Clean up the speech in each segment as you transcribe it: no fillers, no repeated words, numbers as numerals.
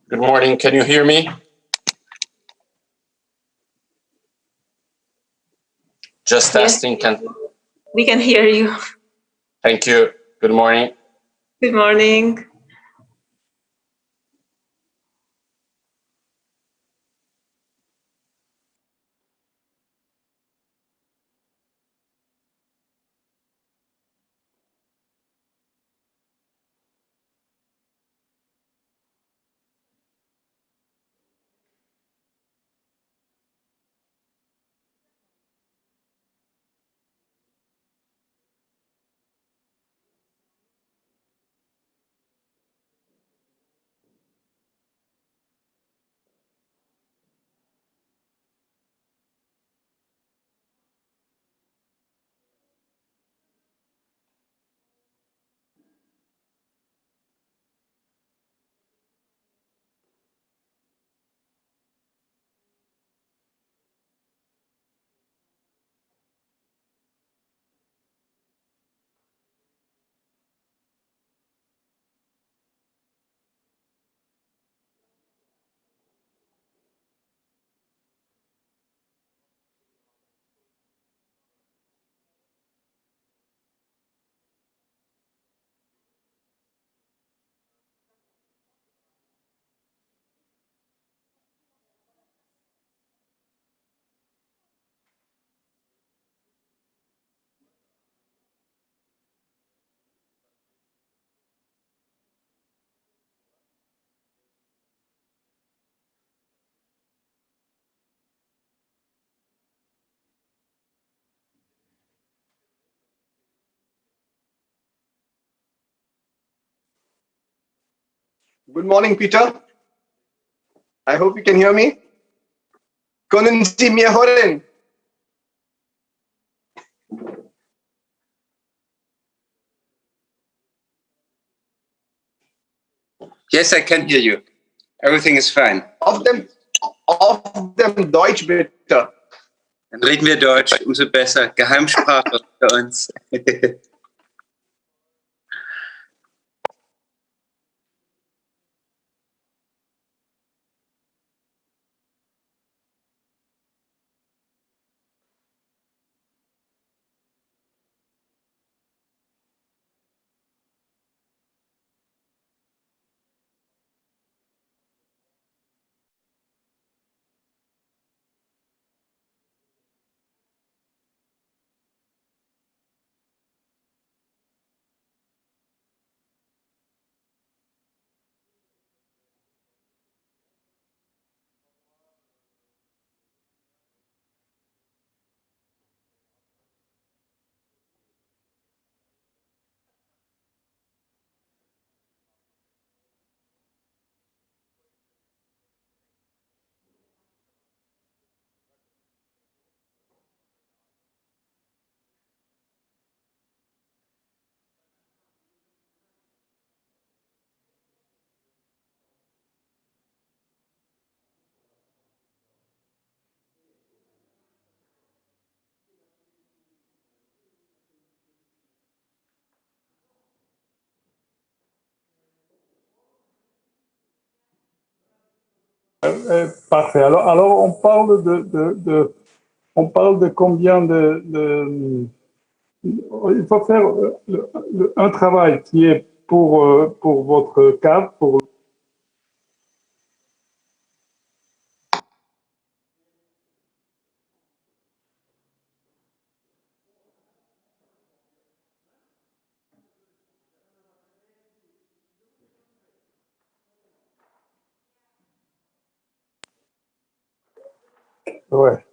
Good morning. Can you hear me? Just Yes, testing. we can hear you. Thank you. Good morning. Good morning. Good morning, Peter. I hope you can hear me. Können Sie mir hören? Yes, I can hear you. Everything is fine. Auf dem Deutsch bitte. Dann reden wir Deutsch, umso besser. Geheimsprache für uns. Parfait. Alors, on parle de combien il faut faire un travail qui est pour votre cave, pour. Ouais.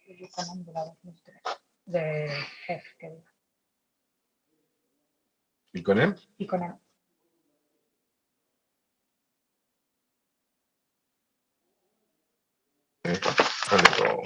Iconem de la de Jeff, que diga. ¿Iconem? Iconem. Allora.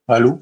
Allô?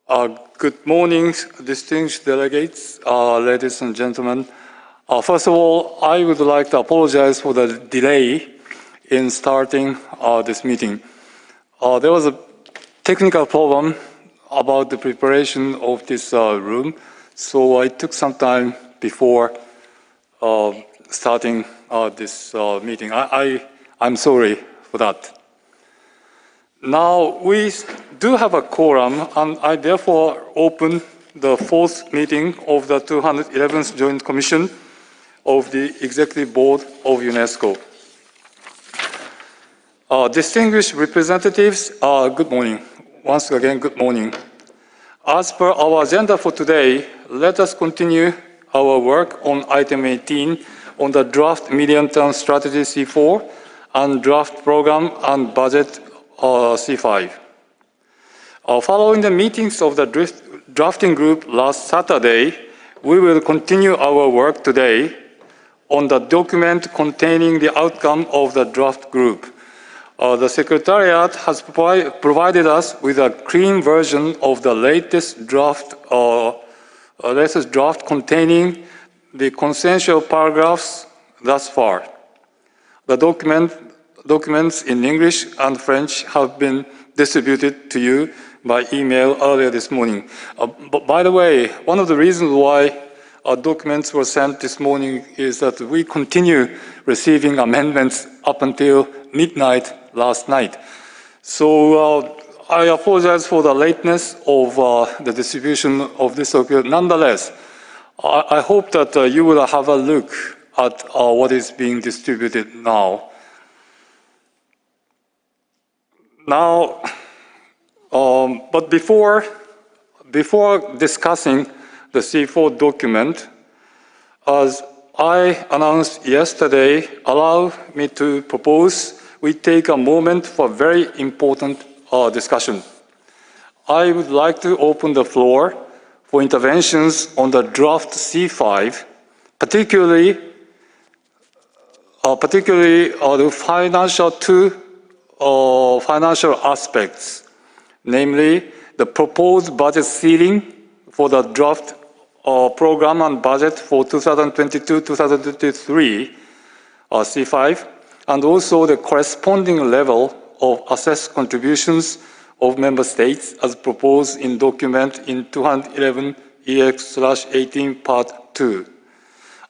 Good morning, distinguished delegates, ladies and gentlemen. First of all, I would like to apologize for the delay in starting this meeting. There was a technical problem about the preparation of this room, so I took some time before starting this meeting. I'm sorry for that. Now, we do have a quorum, and I therefore open the fourth meeting of the 211th Joint Commission of the Executive Board of UNESCO. Distinguished representatives, good morning. Once again, good morning. As per our agenda for today, let us continue our work on item 18 on the draft medium-term strategy C4 and draft program and budget C5. Following the meetings of the drafting group last Saturday, we will continue our work today on the document containing the outcome of the draft group. The Secretariat has provided us with a clean version of the latest draft containing the consensual paragraphs thus far. The documents in English and French have been distributed to you by email earlier this morning. But by the way, one of the reasons why our documents were sent this morning is that we continue receiving amendments up until midnight last night. So I apologize for the lateness of the distribution of this document. Nonetheless, I hope that you will have a look at what is being distributed now. But before discussing the C4 document, as I announced yesterday, allow me to propose we take a moment for very important discussion. I would like to open the floor for interventions on the draft C5, particularly the financial aspects, namely the proposed budget ceiling for the draft program and budget for 2022-2023 C5, and also the corresponding level of assessed contributions of member states as proposed in document in 211 EX/18 Part 2.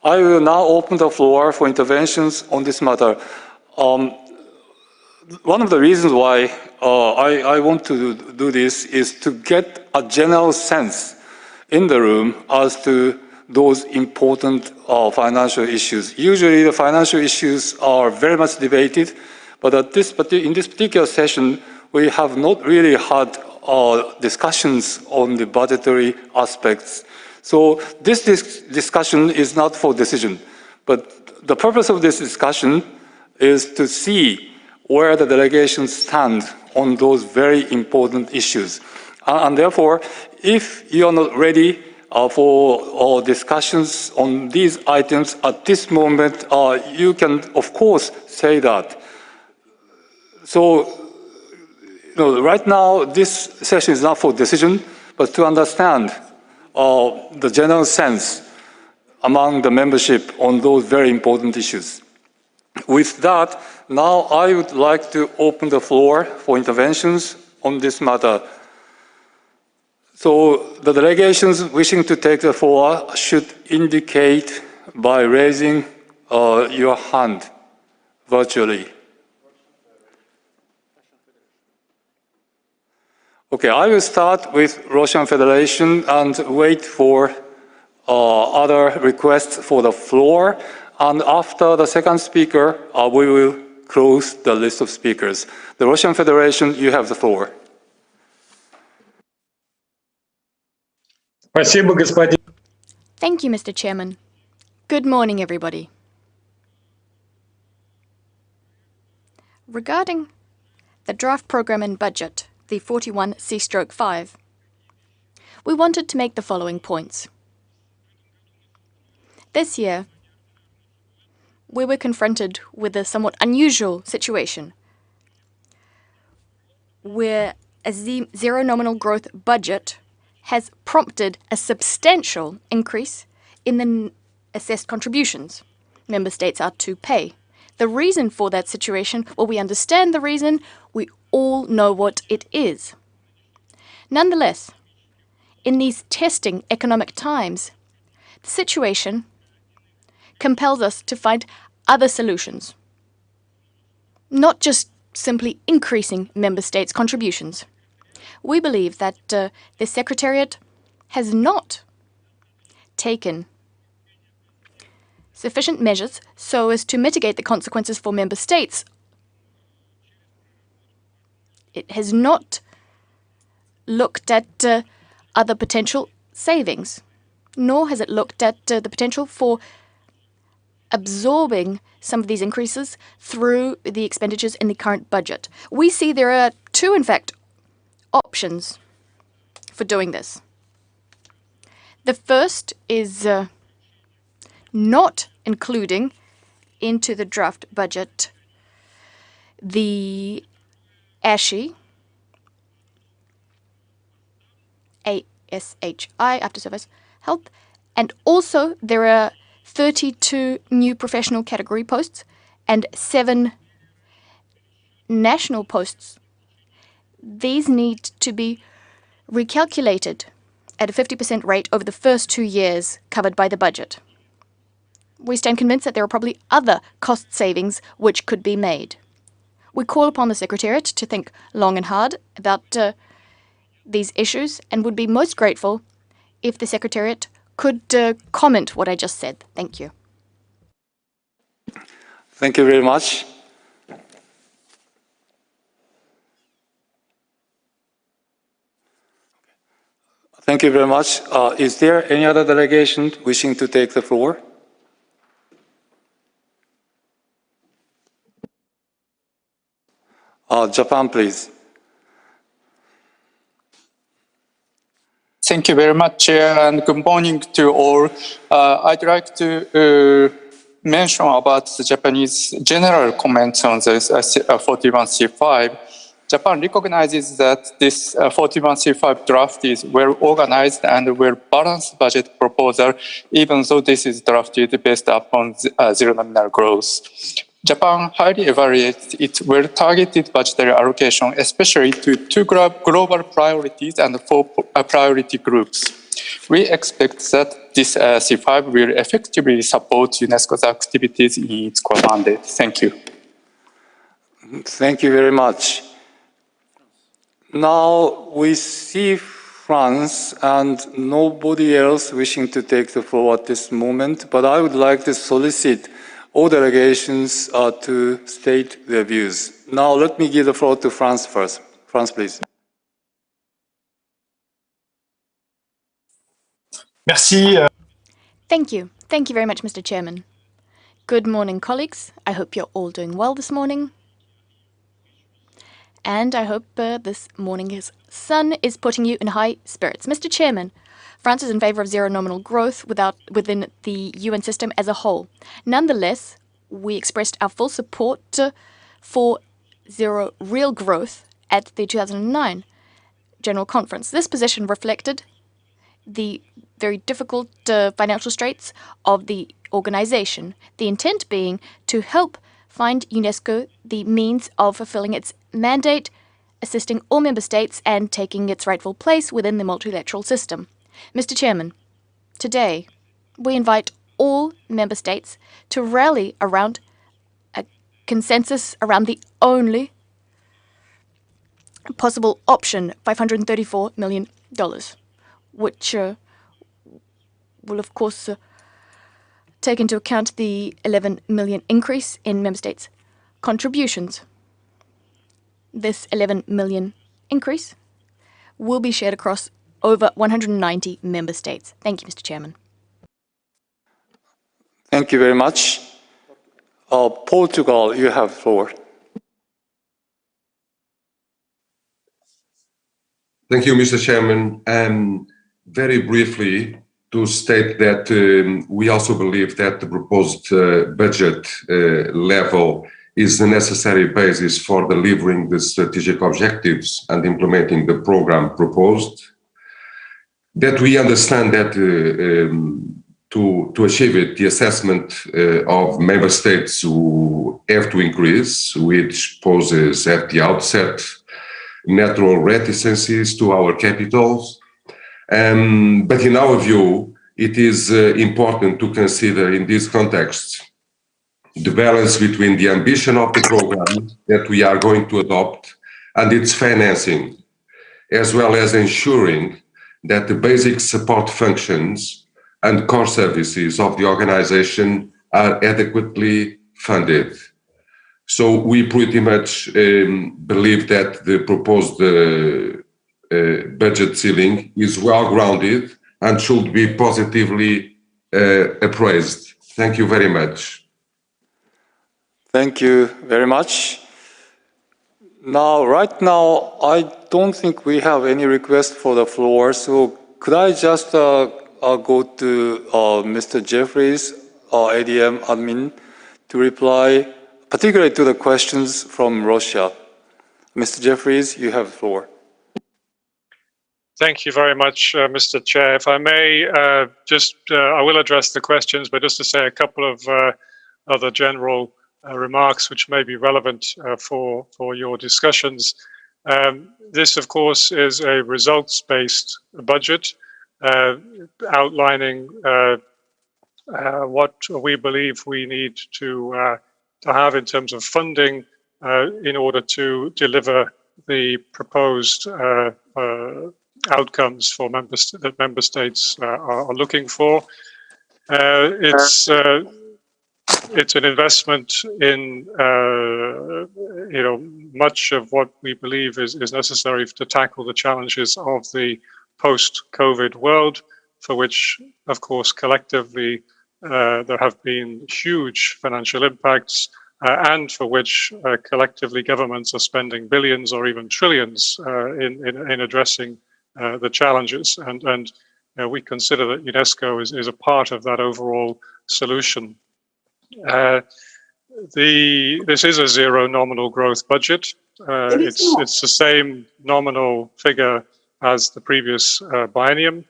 I will now open the floor for interventions on this matter. One of the reasons why I want to do this is to get a general sense in the room as to those important financial issues. Usually the financial issues are very much debated, but in this particular session, we have not really had discussions on the budgetary aspects. So this discussion is not for decision, but the purpose of this discussion is to see where the delegations stand on those very important issues. And therefore, if you are not ready for discussions on these items at this moment, you can, of course, say that. So, right now, this session is not for decision, but to understand the general sense among the membership on those very important issues. With that, now I would like to open the floor for interventions on this matter. So the delegations wishing to take the floor should indicate by raising your hand virtually. Okay, I will start with Russian Federation and wait for other requests for the floor. And after the second speaker, we will close the list of speakers. The Russian Federation, you have the floor. Thank you, Mr. Chairman. Good morning, everybody. Regarding the draft program and budget, the 41C/5, we wanted to make the following points. This year, we were confronted with a somewhat unusual situation where a zero nominal growth budget has prompted a substantial increase in the assessed contributions member states are to pay. The reason for that situation, well, we understand the reason, we all know what it is. Nonetheless, in these testing economic times, the situation compels us to find other solutions, not just simply increasing member states' contributions. We believe that the Secretariat has not taken sufficient measures so as to mitigate the consequences for member states. It has not looked at other potential savings, nor has it looked at the potential for absorbing some of these increases through the expenditures in the current budget. We see there are two, in fact, options for doing this. The first is not including into the draft budget the ASHI, A-S-H-I, After Service Health, and also there are 32 new professional category posts and 7 national posts. These need to be recalculated at a 50% rate over the first 2 years covered by the budget. We stand convinced that there are probably other cost savings which could be made. We call upon the Secretariat to think long and hard about these issues and would be most grateful if the Secretariat could comment what I just said. Thank you. Thank you very much. Thank you very much. Is there any other delegation wishing to take the floor? Japan, please. Thank you very much, Chair, and good morning to all. I'd like to mention about the Japanese general comments on this 41C5. Japan recognizes that this 41C5 draft is well-organized and well-balanced budget proposal, even though this is drafted based upon zero nominal growth. Japan highly evaluates its well-targeted budgetary allocation, especially to 2 global priorities and 4 priority groups. We expect that this C5 will effectively support UNESCO's activities in its core mandate. Thank you. Thank you very much. Now we see France and nobody else wishing to take the floor at this moment, but I would like to solicit all delegations to state their views. Now let me give the floor to France first. France, please. Merci. Thank you. Thank you very much, Mr. Chairman. Good morning, colleagues. I hope you're all doing well this morning. And I hope this morning's sun is putting you in high spirits. Mr. Chairman, France is in favor of zero nominal growth within the UN system as a whole. Nonetheless, we expressed our full support for zero real growth at the 2009 General Conference. This position reflected the very difficult financial straits of the organization, the intent being to help find UNESCO the means of fulfilling its mandate, assisting all member states and taking its rightful place within the multilateral system. Mr. Chairman, today we invite all member states to rally around a consensus around the only possible option, $534 million, which will, of course, take into account the 11 million increase in member states' contributions. This 11 million increase will be shared across over 190 member states. Thank you, Mr. Chairman. Thank you very much. Portugal, you have the floor. Thank you, Mr. Chairman. Very briefly, to state that we also believe that the proposed budget level is the necessary basis for delivering the strategic objectives and implementing the program proposed. that we understand that to achieve it, the assessment of member states who have to increase, which poses at the outset natural reticencies to our capitals. But in our view, it is important to consider in this context the balance between the ambition of the program that we are going to adopt and its financing, as well as ensuring that the basic support functions and core services of the organization are adequately funded. So we pretty much believe that the proposed budget ceiling is well grounded and should be positively appraised. Thank you very much. Thank you very much. Now, right now, I don't think we have any request for the floor. So could I just go to Mr. Jeffries, ADM admin, to reply, particularly to the questions from Russia. Mr. Jeffries, you have the floor. Thank you very much, Mr. Chair. If I may, I will address the questions, but just to say a couple of other general remarks which may be relevant for your discussions. This, of course, is a results-based budget outlining what we believe we need to have in terms of funding in order to deliver the proposed outcomes for that member states are looking for. It's an investment in much of what we believe is necessary to tackle the challenges of the post-COVID world, for which, of course, collectively there have been huge financial impacts, and for which collectively governments are spending billions or even trillions in addressing the challenges. And we consider that UNESCO is a part of that overall solution. This is a zero nominal growth budget. It's the same nominal figure as the previous biennium.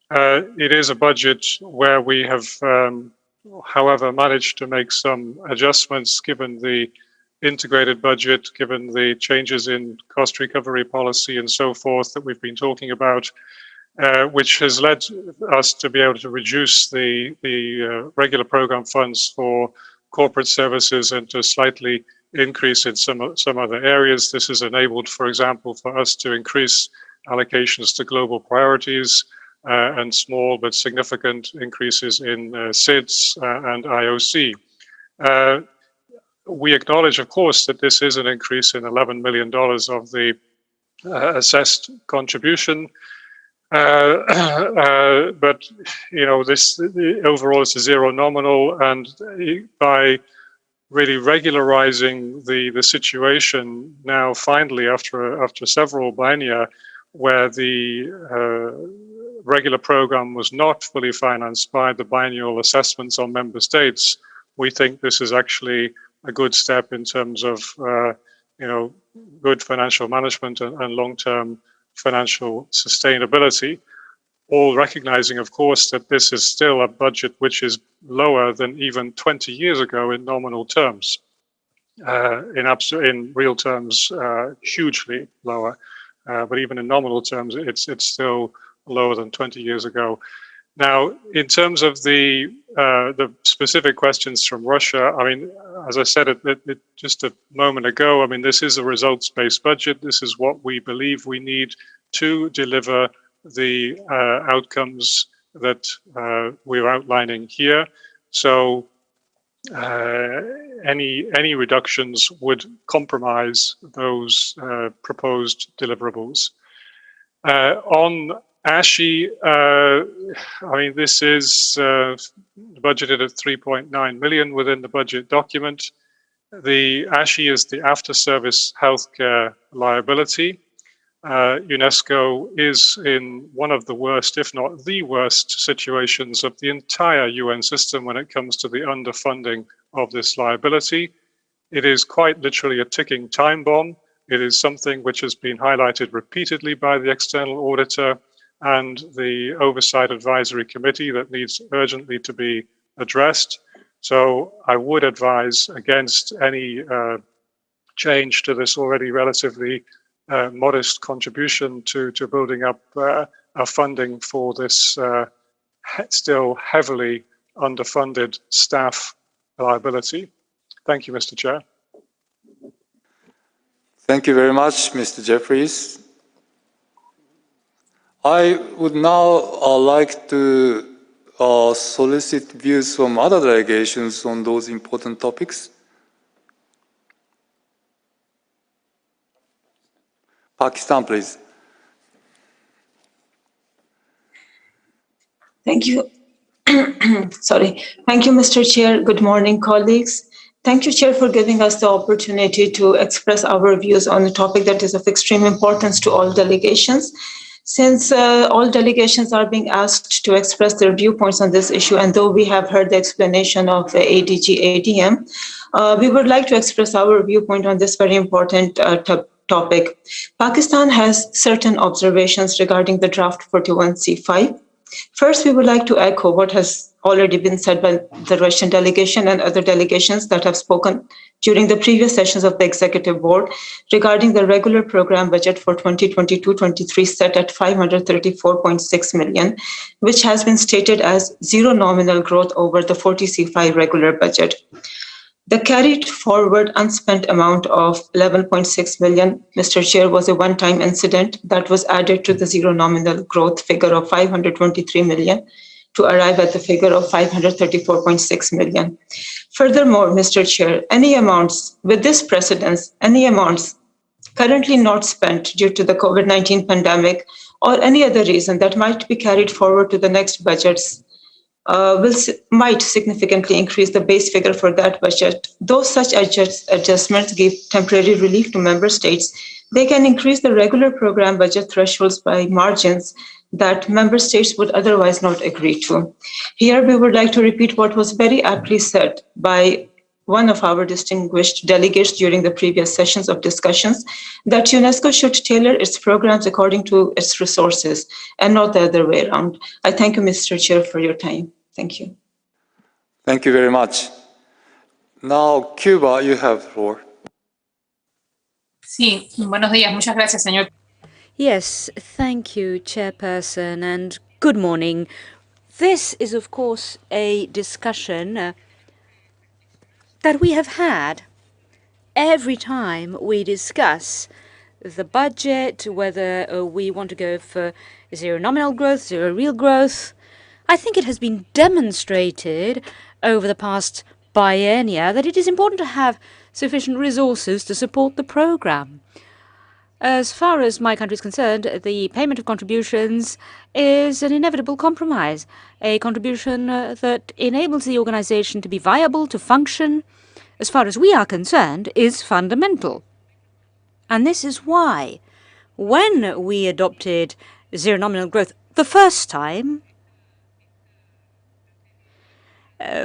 It is a budget where we have, however, managed to make some adjustments given the integrated budget, given the changes in cost recovery policy and so forth that we've been talking about, which has led us to be able to reduce the regular program funds for corporate services and to slightly increase in some other areas. This has enabled, for example, for us to increase allocations to global priorities and small but significant increases in SIDS and IOC. We acknowledge, of course, that this is an increase in $11 million of the assessed contribution. But this overall is a zero nominal, and by really regularizing the situation now, finally, after several biennia, where the regular program was not fully financed by the biennial assessments on member states, we think this is actually a good step in terms of good financial management and long-term financial sustainability, all recognizing, of course, that this is still a budget which is lower than even 20 years ago in nominal terms. In real terms, hugely lower, but even in nominal terms, it's still lower than 20 years ago. Now, in terms of the specific questions from Russia, I mean, as I said it just a moment ago, I mean, this is a results-based budget. This is what we believe we need to deliver the outcomes that we're outlining here. So any reductions would compromise those proposed deliverables. On ASHI, I mean, this is budgeted at 3.9 million within the budget document. The ASHI is the after-service healthcare liability. UNESCO is in one of the worst, if not the worst, situations of the entire UN system when it comes to the underfunding of this liability. It is quite literally a ticking time bomb. It is something which has been highlighted repeatedly by the external auditor. and the Oversight Advisory Committee that needs urgently to be addressed. So I would advise against any change to this already relatively modest contribution to building up our funding for this still heavily underfunded staff liability. Thank you, Mr. Chair. Thank you very much, Mr. Jeffries. I would now like to solicit views from other delegations on those important topics. Pakistan, please. Thank you. Sorry. Thank you, Mr. Chair. Good morning, colleagues. Thank you, Chair, for giving us the opportunity to express our views on a topic that is of extreme importance to all delegations. Since all delegations are being asked to express their viewpoints on this issue, and though we have heard the explanation of ADG ADM, we would like to express our viewpoint on this very important topic. Pakistan has certain observations regarding the draft 41C5. First, we would like to echo what has already been said by the Russian delegation and other delegations that have spoken during the previous sessions of the Executive Board regarding the regular program budget for 2022-23 set at 534.6 million, which has been stated as zero nominal growth over the 40C5 regular budget. The carried forward unspent amount of 11.6 million, Mr. Chair, was a one-time incident that was added to the zero nominal growth figure of 523 million to arrive at the figure of 534.6 million. Furthermore, Mr. Chair, any amounts with this precedence, any amounts currently not spent due to the COVID-19 pandemic or any other reason that might be carried forward to the next budgets might significantly increase the base figure for that budget. Though such adjustments give temporary relief to member states, they can increase the regular program budget thresholds by margins that member states would otherwise not agree to. Here, we would like to repeat what was very aptly said by one of our distinguished delegates during the previous sessions of discussions, that UNESCO should tailor its programs according to its resources and not the other way around. I thank you, Mr. Chair, for your time. Thank you. Thank you very much. Now, Cuba, you have the floor. Sí, buenos días. Muchas gracias, señor. Yes, thank you, Chairperson, and good morning. This is, of course, a discussion that we have had every time we discuss the budget, whether we want to go for zero nominal growth, zero real growth. I think it has been demonstrated over the past biennia that it is important to have sufficient resources to support the program. As far as my country is concerned, the payment of contributions is an inevitable compromise, a contribution that enables the organization to be viable, to function, as far as we are concerned, is fundamental. And this is why, when we adopted zero nominal growth the first time,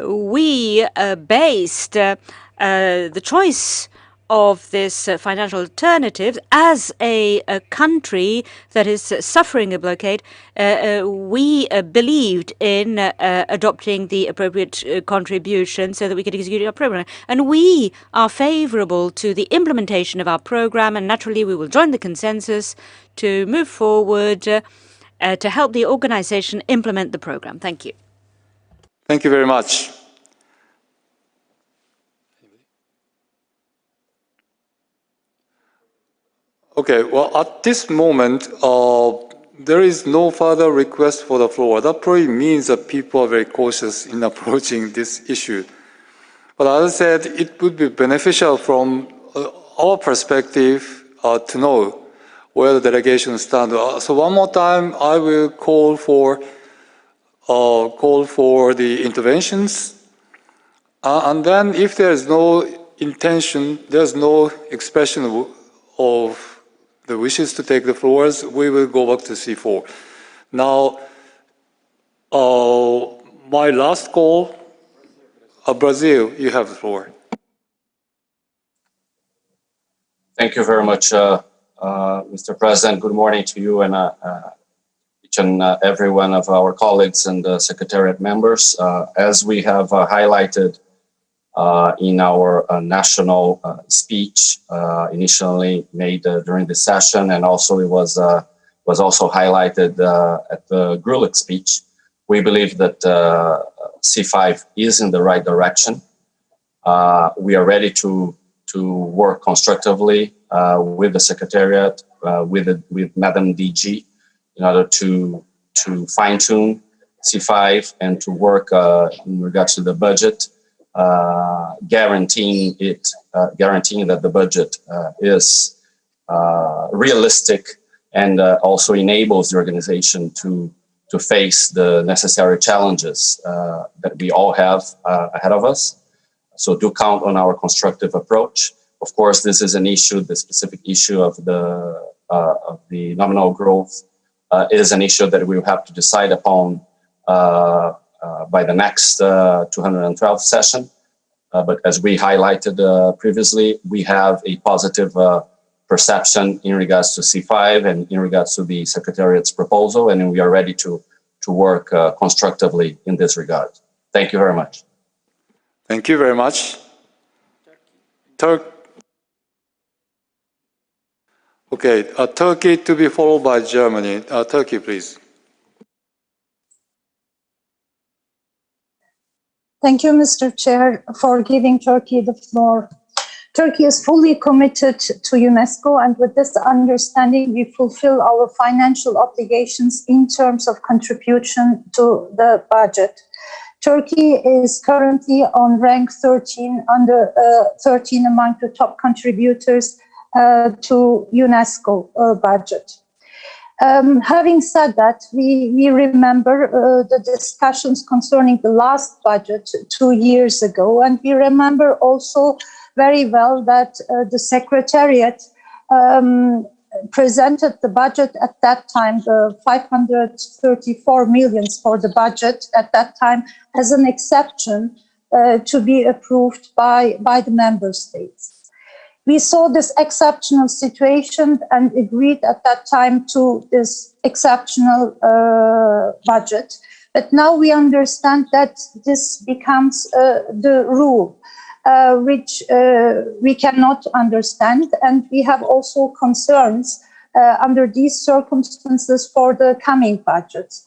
we based the choice of this financial alternative as a country that is suffering a blockade. We believed in adopting the appropriate contribution so that we could execute our program. And we are favorable to the implementation of our program, and naturally we will join the consensus to move forward to help the organization implement the program. Thank you. Thank you very much. Okay, well, at this moment, there is no further request for the floor. That probably means that people are very cautious in approaching this issue. But as I said, it would be beneficial from our perspective to know where the delegation stands. So one more time, I will call for the interventions. And then if there is no intention, there's no expression of the wishes to take the floors, we will go back to C4. Now, my last call, Brazil, you have the floor. Thank you very much, Mr. President. Good morning to you and the each and every one of our colleagues and Secretariat members. As we have highlighted in our national speech initially made during the session, and also it was also highlighted at the Grulich speech, we believe that C5 is in the right direction. We are ready to work constructively with the Secretariat, with Madam DG, in order to fine-tune C5 and to work in regards to the budget, guaranteeing that the budget is realistic and also enables the organization to face the necessary challenges that we all have ahead of us. So do count on our constructive approach. Of course, this is an issue, the specific issue of the nominal growth is an issue that we will have to decide upon by the next 212 session. But as we highlighted previously, we have a positive perception in regards to C5 and in regards to the Secretariat's proposal, and we are ready to work constructively in this regard. Thank you very much. Thank you very much. Turkey to be followed by Germany. Turkey, please. Thank you, Mr. Chair, for giving Turkey the floor. Turkey is fully committed to UNESCO, and with this understanding, we fulfill our financial obligations in terms of contribution to the budget. Turkey is currently on rank 13 among the top contributors to UNESCO budget. Having said that, we remember the discussions concerning the last budget 2 years ago, and we remember also very well that the Secretariat presented the budget at that time, the 534 million for the budget at that time, as an exception to be approved by the member states. We saw this exceptional situation and agreed at that time to this exceptional budget. But now we understand that this becomes the rule, which we cannot understand. And we have also concerns under these circumstances for the coming budgets.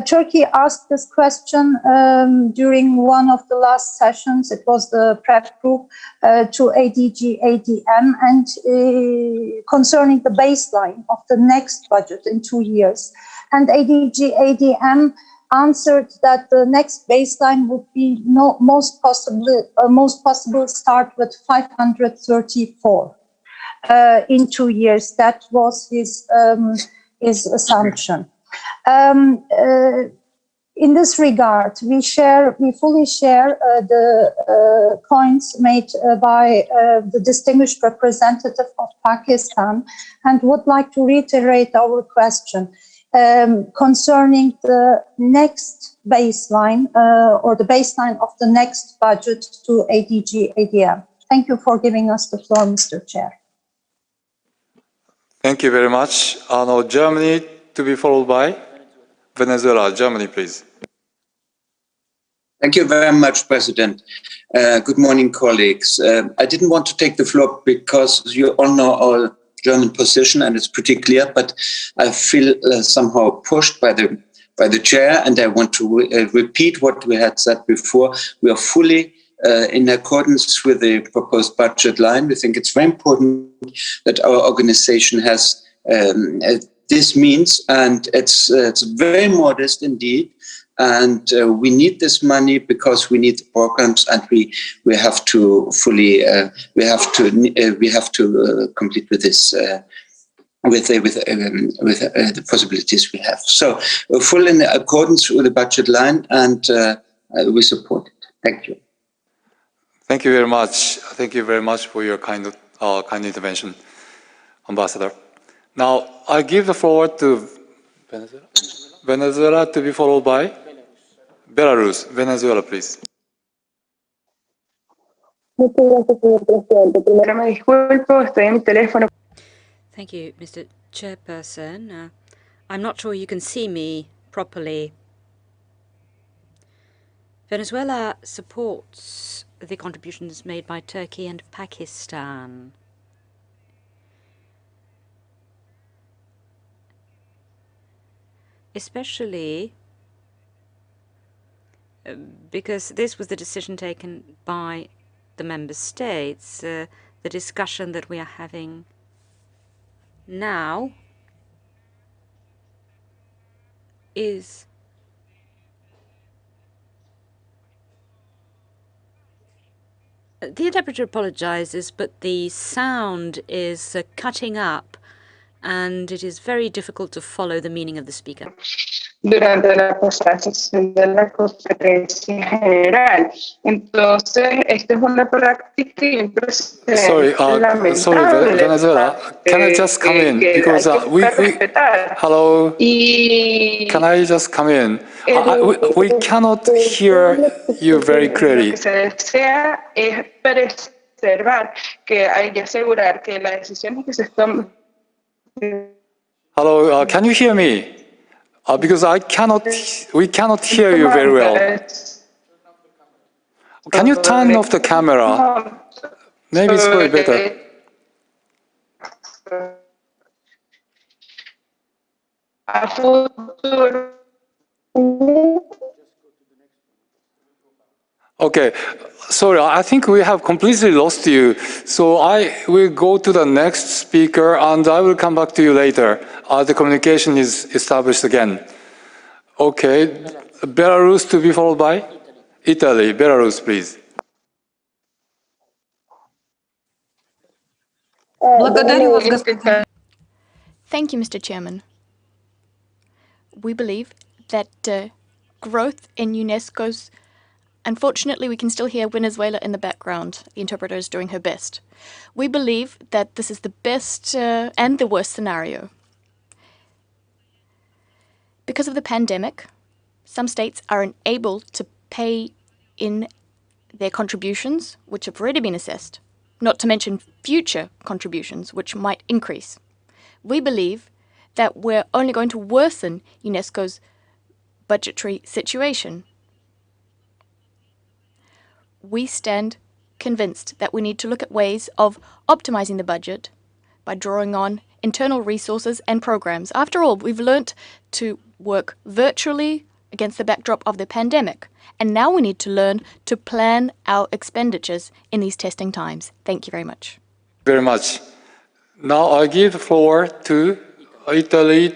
Turkey asked this question during one of the last sessions. It was the prep group to ADG, ADM, and concerning the baseline of the next budget in 2 years. And ADG, ADM answered that the next baseline would be most possible start with 534 in 2 years. That was his assumption. In this regard, we fully share the points made by the distinguished representative of Pakistan, and would like to reiterate our question concerning the next baseline or the baseline of the next budget to ADG, ADM. Thank you for giving us the floor, Mr. Chair. Thank you very much. Germany to be followed by Venezuela. Germany, please. Thank you very much, President. Good morning, colleagues. I didn't want to take the floor because you all know our German position and it's pretty clear, but I feel somehow pushed by the chair, and I want to repeat what we had said before. We are fully in accordance with the proposed budget line. We think it's very important that our organization has this means, and it's very modest indeed. And we need this money because we need the programs, and we have to fully we have to complete with this with the possibilities we have. So full in accordance with the budget line, and we support it. Thank you. Thank you very much. Thank you very much for your kind intervention, Ambassador. Now I give the floor to Venezuela. Venezuela to be followed by Belarus. Venezuela, please. Thank you, Mr. Chairperson. I'm not sure you can see me properly. Venezuela supports the contributions made by Turkey and Pakistan. Especially because this was the decision taken by the member states. The discussion that we are having now is the interpreter apologizes, but the sound is cutting up and it is very difficult to follow the meaning of the speaker. Durante la pasada sesión de la conferencia general. Entonces, esta es una práctica y un precedente Sorry, Venezuela, can I just come in? Because hello, can I just come in? We cannot hear you very clearly. Lo que se desea es preservar que hay que asegurar que las decisiones que se toman. Hello, can you hear me? Because we cannot hear you very well. Can you turn off the camera? Maybe it's probably better. Okay, sorry, I think we have completely lost you. So I will go to the next speaker and I will come back to you later. The communication is established again. Okay, Belarus to be followed by? Italy. Belarus, please. Thank you, Mr. Chairman. We believe that growth in UNESCO's... Unfortunately, we can still hear Venezuela in the background. The interpreter is doing her best. We believe that this is the best and the worst scenario. Because of the pandemic, some states are unable to pay in their contributions, which have already been assessed, not to mention future contributions, which might increase. We believe that we're only going to worsen UNESCO's budgetary situation. We stand convinced that we need to look at ways of optimizing the budget by drawing on internal resources and programs. After all, we've learnt to work virtually against the backdrop of the pandemic, and now we need to learn to plan our expenditures in these testing times. Thank you very much. Very much. Now I give the floor to Italy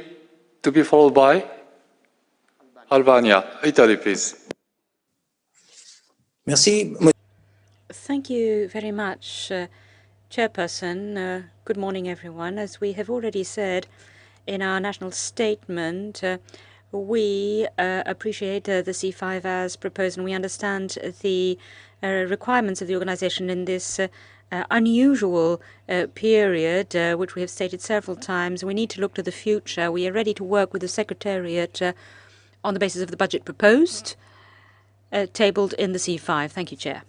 to be followed by Albania. Italy, please. Merci. Thank you very much, Chairperson. Good morning, everyone. As we have already said in our national statement, we appreciate the C5 as proposed, and we understand the requirements of the organization in this unusual period, which we have stated several times. We need to look to the future. We are ready to work with the Secretariat on the basis of the budget proposed, tabled in the C5. Thank you, Chair.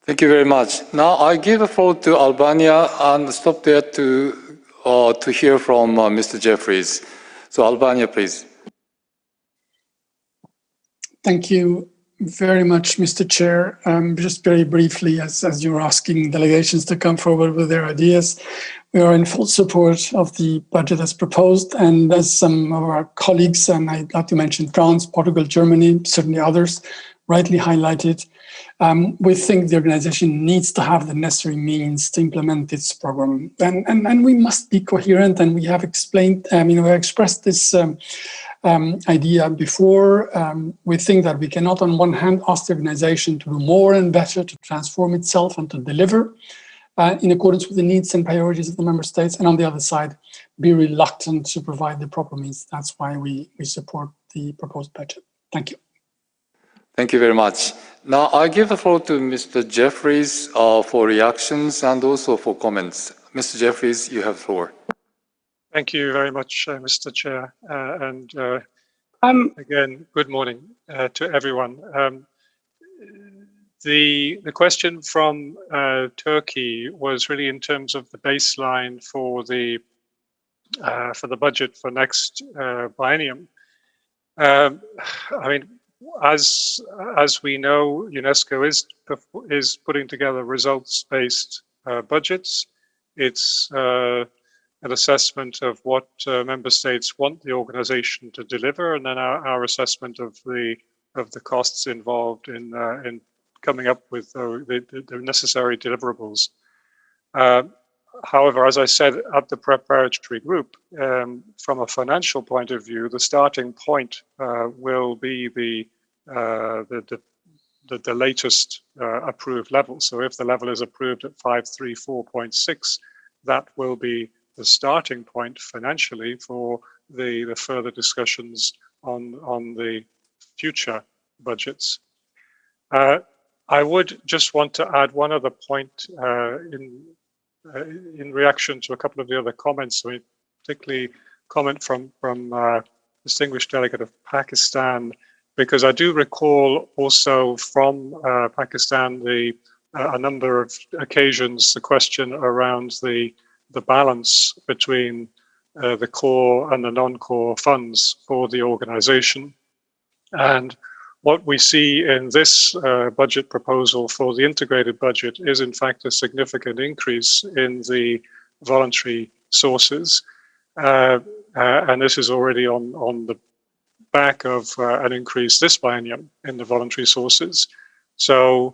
Thank you very much. Now I give the floor to Albania and stop there to hear from Mr. Jeffries. So Albania, please. Thank you very much, Mr. Chair. Just very briefly, as you were asking delegations to come forward with their ideas, we are in full support of the budget as proposed, and as some of our colleagues, and I'd like to mention France, Portugal, Germany, certainly others, rightly highlighted, we think the organization needs to have the necessary means to implement its program. And we must be coherent, and we have explained, we expressed this idea before. We think that we cannot, on one hand, ask the organization to do more and better, to transform itself and to deliver in accordance with the needs and priorities of the member states, and on the other side, be reluctant to provide the proper means. That's why we support the proposed budget. Thank you. Thank you very much. Now I give the floor to Mr. Jeffries for reactions and also for comments. Mr. Jeffries, you have the floor. Thank you very much, Mr. Chair. Again, good morning to everyone. The question from Turkey was really in terms of the baseline for the for the budget for next biennium. I mean, as we know, UNESCO is putting together results-based budgets. It's an assessment of what member states want the organization to deliver, and then our assessment of the costs involved in coming up with the necessary deliverables. However, as I said at the preparatory group, from a financial point of view, the starting point will be the latest approved level. So if the level is approved at 534.6, that will be the starting point financially for the further discussions on the future budgets. I would just want to add one other point in reaction to a couple of the other comments, particularly comment from distinguished delegate of Pakistan, because I do recall also from Pakistan a number of occasions the question around the balance between the core and the non-core funds for the organization. And what we see in this budget proposal for the integrated budget is in fact a significant increase in the voluntary sources. And this is already on the back of an increase this biennium in the voluntary sources. So,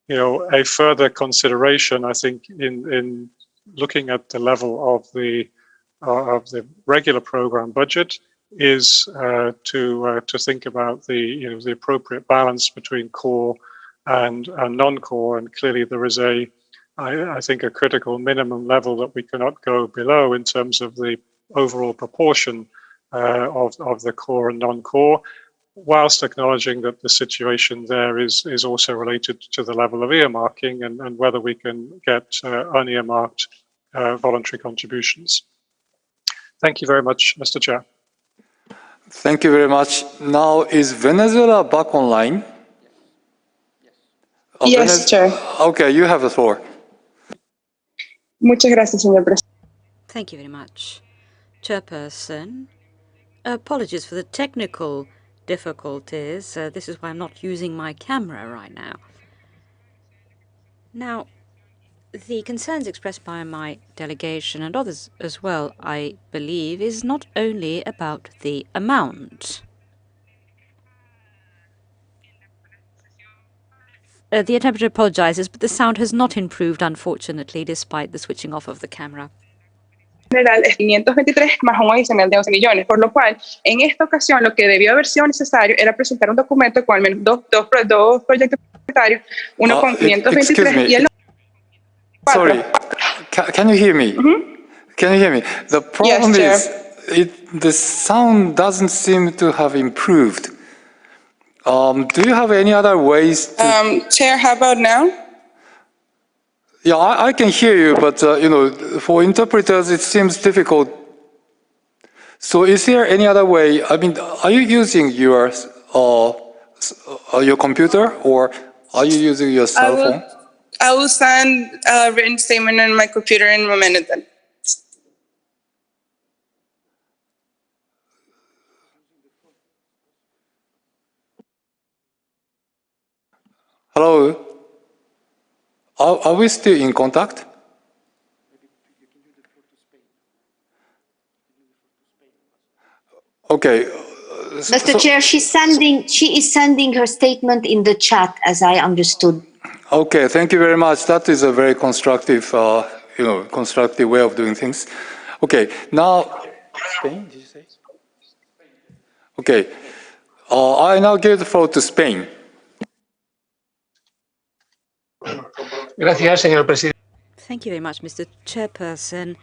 a further consideration, I think, in looking at the level of the regular program budget is to think about the appropriate balance between core and non-core, and clearly there is I think a critical minimum level that we cannot go below in terms of the overall proportion of the core and non-core, whilst acknowledging that the situation there is also related to the level of earmarking and whether we can get unearmarked voluntary contributions. Thank you very much, Mr. Chair. Thank you very much. Now, is Venezuela back online? Yes, Chair. Okay, you have the floor. Muchas gracias, señor presidente. Thank you very much, Chairperson. Apologies for the technical difficulties. This is why I'm not using my camera right now. Now, the concerns expressed by my delegation and others as well, I believe, is not only about the amount. The interpreter apologizes, but the sound has not improved, unfortunately, despite the switching off of the camera. General es 523 más un adicional de 11 millones, por lo cual en esta ocasión lo que debió haber sido necesario era presentar un documento con al menos dos proyectos prioritarios, uno con 523 y el Sorry, can you hear me? Can you hear me? The problem is the sound doesn't seem to have improved. Do you have any other ways to... Chair, how about now? Yeah, I can hear you, but for interpreters it seems difficult. So is there any other way? I mean, are you using your computer or are you using your cell phone? I will send a written statement on my computer in a minute then. Hello? Are we still in contact? Okay. Mr. Chair, she is sending her statement in the chat, as I understood. Okay, thank you very much. That is a very constructive, constructive way of doing things. Okay, now, Spain, did you say? Okay, I now give the floor to Spain. Gracias, señor presidente. Thank you very much, Mr. Chairperson.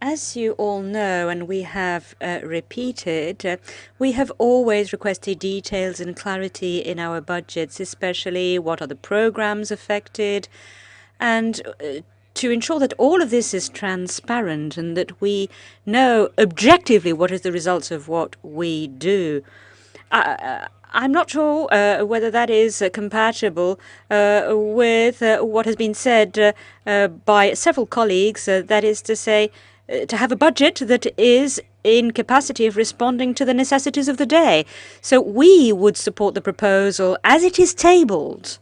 As you all know, and we have repeated, we have always requested details and clarity in our budgets, especially what are the programs affected, and to ensure that all of this is transparent and that we know objectively what is the results of what we do. I'm not sure whether that is compatible with what has been said by several colleagues, that is to say, to have a budget that is in capacity of responding to the necessities of the day. So we would support the proposal as it is tabled.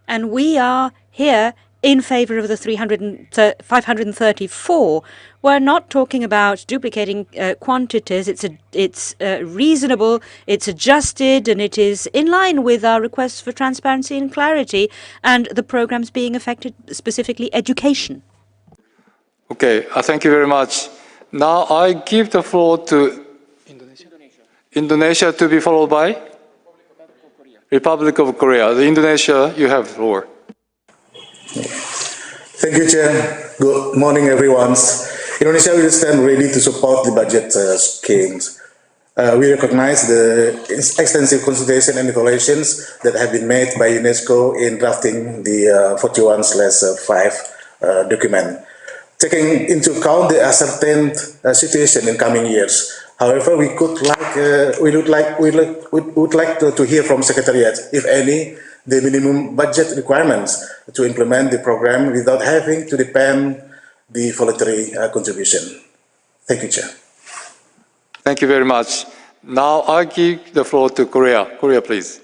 And we are here in favor of the 534. We're not talking about duplicating quantities. It's reasonable, it's adjusted, and it is in line with our requests for transparency and clarity and the programs being affected, specifically education. Okay, thank you very much. Now I give the floor to Indonesia to be followed by Republic of Korea. The Indonesia, you have the floor. Thank you, Chair. Good morning, everyone. Indonesia will stand ready to support the budget schemes. We recognize the extensive consultation and evaluations that have been made by UNESCO in drafting the 41/5 document, taking into account the ascertained situation in coming years. However, we would like to hear from Secretariat, if any, the minimum budget requirements to implement the program without having to depend the voluntary contribution. Thank you, Chair. Thank you very much. Now I give the floor to Korea. Korea, please.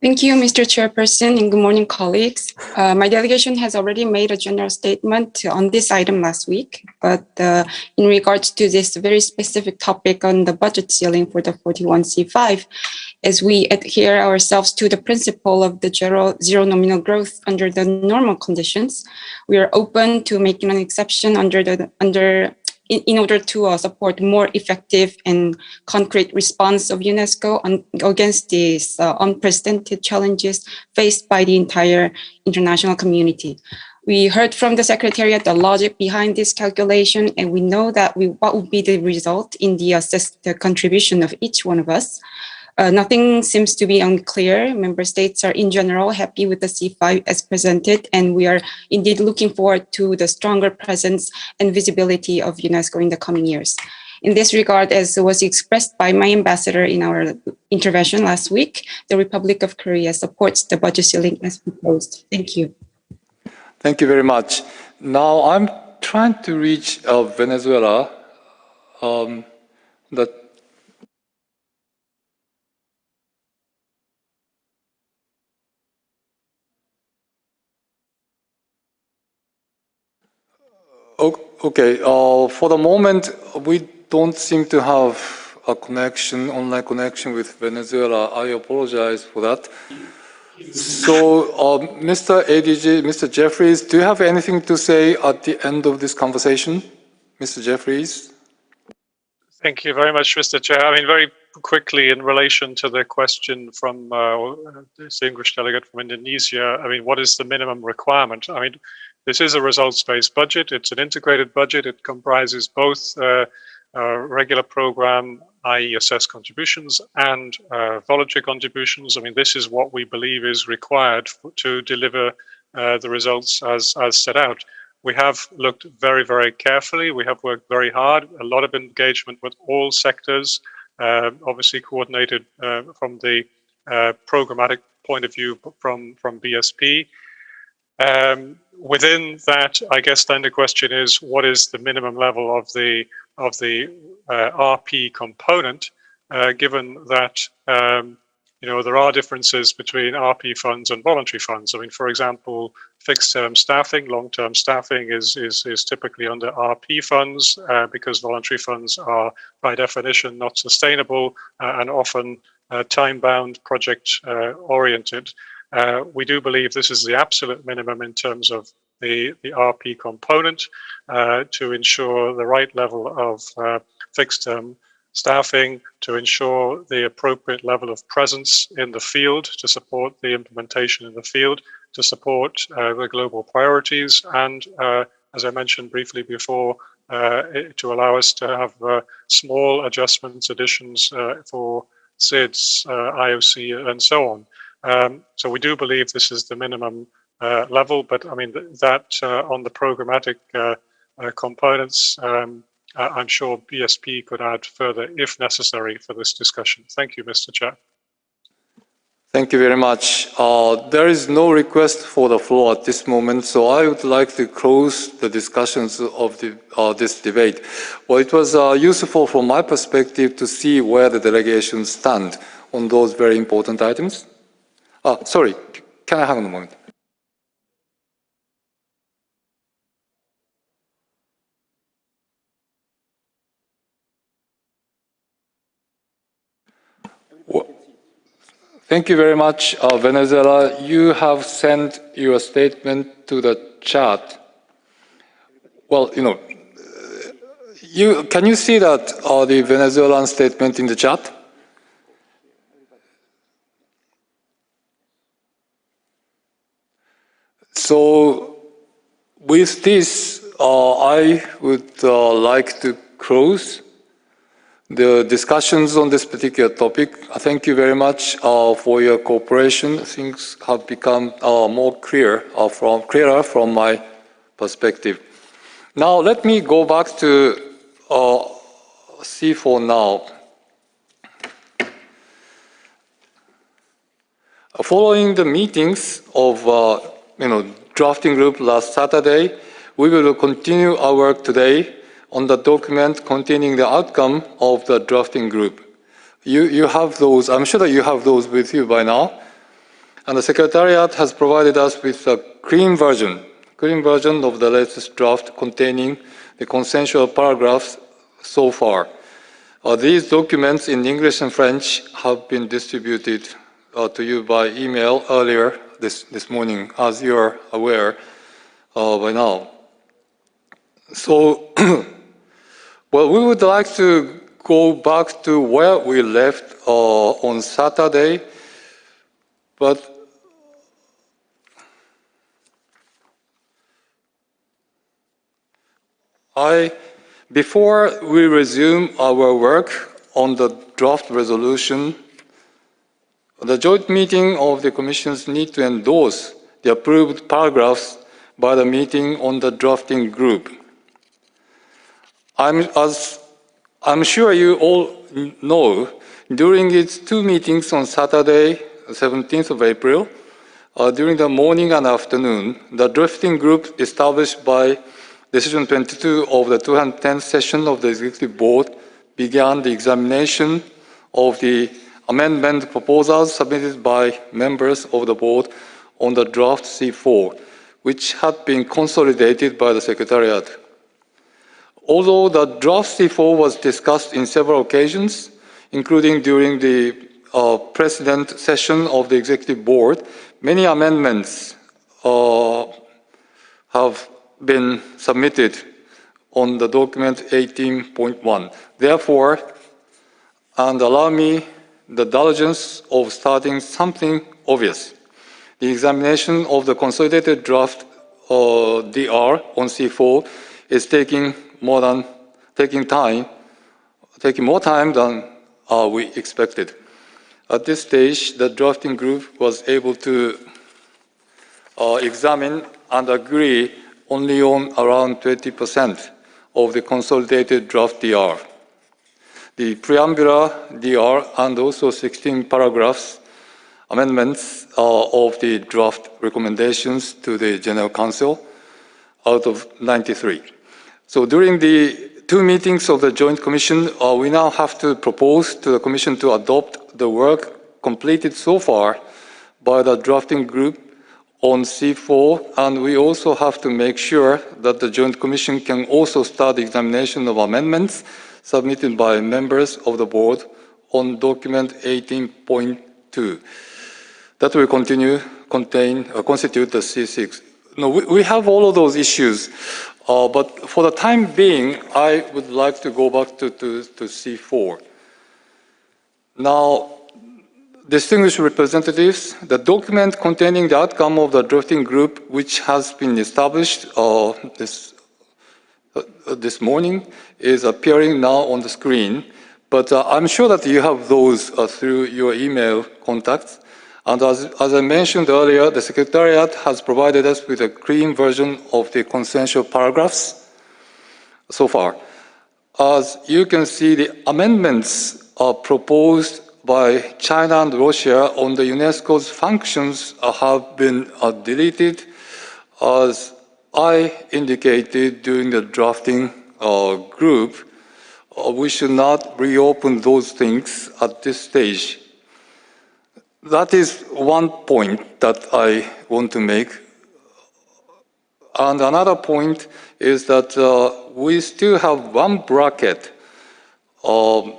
Thank you, Mr. Chairperson, and good morning, colleagues. My delegation has already made a general statement on this item last week, but in regards to this very specific topic on the budget ceiling for the 41C5, as we adhere ourselves to the principle of the zero nominal growth under the normal conditions, we are open to making an exception in order to support more effective and concrete response of UNESCO against these unprecedented challenges faced by the entire international community. We heard from the Secretariat the logic behind this calculation, and we know that what would be the result in the assessed contribution of each one of us. Nothing seems to be unclear. Member states are in general happy with the C5 as presented, and we are indeed looking forward to the stronger presence and visibility of UNESCO in the coming years. In this regard, as was expressed by my ambassador in our intervention last week, the Republic of Korea supports the budget ceiling as proposed. Thank you. Thank you very much. Now I'm trying to reach Venezuela. Okay, for the moment, we don't seem to have a connection, online connection with Venezuela. I apologize for that. So, Mr. ADG, Mr. Jeffries, do you have anything to say at the end of this conversation? Mr. Jeffries? Thank you very much, Mr. Chair. I mean, very quickly in relation to the question from the distinguished delegate from Indonesia, I mean, what is the minimum requirement? I mean, this is a results-based budget. It's an integrated budget. It comprises both regular program, i.e. assessed contributions, and voluntary contributions. I mean, this is what we believe is required to deliver the results as set out. We have looked very, very carefully. We have worked very hard, a lot of engagement with all sectors, obviously coordinated from the programmatic point of view from BSP. Within that, I guess then the question is, what is the minimum level of the RP component, given that you know, there are differences between RP funds and voluntary funds. I mean, for example, fixed-term staffing, long-term staffing is typically under RP funds because voluntary funds are, by definition, not sustainable and often time-bound, project-oriented. We do believe this is the absolute minimum in terms of the RP component to ensure the right level of fixed-term staffing, to ensure the appropriate level of presence in the field to support the implementation in the field, to support the global priorities, and as I mentioned briefly before, to allow us to have small adjustments, additions for SIDS, IOC, and so on. So we do believe this is the minimum level, but I mean that on the programmatic components, I'm sure BSP could add further if necessary for this discussion. Thank you, Mr. Chair. Thank you very much. There is no request for the floor at this moment, so I would like to close the discussions of this debate. Well, it was useful from my perspective to see where the delegations stand on those very important items. Sorry, can I have a moment? Thank you very much, Venezuela. You have sent your statement to the chat. Well, can you see that the Venezuelan statement in the chat? So, with this, I would like to close the discussions on this particular topic. Thank you very much for your cooperation. Things have become more clearer from my perspective. Now, let me go back to C4 now. Following the meetings of drafting group last Saturday, we will continue our work today on the document containing the outcome of the drafting group. You have those, I'm sure that you have those with you by now. And the Secretariat has provided us with a clean version of the latest draft containing the consensual paragraphs so far. These documents in English and French have been distributed to you by email earlier this morning, as you are aware by now. So, well, we would like to go back to where we left on Saturday, but before we resume our work on the draft resolution, the joint meeting of the commissions need to endorse the approved paragraphs by the meeting on the drafting group. I'm sure you all know, during its two meetings on Saturday, 17th of April, during the morning and afternoon, the drafting group established by Decision 22 of the 210th session of the Executive Board began the examination of the amendment proposals submitted by members of the board on the draft C4, which had been consolidated by the Secretariat. Although the draft C4 was discussed in several occasions, including during the precedent session of the Executive Board, many amendments have been submitted on the document 18.1. Therefore, and allow me the indulgence of starting something obvious. The examination of the consolidated draft DR on C4 is taking more time than we expected. At this stage, the drafting group was able to examine and agree only on around 20% of the consolidated draft DR. The preambular DR and also 16 paragraphs amendments of the draft recommendations to the General Council out of 93. So during the two meetings of the Joint Commission, we now have to propose to the Commission to adopt the work completed so far by the drafting group on C4, and we also have to make sure that the Joint Commission can also start the examination of amendments submitted by members of the board on document 18.2. That will constitute the C6. No, we have all of those issues, but for the time being, I would like to go back to C4. Now, distinguished representatives, the document containing the outcome of the drafting group, which has been established this morning, is appearing now on the screen. But I'm sure that you have those through your email contacts. And as I mentioned earlier, the Secretariat has provided us with a clean version of the consensual paragraphs so far. As you can see, the amendments proposed by China and Russia on the UNESCO's functions have been deleted. As I indicated during the drafting group, we should not reopen those things at this stage. That is one point that I want to make. And another point is that we still have one bracket. Well,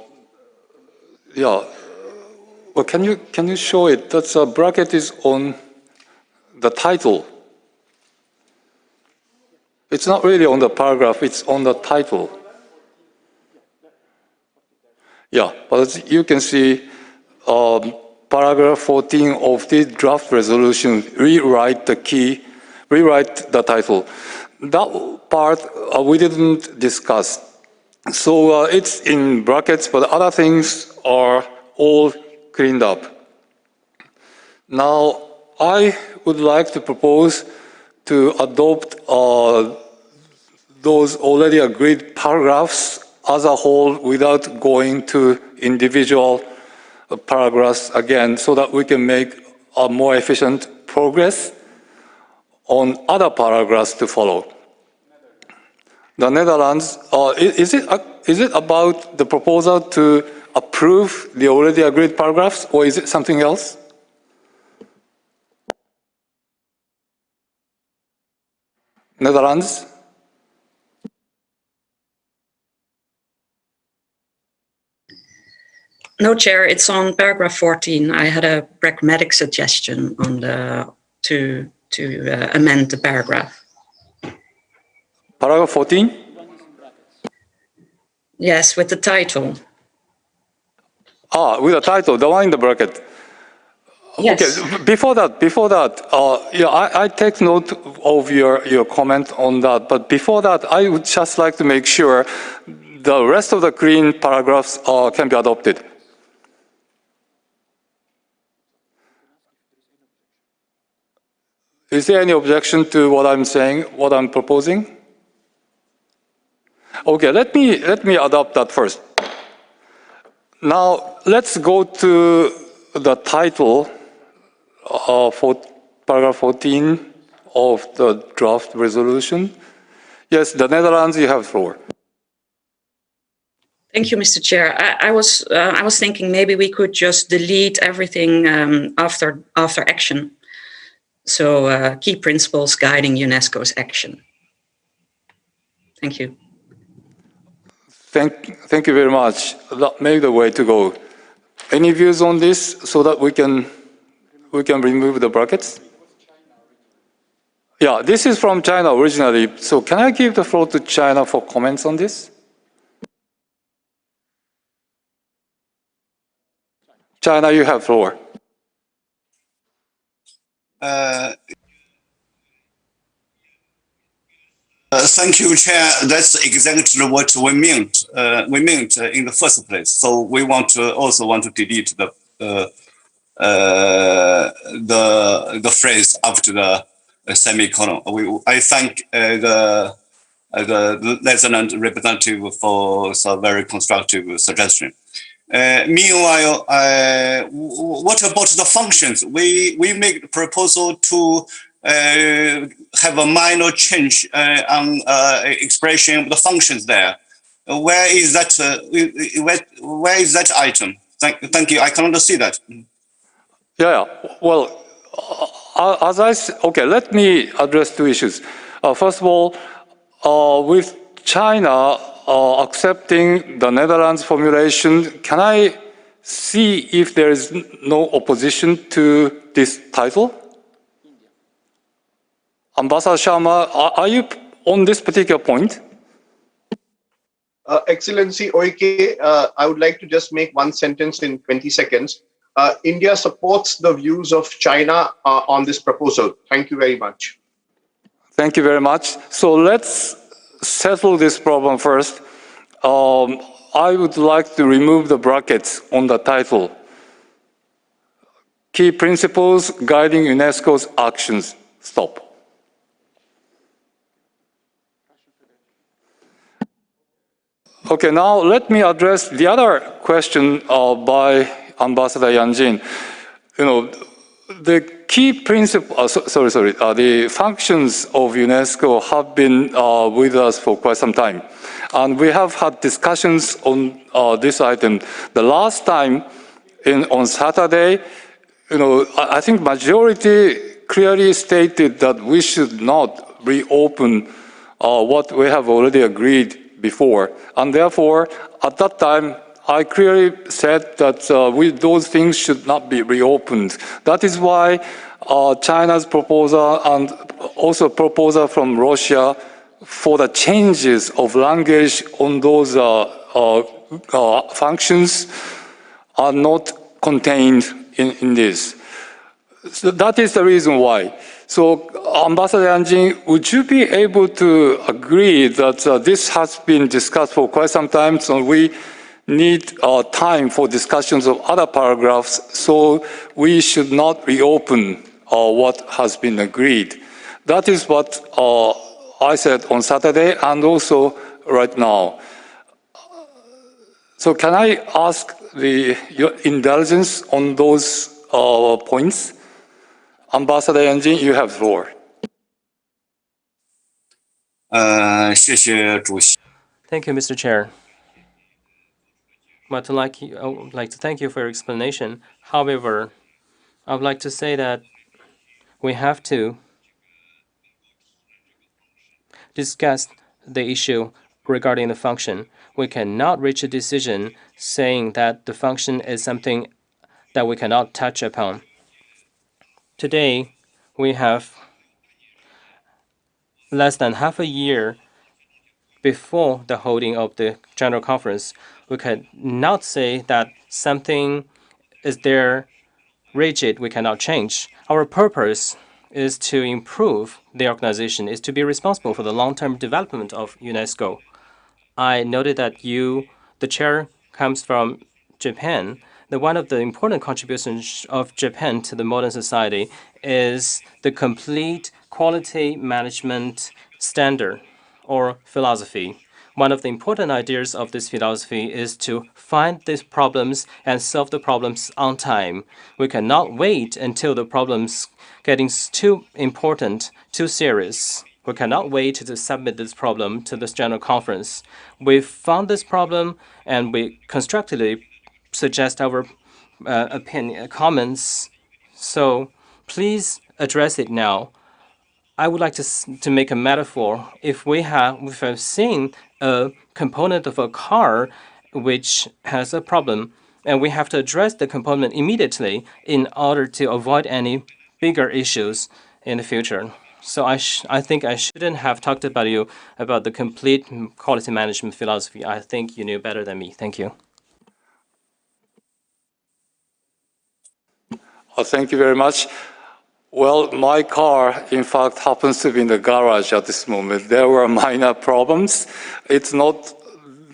can you show it? That's a bracket is on the title. It's not really on the paragraph, it's on the title. Yeah, but as you can see, paragraph 14 of the draft resolution, rewrite the title. That part we didn't discuss. So it's in brackets, but other things are all cleaned up. Now, I would like to propose to adopt those already agreed paragraphs as a whole without going to individual paragraphs again, so that we can make a more efficient progress on other paragraphs to follow. The Netherlands, is it about the proposal to approve the already agreed paragraphs, or is it something else? Netherlands? No, Chair, it's on paragraph 14. I had a pragmatic suggestion on to amend the paragraph. Paragraph 14? Yes, with the title. With the title, the one in the bracket. Yes. Okay, before that, I take note of your comment on that, but before that, I would just like to make sure the rest of the green paragraphs can be adopted. Is there any objection to what I'm saying, what I'm proposing? Okay, let me adopt that first. Now, let's go to the title for paragraph 14 of the draft resolution. Yes, the Netherlands, you have the floor. Thank you, Mr. Chair. I was thinking maybe we could just delete everything after action. So key principles guiding UNESCO's action. Thank you. Thank you very much. That may be the way to go. Any views on this so that we can remove the brackets? Yeah, this is from China originally. So can I give the floor to China for comments on this? China, you have floor. Thank you, Chair. That's exactly what we meant. We meant in the first place. So we also want to delete the phrase after the semicolon. I thank the Netherlands representative for some very constructive suggestion. Meanwhile, what about the functions? We make the proposal to have a minor change on expression of the functions there. Where is that? Where is that item? Thank you. I cannot see that. Yeah. Well, okay. Let me address two issues. First of all, with China accepting the Netherlands formulation, can I see if there is no opposition to this title? Ambassador Sharma, are you on this particular point? Excellency Oike, I would like to just make one sentence in 20 seconds. India supports the views of China on this proposal. Thank you very much. Thank you very much. So let's settle this problem first. I would like to remove the brackets on the title. Key principles guiding UNESCO's actions. Stop. Okay, now let me address the other question by Ambassador Yang Jin, the key principle, the functions of UNESCO have been with us for quite some time. And we have had discussions on this item. The last time on Saturday, I think majority clearly stated that we should not reopen what we have already agreed before. And therefore, at that time, I clearly said that those things should not be reopened. That is why China's proposal and also proposal from Russia for the changes of language on those functions are not contained in this. So that is the reason why. So, Ambassador Yang Jin, would you be able to agree that this has been discussed for quite some time, so we need time for discussions of other paragraphs, so we should not reopen what has been agreed? That is what I said on Saturday and also right now. So can I ask your indulgence on those points? Ambassador Yang Jin, you have the floor. Thank you, Mr. Chair. I would like to thank you for your explanation. However, I would like to say that we have to discuss the issue regarding the function. We cannot reach a decision saying that the function is something that we cannot touch upon. Today, we have less than half a year before the holding of the General Conference. We cannot say that something is there rigid, we cannot change. Our purpose is to improve the organization, is to be responsible for the long-term development of UNESCO. I noted that the chair comes from Japan. One of the important contributions of Japan to the modern society is the complete quality management standard or philosophy. One of the important ideas of this philosophy is to find these problems and solve the problems on time. We cannot wait until the problems getting too important, too serious. We cannot wait to submit this problem to this General Conference. We found this problem and we constructively suggest our comments. So please address it now. I would like to make a metaphor. If we have seen a component of a car which has a problem, and we have to address the component immediately in order to avoid any bigger issues in the future. So I think I shouldn't have talked about the complete quality management philosophy. I think you knew better than me. Thank you. Thank you very much. Well, my car, in fact, happens to be in the garage at this moment. There were minor problems. It's not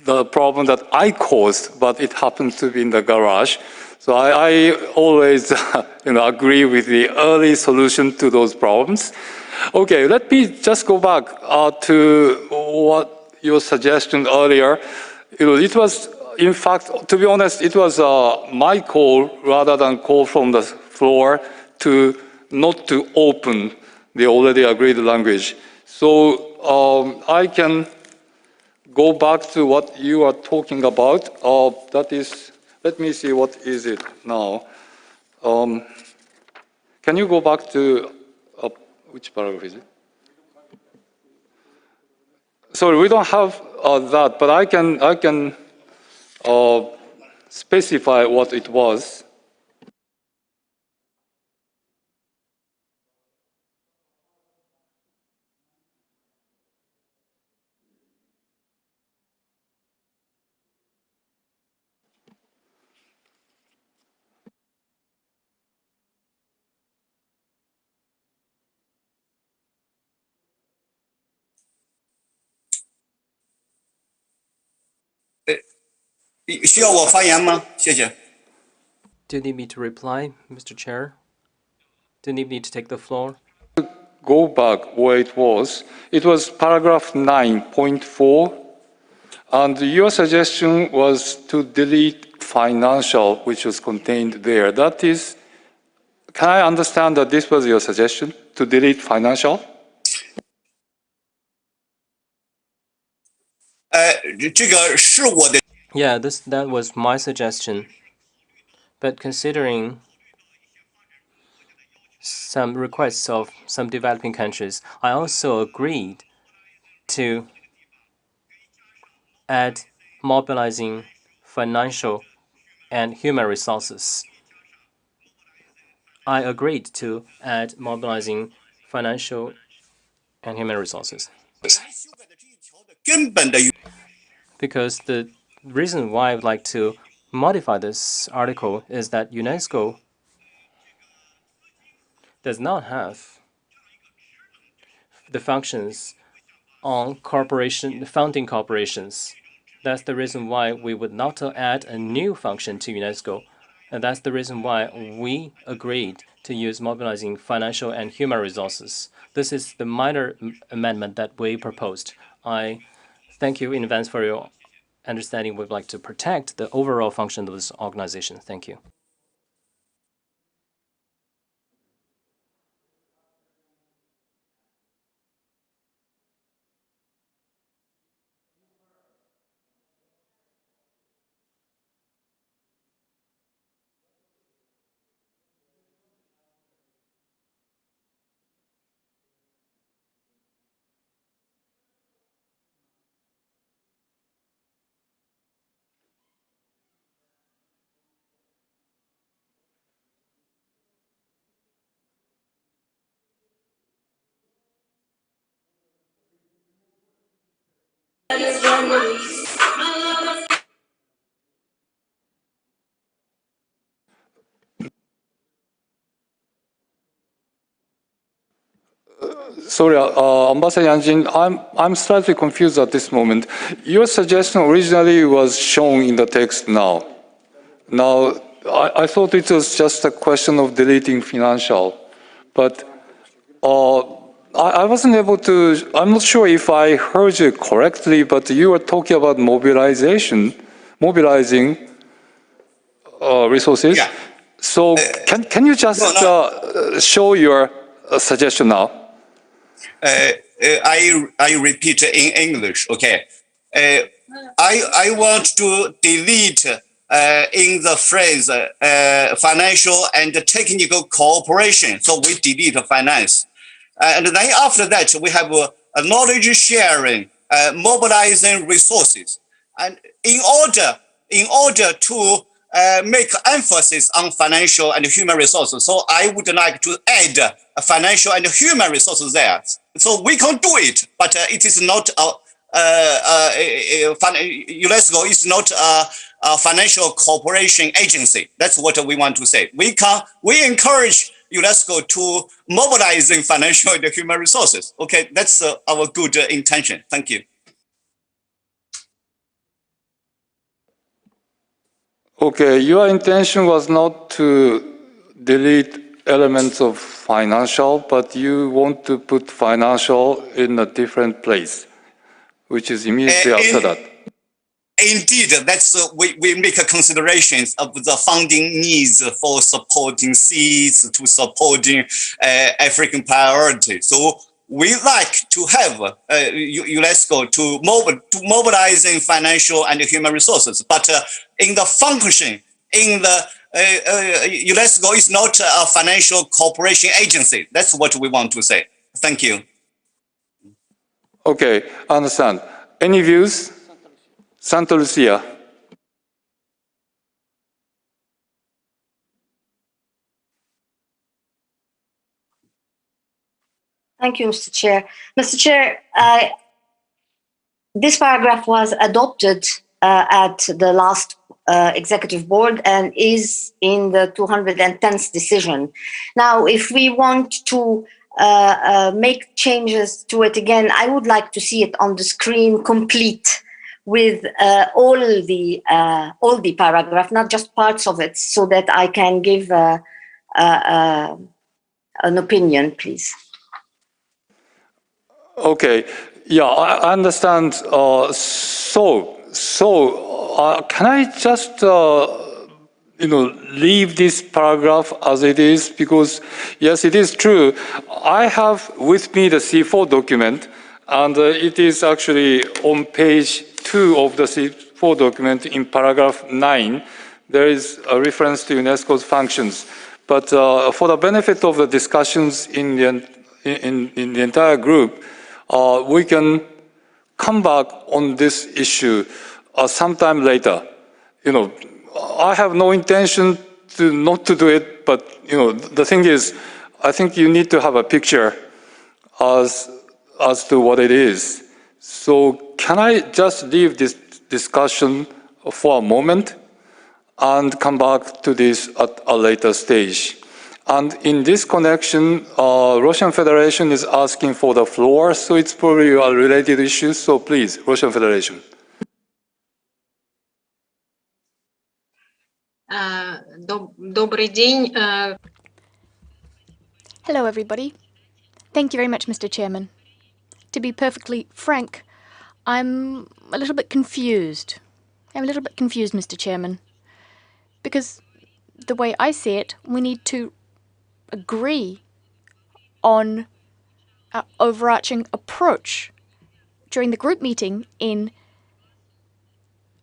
the problem that I caused, but it happens to be in the garage. So I always agree with the early solution to those problems. Okay, let me just go back to what your suggestion earlier. It was, in fact, to be honest, it was my call rather than call from the floor to not to open the already agreed language. So I can go back to what you are talking about. That is, let me see, what is it now? Can you go back to, which paragraph is it? Sorry, we don't have that, but I can specify what it was. Do you need me to reply, Mr. Chair? Do you need me to take the floor? Go back where it was. It was paragraph 9.4, and your suggestion was to delete financial, which was contained there. That is, can I understand that this was your suggestion, to delete financial? Yeah, that was my suggestion. But considering some requests of some developing countries, I also agreed to add mobilizing financial and human resources. I agreed to add mobilizing financial and human resources. Because the reason why I would like to modify this article is that UNESCO does not have the functions on founding corporations. That's the reason why we would not add a new function to UNESCO. And that's the reason why we agreed to use mobilizing financial and human resources. This is the minor amendment that we proposed. I thank you in advance for your understanding. We'd like to protect the overall function of this organization. Thank you. Sorry, Ambassador Yanjin, I'm slightly confused at this moment. Your suggestion originally was shown in the text now. Now, I thought it was just a question of deleting financial, but I wasn't able to, I'm not sure if I heard you correctly, but you were talking about mobilizing resources. Yeah. So can you just show your suggestion now? I repeat in English, okay. I want to delete in the phrase financial and technical cooperation. So we delete finance. And then after that, we have a knowledge sharing, mobilizing resources. And in order to make emphasis on financial and human resources, so I would like to add financial and human resources there. So we can do it, but it is not UNESCO is not a financial cooperation agency. That's what we want to say. We encourage UNESCO to mobilizing financial and human resources. Okay, that's our good intention. Thank you. Okay, your intention was not to delete elements of financial, but you want to put financial in a different place, which is immediately after that. Indeed, that's we make considerations of the funding needs for supporting seeds, to supporting African priority. So we like to have UNESCO to mobilizing financial and human resources, but in the function, in the UNESCO is not a financial cooperation agency. That's what we want to say. Thank you. Okay, I understand. Any views? Santa Lucia. Thank you, Mr. Chair. Mr. Chair, this paragraph was adopted at the last executive board and is in the 210th decision. Now, if we want to make changes to it again, I would like to see it on the screen complete with all the paragraph, not just parts of it, so that I can give an opinion, please. Okay, yeah, I understand. So can I just leave this paragraph as it is? Because yes, it is true. I have with me the C4 document, and it is actually on page 2 of the C4 document in paragraph 9. There is a reference to UNESCO's functions. But for the benefit of the discussions in the entire group, we can come back on this issue sometime later. I have no intention to not to do it, but the thing is, I think you need to have a picture as to what it is. So can I just leave this discussion for a moment and come back to this at a later stage? And in this connection, Russian Federation is asking for the floor, so it's probably a related issue. So please, Russian Federation. Добрый день. Hello, everybody. Thank you very much, Mr. Chairman. To be perfectly frank, I'm a little bit confused. Mr. Chairman, because the way I see it, we need to agree on our overarching approach. During the group meeting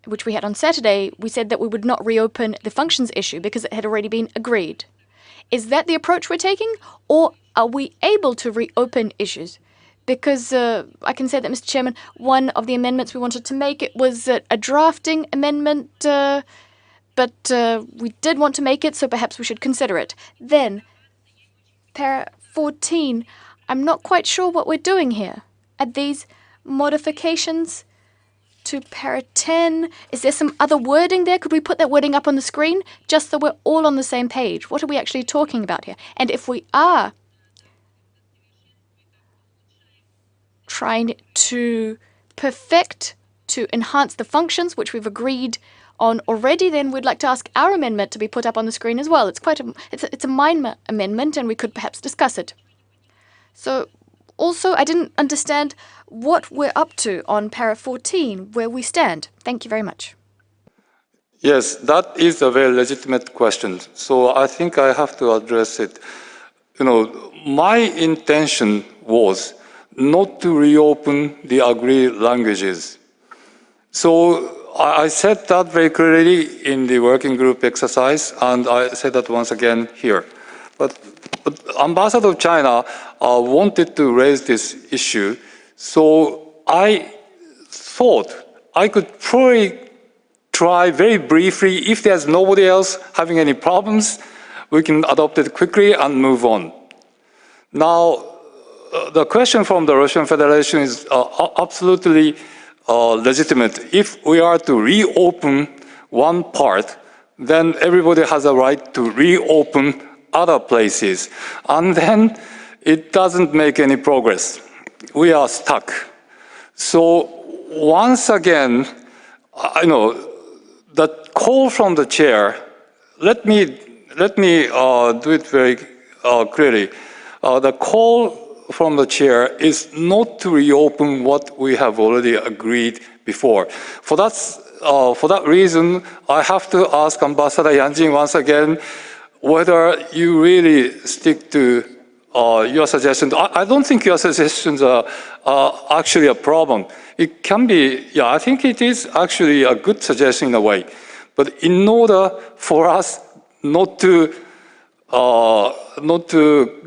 which we had on Saturday, we said that we would not reopen the functions issue because it had already been agreed. Is that the approach we're taking, or are we able to reopen issues? Because I can say that, Mr. Chairman, one of the amendments we wanted to make, it was a drafting amendment, but we did want to make it, so perhaps we should consider it. Then, para 14, I'm not quite sure what we're doing here. Are these modifications to para 10? Is there some other wording there? Could we put that wording up on the screen, just so we're all on the same page? What are we actually talking about here? And if we are trying to perfect, to enhance the functions, which we've agreed on already, then we'd like to ask our amendment to be put up on the screen as well. It's a minor amendment, and we could perhaps discuss it. So, also, I didn't understand what we're up to on para 14, where we stand. Thank you very much. Yes, that is a very legitimate question. So I think I have to address it. My intention was not to reopen the agreed languages. So I said that very clearly in the working group exercise, and I said that once again here. But Ambassador of China wanted to raise this issue, so I thought I could probably try very briefly. If there's nobody else having any problems, we can adopt it quickly and move on. Now, the question from the Russian Federation is absolutely legitimate. If we are to reopen one part, then everybody has a right to reopen other places. And then it doesn't make any progress. We are stuck. So once again, the call from the chair, let me do it very clearly. The call from the chair is not to reopen what we have already agreed before. For that reason, I have to ask Ambassador Yang Jin once again whether you really stick to your suggestions. I don't think your suggestions are actually a problem. It can be, yeah, I think it is actually a good suggestion in a way. But in order for us not to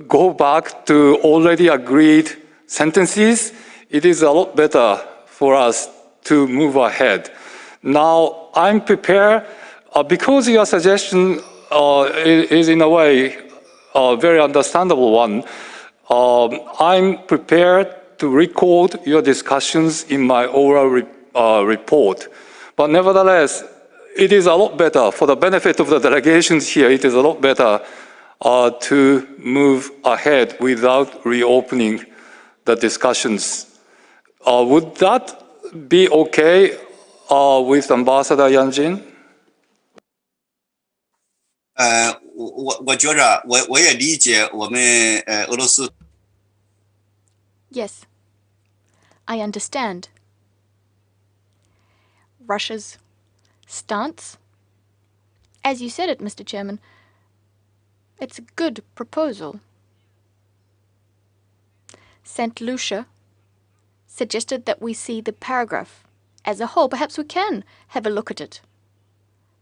go back to already agreed sentences, it is a lot better for us to move ahead. Now, I'm prepared, because your suggestion is in a way a very understandable one, I'm prepared to record your discussions in my oral report. But nevertheless, it is a lot better, for the benefit of the delegations here, it is a lot better to move ahead without reopening the discussions. Would that be okay with Ambassador Yang Jin? 我觉着我也理解我们俄罗斯。Yes, I understand Russia's stance. As you said it, Mr. Chairman, it's a good proposal. St. Lucia suggested that we see the paragraph as a whole. Perhaps we can have a look at it.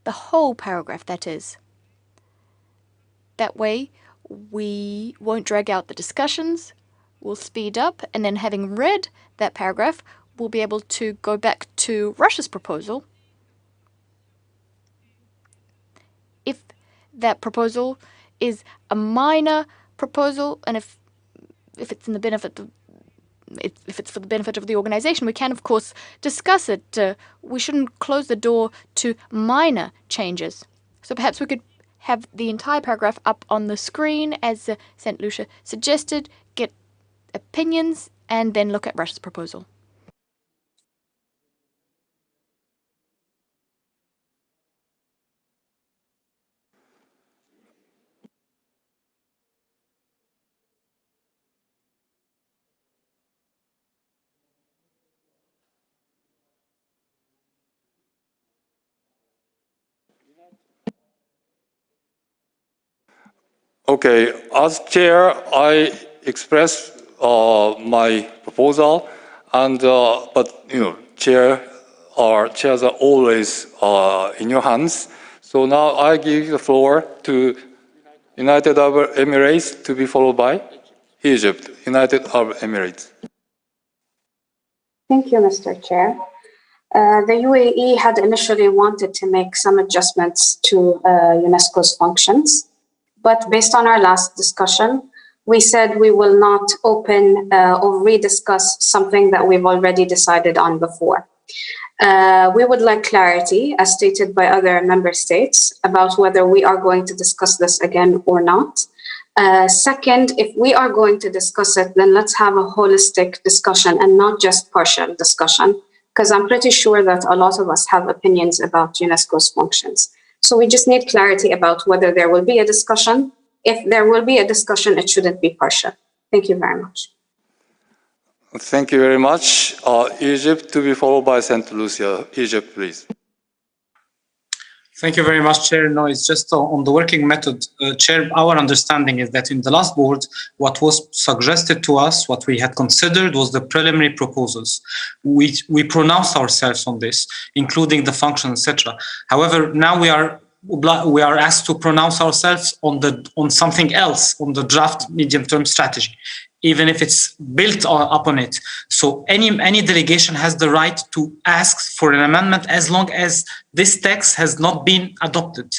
The whole paragraph, that is. That way, we won't drag out the discussions, we'll speed up, and then having read that paragraph, we'll be able to go back to Russia's proposal. If that proposal is a minor proposal, and if it's in the benefit of, if it's for the benefit of the organization, we can of course discuss it. We shouldn't close the door to minor changes. So perhaps we could have the entire paragraph up on the screen as St. Lucia suggested, get opinions, and then look at Russia's proposal. Okay, as chair, I express my proposal, and but chairs are always in your hands. So now I give the floor to United Arab Emirates, to be followed by Egypt. United Arab Emirates. Thank you, Mr. Chair. The UAE had initially wanted to make some adjustments to UNESCO's functions. But based on our last discussion, we said we will not open or rediscuss something that we've already decided on before. We would like clarity, as stated by other member states, about whether we are going to discuss this again or not. Second, if we are going to discuss it, then let's have a holistic discussion and not just partial discussion, because I'm pretty sure that a lot of us have opinions about UNESCO's functions. So we just need clarity about whether there will be a discussion. If there will be a discussion, it shouldn't be partial. Thank you very much. Thank you very much. Egypt, to be followed by St. Lucia. Egypt, please. Thank you very much, Chair. No, it's just on the working method. Chair, our understanding is that in the last board, what was suggested to us, what we had considered was the preliminary proposals. We pronounced ourselves on this, including the function, etc. However, now we are asked to pronounce ourselves on something else, on the draft medium-term strategy, even if it's built upon it. So any delegation has the right to ask for an amendment as long as this text has not been adopted.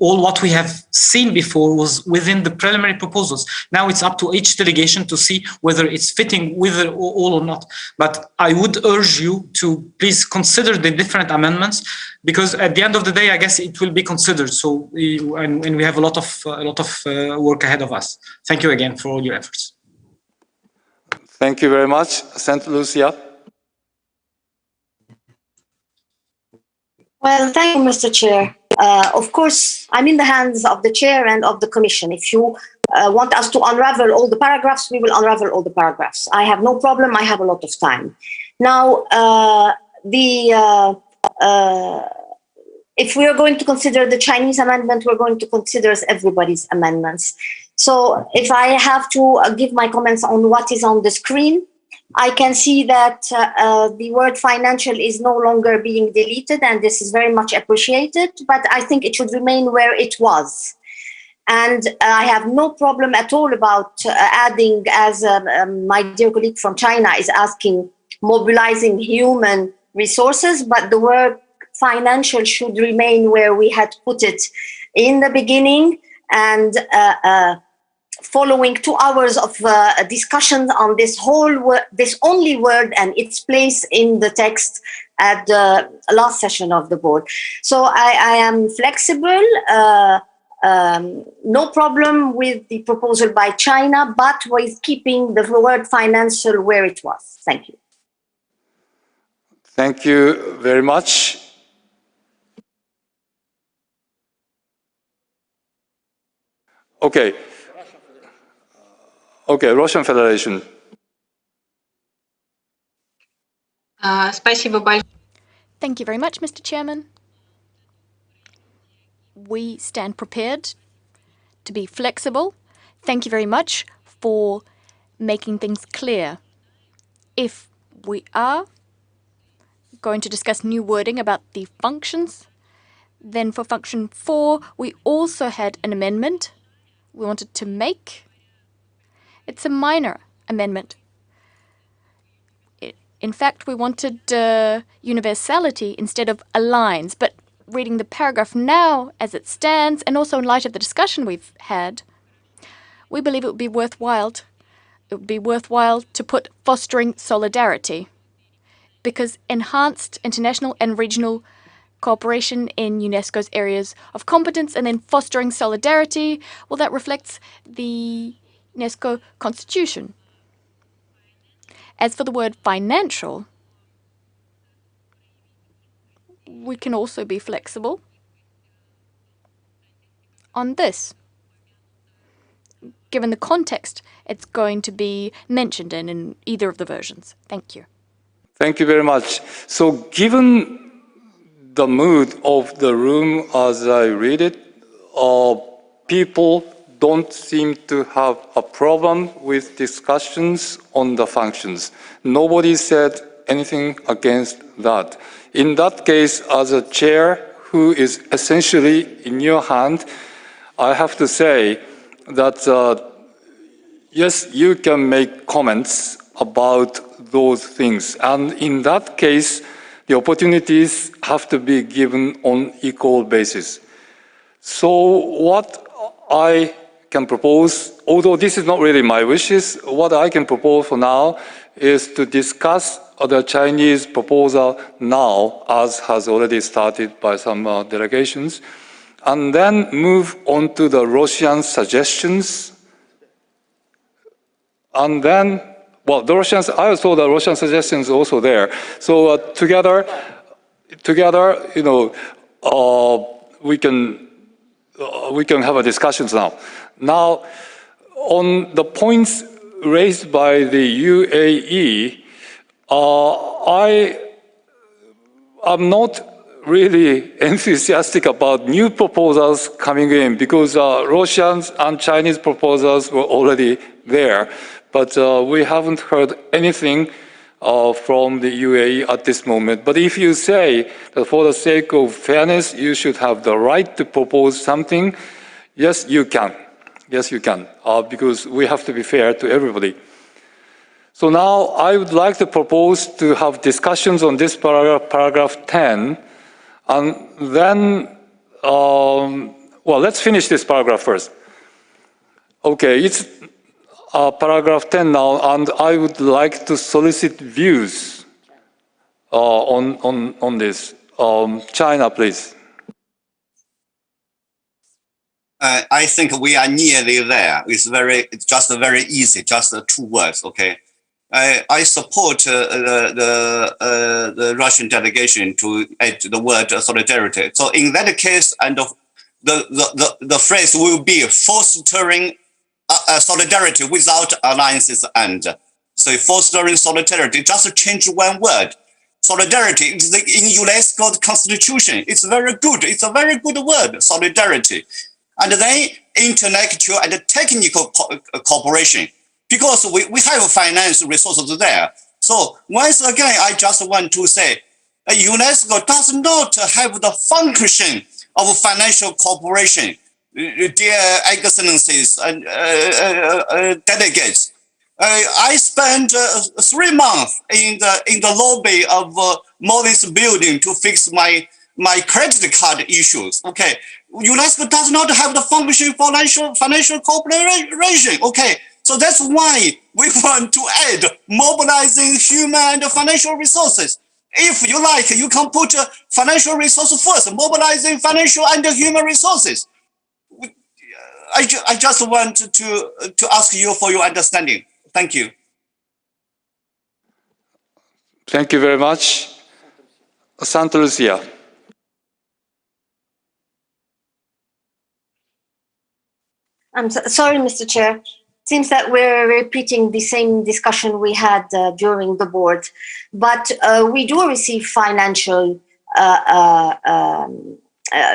All what we have seen before was within the preliminary proposals. Now it's up to each delegation to see whether it's fitting with it all or not. But I would urge you to please consider the different amendments, because at the end of the day, I guess it will be considered. So and we have a lot of work ahead of us. Thank you again for all your efforts. Thank you very much. St. Lucia. Well, thank you, Mr. Chair. Of course, I'm in the hands of the chair and of the commission. If you want us to unravel all the paragraphs, we will unravel all the paragraphs. I have no problem. I have a lot of time. Now, if we are going to consider the Chinese amendment, we're going to consider everybody's amendments. So if I have to give my comments on what is on the screen, I can see that the word financial is no longer being deleted, and this is very much appreciated, but I think it should remain where it was. And I have no problem at all about adding, as my dear colleague from China is asking, mobilizing human resources, but the word financial should remain where we had put it in the beginning. And following 2 hours of discussion on this this only word and its place in the text at the last session of the board. So I am flexible, no problem with the proposal by China, but with keeping the word financial where it was. Thank you. Thank you very much. Okay. Okay, Russian Federation. Спасибо большое. Thank you very much, Mr. Chairman. we stand prepared to be flexible. Thank you very much for making things clear. If we are going to discuss new wording about the functions, then for function 4, we also had an amendment we wanted to make. It's a minor amendment. In fact, we wanted universality instead of aligns, but reading the paragraph now as it stands, and also in light of the discussion we've had, we believe it would be worthwhile. It would be worthwhile to put fostering solidarity, because enhanced international and regional cooperation in UNESCO's areas of competence and then fostering solidarity, well, that reflects the UNESCO constitution. As for the word financial, we can also be flexible on this, given the context it's going to be mentioned in either of the versions. Thank you. Thank you very much. So given the mood of the room as I read it, people don't seem to have a problem with discussions on the functions. Nobody said anything against that. In that case, as a chair who is essentially in your hand, I have to say that yes, you can make comments about those things. And in that case, the opportunities have to be given on equal basis. So what I can propose, although this is not really my wishes, what I can propose for now is to discuss the Chinese proposal now, as has already started by some delegations, and then move on to the Russian suggestions. And then, well, the Russians, I saw the Russian suggestions also there. So together, you know, we can have a discussions now. Now, on the points raised by the UAE, I am not really enthusiastic about new proposals coming in because Russians and Chinese proposals were already there. But we haven't heard anything from the UAE at this moment. But if you say that for the sake of fairness, you should have the right to propose something, yes, you can. Yes, you can, because we have to be fair to everybody. So now I would like to propose to have discussions on this paragraph 10, and then, well, let's finish this paragraph first. Okay, it's paragraph 10 now, and I would like to solicit views on this. China, please. I think we are nearly there. It's just very easy, just 2 words, okay? I support the Russian delegation to add the word solidarity. So in that case, and the phrase will be fostering solidarity without alliances and. So fostering solidarity, just change 1 word. Solidarity is in UNESCO's constitution. It's very good. It's a very good word, solidarity. And then intellectual and technical cooperation, because we have financial resources there. So once again, I just want to say, UNESCO does not have the function of financial cooperation. Dear Excellencies and delegates, I spent 3 months in the lobby of Moritz building to fix my credit card issues. Okay, UNESCO does not have the function financial cooperation. Okay, so that's why we want to add mobilizing human and financial resources. If you like, you can put financial resources first, mobilizing financial and human resources. I just want to ask you for your understanding. Thank you. Thank you very much. Santa Lucia. I'm sorry, Mr. Chair. Seems that we're repeating the same discussion we had during the board, but we do receive financial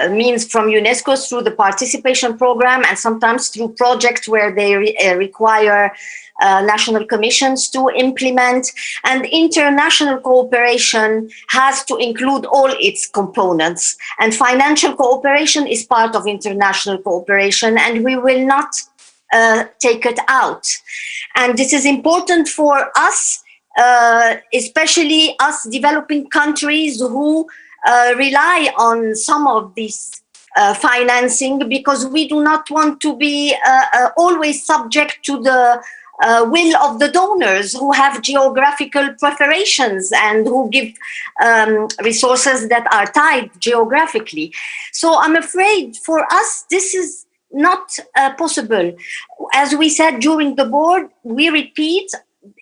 means from UNESCO through the participation program and sometimes through projects where they require national commissions to implement. And international cooperation has to include all its components. And financial cooperation is part of international cooperation, and we will not take it out. And this is important for us, especially us developing countries who rely on some of these financing, because we do not want to be always subject to the will of the donors who have geographical preparations and who give resources that are tied geographically. So I'm afraid for us, this is not possible. As we said during the board, we repeat,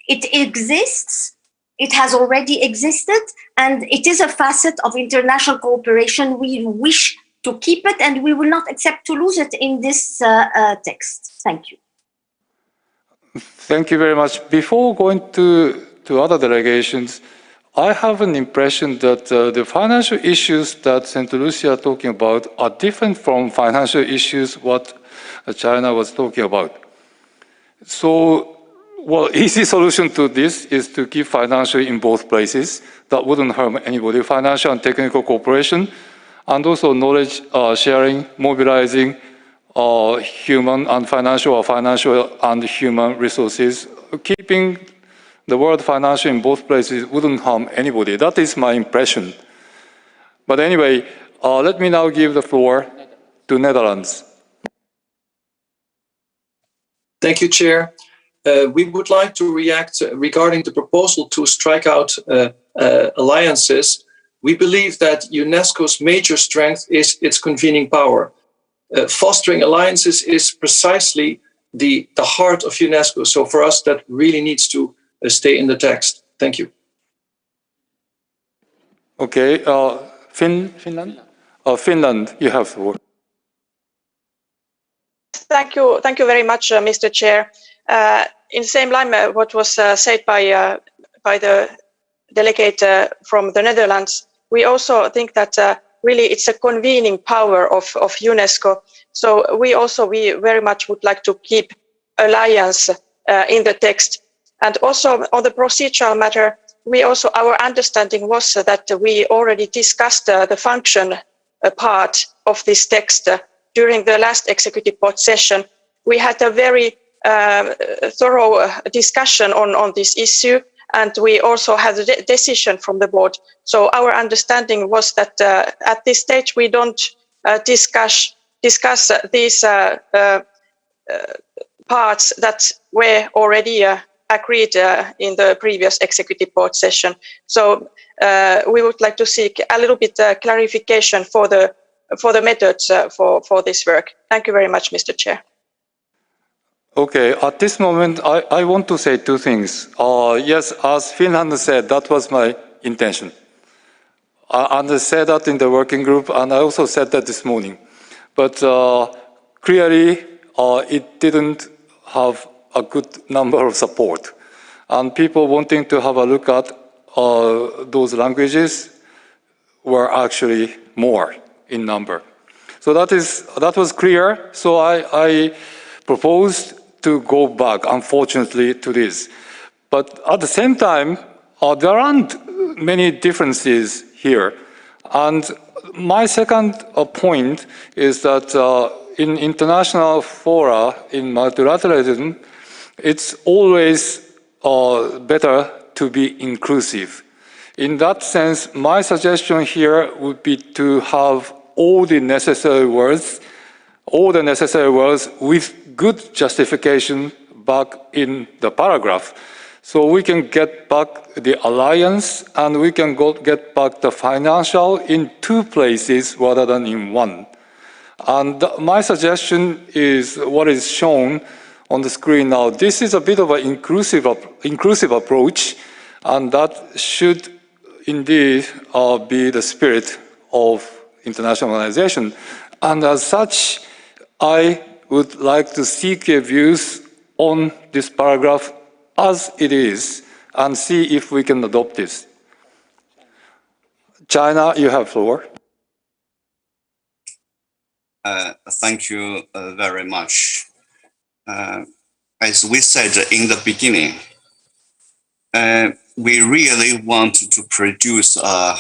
it exists. It has already existed, and it is a facet of international cooperation. We wish to keep it, and we will not accept to lose it in this text. Thank you. Thank you very much. Before going to other delegations, I have an impression that the financial issues that St. Lucia are talking about are different from financial issues what China was talking about. So, well, easy solution to this is to keep financial in both places. That wouldn't harm anybody. Financial and technical cooperation, and also knowledge sharing, mobilizing human and financial, or financial and human resources. Keeping the word financial in both places wouldn't harm anybody. That is my impression. But anyway, let me now give the floor to Netherlands. Thank you, Chair. We would like to react regarding the proposal to strike out alliances. We believe that UNESCO's major strength is its convening power. Fostering alliances is precisely the heart of UNESCO. So for us, that really needs to stay in the text. Thank you. Okay, Finland? Finland, you have the word. Thank you very much, Mr. Chair. In the same line, what was said by the delegate from the Netherlands, we also think that really it's a convening power of UNESCO. So we very much would like to keep alliance in the text. And also on the procedural matter, our understanding was that we already discussed the function part of this text during the last executive board session. We had a very thorough discussion on this issue, and we also had a decision from the board. So our understanding was that at this stage we don't discuss these parts that were already agreed in the previous executive board session. So we would like to seek a little bit clarification for the methods for this work. Thank you very much, Mr. Chair. Okay, at this moment, I want to say two things. Yes, as Finland said, that was my intention. And I said that in the working group, and I also said that this morning. But clearly, it didn't have a good number of support. And people wanting to have a look at those languages were actually more in number. So that was clear. So I proposed to go back, unfortunately, to this. But at the same time, there aren't many differences here. And my second point is that in international fora, in multilateralism, it's always better to be inclusive. In that sense, my suggestion here would be to have all the necessary words with good justification back in the paragraph. So we can get back the alliance and we can get back the financial in two places rather than in one. And my suggestion is what is shown on the screen now. This is a bit of an inclusive approach, and that should indeed be the spirit of internationalization. And as such, I would like to seek your views on this paragraph as it is and see if we can adopt this. China, you have the floor. thank you very much. As we said in the beginning, we really want to produce a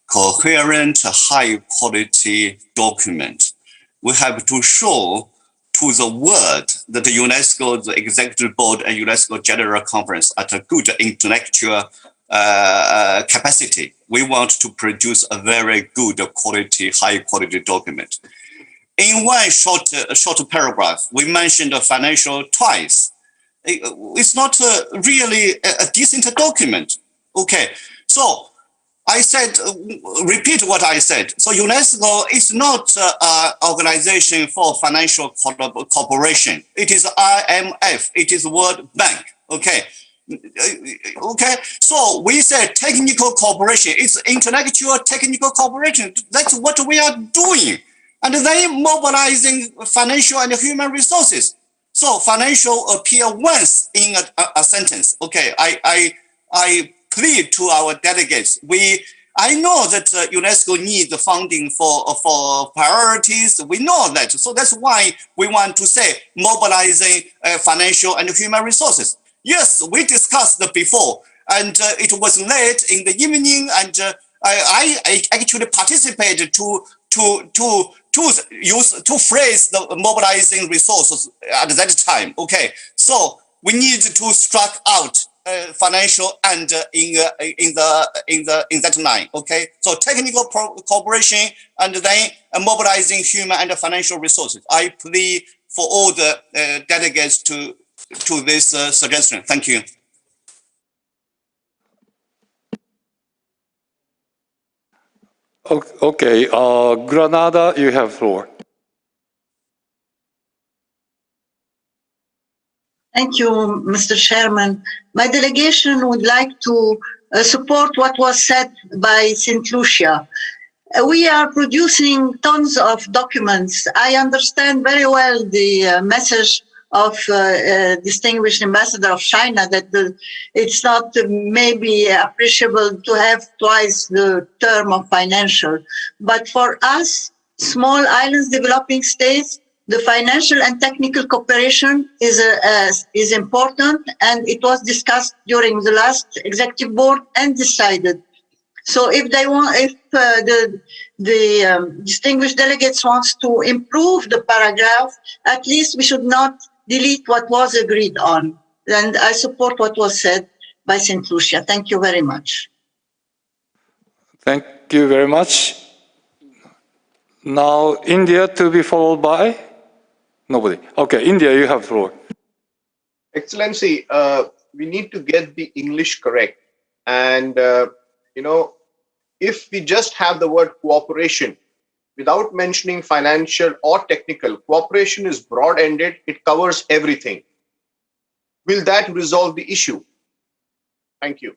coherent, high-quality document. We have to show to the world that the UNESCO, the Executive Board, and UNESCO General Conference at a good intellectual capacity. We want to produce a very good quality, high-quality document. In one short paragraph, we mentioned the financial twice. It's not really a decent document. Okay, so I said, repeat what I said. So UNESCO is not an organization for financial cooperation. It is IMF. It is World Bank. Okay. Okay. So we said technical cooperation. It's intellectual technical cooperation. That's what we are doing. And then mobilizing financial and human resources. So financial appear once in a sentence. Okay. I plead to our delegates. I know that UNESCO needs the funding for priorities. We know that. So that's why we want to say mobilizing financial and human resources. Yes, we discussed that before, and it was late in the evening, and I actually participated to phrase the mobilizing resources at that time. Okay, so we need to strike out financial and in that line. Okay, so technical cooperation and then mobilizing human and financial resources. I plead for all the delegates to this suggestion. Thank you. Okay, Granada, you have floor. Thank you, Mr. Chairman. My delegation would like to support what was said by St. Lucia. We are producing tons of documents. I understand very well the message of distinguished ambassador of China that it's not maybe appreciable to have twice the term of financial. But for us, small islands, developing states, the financial and technical cooperation is important, and it was discussed during the last executive board and decided. So if they want, if the distinguished delegates wants to improve the paragraph, at least we should not delete what was agreed on. And I support what was said by St. Lucia. Thank you very much. Thank you very much. Now, India to be followed by? Nobody. Okay, India, you have the floor. Excellency, we need to get the English correct. And, you know, if we just have the word cooperation without mentioning financial or technical, cooperation is broad-ended. It covers everything. Will that resolve the issue? Thank you.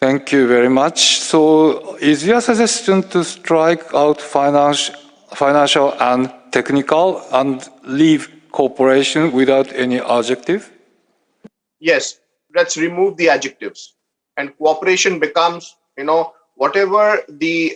Thank you very much. So is your suggestion to strike out financial and technical and leave cooperation without any adjective? Yes, let's remove the adjectives. And cooperation becomes, you know, whatever the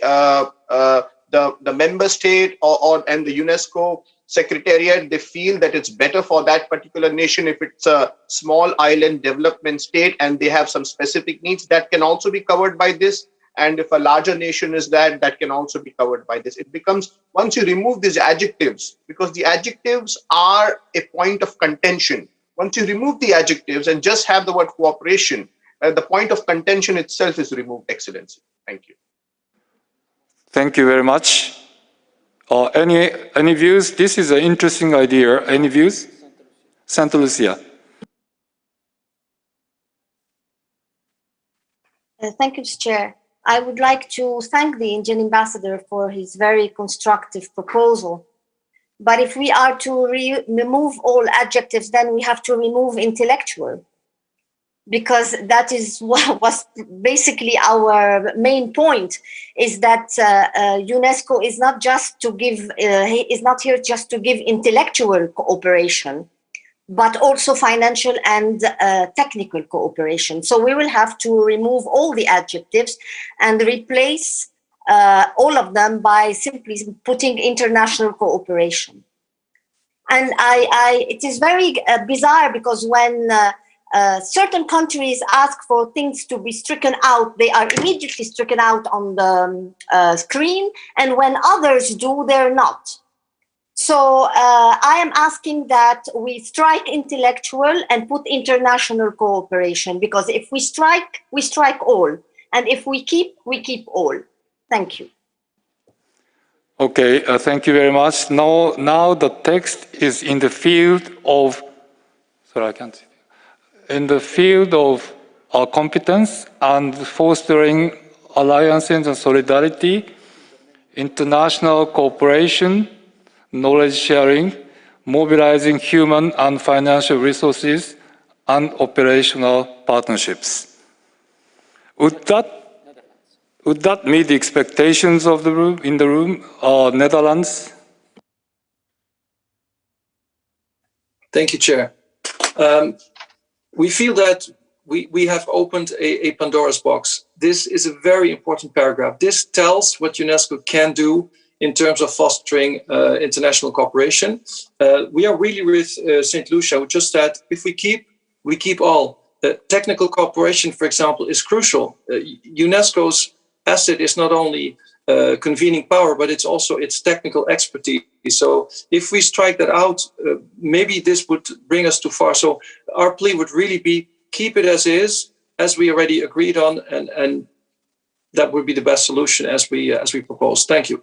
member state and the UNESCO Secretariat, they feel that it's better for that particular nation. If it's a small island development state and they have some specific needs, that can also be covered by this. And if a larger nation is that can also be covered by this. It becomes, once you remove these adjectives, because the adjectives are a point of contention. Once you remove the adjectives and just have the word cooperation, the point of contention itself is removed, Excellency. Thank you. Thank you very much. Any views? This is an interesting idea. Any views? Santa Lucia. Thank you, Chair. I would like to thank the Indian ambassador for his very constructive proposal. But if we are to remove all adjectives, then we have to remove intellectual, because that is what was basically our main point, is that UNESCO is not just to give, is not here just to give intellectual cooperation, but also financial and technical cooperation. So we will have to remove all the adjectives and replace all of them by simply putting international cooperation. And it is very bizarre because when certain countries ask for things to be stricken out, they are immediately stricken out on the screen, and when others do, they're not. So I am asking that we strike intellectual and put international cooperation, because if we strike all, and if we keep all. Thank you. Okay, thank you very much. Now the text is in the field of, sorry, I can't see. In the field of our competence and fostering alliances and solidarity, international cooperation, knowledge sharing, mobilizing human and financial resources, and operational partnerships. Would that meet the expectations of the room, in the room, Netherlands? Thank you, Chair. We feel that we have opened a Pandora's box. This is a very important paragraph. This tells what UNESCO can do in terms of fostering international cooperation. We are really with St. Lucia, who just said, if we keep all. Technical cooperation, for example, is crucial. UNESCO's asset is not only convening power, but it's also its technical expertise. So if we strike that out, maybe this would bring us too far. So our plea would really be, keep it as is, as we already agreed on, and that would be the best solution as we propose. Thank you.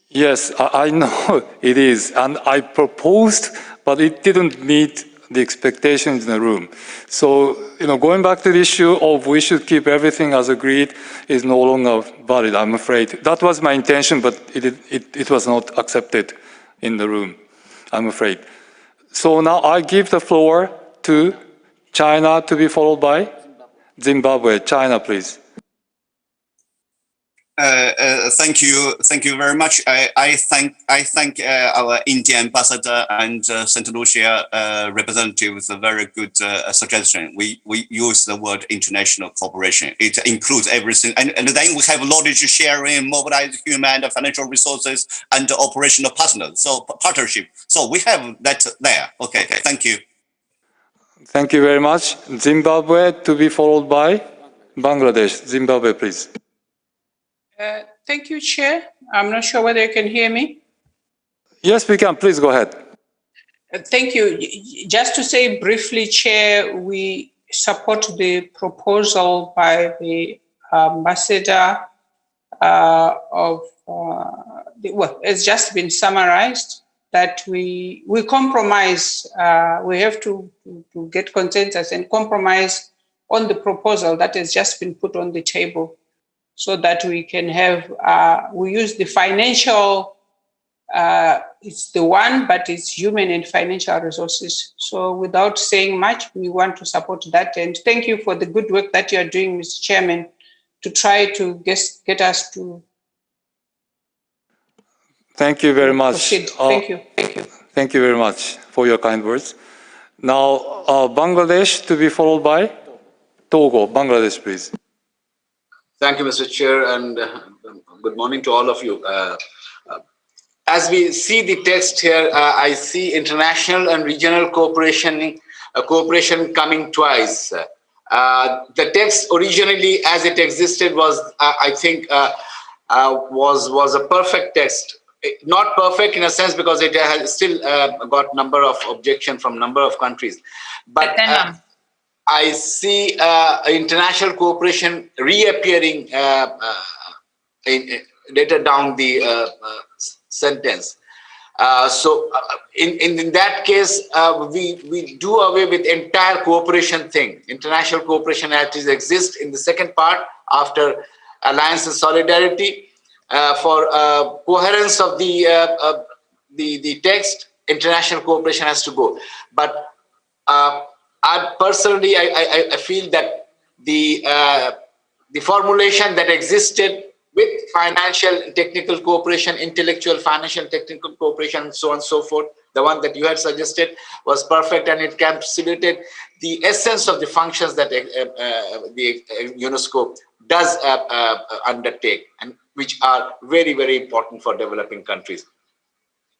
Yes, I know it is, and I proposed, but it didn't meet the expectations in the room. So, going back to the issue of we should keep everything as agreed is no longer valid, I'm afraid. That was my intention, but it was not accepted in the room, I'm afraid. So now I give the floor to China, to be followed by Zimbabwe. China, please. Thank you very much. I thank our Indian ambassador and St. Lucia representative with a very good suggestion. We use the word international cooperation. It includes everything, and then we have knowledge sharing, mobilize human and financial resources, and operational partners. So partnership. So we have that there. Okay. Thank you. Thank you very much. Zimbabwe, to be followed by Bangladesh. Zimbabwe, please. Thank you, Chair. I'm not sure whether you can hear me. Yes, we can. Please go ahead. Thank you. Just to say briefly, Chair, we support the proposal by the ambassador it's just been summarized, that we compromise. We have to get consensus and compromise on the proposal that has just been put on the table, so that we can have, we use the financial, it's the one, but it's human and financial resources. So without saying much, we want to support that. And thank you for the good work that you are doing, Mr. Chairman, to try to get us to. Thank you very much. Thank you. Thank you very much for your kind words. Now, Bangladesh, to be followed by Togo. Bangladesh, please. Thank you, Mr. Chair, and good morning to all of you. As we see the text here, I see international and regional cooperation coming twice. The text originally, as it existed, was, I think, was a perfect text. Not perfect in a sense because it has still got number of objections from number of countries, but. I see international cooperation reappearing later down the sentence. So in that case, we do away with entire cooperation thing. International cooperation as exists in the second part after alliance and solidarity. For coherence of the text, international cooperation has to go. But I personally, I feel that the formulation that existed with financial and technical cooperation, intellectual, financial, technical cooperation, so on and so forth, the one that you had suggested was perfect, and it encapsulated the essence of the functions that the UNESCO does undertake, and which are very, very important for developing countries.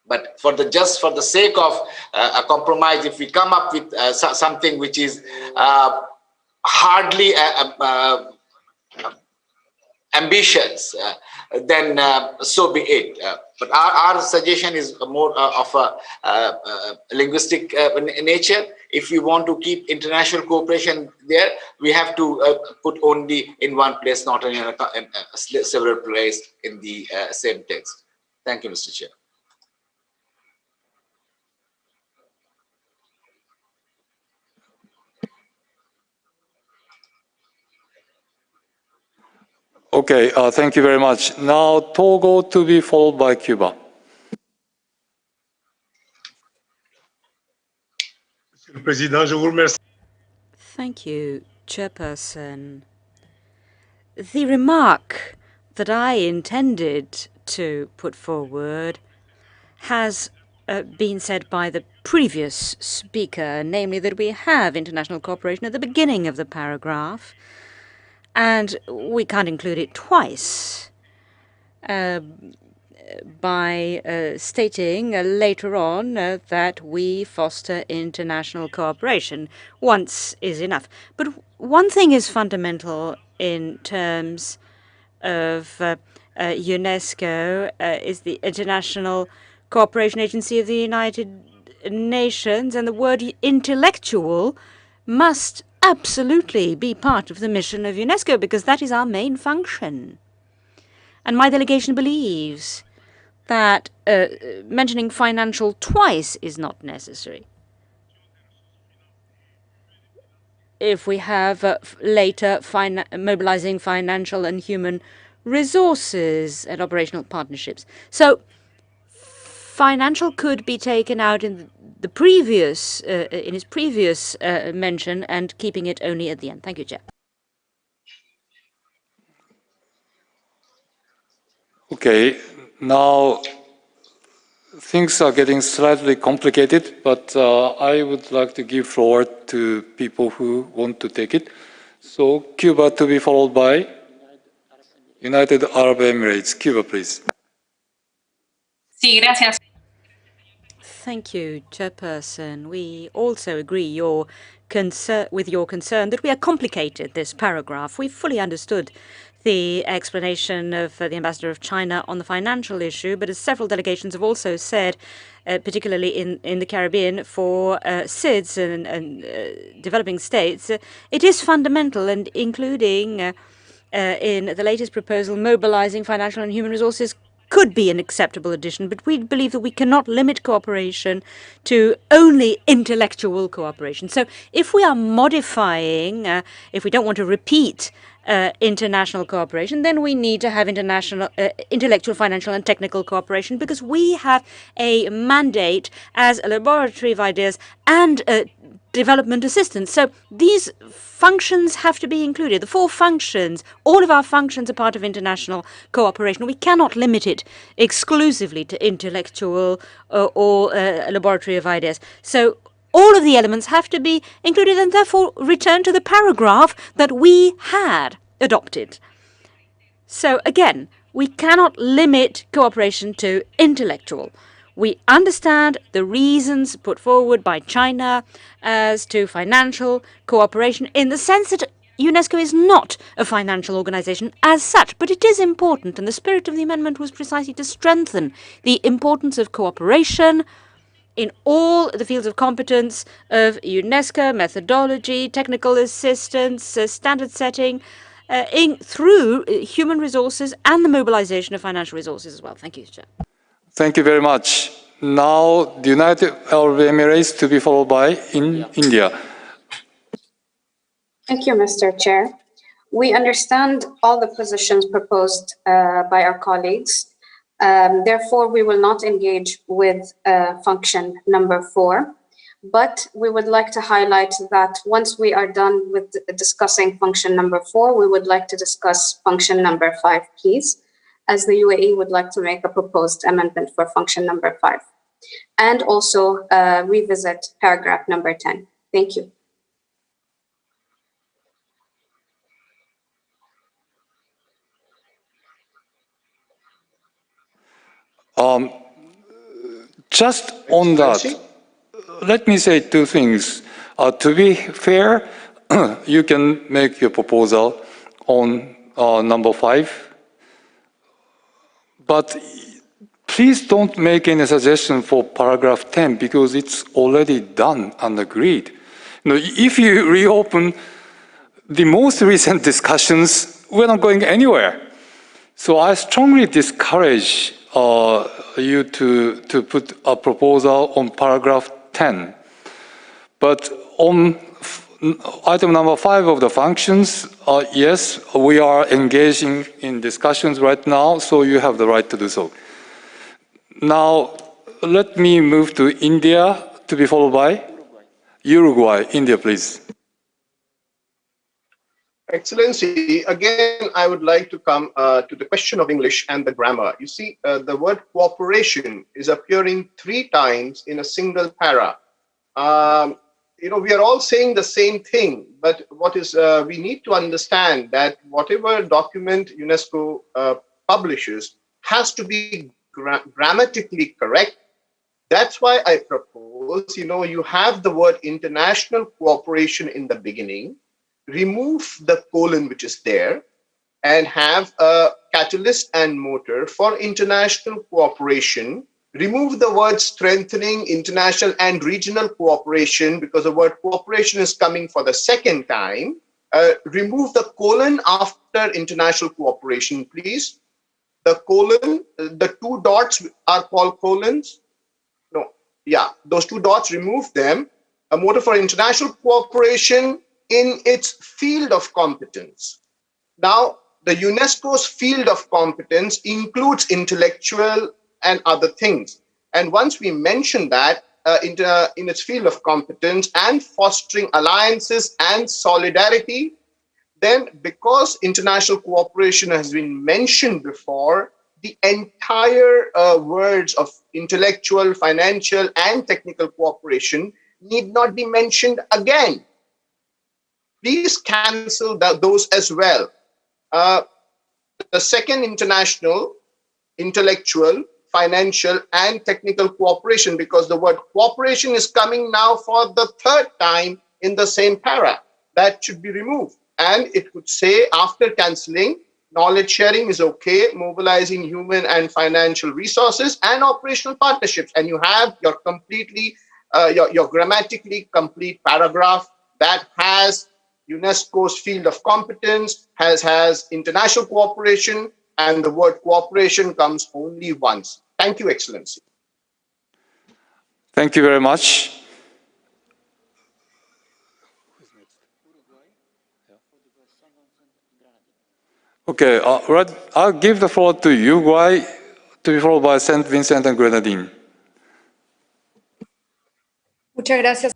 But for the sake of a compromise, if we come up with something which is hardly ambitious, then so be it. But our suggestion is more of a linguistic nature. If we want to keep international cooperation there, we have to put only in one place, not in several places in the same text. Thank you, Mr. Chair. Okay, thank you very much. Now, Togo to be followed by Cuba. Thank you, Chairperson. The remark that I intended to put forward has been said by the previous speaker, namely that we have international cooperation at the beginning of the paragraph, and we can't include it twice by stating later on that we foster international cooperation. Once is enough. But one thing is fundamental in terms of UNESCO is the International Cooperation Agency of the United Nations, and the word intellectual must absolutely be part of the mission of UNESCO, because that is our main function. And my delegation believes that mentioning financial twice is not necessary. If we have later mobilizing financial and human resources and operational partnerships. So financial could be taken out in the previous, in his previous mention, and keeping it only at the end. Thank you, Chair. Okay, now things are getting slightly complicated, but I would like to give floor to people who want to take it. So Cuba to be followed by United Arab Emirates. Cuba, please. Sí, gracias. Thank you, Chairperson. We also agree with your concern that we are complicated, this paragraph. We fully understood the explanation of the ambassador of China on the financial issue, but as several delegations have also said, particularly in the Caribbean, for SIDS and developing states, it is fundamental, and including in the latest proposal, mobilizing financial and human resources could be an acceptable addition, but we believe that we cannot limit cooperation to only intellectual cooperation. So if we are modifying, if we don't want to repeat international cooperation, then we need to have international intellectual, financial and technical cooperation, because we have a mandate as a laboratory of ideas and development assistance. So these functions have to be included. The 4 functions, all of our functions are part of international cooperation. We cannot limit it exclusively to intellectual or laboratory of ideas. So all of the elements have to be included, and therefore return to the paragraph that we had adopted. So again, we cannot limit cooperation to intellectual. We understand the reasons put forward by China as to financial cooperation, in the sense that UNESCO is not a financial organization as such, but it is important, and the spirit of the amendment was precisely to strengthen the importance of cooperation in all the fields of competence of UNESCO, methodology, technical assistance, standard setting, through human resources and the mobilization of financial resources as well. Thank you, Chair. Thank you very much. Now, the United Arab Emirates to be followed by India. Thank you, Mr. Chair. We understand all the positions proposed by our colleagues. Therefore, we will not engage with function number 4, but we would like to highlight that once we are done with discussing function number 4, we would like to discuss function number 5, please, as the UAE would like to make a proposed amendment for function number 5, and also revisit paragraph number 10. Thank you. Just on that, let me say two things. To be fair, you can make your proposal on number 5, but please don't make any suggestion for paragraph 10 because it's already done and agreed. If you reopen the most recent discussions, we're not going anywhere. So I strongly discourage you to put a proposal on paragraph 10. But on item number 5 of the functions, yes, we are engaging in discussions right now, so you have the right to do so. Now, let me move to India, to be followed by Uruguay. India, please. Excellency, again, I would like to come to the question of English and the grammar. You see, the word cooperation is appearing 3 times in a single para. We are all saying the same thing, but what is we need to understand that whatever document UNESCO publishes has to be grammatically correct. That's why I propose, you have the word international cooperation in the beginning, remove the colon which is there, and have a catalyst and motor for international cooperation. Remove the word strengthening international and regional cooperation because the word cooperation is coming for the second time. Remove the colon after international cooperation, please. The colon, the 2 dots are called colons. No, yeah, those 2 dots, remove them. A motor for international cooperation in its field of competence. Now, the UNESCO's field of competence includes intellectual and other things. And once we mention that in its field of competence and fostering alliances and solidarity, then because international cooperation has been mentioned before, the entire words of intellectual, financial, and technical cooperation need not be mentioned again. Please cancel those as well. The second international, intellectual, financial, and technical cooperation, because the word cooperation is coming now for the 3rd time in the same para. That should be removed. And it could say after cancelling, knowledge sharing is okay, mobilizing human and financial resources and operational partnerships. And you have your completely, your grammatically complete paragraph that has UNESCO's field of competence, has international cooperation, and the word cooperation comes only once. Thank you, Excellency. Thank you very much. Okay, I'll give the floor to Uruguay, to be followed by St. Vincent and Grenadine. Muchas gracias.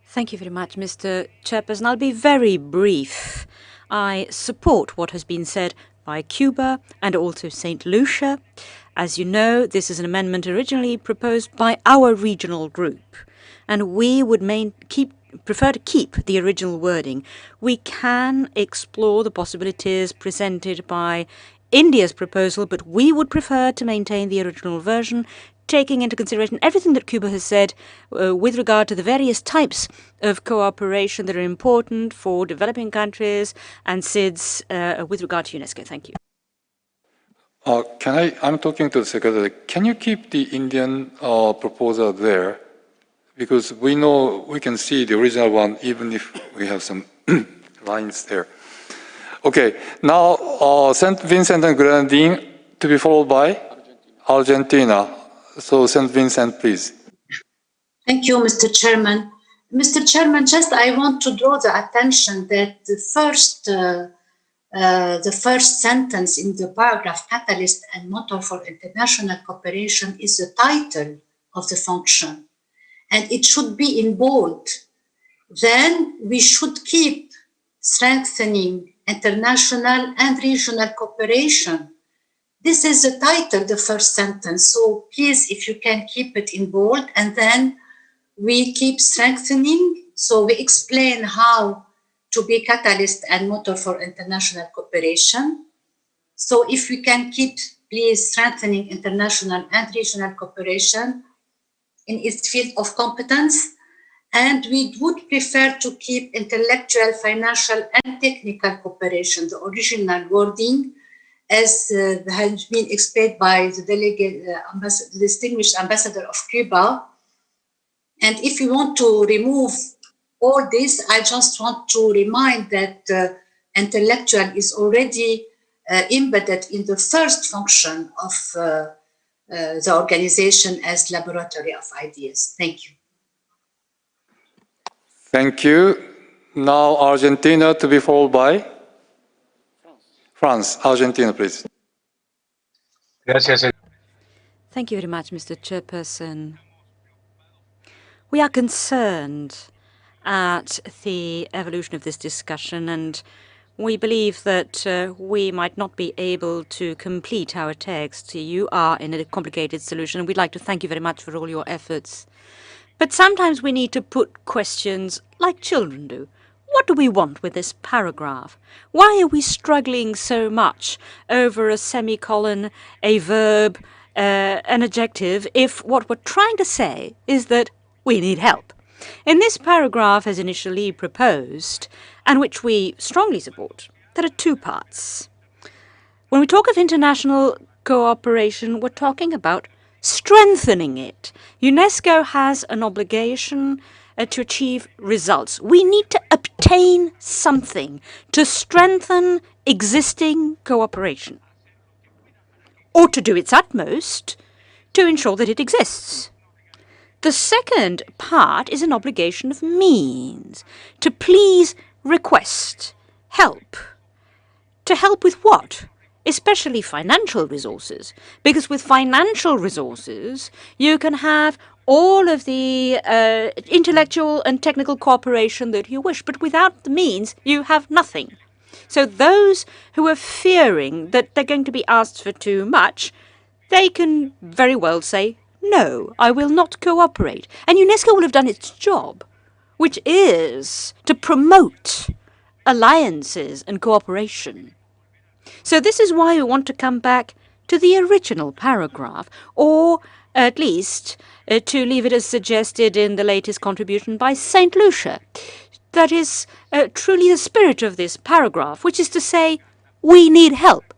Thank you very much, Mr. Chairperson. I'll be very brief. I support what has been said by Cuba and also St. Lucia. As you know, this is an amendment originally proposed by our regional group, and we would prefer to keep the original wording. We can explore the possibilities presented by India's proposal, but we would prefer to maintain the original version, taking into consideration everything that Cuba has said with regard to the various types of cooperation that are important for developing countries and SIDS with regard to UNESCO. Thank you. I'm talking to the Secretary. Can you keep the Indian proposal there? Because we know we can see the original one even if we have some lines there. Okay, now St. Vincent and Grenadine to be followed by Argentina. So St. Vincent, please. Thank you, Mr. Chairman. Mr. Chairman, just I want to draw the attention that the first sentence in the paragraph, catalyst and motor for international cooperation, is the title of the function, and it should be in bold. Then we should keep strengthening international and regional cooperation. This is the title, the first sentence. So please, if you can keep it in bold, and then we keep strengthening. So we explain how to be catalyst and motor for international cooperation. So if we can keep please strengthening international and regional cooperation in its field of competence. And we would prefer to keep intellectual, financial, and technical cooperation, the original wording, as has been explained by the delegate, the distinguished ambassador of Cuba. And if you want to remove all this, I just want to remind that intellectual is already embedded in the first function of the organization as laboratory of ideas. Thank you. Thank you. Now Argentina to be followed by France. Argentina, please. Gracias. Thank you very much, Mr. Chairperson. We are concerned at the evolution of this discussion, and we believe that we might not be able to complete our text. You are in a complicated solution, and we'd like to thank you very much for all your efforts. But sometimes we need to put questions like children do. What do we want with this paragraph? Why are we struggling so much over a semicolon, a verb, an adjective, if what we're trying to say is that we need help? In this paragraph, as initially proposed, and which we strongly support, there are two parts. When we talk of international cooperation, we're talking about strengthening it. UNESCO has an obligation to achieve results. We need to obtain something to strengthen existing cooperation, or to do its utmost to ensure that it exists. The second part is an obligation of means, to please request help. To help with what? Especially financial resources, because with financial resources you can have all of the intellectual and technical cooperation that you wish, but without the means you have nothing. So those who are fearing that they're going to be asked for too much, they can very well say, no, I will not cooperate. And UNESCO will have done its job, which is to promote alliances and cooperation. So this is why we want to come back to the original paragraph, or at least to leave it as suggested in the latest contribution by St. Lucia. That is truly the spirit of this paragraph, which is to say, we need help.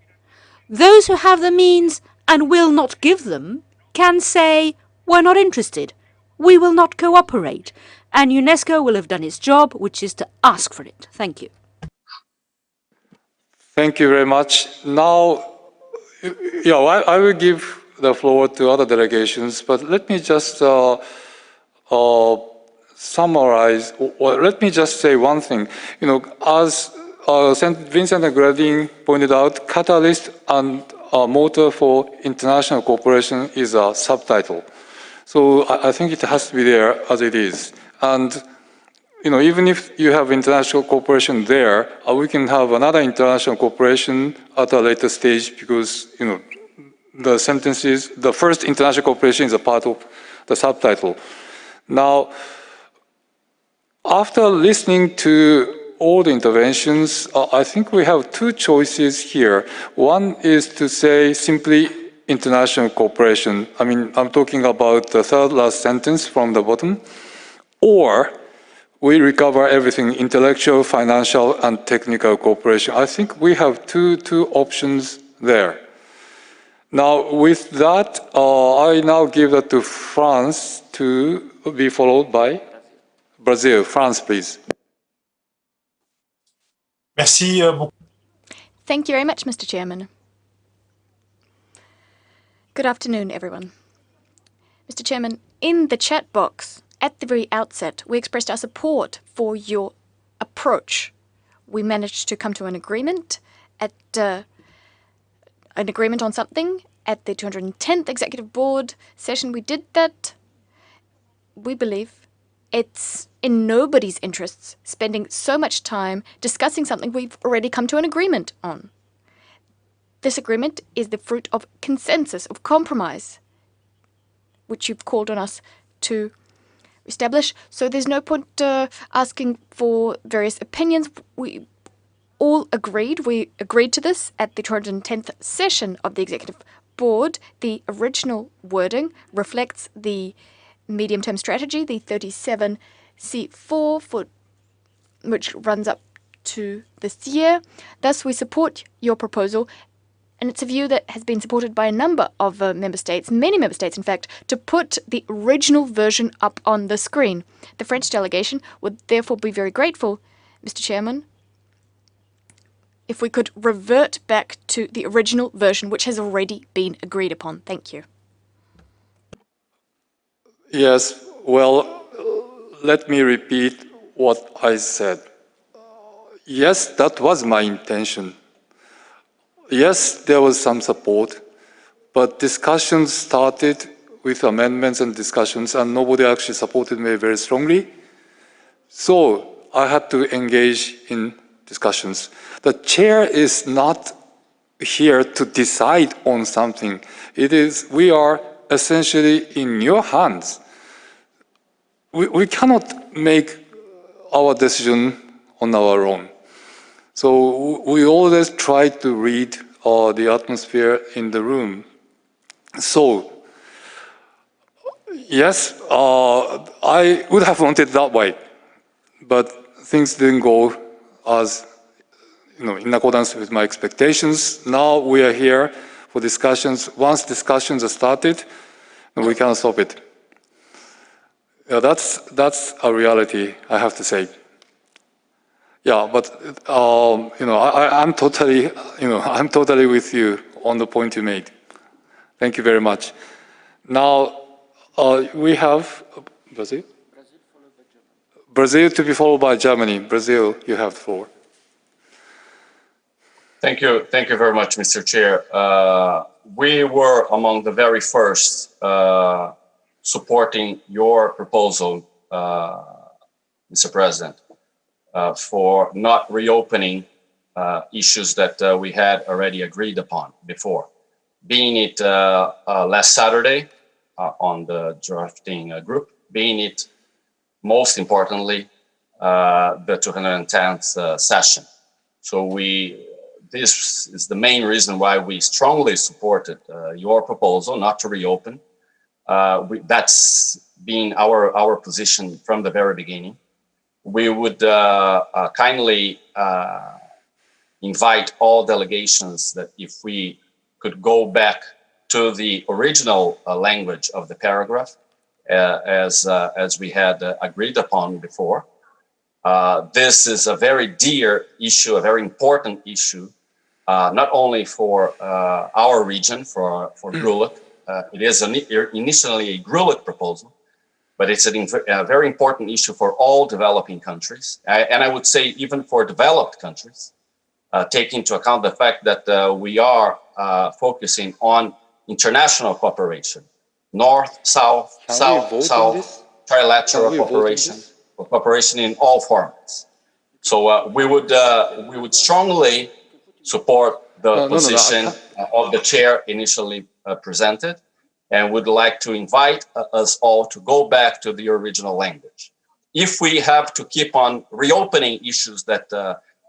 Those who have the means and will not give them can say, we're not interested, we will not cooperate, and UNESCO will have done its job, which is to ask for it. Thank you. Thank you very much. Now, I will give the floor to other delegations, but let me just summarize, or let me just say one thing. As St. Vincent and Grenadine pointed out, catalyst and motor for international cooperation is a subtitle. So I think it has to be there as it is. And even if you have international cooperation there, we can have another international cooperation at a later stage, because the sentences, the first international cooperation is a part of the subtitle. Now, after listening to all the interventions, I think we have two choices here. One is to say simply international cooperation. I mean, I'm talking about the third last sentence from the bottom. Or we recover everything, intellectual, financial, and technical cooperation. I think we have two options there. Now, with that, I now give that to France to be followed by Brazil. France, please. Thank you very much, Mr. Chairman. Good afternoon, everyone. Mr. Chairman, in the chat box at the very outset, we expressed our support for your approach. We managed to come to an agreement on something at the 210th Executive Board session. We did that. We believe it's in nobody's interests spending so much time discussing something we've already come to an agreement on. This agreement is the fruit of consensus, of compromise, which you've called on us to establish. So there's no point asking for various opinions. We all agreed. We agreed to this at the 210th session of the Executive board, the original wording reflects the medium-term strategy, the 37C4, which runs up to this year. Thus, we support your proposal, and it's a view that has been supported by a number of member states, many member states in fact, to put the original version up on the screen. The French delegation would therefore be very grateful, Mr. Chairman, if we could revert back to the original version, which has already been agreed upon. Thank you. Yes, well, let me repeat what I said. Yes, that was my intention. Yes, there was some support, but discussions started with amendments and discussions, and nobody actually supported me very strongly. So I had to engage in discussions. The chair is not here to decide on something. We are essentially in your hands. We cannot make our decision on our own. So we always try to read the atmosphere in the room. So, yes, I would have wanted that way, but things didn't go as, in accordance with my expectations. Now we are here for discussions. Once discussions are started, we cannot stop it. Yeah, that's a reality, I have to say. Yeah, but I'm totally, I'm totally with you on the point you made. Thank you very much. Now we have Brazil. Brazil to be followed by Germany. Brazil, you have the floor. Thank you very much, Mr. Chair. We were among the very first supporting your proposal, Mr. President, for not reopening issues that we had already agreed upon before, being it last Saturday on the drafting group, being it most importantly the 210th session. So this is the main reason why we strongly supported your proposal not to reopen. That's been our position from the very beginning. We would kindly invite all delegations that if we could go back to the original language of the paragraph as we had agreed upon before. This is a very dear issue, a very important issue, not only for our region, for GRULIC. It is initially a GRULIC proposal, but it's a very important issue for all developing countries. And I would say even for developed countries, taking into account the fact that we are focusing on international cooperation, North, South, South, South, trilateral cooperation, or cooperation in all formats. So we would strongly support the position of the chair initially presented, and would like to invite us all to go back to the original language. If we have to keep on reopening issues that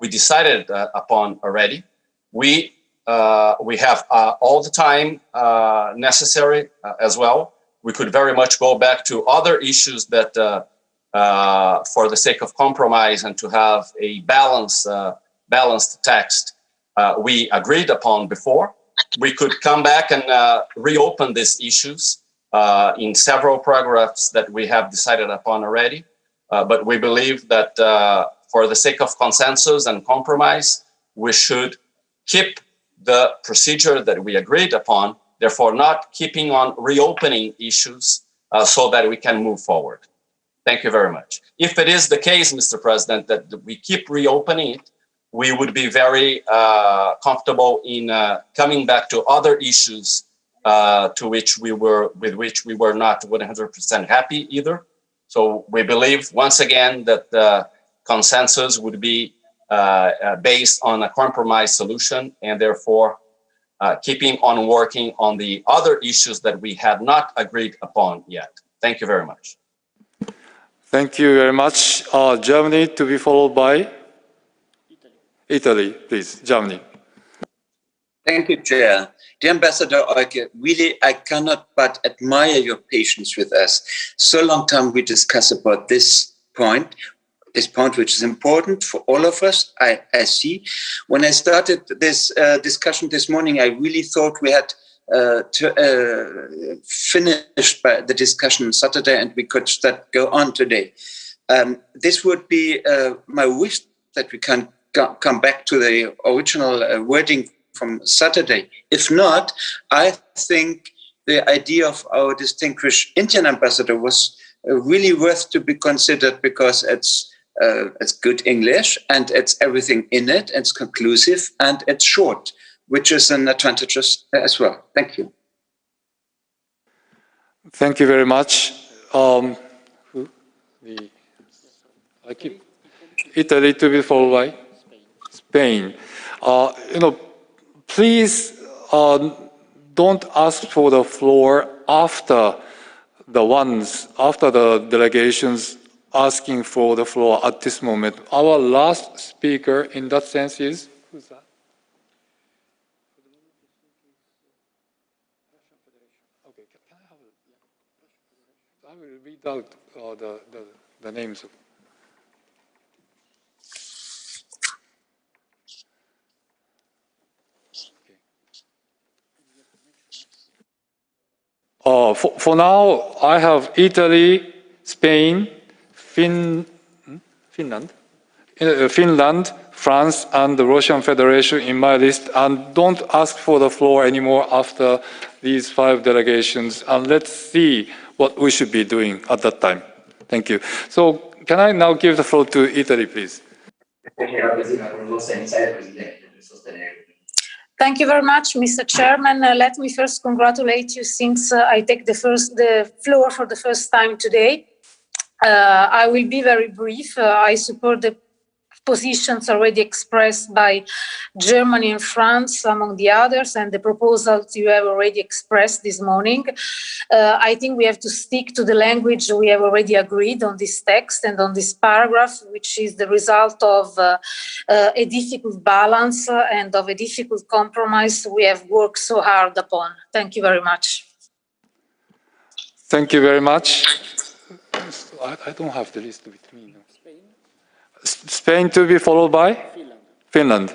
we decided upon already, we have all the time necessary as well. We could very much go back to other issues that for the sake of compromise and to have a balanced text we agreed upon before. We could come back and reopen these issues in several paragraphs that we have decided upon already. But we believe that for the sake of consensus and compromise, we should keep the procedure that we agreed upon, therefore not keeping on reopening issues so that we can move forward. Thank you very much. If it is the case, Mr. President, that we keep reopening it, we would be very comfortable in coming back to other issues with which we were not 100% happy either. So we believe once again that the consensus would be based on a compromise solution, and therefore keeping on working on the other issues that we had not agreed upon yet. Thank you very much. Thank you very much. Germany to be followed by Italy, please. Germany. Thank you, Chair. Dear Ambassador Euke, really, I cannot but admire your patience with us. So long time we discuss about this point which is important for all of us, I see. When I started this discussion this morning, I really thought we had finished by the discussion on Saturday and we could go on today. This would be my wish that we can come back to the original wording from Saturday. If not, I think the idea of our distinguished Indian ambassador was really worth to be considered because it's good English and it's everything in it, it's conclusive and it's short, which is an advantage as well. Thank you. Thank you very much. I keep Italy to be followed by Spain. Please don't ask for the floor after the delegations asking for the floor at this moment. Our last speaker in that sense is, who's that? Okay, can I have it? I will read out the names of. For now, I have Italy, Spain, Finland, France, and the Russian Federation in my list. And don't ask for the floor anymore after these 5 delegations. And let's see what we should be doing at that time. Thank you. So can I now give the floor to Italy, please? Thank you very much, Mr. Chairman. Let me first congratulate you since I take the floor for the first time today. I will be very brief. I support the positions already expressed by Germany and France, among the others, and the proposals you have already expressed this morning. I think we have to stick to the language we have already agreed on this text and on this paragraph, which is the result of a difficult balance and of a difficult compromise we have worked so hard upon. Thank you very much. Thank you very much. I don't have the list with me. No. Spain to be followed by? Finland.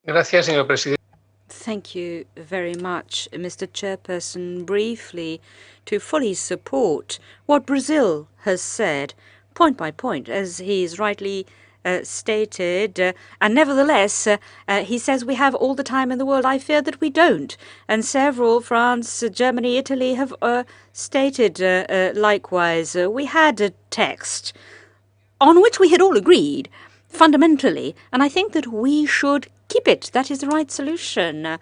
Gracias, señor presidente. Thank you very much, Mr. Chairperson. Briefly, to fully support what Brazil has said, point by point, as he's rightly stated, and nevertheless, he says we have all the time in the world. I fear that we don't. And several, France, Germany, Italy, have stated likewise. We had a text on which we had all agreed, fundamentally, and I think that we should keep it. That is the right solution.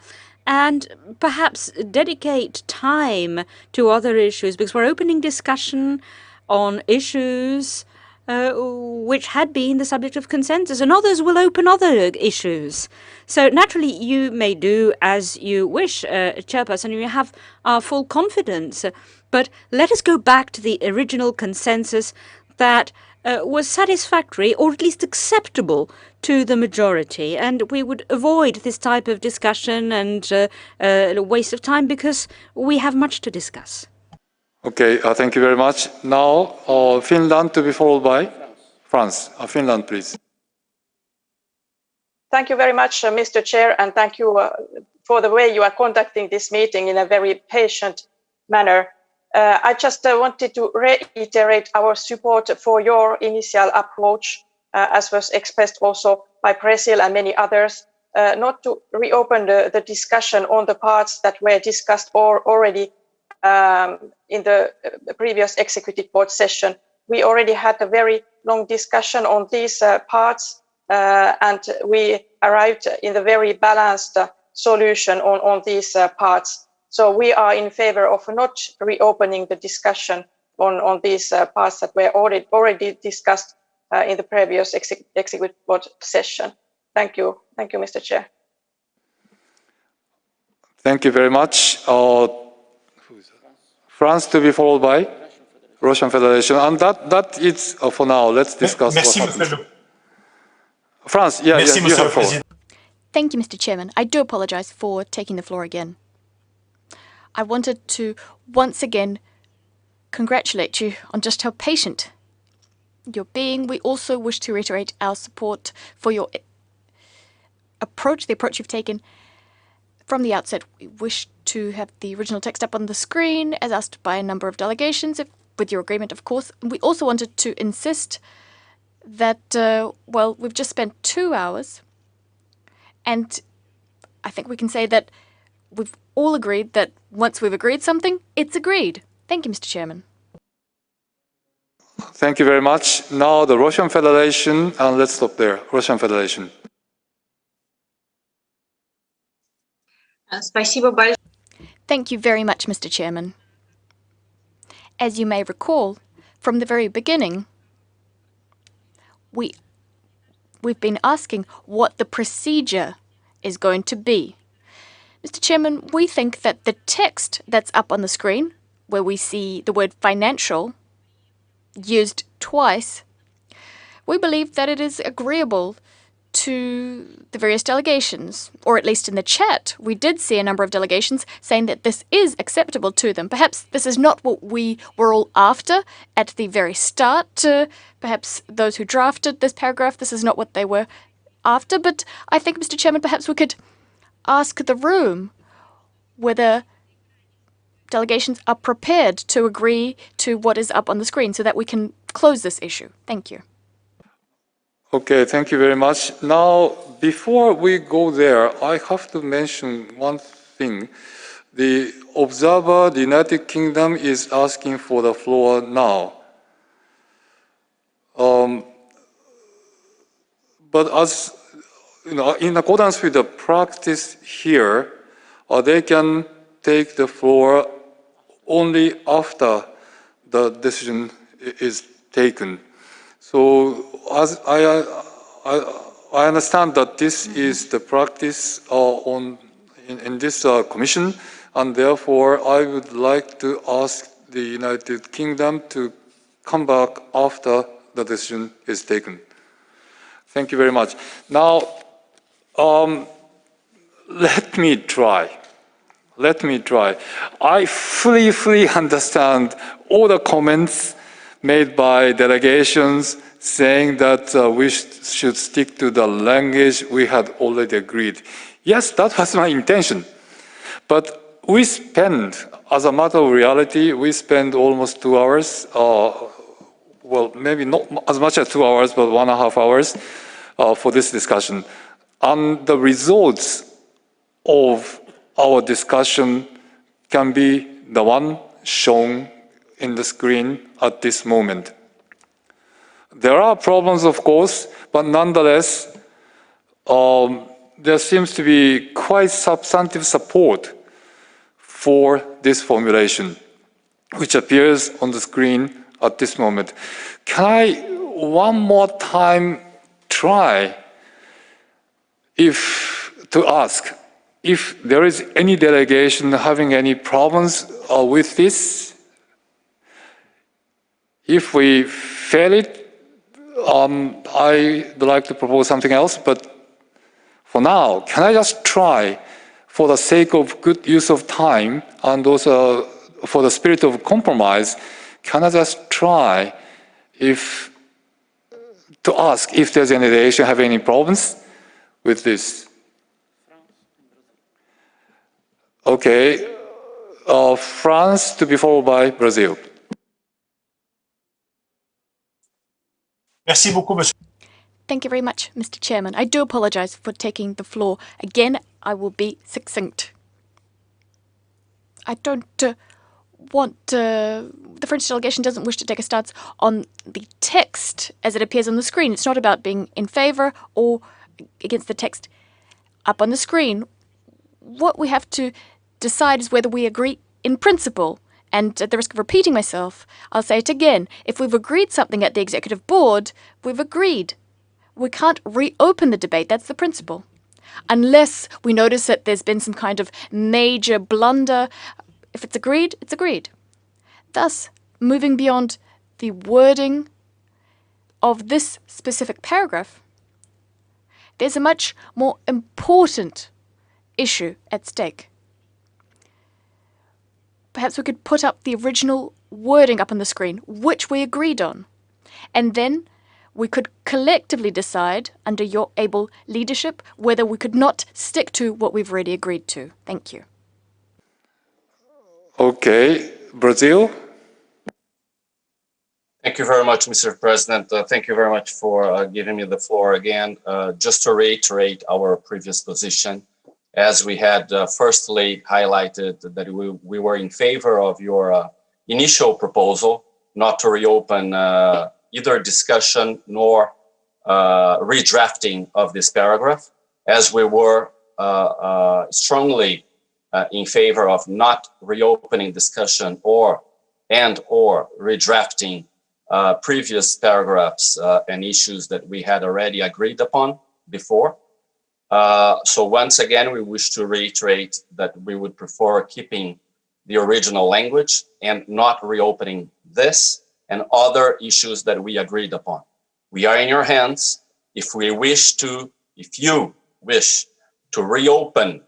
And perhaps dedicate time to other issues, because we're opening discussion on issues which had been the subject of consensus, and others will open other issues. So naturally, you may do as you wish, Chairperson, you have our full confidence. But let us go back to the original consensus that was satisfactory, or at least acceptable to the majority, and we would avoid this type of discussion and waste of time, because we have much to discuss. Okay, thank you very much. Now, Finland to be followed by France. Finland, please. Thank you very much, Mr. Chair, and thank you for the way you are conducting this meeting in a very patient manner. I just wanted to reiterate our support for your initial approach, as was expressed also by Brazil and many others, not to reopen the discussion on the parts that were discussed already in the previous executive board session. We already had a very long discussion on these parts, and we arrived in a very balanced solution on these parts. So we are in favor of not reopening the discussion on these parts that were already discussed in the previous executive board session. Thank you. Thank you, Mr. Chair. Thank you very much. France to be followed by Russian Federation. And that is for now. Let's discuss what happens. France, yeah, Merci, you Monsieur le have the floor. Président. Thank you, Mr. Chairman. I do apologize for taking the floor again. I wanted to once again congratulate you on just how patient you're being. We also wish to reiterate our support for your approach, the approach you've taken from the outset. We wish to have the original text up on the screen, as asked by a number of delegations, with your agreement, of course. We also wanted to insist that, well, we've just spent 2 hours, and I think we can say that we've all agreed that once we've agreed something, it's agreed. Thank you, Mr. Chairman. Thank you very much. Now the Russian Federation, and let's stop there. Russian Federation. Спасибо большое. Thank you very much, Mr. Chairman. As you may recall, from the very beginning, we've been asking what the procedure is going to be. Mr. Chairman, we think that the text that's up on the screen, where we see the word financial used twice, we believe that it is agreeable to the various delegations, or at least in the chat, we did see a number of delegations saying that this is acceptable to them. Perhaps this is not what we were all after at the very start. Perhaps those who drafted this paragraph, this is not what they were after. But I think, Mr. Chairman, perhaps we could ask the room whether delegations are prepared to agree to what is up on the screen so that we can close this issue. Thank you. Okay, thank you very much. Now, before we go there, I have to mention one thing. The observer, the United Kingdom, is asking for the floor now. But as you know, in accordance with the practice here, they can take the floor only after the decision is taken. So as I understand that this is the practice in this commission, and therefore I would like to ask the United Kingdom to come back after the decision is taken. Thank you very much. Now, let me try. I fully understand all the comments made by delegations saying that we should stick to the language we had already agreed. Yes, that was my intention. But we spend, as a matter of reality, we spend almost 2 hours, well, maybe not as much as 2 hours, but 1.5 hours for this discussion. And the results of our discussion can be the one shown in the screen at this moment. There are problems, of course, but nonetheless, there seems to be quite substantive support for this formulation, which appears on the screen at this moment. Can I one more time try to ask if there is any delegation having any problems with this? If we fail it, I'd like to propose something else, but for now, can I just try, for the sake of good use of time and also for the spirit of compromise, can I just try to ask if there's any delegation have any problems with this? Okay, France to be followed by Brazil. Merci beaucoup, monsieur. Thank you very much, Mr. Chairman. I do apologize for taking the floor. Again, I will be succinct. I don't want... the French delegation doesn't wish to take a stance on the text as it appears on the screen. It's not about being in favor or against the text up on the screen. What we have to decide is whether we agree in principle. And at the risk of repeating myself, I'll say it again. If we've agreed something at the executive board, we've agreed. We can't reopen the debate. That's the principle. Unless we notice that there's been some kind of major blunder. If it's agreed, it's agreed. Thus, moving beyond the wording of this specific paragraph, There's a much more important issue at stake. Perhaps we could put up the original wording up on the screen, which we agreed on. And then we could collectively decide, under your able leadership, whether we could not stick to what we've already agreed to. Thank you. Okay, Brazil. Thank you very much, Mr. President. Thank you very much for giving me the floor again. Just to reiterate our previous position, as we had firstly highlighted that we were in favor of your initial proposal not to reopen either discussion nor redrafting of this paragraph, as we were strongly in favor of not reopening discussion or redrafting previous paragraphs and issues that we had already agreed upon before. So once again, we wish to reiterate that we would prefer keeping the original language and not reopening this and other issues that we agreed upon. We are in your hands. If you wish to reopen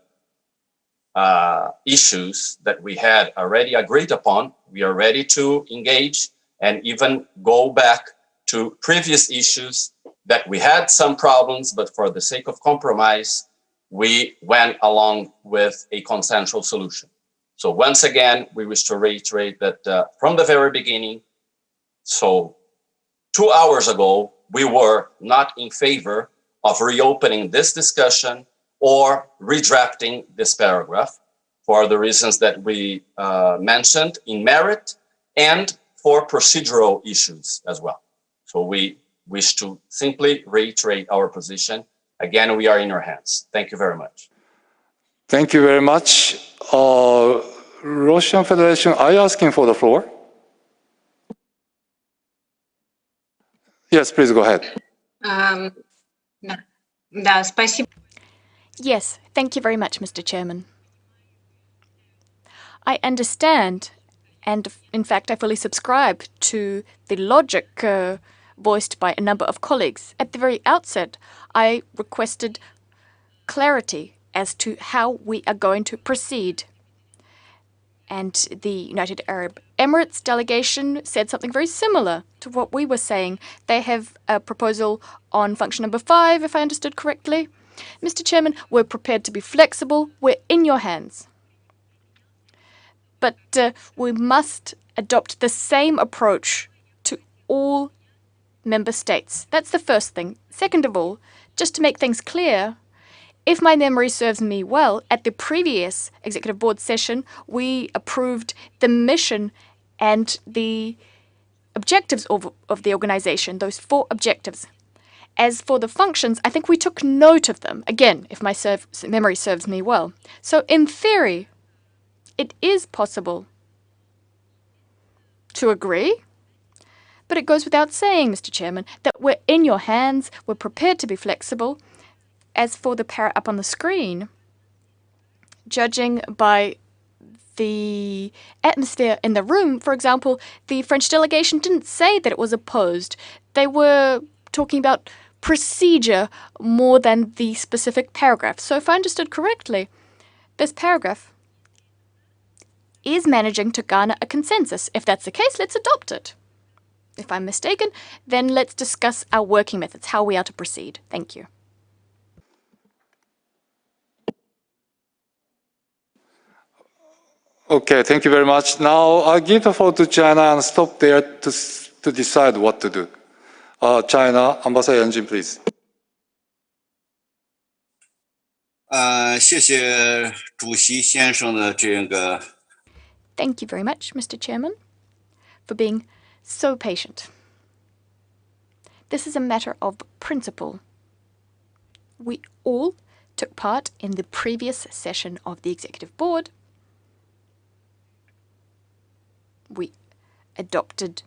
issues that we had already agreed upon, we are ready to engage and even go back to previous issues that we had some problems, but for the sake of compromise, we went along with a consensual solution. So once again, we wish to reiterate that from the very beginning, so 2 hours ago, we were not in favor of reopening this discussion or redrafting this paragraph for the reasons that we mentioned in merit and for procedural issues as well. So we wish to simply reiterate our position. Again, we are in your hands. Thank you very much. Thank you very much. Russian Federation, are you asking for the floor? Yes, please go ahead. Да, спасибо. Yes, thank you very much, Mr. Chairman. I understand, and in fact, I fully subscribe to the logic voiced by a number of colleagues. At the very outset, I requested clarity as to how we are going to proceed. And the United Arab Emirates delegation said something very similar to what we were saying. They have a proposal on function number 5, if I understood correctly. Mr. Chairman, we're prepared to be flexible. We're in your hands. But we must adopt the same approach to all member states. That's the first thing. Second of all, just to make things clear, if my memory serves me well, at the previous Executive Board session, we approved the mission and the objectives of the organization, those 4 objectives. As for the functions, I think we took note of them, again, if my memory serves me well. So in theory, it is possible to agree, but it goes without saying, Mr. Chairman, that we're in your hands, we're prepared to be flexible. As for the parrot up on the screen, judging by the atmosphere in the room, for example, the French delegation didn't say that it was opposed. They were talking about procedure more than the specific paragraph. So if I understood correctly, this paragraph is managing to garner a consensus. If that's the case, let's adopt it. If I'm mistaken, then let's discuss our working methods, how we are to proceed. Thank you. Okay, thank you very much. Now I'll give the floor to China and stop there to decide what to do. China, Ambassador Yan Jin, please. 谢谢主席先生的这个。Thank you very much, Mr. Chairman, for being so patient. This is a matter of principle. We all took part in the previous session of the Executive Board. We adopted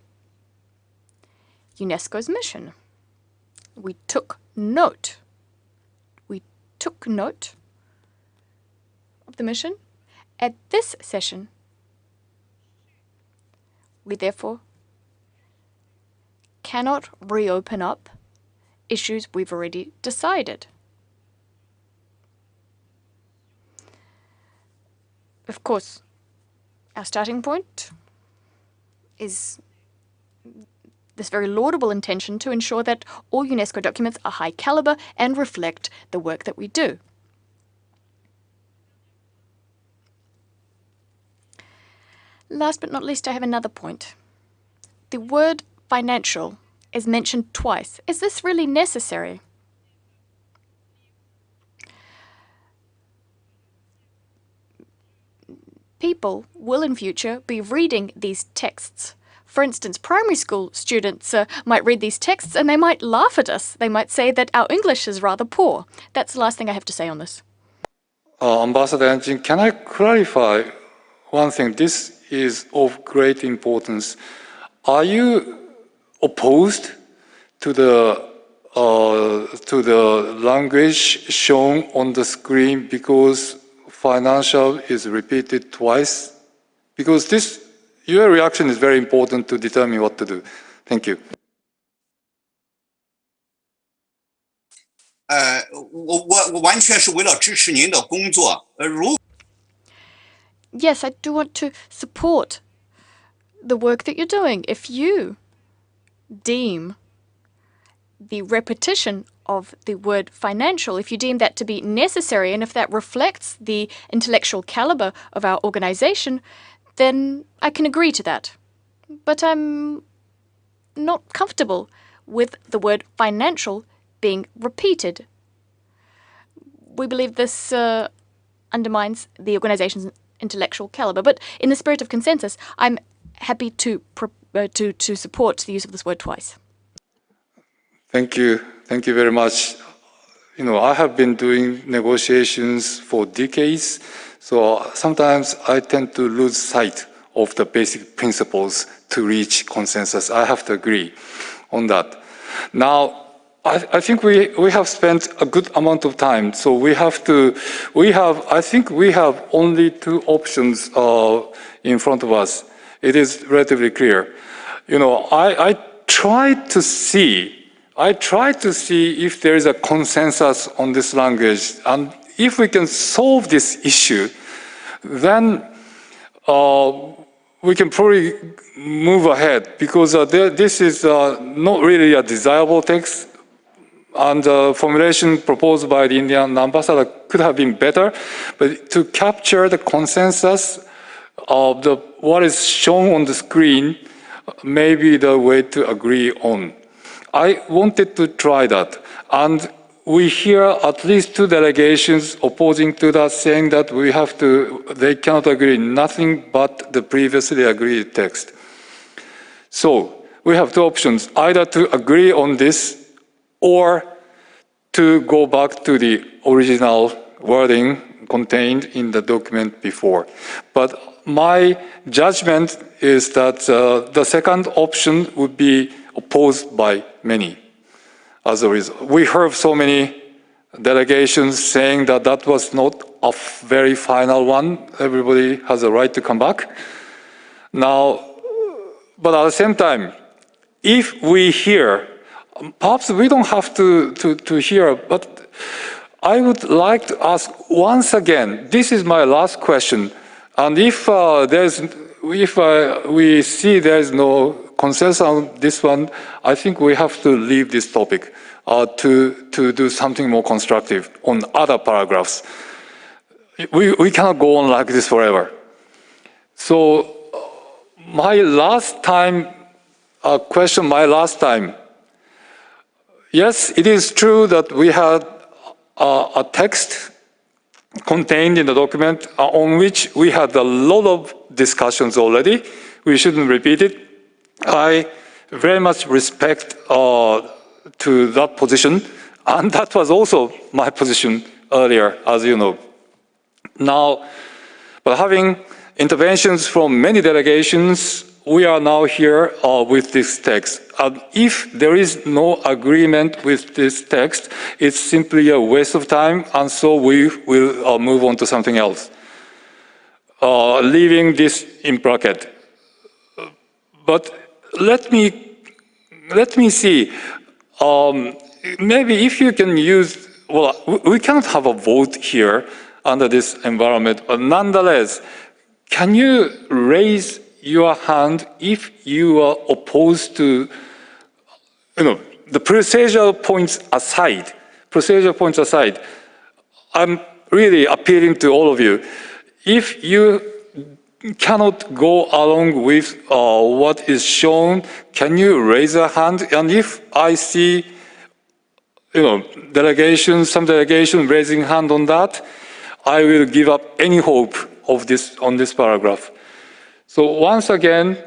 UNESCO's mission. We took note. We took note of the mission. At this session, we therefore cannot reopen up issues we've already decided. of course, our starting point is this very laudable intention to ensure that all UNESCO documents are high caliber and reflect the work that we do. Last but not least, I have another point. The word financial is mentioned twice. Is this really necessary? People will in future be reading these texts. For instance, primary school students might read these texts and they might laugh at us. They might say that our English is rather poor. That's the last thing I have to say on this. Ambassador Eunjin, can I clarify one thing? This is of great importance. Are you opposed to the language shown on the screen because financial is repeated twice? Because your reaction is very important to determine what to do. Thank you. 我完全是为了支持您的工作。Yes, I do want to support the work that you're doing. If you deem the repetition of the word financial, if you deem that to be necessary, and if that reflects the intellectual caliber of our organization, then I can agree to that. But I'm not comfortable with the word financial being repeated. We believe this undermines the organization's intellectual caliber. But in the spirit of consensus, I'm happy to support the use of this word twice. Thank you. Thank you very much. You know, I have been doing negotiations for decades, so sometimes I tend to lose sight of the basic principles to reach consensus. I have to agree on that. Now, I think we have spent a good amount of time, so I think we have only two options in front of us. It is relatively clear. You know, I tried to see if there is a consensus on this language, and if we can solve this issue, then we can probably move ahead, because this is not really a desirable text, and the formulation proposed by the Indian ambassador could have been better, but to capture the consensus of what is shown on the screen may be the way to agree on. I wanted to try that, and we hear at least two delegations opposing to that, saying that they cannot agree nothing but the previously agreed text. So we have two options: either to agree on this or to go back to the original wording contained in the document before. But my judgment is that the second option would be opposed by many. As a result, we heard so many delegations saying that that was not a very final one. Everybody has a right to come back. Now, but at the same time, if we hear, perhaps we don't have to hear, but I would like to ask once again, this is my last question, and if we see there's no consensus on this one, I think we have to leave this topic to do something more constructive on other paragraphs. We cannot go on like this forever. So my last time, yes, it is true that we had a text contained in the document on which we had a lot of discussions already. We shouldn't repeat it. I very much respect to that position, and that was also my position earlier, as you know. Now, but having interventions from many delegations, we are now here with this text. And if there is no agreement with this text, it's simply a waste of time, and so we will move on to something else, leaving this in bracket. But let me see. Maybe if you can use, well, we cannot have a vote here, under this environment. But nonetheless, can you raise your hand if you are opposed to, the procedural points aside? I'm really appealing to all of you. If you cannot go along with what is shown, can you raise a hand? And if I see, some delegation raising hand on that, I will give up any hope of this on this paragraph. So once again,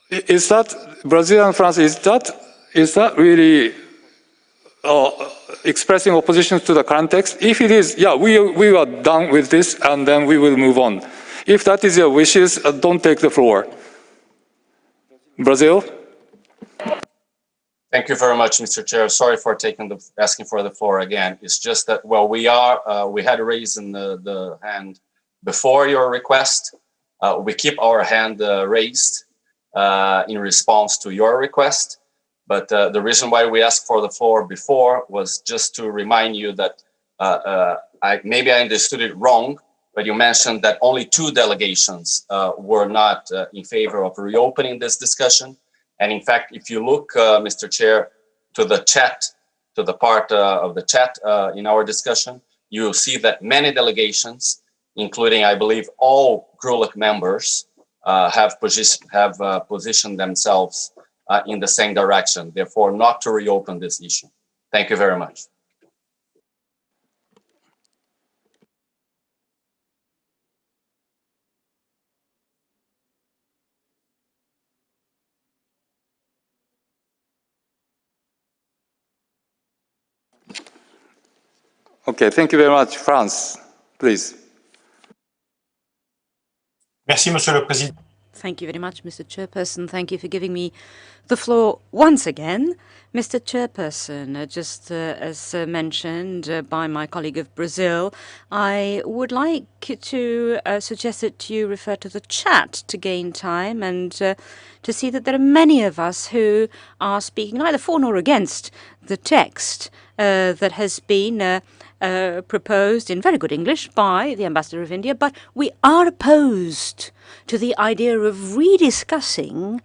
is that Brazil and France? Is that really expressing opposition to the current text? If it is, yeah, we are done with this, and then we will move on. If that is your wishes, don't take the floor. Brazil. Thank you very much, Mr. Chair. Sorry for asking for the floor again. It's just that, well, we had raised the hand before your request. We keep our hand raised in response to your request. But the reason why we asked for the floor before was just to remind you that maybe I understood it wrong, but you mentioned that only 2 delegations were not in favor of reopening this discussion. And in fact, if you look, Mr. Chair, to the chat, to the part of the chat in our discussion, you will see that many delegations, including, I believe, all GRULIC members, have positioned themselves in the same direction, therefore not to reopen this issue. Thank you very much. Okay, thank you very much. France, please. Merci, Monsieur le Président. Thank you very much, Mr. Chairperson. Thank you for giving me the floor once again. Mr. Chairperson, just as mentioned by my colleague of Brazil, I would like to suggest that you refer to the chat to gain time and to see that there are many of us who are speaking neither for nor against the text that has been proposed in very good English by the Ambassador of India, but we are opposed to the idea of rediscussing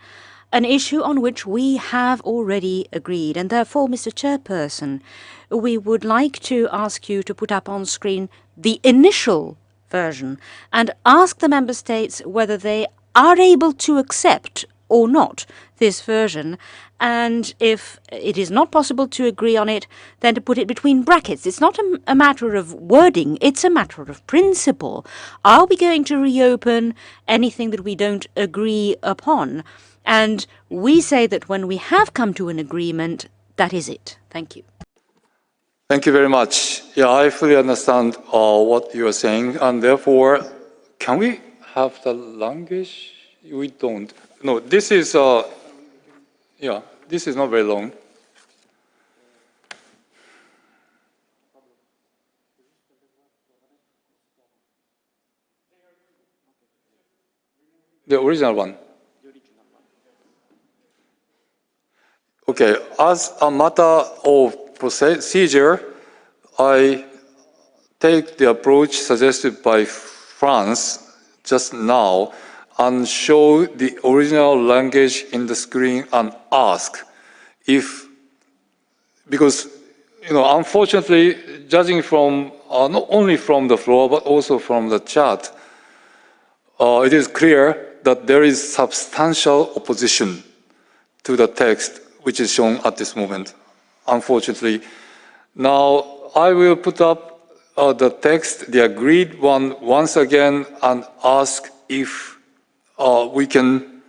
an issue on which we have already agreed. And therefore, Mr. Chairperson, we would like to ask you to put up on screen the initial version and ask the member states whether they are able to accept or not this version, and if it is not possible to agree on it, then to put it between brackets. It's not a matter of wording, it's a matter of principle. Are we going to reopen anything that we don't agree upon? And we say that when we have come to an agreement, that is it. Thank you. Thank you very much. Yeah, I fully understand what you are saying, and therefore, can we have the language? We don't. No, this is, this is not very long. The original one. Okay, as a matter of procedure, I take the approach suggested by France just now and show the original language in the screen and ask if, because, unfortunately, judging from, not only from the floor, but also from the chat, it is clear that there is substantial opposition to the text which is shown at this moment, unfortunately. Now, I will put up the text, the agreed one, once again, and ask if we can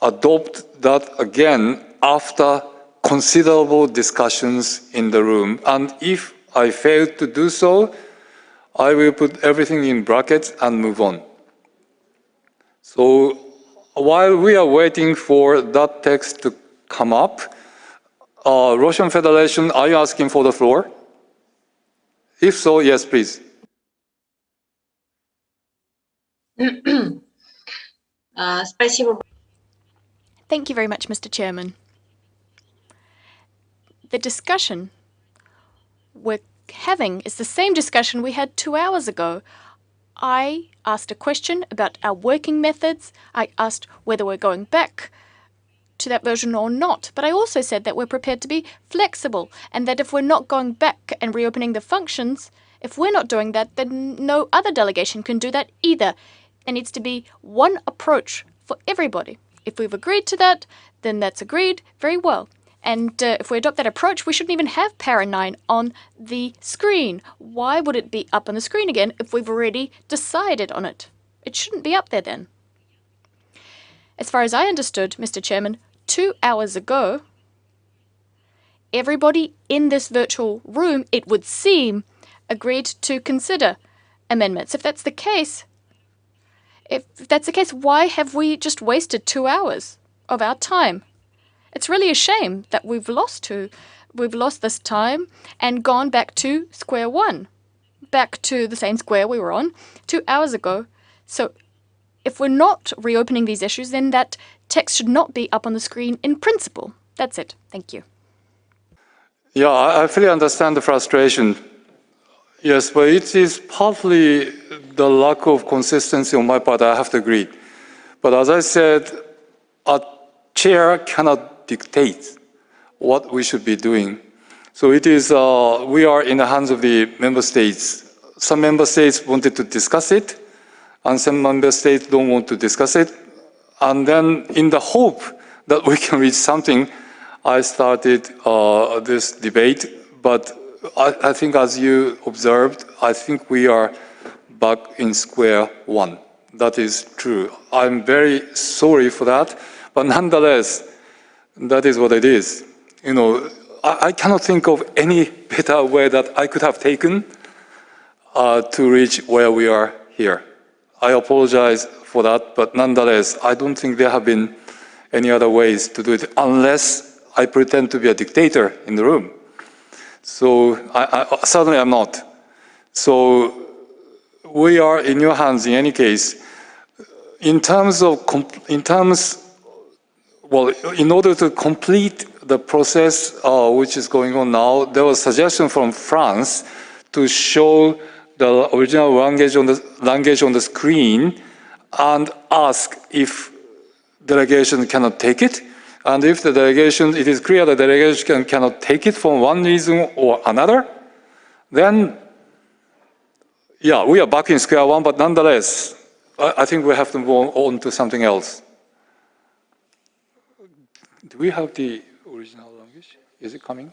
adopt that again after considerable discussions in the room. And if I fail to do so, I will put everything in brackets and move on. So while we are waiting for that text to come up, Russian Federation, are you asking for the floor? If so, yes, please. Thank you very much, Mr. Chairman. the discussion we're having is the same discussion we had 2 hours ago. I asked a question about our working methods. I asked whether we're going back to that version or not. But I also said that we're prepared to be flexible and that if we're not going back and reopening the functions, if we're not doing that, then no other delegation can do that either. There needs to be one approach for everybody. If we've agreed to that, then that's agreed. Very well. And if we adopt that approach, we shouldn't even have Para 9 on the screen. Why would it be up on the screen again if we've already decided on it? It shouldn't be up there then. As far as I understood, Mr. Chairman, 2 hours ago, everybody in this virtual room, it would seem, agreed to consider amendments. If that's the case, why have we just wasted 2 hours of our time? It's really a shame that we've lost this time and gone back to square one, back to the same square we were on 2 hours ago. So if we're not reopening these issues, then that text should not be up on the screen in principle. That's it. Thank you. Yeah, I fully understand the frustration. Yes, but it is partly the lack of consistency on my part. I have to agree. But as I said, a chair cannot dictate what we should be doing. So it is, we are in the hands of the member states. Some member states wanted to discuss it, and some member states don't want to discuss it. And then in the hope that we can reach something, I started this debate. But I think as you observed, I think we are back in square one. That is true. I'm very sorry for that, but nonetheless, that is what it is. You know, I cannot think of any better way that I could have taken to reach where we are here. I apologize for that, but nonetheless, I don't think there have been any other ways to do it unless I pretend to be a dictator in the room. So I certainly am not. So we are in your hands in any case. In order to complete the process which is going on now, there was a suggestion from France to show the original language on the screen and ask if delegation cannot take it. And if the delegation, it is clear the delegation cannot take it for one reason or another, then, yeah, we are back in square one, but nonetheless, I think we have to move on to something else. Do we have the original language? Is it coming?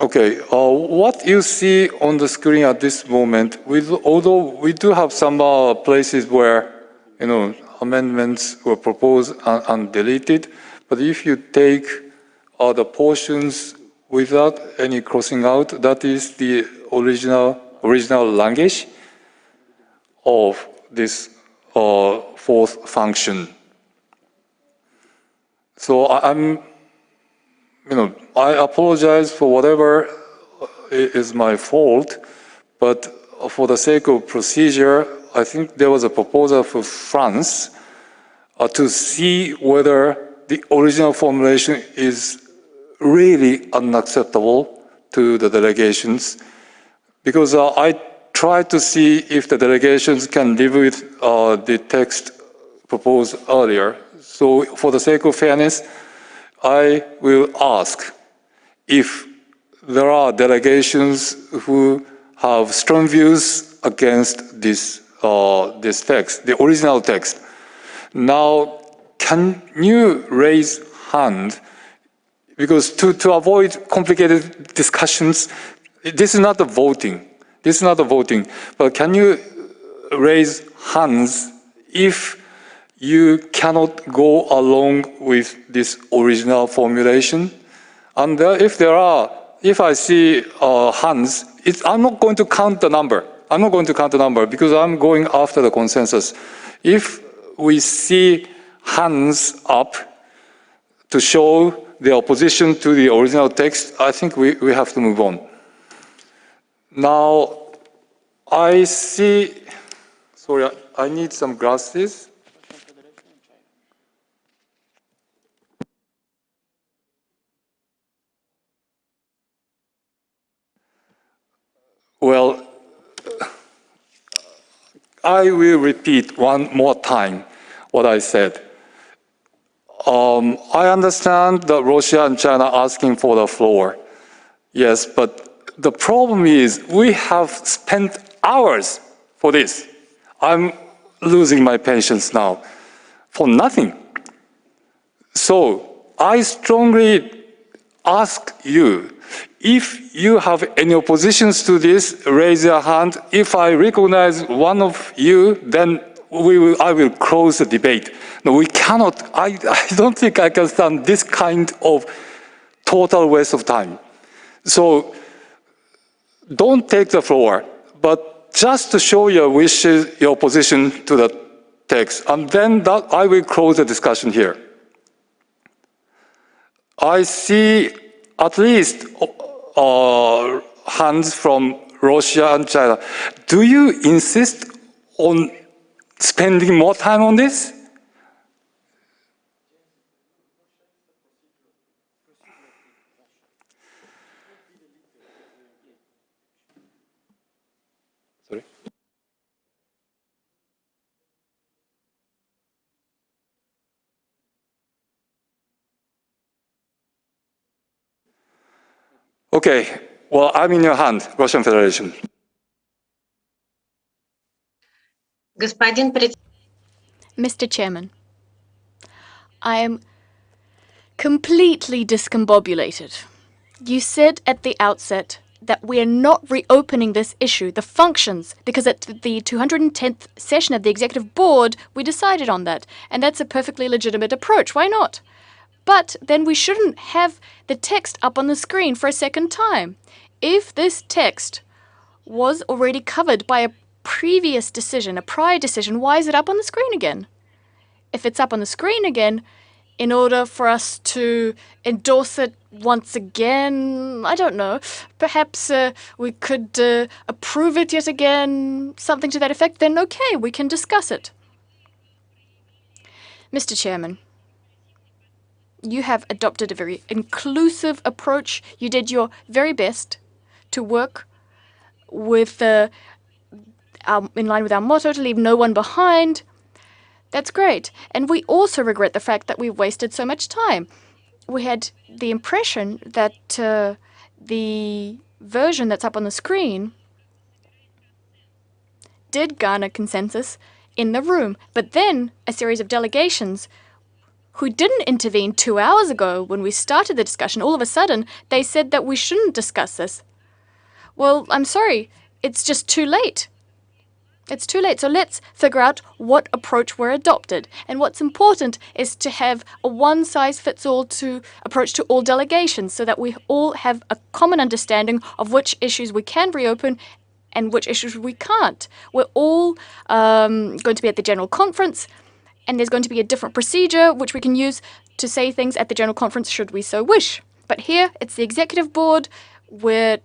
Okay, what you see on the screen at this moment, although we do have some places where, you know, amendments were proposed and deleted, but if you take the portions without any crossing out, that is the original language of this fourth function. So I apologize for whatever is my fault, but for the sake of procedure, I think there was a proposal for France to see whether the original formulation is really unacceptable to the delegations, because I tried to see if the delegations can live with the text proposed earlier. So for the sake of fairness, I will ask if there are delegations who have strong views against this text, the original text. Now, can you raise hand? Because to avoid complicated discussions, this is not the voting. This is not the voting. But can you raise hands if you cannot go along with this original formulation. And if I see hands, I'm not going to count the number. I'm not going to count the number because I'm going after the consensus. If we see hands up to show the opposition to the original text, I think we have to move on. Now, I see, sorry, I need some glasses. Well, I will repeat one more time what I said. I understand that Russia and China are asking for the floor. Yes, but the problem is we have spent hours for this. I'm losing my patience now for nothing. So I strongly ask you, if you have any oppositions to this, raise your hand. If I recognize one of you, then I will close the debate. No, we cannot. I don't think I can stand this kind of total waste of time. So don't take the floor, but just to show your wishes, your opposition to the text, and then I will close the discussion here. I see at least hands from Russia and China. Do you insist on spending more time on this? Sorry? Okay, well, I'm in your hand, Russian Federation. Mr. Chairman, I am completely discombobulated. You said at the outset that we are not reopening this issue, the functions, because at the 210th session of the Executive Board, we decided on that. And that's a perfectly legitimate approach. Why not? But then we shouldn't have the text up on the screen for a second time. If this text was already covered by a previous decision, a prior decision, why is it up on the screen again? If it's up on the screen again, in order for us to endorse it once again, I don't know, perhaps we could approve it yet again, something to that effect, then okay, we can discuss it. Mr. Chairman, you have adopted a very inclusive approach. You did your very best to work with in line with our motto, to leave no one behind. That's great. And we also regret the fact that we've wasted so much time. We had the impression that the version that's up on the screen did garner consensus in the room. But then a series of delegations who didn't intervene 2 hours ago when we started the discussion, all of a sudden they said that we shouldn't discuss this. Well, I'm sorry, it's just too late. It's too late. So let's figure out what approach we're adopted. And what's important is to have a one-size-fits-all approach to all delegations so that we all have a common understanding of which issues we can reopen and which issues we can't. We're all going to be at the General Conference, and there's going to be a different procedure which we can use to say things at the General Conference should we so wish. But here, it's the Executive Board. We're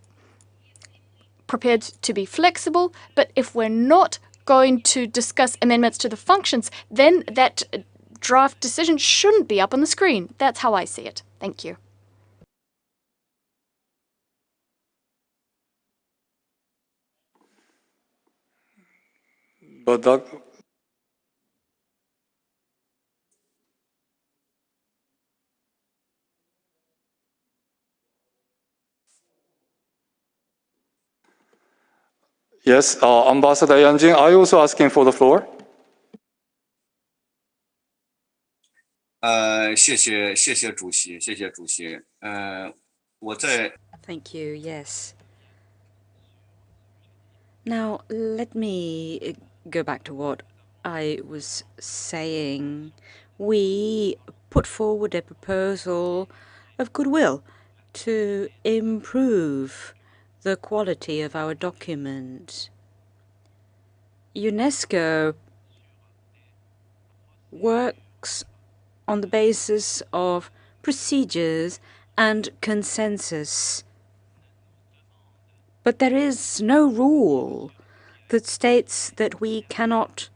prepared to be flexible, but if we're not going to discuss amendments to the functions, then that draft decision shouldn't be up on the screen. That's how I see it. Thank you. But that, yes, Ambassador Yang Jing, are you also asking for the floor? 谢谢主席，谢谢主席。我在 Thank you. Yes. Now, let me go back to what I was saying we put forward a proposal of goodwill to improve the quality of our document. UNESCO works on the basis of procedures and consensus. But there is no rule that states that we cannot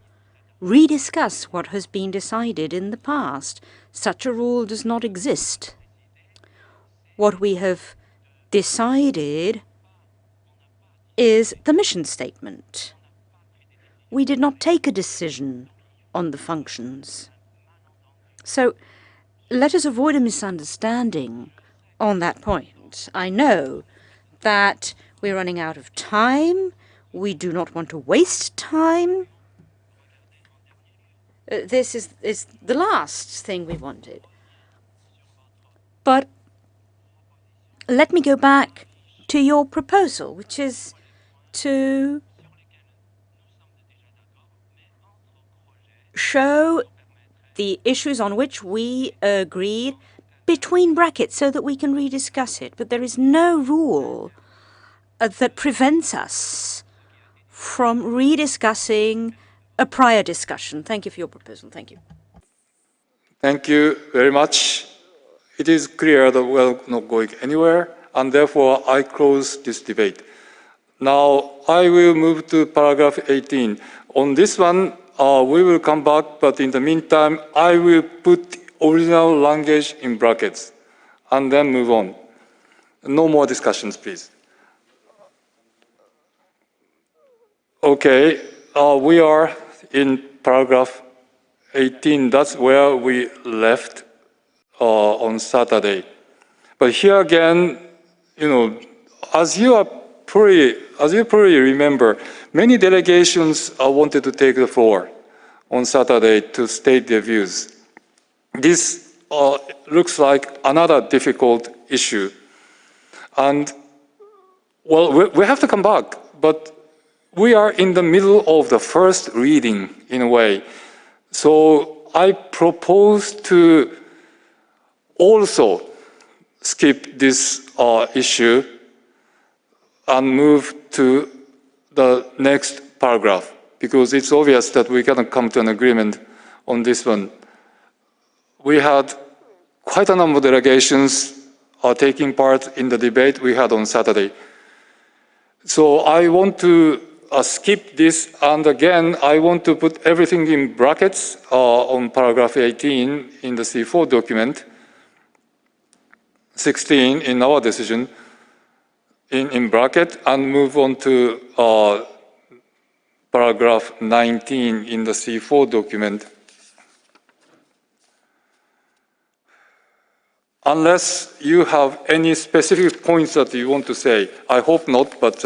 rediscuss what has been decided in the past. Such a rule does not exist. What we have decided is the mission statement. We did not take a decision on the functions. So let us avoid a misunderstanding on that point. I know that we're running out of time. We do not want to waste time. This is the last thing we wanted. But let me go back to your proposal, which is to show the issues on which we agreed between brackets so that we can rediscuss it. But there is no rule that prevents us from rediscussing a prior discussion. Thank you for your proposal. Thank you. Thank you very much. It is clear that we're not going anywhere, and therefore I close this debate. Now I will move to paragraph 18. On this one, we will come back, but in the meantime, I will put original language in brackets and then move on. No more discussions, please. Okay, we are in paragraph 18. That's where we left on Saturday. But here again, as you probably remember, many delegations wanted to take the floor on Saturday to state their views. This looks like another difficult issue. And, well, we have to come back, but we are in the middle of the first reading, in a way. So I propose to also skip this issue and move to the next paragraph, because it's obvious that we cannot come to an agreement on this one. We had quite a number of delegations taking part in the debate we had on Saturday. So I want to skip this, and again, I want to put everything in brackets on paragraph 18 in the C4 document, 16 in our decision, in bracket, and move on to paragraph 19 in the C4 document. Unless you have any specific points that you want to say. I hope not, but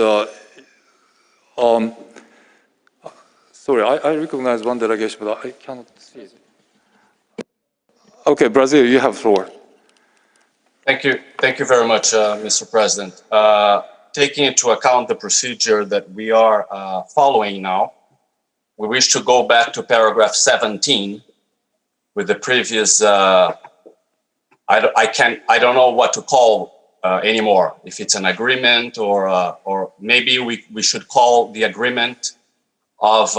sorry, I recognize one delegation, but I cannot see it. Okay, Brazil, you have the floor. Thank you very much, Mr. President. Taking into account the procedure that we are following now, we wish to go back to paragraph 17 with the previous, I don't know what to call anymore, if it's an agreement or maybe we should call the agreement of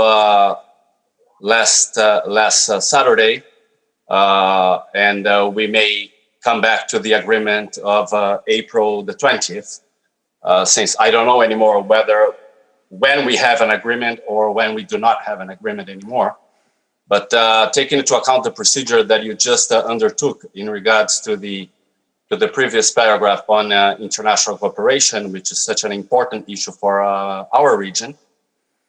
last Saturday, and we may come back to the agreement of April the 20th, since I don't know anymore when we have an agreement or when we do not have an agreement anymore. But taking into account the procedure that you just undertook in regards to the previous paragraph on international cooperation, which is such an important issue for our region,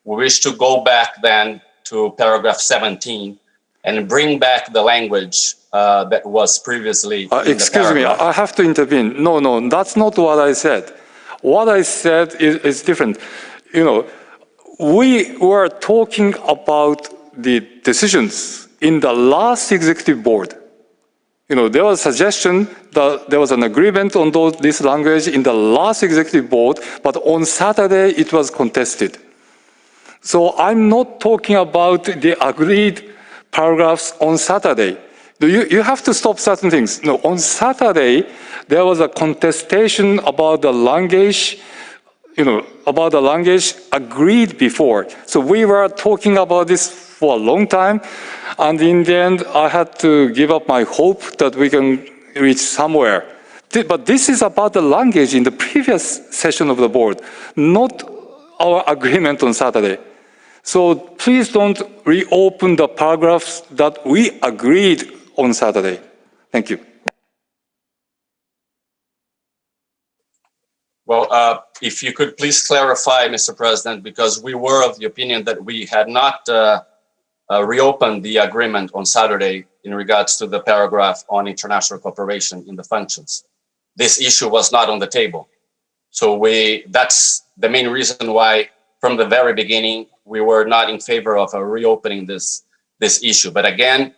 we wish to go back then to paragraph 17 and bring back the language that was previously in excuse me, I have to intervene. No, that's not what I said. What I said is different. We were talking about the decisions in the last executive board. There was a suggestion that there was an agreement on this language in the last executive board, but on Saturday it was contested. So I'm not talking about the agreed paragraphs on Saturday. You have to stop certain things. No, on Saturday, there was a contestation about the language, about the language agreed before. So we were talking about this for a long time. And in the end, I had to give up my hope that we can reach somewhere. But this is about the language in the previous session of the board, not our agreement on Saturday. So please don't reopen the paragraphs that we agreed on Saturday. Thank you. Well, if you could please clarify, Mr. President, because we were of the opinion that we had not reopened the agreement on Saturday in regards to the paragraph on international cooperation in the functions. This issue was not on the table. So that's the main reason why from the very beginning, we were not in favor of reopening this issue. But again,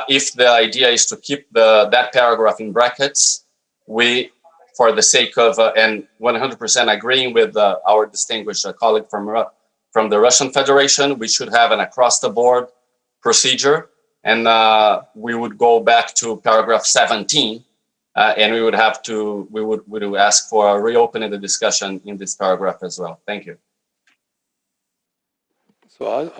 if the idea is to keep that paragraph in brackets, we, for the sake of, and 100% agreeing with our distinguished colleague from the Russian Federation, we should have an across-the-board procedure, and we would go back to paragraph 17, and we would have to, we would ask for reopening the discussion in this paragraph as well. Thank you. So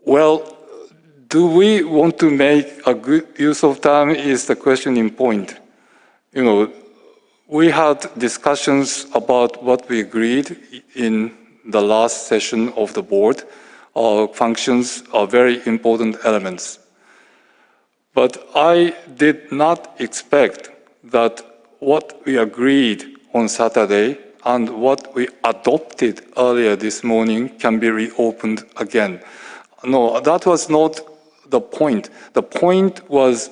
well, do we want to make a good use of time is the question in point. We had discussions about what we agreed in the last session of the board. Functions are very important elements. But I did not expect that what we agreed on Saturday and what we adopted earlier this morning can be reopened again. No, that was not the point. The point was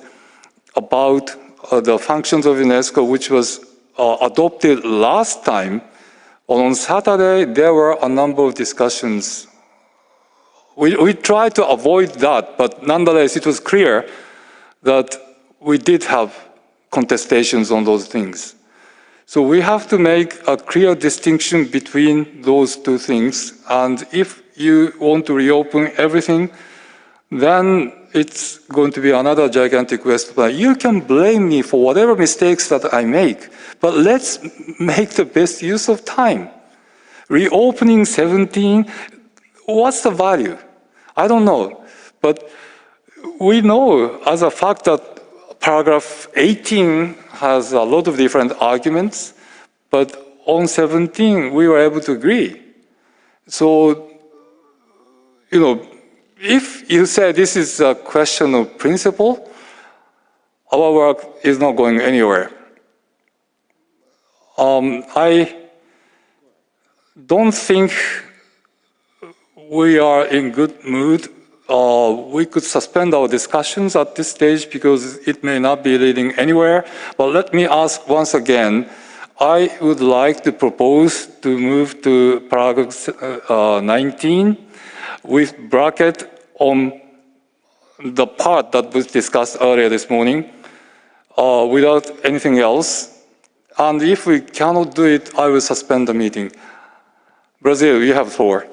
about the functions of UNESCO, which was adopted last time. On Saturday, there were a number of discussions. We tried to avoid that, but nonetheless, it was clear that we did have contestations on those things. So we have to make a clear distinction between those two things. And if you want to reopen everything, then it's going to be another gigantic waste. You can blame me for whatever mistakes that I make, but let's make the best use of time. Reopening 17, what's the value? I don't know, but we know as a fact that paragraph 18 has a lot of different arguments, but on 17, we were able to agree. So, if you say this is a question of principle, our work is not going anywhere. I don't think we are in good mood. We could suspend our discussions at this stage because it may not be leading anywhere. But let me ask once again, I would like to propose to move to paragraph 19 with bracket on the part that was discussed earlier this morning without anything else. And if we cannot do it, I will suspend the meeting. Brazil, you have the floor.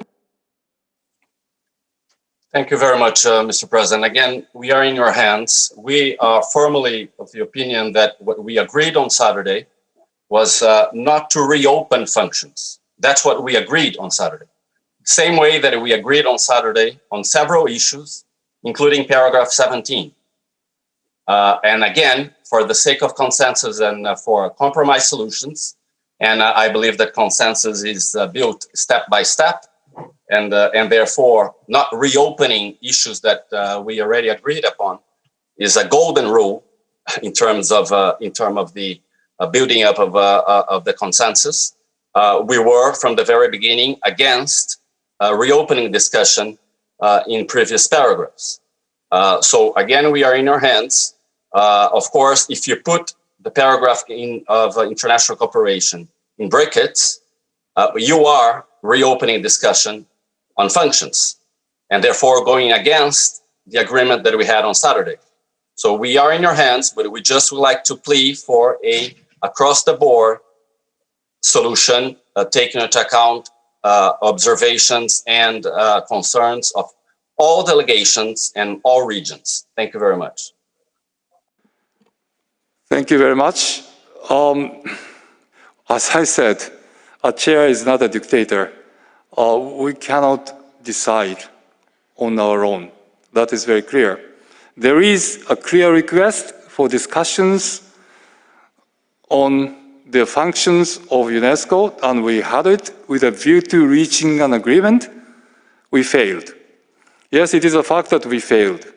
Thank you very much, Mr. President. Again, we are in your hands. We are firmly of the opinion that what we agreed on Saturday was not to reopen functions. That's what we agreed on Saturday. Same way that we agreed on Saturday on several issues, including paragraph 17. And again, for the sake of consensus and for compromise solutions, and I believe that consensus is built step by step, and therefore not reopening issues that we already agreed upon is a golden rule in terms of the building up of the consensus. We were from the very beginning against reopening discussion in previous paragraphs. So again, we are in your hands. Of course, if you put the paragraph of international cooperation in brackets, you are reopening discussion on functions and therefore going against the agreement that we had on Saturday. So we are in your hands, but we just would like to plead for a across the board solution, taking into account observations and concerns of all delegations and all regions. Thank you very much. Thank you very much. As I said, a chair is not a dictator. We cannot decide on our own. That is very clear. There is a clear request for discussions on the functions of UNESCO, and we had it with a view to reaching an agreement. We failed. Yes, it is a fact that we failed.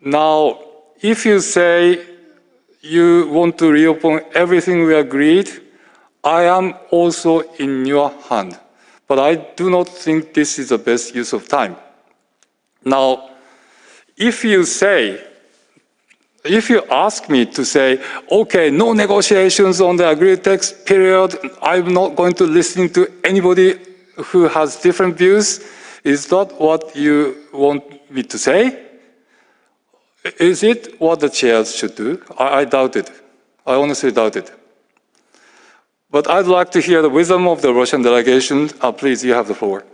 Now, if you say you want to reopen everything we agreed, I am also in your hand. But I do not think this is the best use of time. Now, if you ask me to say, okay, no negotiations on the agreed text, period, I'm not going to listen to anybody who has different views, is that what you want me to say? Is it what the chairs should do? I doubt it. I honestly doubt it. But I'd like to hear the wisdom of the Russian delegation. Please, you have the floor.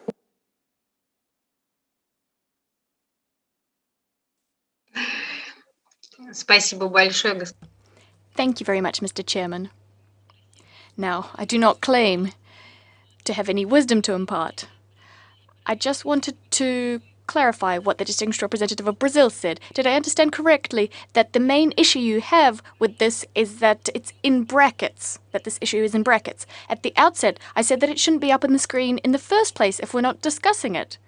Спасибо большое. Thank you very much, Mr. Chairman. Now, I do not claim to have any wisdom to impart. I just wanted to clarify what the distinguished representative of Brazil said. Did I understand correctly that the main issue you have with this is that it's in brackets, that this issue is in brackets? At the outset, I said that it shouldn't be up on the screen in the first place if we're not discussing it.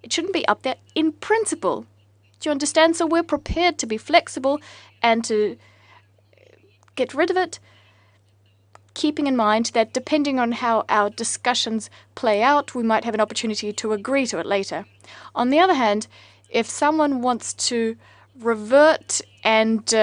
It shouldn't be up there in principle. Do you understand? So we're prepared to be flexible and to get rid of it, keeping in mind that depending on how our discussions play out, we might have an opportunity to agree to it later. On the other hand, if someone wants to revert and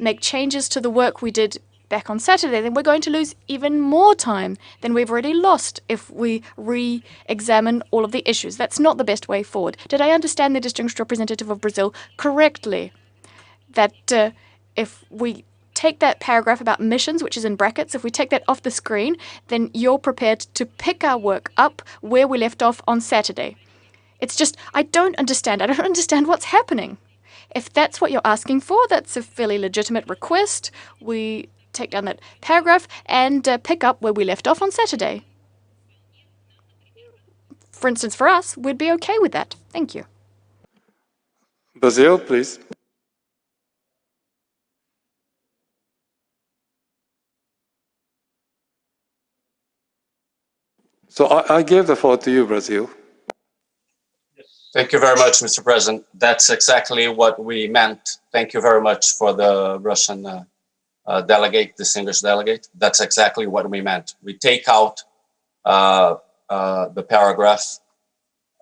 make changes to the work we did back on Saturday, then we're going to lose even more time than we've already lost if we re-examine all of the issues. That's not the best way forward. Did I understand the distinguished representative of Brazil correctly? That if we take that paragraph about missions, which is in brackets, if we take that off the screen, then you're prepared to pick our work up where we left off on Saturday. It's just, I don't understand what's happening. If that's what you're asking for, that's a fairly legitimate request. We take down that paragraph and pick up where we left off on Saturday. For instance, for us, we'd be okay with that. Thank you. Brazil, please. So I gave the floor to you, Brazil. Thank you very much, Mr. President. That's exactly what we meant. Thank you very much for the Russian distinguished delegate. That's exactly what we meant. We take out the paragraph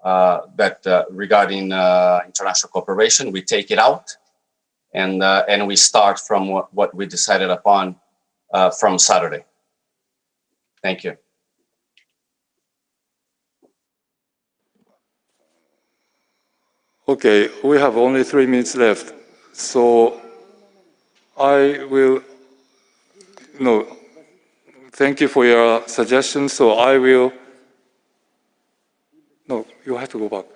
that regarding international cooperation. We take it out, and we start from what we decided upon from Saturday. Thank you. Okay, we have only 3 minutes left, so I will, thank you for your suggestion, so I will, no, you have to go back.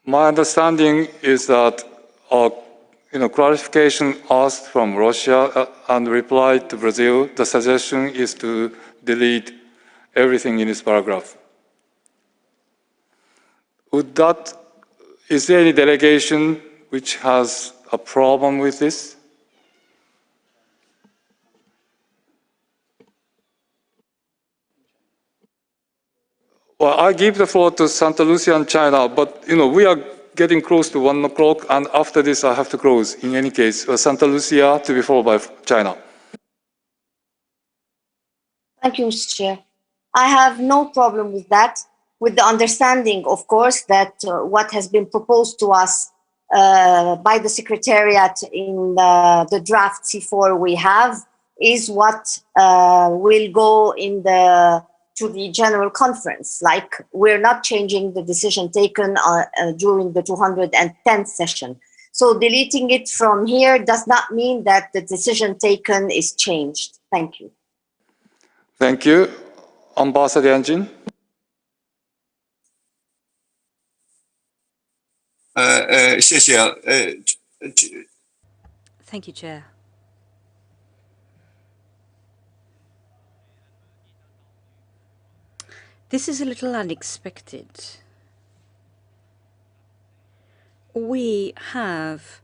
My understanding is that clarification asked from Russia and replied to Brazil, the suggestion is to delete everything in this paragraph. Is there any delegation which has a problem with this? Well, I give the floor to Santa Lucia and China, but we are getting close to 1 o'clock, and after this I have to close. In any case, Santa Lucia to be followed by China. Thank you, Mr. Chair. I have no problem with that, with the understanding, of course, that what has been proposed to us by the Secretariat in the draft C4 we have is what will go to the General Conference. Like, we're not changing the decision taken during the 210th session. So deleting it from here does not mean that the decision taken is changed. Thank you. Thank you. Ambassador Yanjin. Thank you, Chair. This is a little unexpected. We have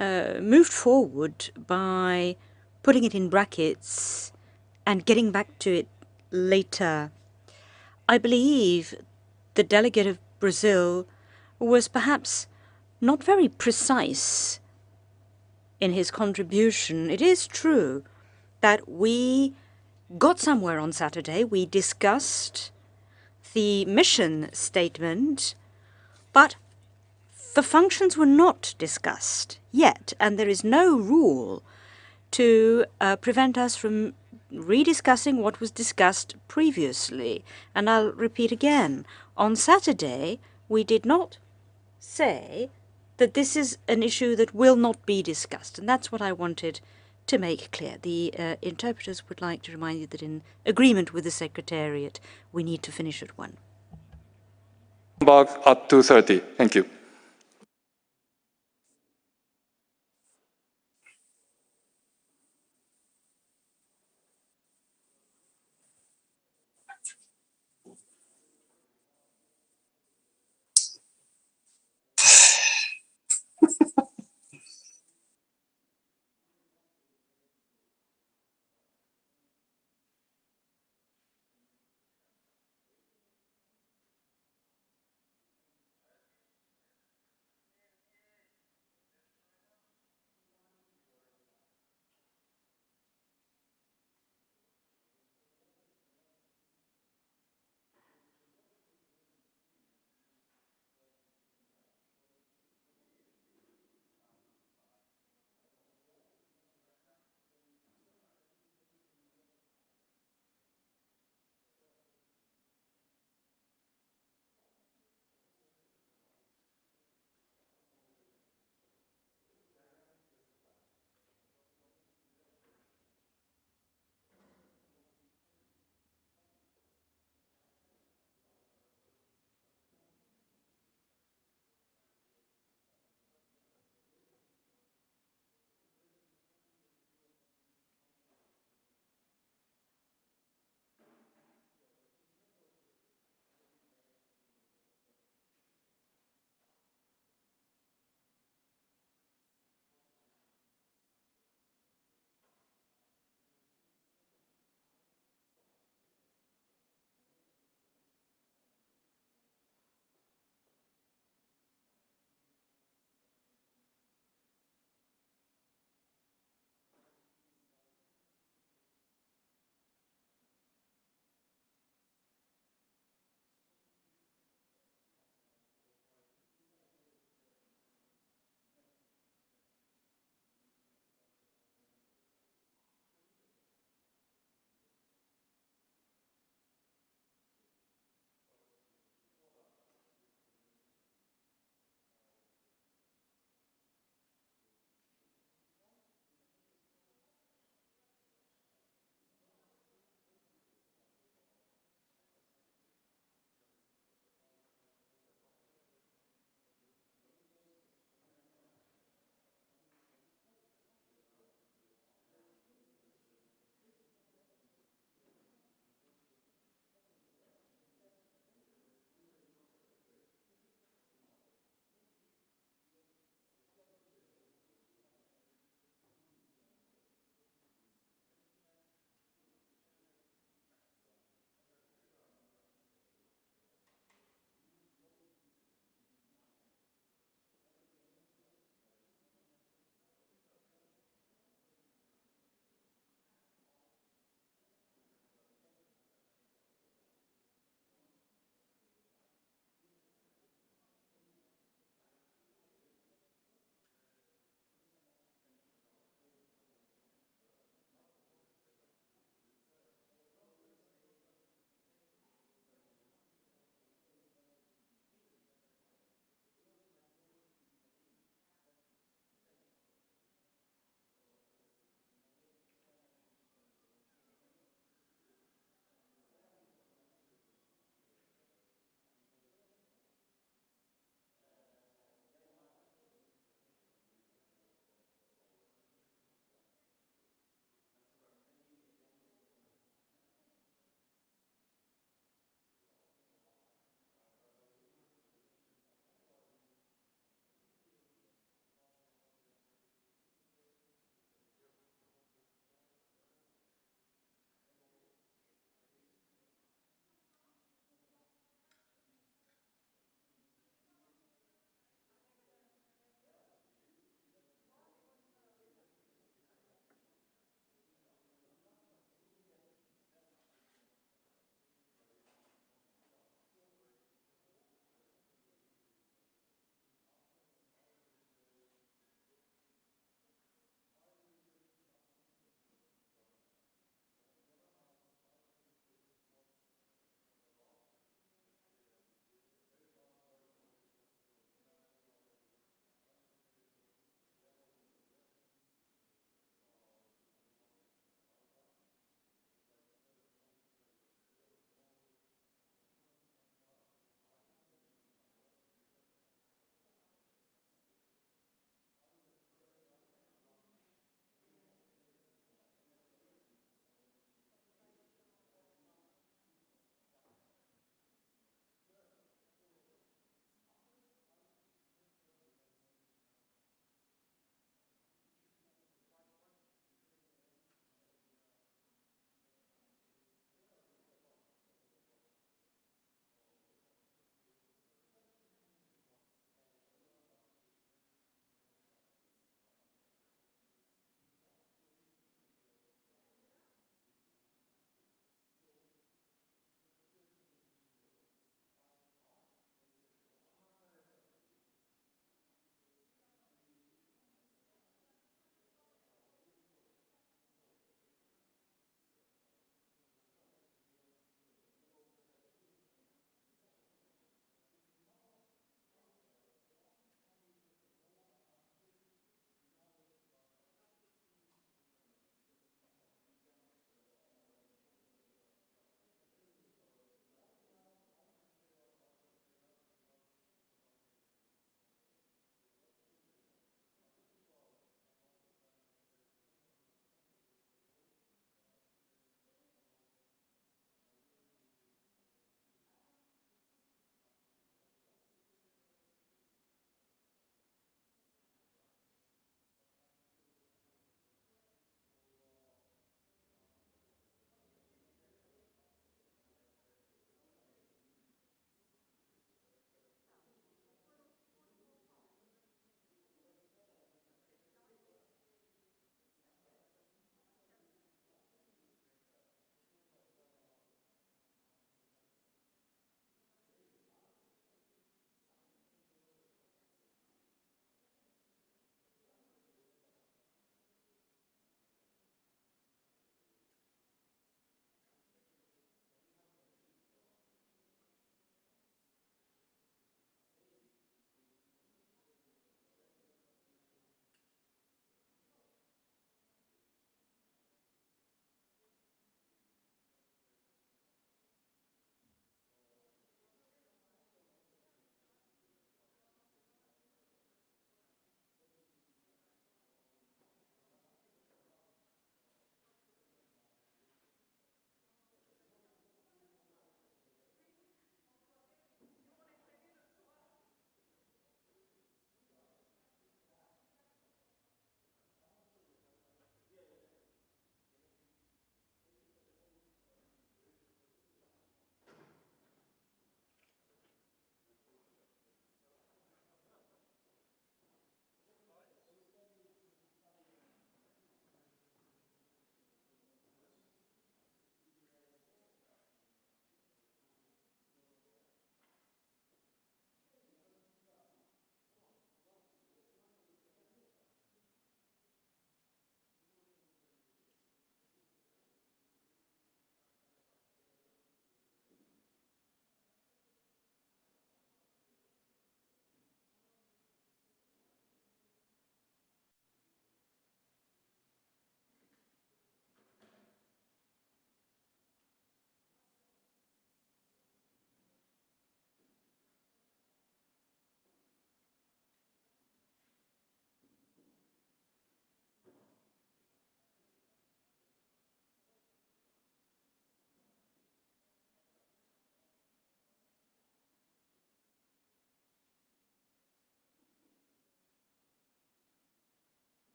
moved forward by putting it in brackets and getting back to it later. I believe the delegate of Brazil was perhaps not very precise in his contribution. It is true that we got somewhere on Saturday. We discussed the mission statement, but the functions were not discussed yet, and there is no rule to prevent us from rediscussing what was discussed previously. And I'll repeat again, on Saturday we did not say that this is an issue that will not be discussed, and that's what I wanted to make clear. The interpreters would like to remind you that in agreement with the Secretariat we need to finish at 1. Back at 2:30. Thank you.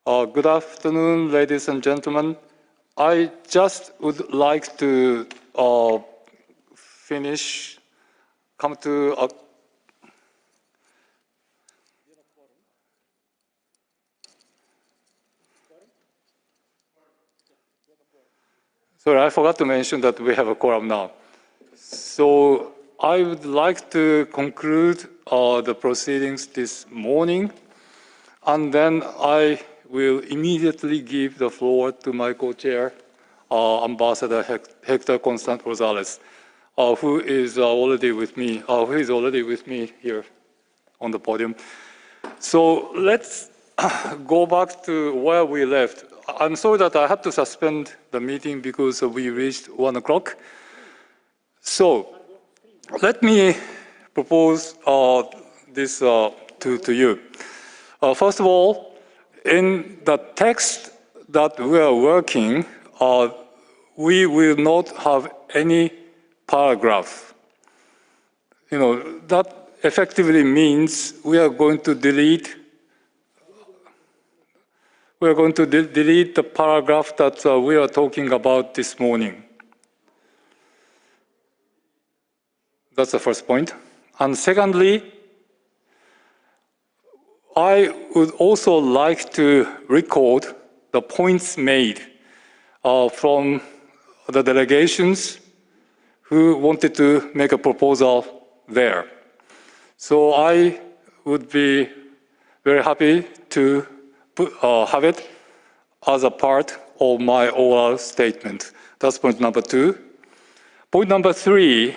Good afternoon, ladies and gentlemen. I just would like to come to a Sorry, I forgot to mention that we have a quorum now. So I would like to conclude the proceedings this morning, and then I will immediately give the floor to my co-chair, Ambassador Hector Constant Rosales, who is already with me here on the podium. So let's go back to where we left. I'm sorry that I had to suspend the meeting because we reached 1 o'clock. So let me propose this to you. First of all, in the text that we are working, we will not have any paragraph. That effectively means we are going to delete the paragraph that we are talking about this morning. That's the first point. And secondly, I would also like to record the points made from the delegations who wanted to make a proposal there. So I would be very happy to have it as a part of my oral statement. That's point number 2. Point number 3,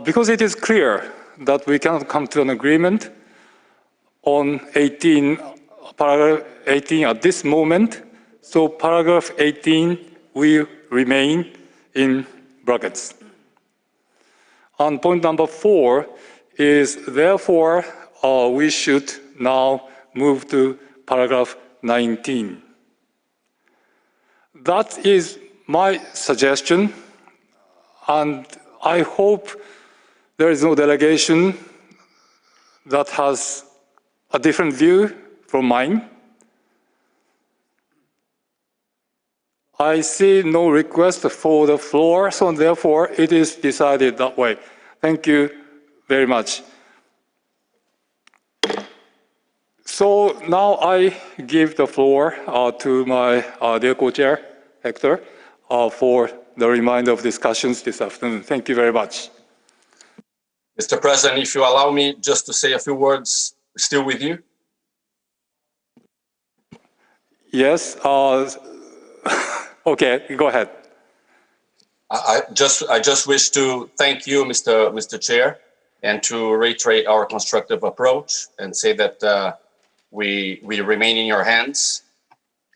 because it is clear that we cannot come to an agreement on paragraph 18 at this moment, so paragraph 18 will remain in brackets. And point number 4 is, therefore, we should now move to paragraph 19. That is my suggestion, and I hope there is no delegation that has a different view from mine. I see no request for the floor, so therefore it is decided that way. Thank you very much. So now I give the floor to my dear co-chair, Hector, for the remainder of discussions this afternoon. Thank you very much. Mr. President, if you allow me just to say a few words, still with you? Yes. Okay, go ahead. I just wish to thank you, Mr. Chair, and to reiterate our constructive approach and say that we remain in your hands.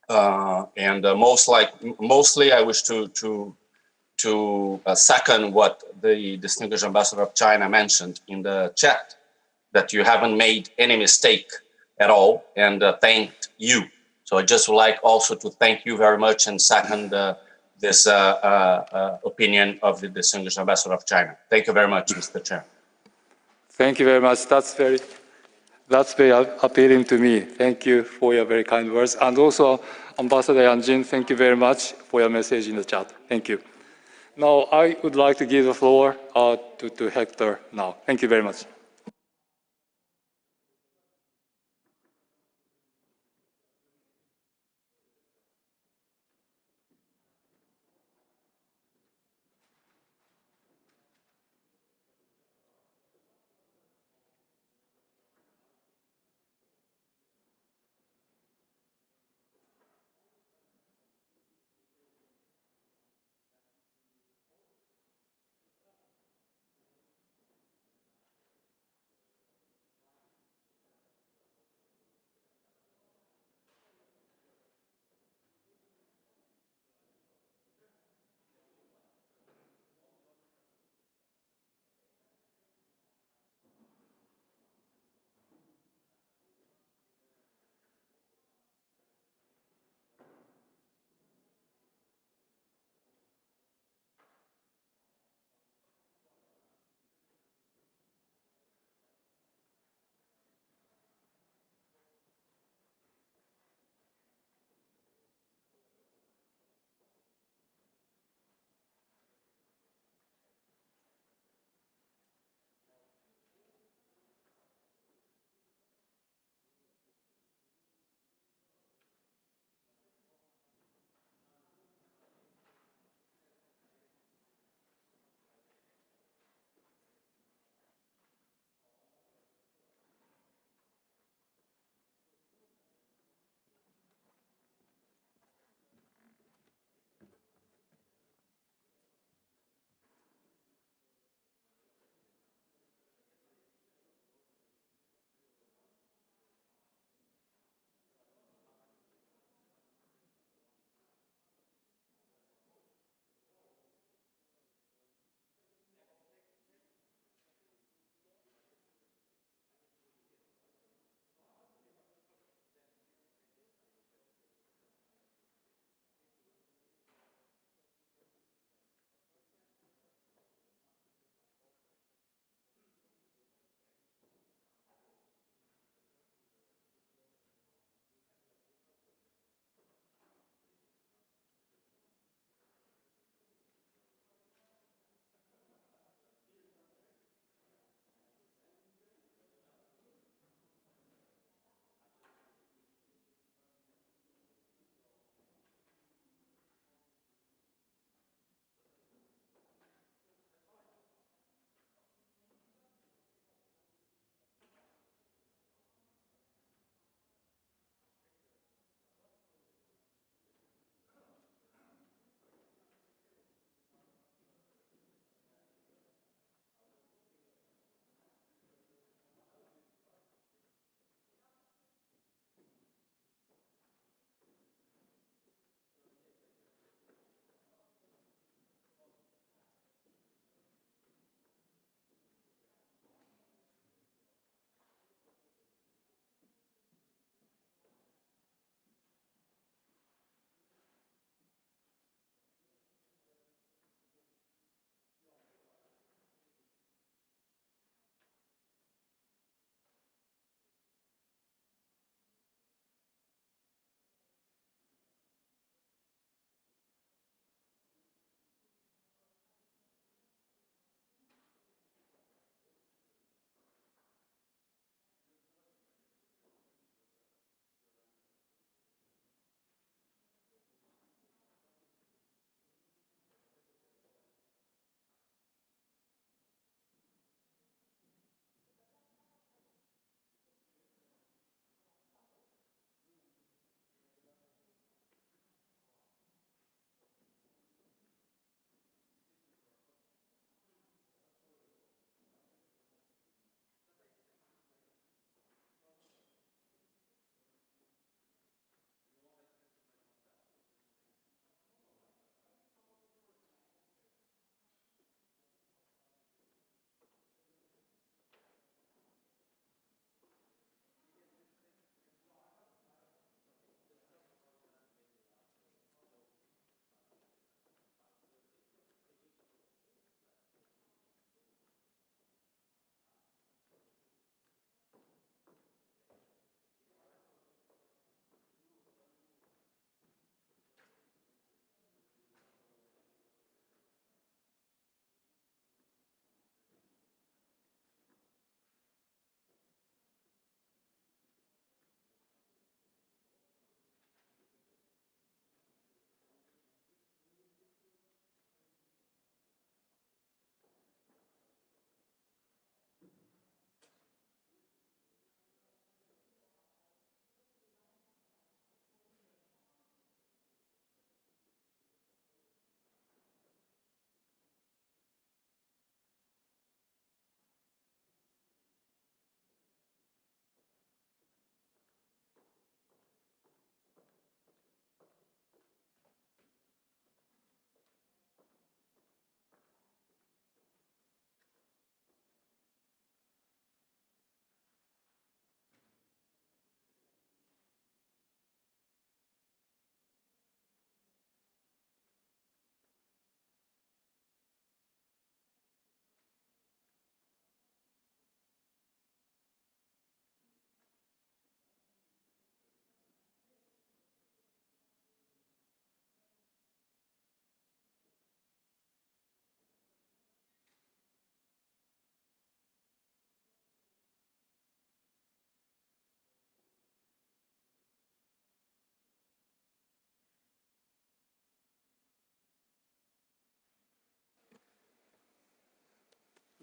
Mostly, I wish to second what the distinguished ambassador of China mentioned in the chat, that you haven't made any mistake at all, and thanked you. So I just would like also to thank you very much and second this opinion of the distinguished ambassador of China. Thank you very much, Mr. Chair. Thank you very much. That's very appealing to me. Thank you for your very kind words. And also, Ambassador Yanjin, thank you very much for your message in the chat. Thank you. Now, I would like to give the floor to Hector now. Thank you very much.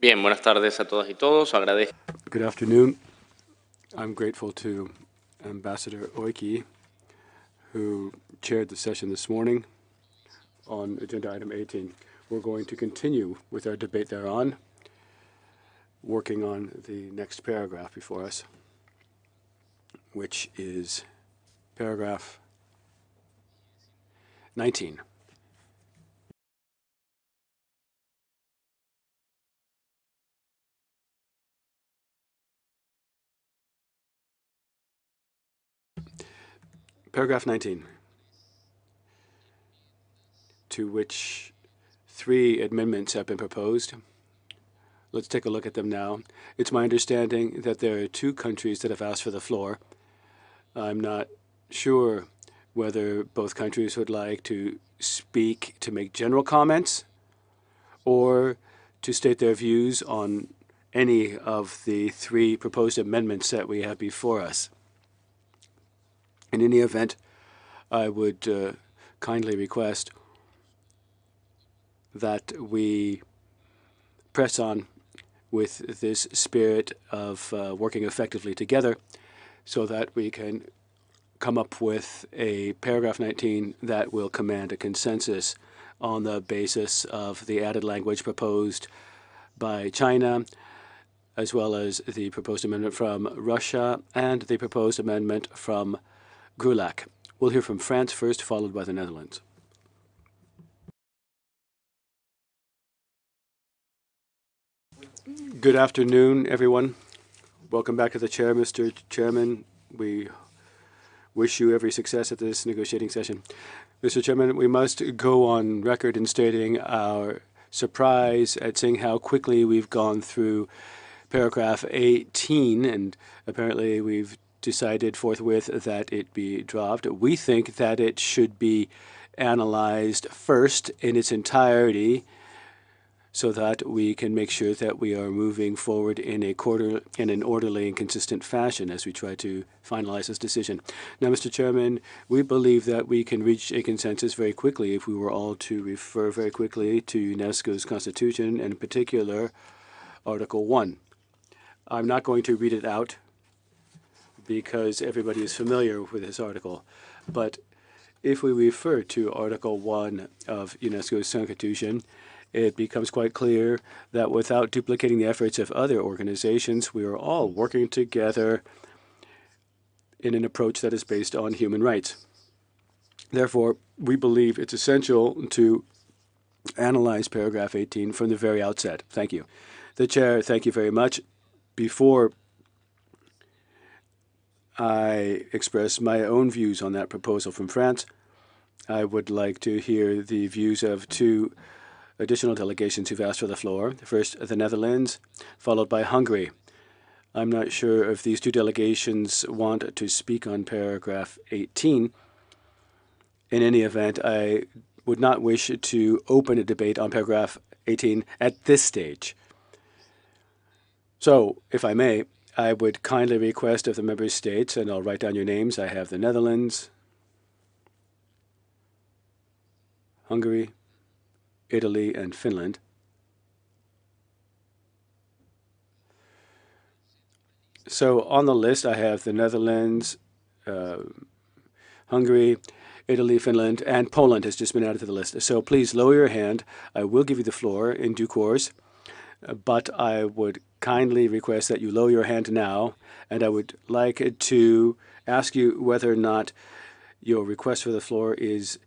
Bien, buenas tardes a todas y todos. Agradezco. Good afternoon. I'm grateful to Ambassador Oiki, who chaired the session this morning on agenda item 18. We're going to continue with our debate thereon, working on the next paragraph before us, which is paragraph 19. Paragraph 19, to which 3 amendments have been proposed. Let's take a look at them now. It's my understanding that there are 2 countries that have asked for the floor. I'm not sure whether both countries would like to speak to make general comments or to state their views on any of the 3 proposed amendments that we have before us. In any event, I would kindly request that we press on with this spirit of working effectively together so that we can come up with a paragraph 19 that will command a consensus on the basis of the added language proposed by China, as well as the proposed amendment from Russia and the proposed amendment from GULAC. We'll hear from France first, followed by the Netherlands. Good afternoon, everyone. Welcome back to the chair, Mr. Chairman. We wish you every success at this negotiating session. Mr. Chairman, we must go on record in stating our surprise at seeing how quickly we've gone through paragraph 18, and apparently we've decided forthwith that it be dropped. We think that it should be analyzed first in its entirety so that we can make sure that we are moving forward in an orderly and consistent fashion as we try to finalize this decision. Now, Mr. Chairman, we believe that we can reach a consensus very quickly if we were all to refer very quickly to UNESCO's constitution, and in particular, Article 1. I'm not going to read it out because everybody is familiar with this article. But if we refer to Article 1 of UNESCO's Constitution, it becomes quite clear that without duplicating the efforts of other organizations, we are all working together in an approach that is based on human rights. Therefore, we believe it's essential to analyze paragraph 18 from the very outset. Thank you. The chair, thank you very much. Before I express my own views on that proposal from France, I would like to hear the views of 2 additional delegations who've asked for the floor. First, the Netherlands, followed by Hungary. I'm not sure if these 2 delegations want to speak on paragraph 18. In any event, I would not wish to open a debate on paragraph 18 at this stage. So, if I may, I would kindly request of the member states, and I'll write down your names. I have the Netherlands, Hungary, Italy, and Finland. So on the list, I have the Netherlands, Hungary, Italy, Finland, and Poland has just been added to the list. So please lower your hand. I will give you the floor in due course, but I would kindly request that you lower your hand now, and I would like to ask you whether or not your request for the floor is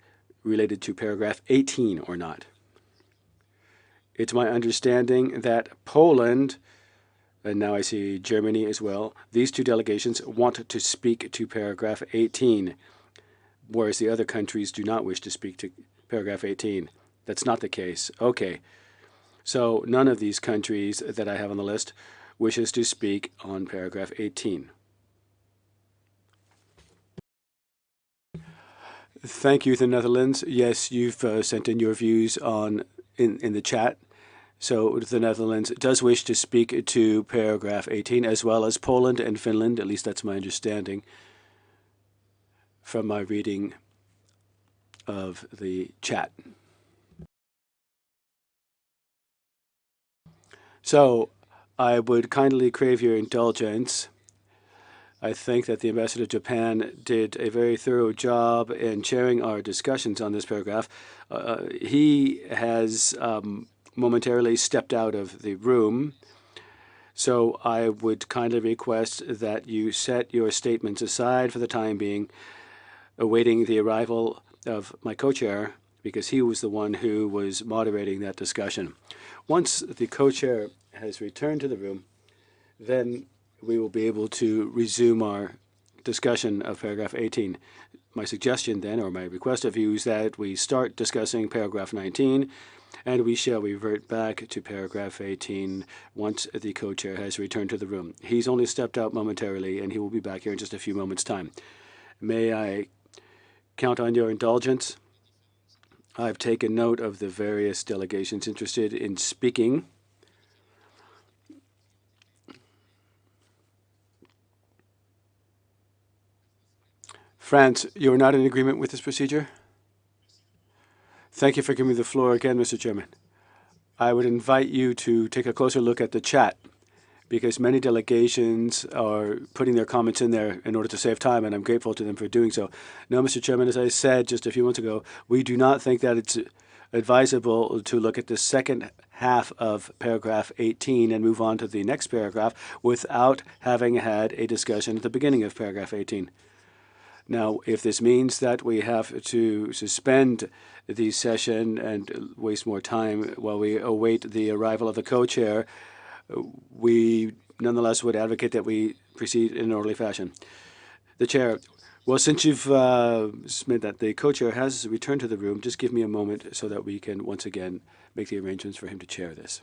related to paragraph 18 or not. It's my understanding that Poland, and now I see Germany as well, these 2 delegations want to speak to paragraph 18, whereas the other countries do not wish to speak to paragraph 18. That's not the case. Okay. So none of these countries that I have on the list wishes to speak on paragraph 18. Thank you, the Netherlands. Yes, you've sent in your views in the chat. So the Netherlands does wish to speak to paragraph 18, as well as Poland and Finland. At least that's my understanding from my reading of the chat. So I would kindly crave your indulgence. I think that the Ambassador of Japan did a very thorough job in chairing our discussions on this paragraph. He has momentarily stepped out of the room, so I would kindly request that you set your statements aside for the time being, awaiting the arrival of my co-chair, because he was the one who was moderating that discussion. Once the co-chair has returned to the room, then we will be able to resume our discussion of paragraph 18. My suggestion then, or my request of you, is that we start discussing paragraph 19, and we shall revert back to paragraph 18 once the co-chair has returned to the room. He's only stepped out momentarily, and he will be back here in just a few moments' time. May I count on your indulgence? I've taken note of the various delegations interested in speaking. France, you're not in agreement with this procedure? Thank you for giving me the floor again, Mr. Chairman. I would invite you to take a closer look at the chat, because many delegations are putting their comments in there in order to save time, and I'm grateful to them for doing so. No, Mr. Chairman, as I said just a few months ago, we do not think that it's advisable to look at the second half of paragraph 18 and move on to the next paragraph without having had a discussion at the beginning of paragraph 18. Now, if this means that we have to suspend the session and waste more time while we await the arrival of the co-chair, we nonetheless would advocate that we proceed in an orderly fashion. The chair, well, since you've submitted that the co-chair has returned to the room, just give me a moment so that we can once again make the arrangements for him to chair this.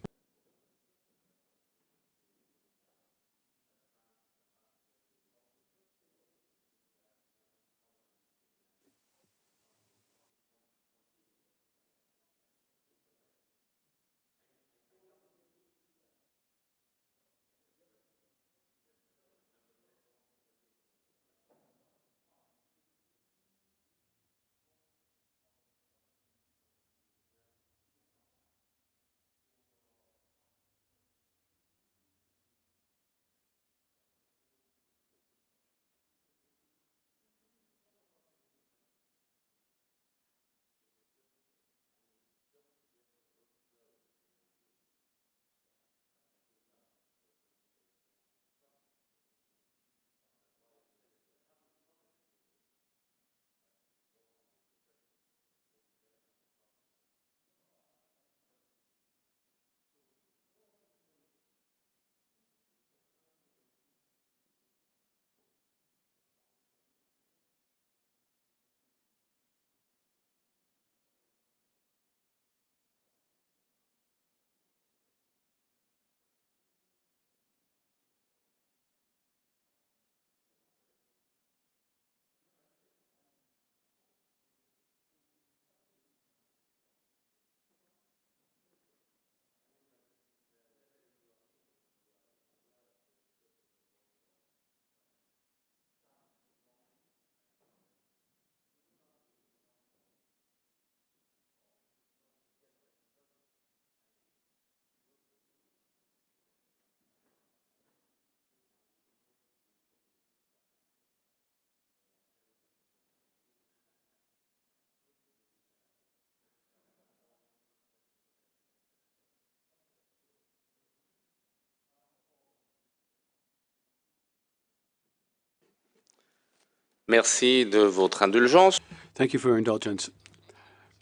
Merci de votre indulgence. Thank you for your indulgence.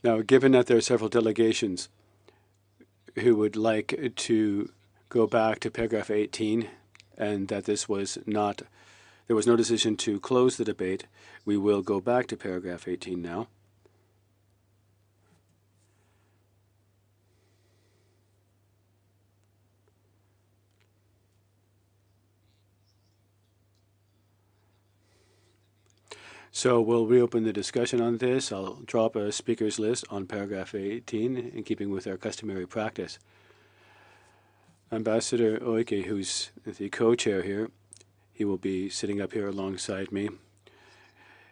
Now, given that there are several delegations who would like to go back to paragraph 18 and that there was no decision to close the debate, we will go back to paragraph 18 now. So we'll reopen the discussion on this. I'll draw up a speakers list on paragraph 18 in keeping with our customary practice. Ambassador Oike, who's the co-chair here, he will be sitting up here alongside me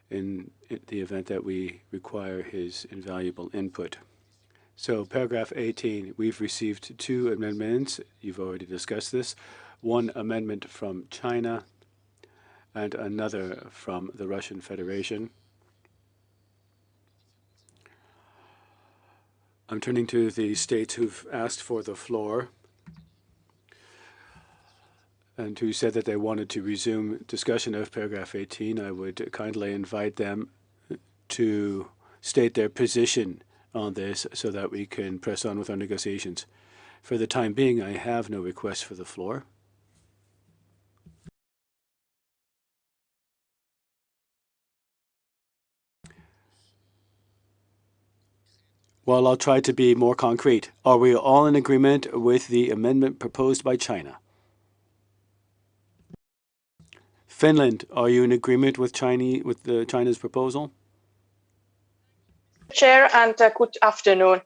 in the event that we require his invaluable input. So paragraph 18, we've received 2 amendments. You've already discussed this. One amendment from China and another from the Russian Federation. I'm turning to the states who've asked for the floor and who said that they wanted to resume discussion of paragraph 18. I would kindly invite them to state their position on this so that we can press on with our negotiations. For the time being, I have no request for the floor. Well, I'll try to be more concrete. Are we all in agreement with the amendment proposed by China? Finland, are you in agreement with China's proposal? Chair, and good afternoon.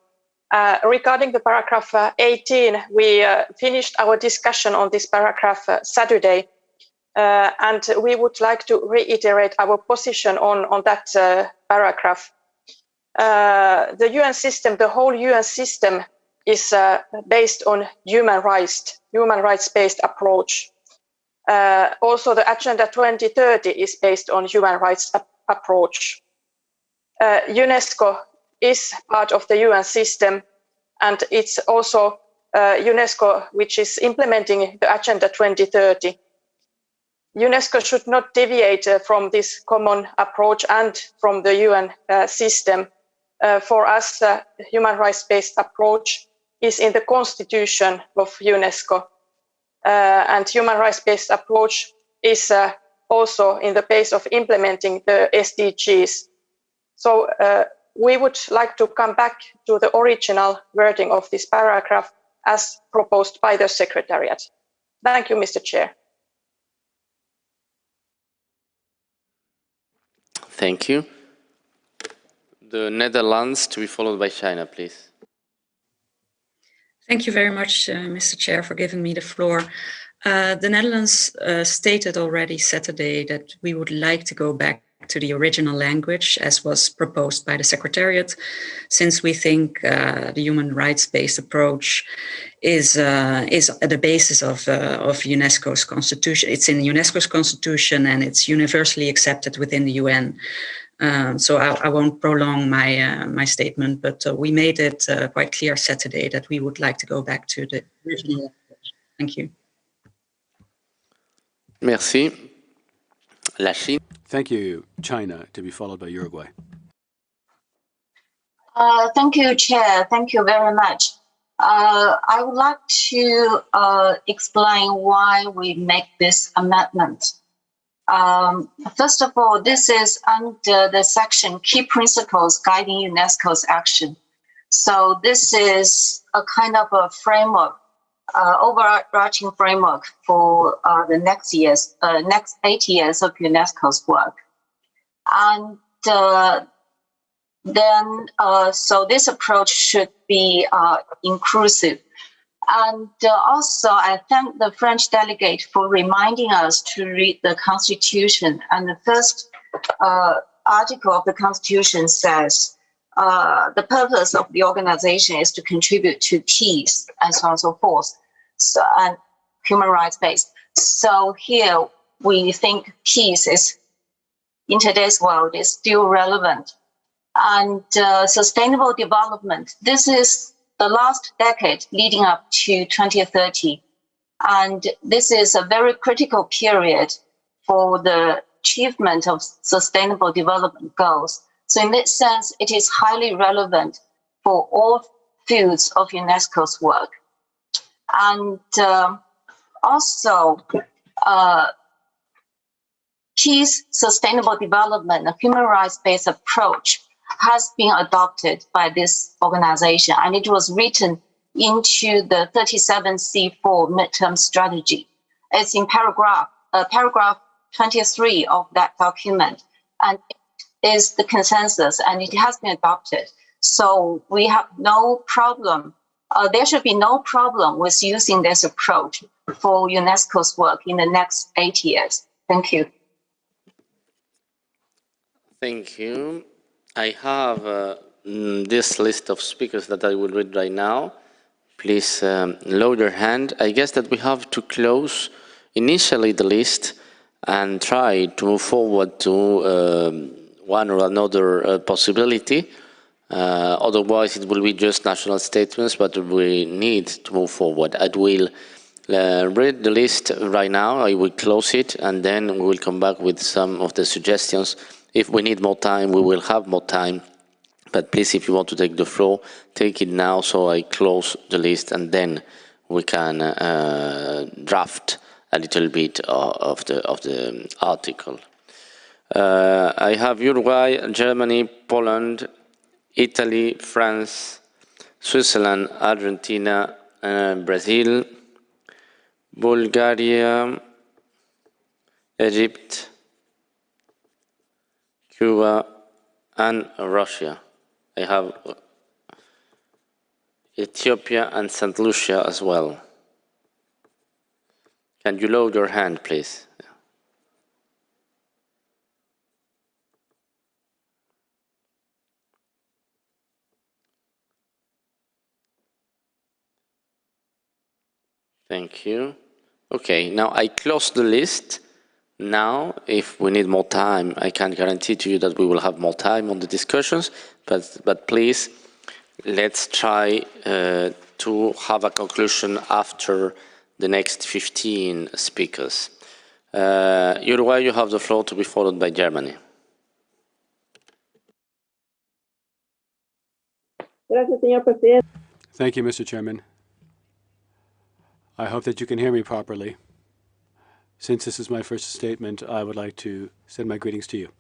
Regarding the paragraph 18, we finished our discussion on this paragraph Saturday, and we would like to reiterate our position on that paragraph. The UN system, the whole UN system, is based on human rights-based approach. Also, the Agenda 2030 is based on human rights approach. UNESCO is part of the UN system, and it's also UNESCO which is implementing the Agenda 2030. UNESCO should not deviate from this common approach and from the UN system. For us, the human rights-based approach is in the constitution of UNESCO, and human rights-based approach is also in the base of implementing the SDGs. So we would like to come back to the original wording of this paragraph as proposed by the Secretariat. Thank you, Mr. Chair. Thank you. The Netherlands to be followed by China, please. Thank you very much, Mr. Chair, for giving me the floor. The Netherlands stated already Saturday that we would like to go back to the original language as was proposed by the Secretariat, since we think the human rights-based approach is at the basis of UNESCO's constitution. It's in UNESCO's constitution and it's universally accepted within the UN. So I won't prolong my statement, but we made it quite clear Saturday that we would like to go back to the original language. Thank you. Merci. La Chine. Thank you. China, to be followed by Uruguay. Thank you, Chair. Thank you very much. I would like to explain why we make this amendment. First of all, this is under the section Key Principles Guiding UNESCO's Action. So this is a kind of a framework, overarching framework for the next 8 years of UNESCO's work. And then, so this approach should be inclusive. And also, I thank the French delegate for reminding us to read the Constitution. And the first article of the Constitution says, the purpose of the organization is to contribute to peace and so on and so forth, so, and human rights based. So here we think peace is, in today's world, is still relevant. And sustainable development, this is the last decade leading up to 2030. And this is a very critical period for the achievement of sustainable development goals. So in that sense, it is highly relevant for all fields of UNESCO's work. And also, peace, sustainable development, a human rights-based approach has been adopted by this organization, and it was written into the 37C4 midterm strategy. It's in paragraph 23 of that document, and it is the consensus, and it has been adopted. So we have no problem. There should be no problem with using this approach for UNESCO's work in the next 8 years. Thank you. Thank you. I have this list of speakers that I will read right now, please lower your hand. I guess that we have to close initially the list and try to move forward to one or another possibility. Otherwise, it will be just national statements, but we need to move forward. I will read the list right now. I will close it, and then we will come back with some of the suggestions. If we need more time, we will have more time. But please, if you want to take the floor, take it now. So I close the list, and then we can draft a little bit of the article. I have Uruguay, Germany, Poland, Italy, France, Switzerland, Argentina, Brazil, Bulgaria, Egypt, Cuba, and Russia. I have Ethiopia and St. Lucia as well. Can you lower your hand, please? Thank you. Okay, now I close the list. Now, if we need more time, I can guarantee to you that we will have more time on the discussions, but please, let's try to have a conclusion after the next 15 speakers. Uruguay, you have the floor, to be followed by Germany. Thank you, Mr. Chairman. I hope that you can hear me properly. Since this is my first statement, I would like to send my greetings to you.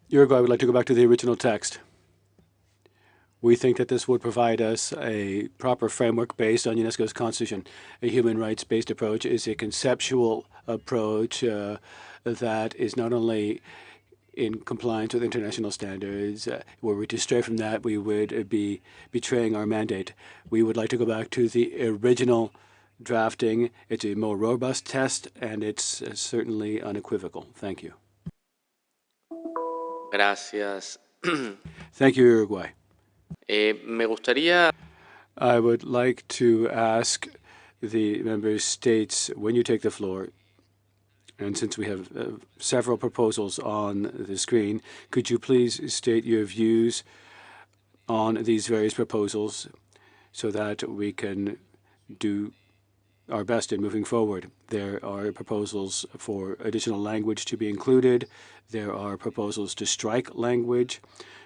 Uruguay would like to go back to the original text. We think that this would provide us a proper framework based on UNESCO's constitution. A human rights-based approach is a conceptual approach that is not only in compliance with international standards. Were we to stray from that, we would be betraying our mandate. We would like to go back to the original drafting. It's a more robust test, and it's certainly unequivocal. Thank you. Gracias. Thank you, Uruguay. Me gustaría... I would like to ask the member states, when you take the floor, and since we have several proposals on the screen, could you please state your views on these various proposals so that we can do our best in moving forward? There are proposals for additional language to be included. There are proposals to strike language.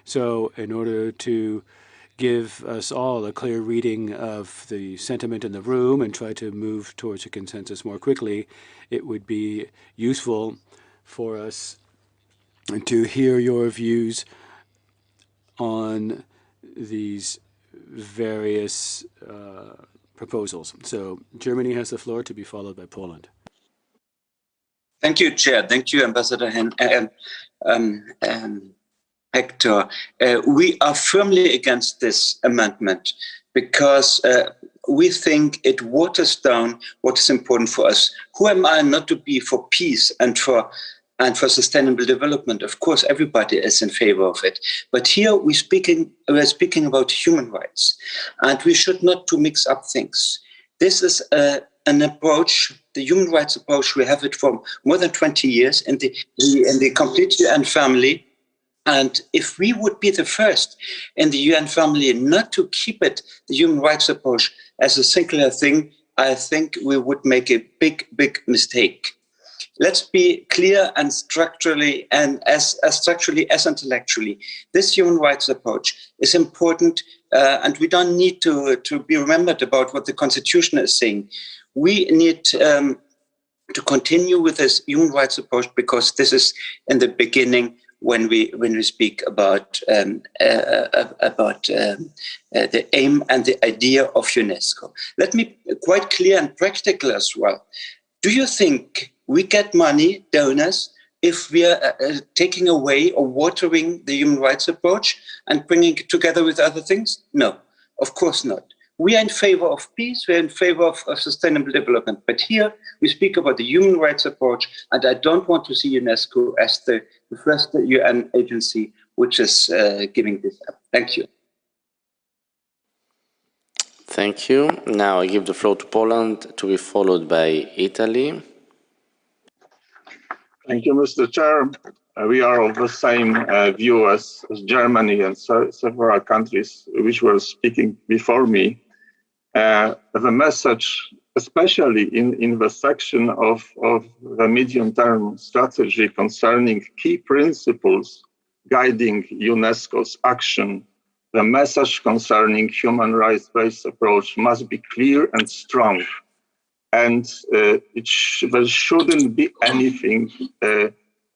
So in order to give us all a clear reading of the sentiment in the room and try to move towards a consensus more quickly, it would be useful for us to hear your views on these various proposals. So Germany has the floor, to be followed by Poland. Thank you, Chair. Thank you, Ambassador Hector. We are firmly against this amendment because we think it waters down what is important for us. Who am I not to be for peace and for sustainable development? Of course, everybody is in favor of it. But here we're speaking about human rights, and we should not to mix up things. This is an approach, the human rights approach. We have it for more than 20 years in the complete UN family. And if we would be the first in the UN family not to keep it, the human rights approach, as a singular thing, I think we would make a big, big mistake. Let's be clear and structurally, and as structurally as intellectually. This human rights approach is important, and we don't need to be remembered about what the Constitution is saying. We need to continue with this human rights approach because this is in the beginning when we speak about the aim and the idea of UNESCO. Let me be quite clear and practical as well. Do you think we get money, donors, if we are taking away or watering the human rights approach and bringing it together with other things? No, of course not. We are in favor of peace, we are in favor of sustainable development. But here we speak about the human rights approach, and I don't want to see UNESCO as the first UN agency which is giving this up. Thank you. Thank you. Now I give the floor to Poland, to be followed by Italy. Thank you, Mr. Chair. We are of the same view as Germany and several countries which were speaking before me. The message, especially in the section of the medium-term strategy concerning key principles guiding UNESCO's action, the message concerning human rights-based approach must be clear and strong. And there shouldn't be anything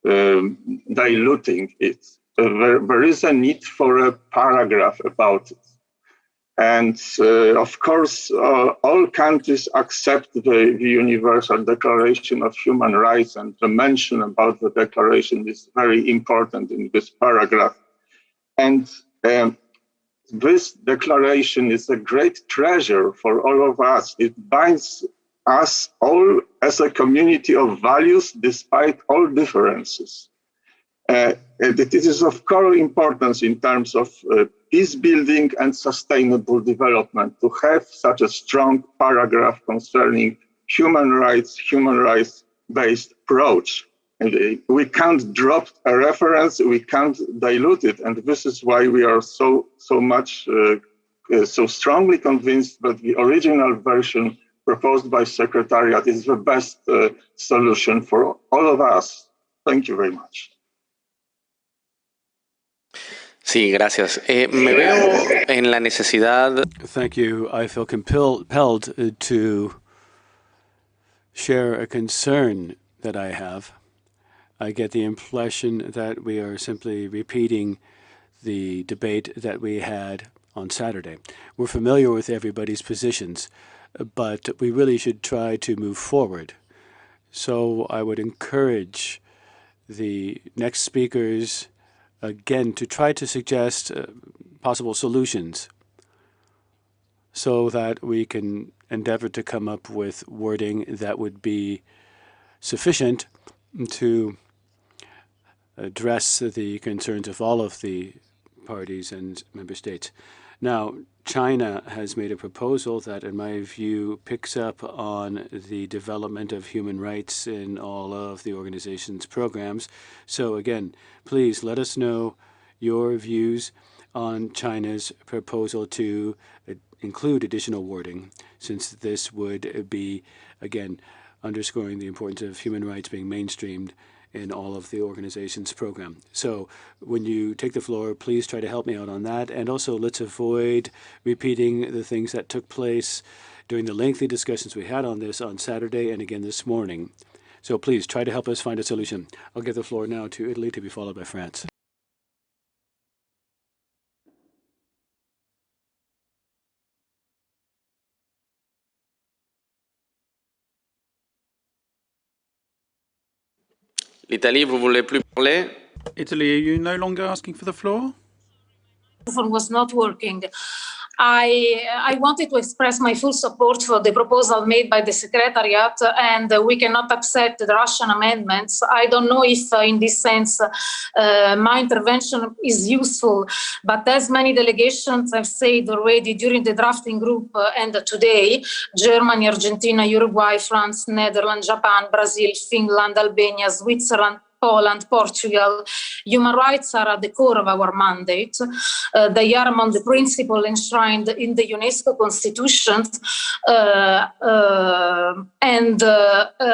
diluting it. There is a need for a paragraph about it. And of course, all countries accept the Universal Declaration of Human Rights, and the mention about the declaration is very important in this paragraph. And this declaration is a great treasure for all of us. It binds us all as a community of values despite all differences. It is of core importance in terms of peace building and sustainable development to have such a strong paragraph concerning human rights-based approach. And we can't drop a reference, we can't dilute it, and this is why we are so strongly convinced that the original version proposed by Secretariat is the best solution for all of us. Thank you very much. Sí, gracias. Me veo en la necesidad. Thank you. I feel compelled to share a concern that I have. I get the impression that we are simply repeating the debate that we had on Saturday. We're familiar with everybody's positions, but we really should try to move forward. So I would encourage the next speakers, again, to try to suggest possible solutions so that we can endeavor to come up with wording that would be sufficient to address the concerns of all of the parties and member states. Now, China has made a proposal that, in my view, picks up on the development of human rights in all of the organization's programs. So again, please let us know your views on China's proposal to include additional wording, since this would be, again, underscoring the importance of human rights being mainstreamed in all of the organization's program. So when you take the floor, please try to help me out on that. And also, let's avoid repeating the things that took place during the lengthy discussions we had on this on Saturday and again this morning. So please try to help us find a solution. I'll give the floor now to Italy, to be followed by France. L'Italie, vous voulez plus parler? Italy, are you no longer asking for the floor? Phone was not working. I wanted to express my full support for the proposal made by the Secretariat, and we cannot accept the Russian amendments. I don't know if in this sense my intervention is useful, but as many delegations have said already during the drafting group and today, Germany, Argentina, Uruguay, France, Netherlands, Japan, Brazil, Finland, Albania, Switzerland, Poland, Portugal, human rights are at the core of our mandate. They are among the principles enshrined in the UNESCO Constitution.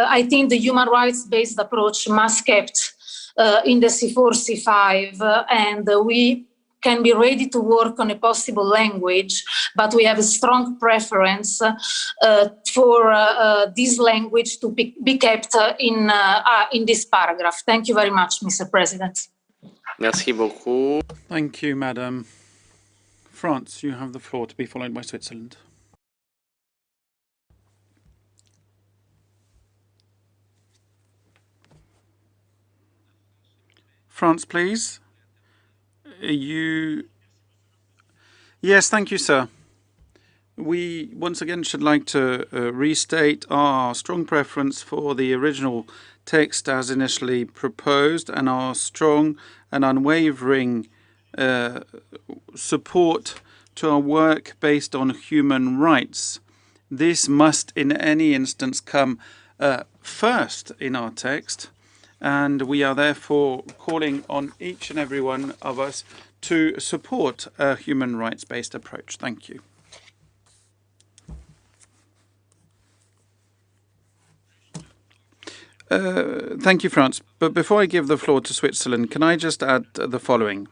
I think the human rights-based approach must be kept in the C4, C5, and we can be ready to work on a possible language, but we have a strong preference for this language to be kept in this paragraph. Thank you very much, Mr. President. Merci beaucoup. Thank you, Madam. France, you have the floor, to be followed by Switzerland. France, please. Yes, thank you, sir. We once again should like to restate our strong preference for the original text as initially proposed, and our strong and unwavering support to our work based on human rights. This must in any instance come first in our text, and we are therefore calling on each and every one of us to support a human rights-based approach. Thank you. Thank you, France. But before I give the floor to Switzerland, can I just add the following?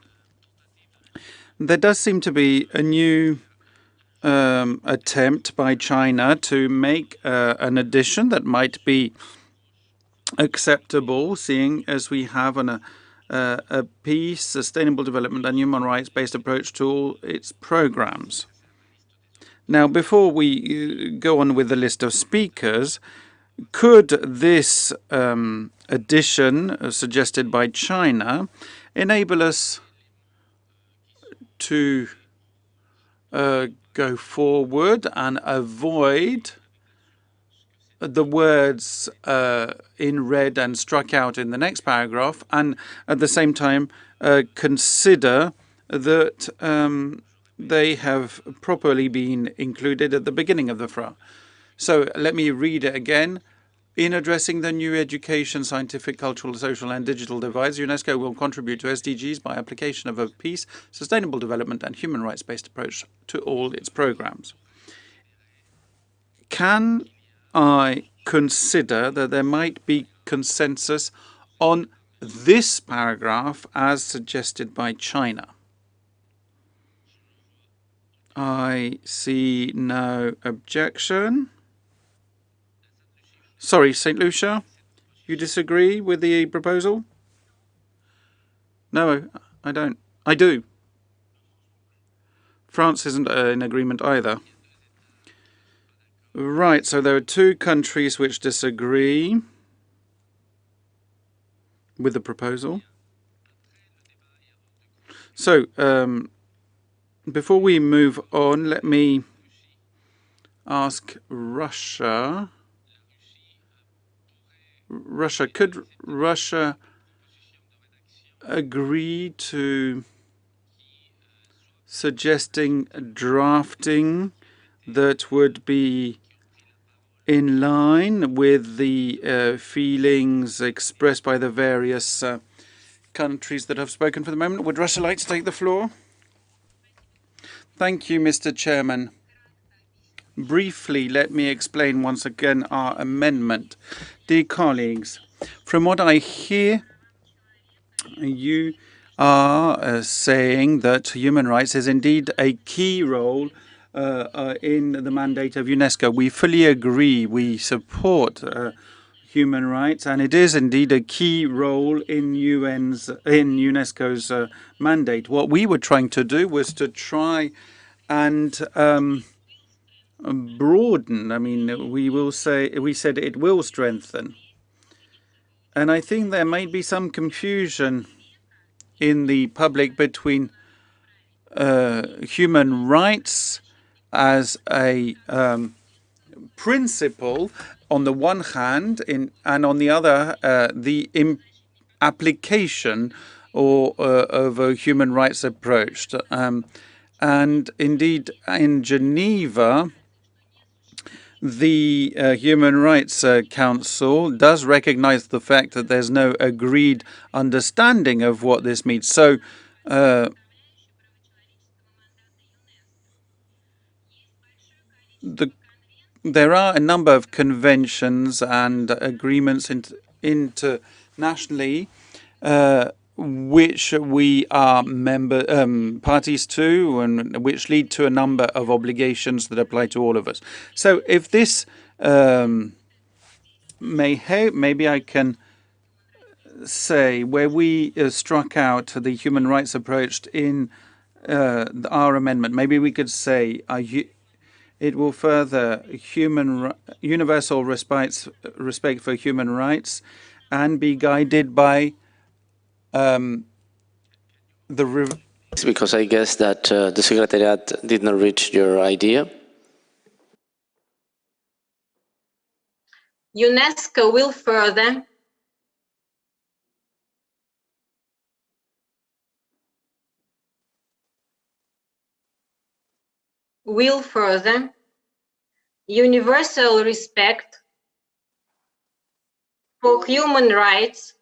There does seem to be a new attempt by China to make an addition that might be acceptable, seeing as we have a peace, sustainable development and human rights-based approach to all its programs. Now, before we go on with the list of speakers, could this addition suggested by China enable us to go forward and avoid the words in red and struck out in the next paragraph, and at the same time consider that they have properly been included at the beginning of the phrase? So let me read it again. In addressing the new education, scientific, cultural, social and digital divides, UNESCO will contribute to SDGs by application of a peace, sustainable development and human rights-based approach to all its programs. Can I consider that there might be consensus on this paragraph as suggested by China? I see no objection. Sorry, St. Lucia, you disagree with the proposal? No, I don't. I do. France isn't in agreement either. Right, so there are two countries which disagree with the proposal. So, before we move on, let me ask Russia. Could Russia agree to suggesting drafting that would be in line with the feelings expressed by the various countries that have spoken for the moment? Would Russia like to take the floor? Thank you, Mr. Chairman. Briefly, let me explain once again our amendment. Dear colleagues, from what I hear, you are saying that human rights is indeed a key role in the mandate of UNESCO. We fully agree. We support human rights, and it is indeed a key role in UNESCO's mandate. What we were trying to do was to try and broaden. I mean, we said it will strengthen. And I think there may be some confusion in the public between human rights as a principle on the one hand, and on the other, the application of a human rights approach. And indeed, in Geneva, the Human Rights Council does recognize the fact that there's no agreed understanding of what this means. So there are a number of conventions and agreements internationally which we are parties to, and which lead to a number of obligations that apply to all of us. So if this may help, maybe I can say where we struck out the human rights approach in our amendment, maybe we could say it will further universal respect for human rights and be guided by because I guess that the Secretariat did not reach your idea. UNESCO will further will further universal respect for human rights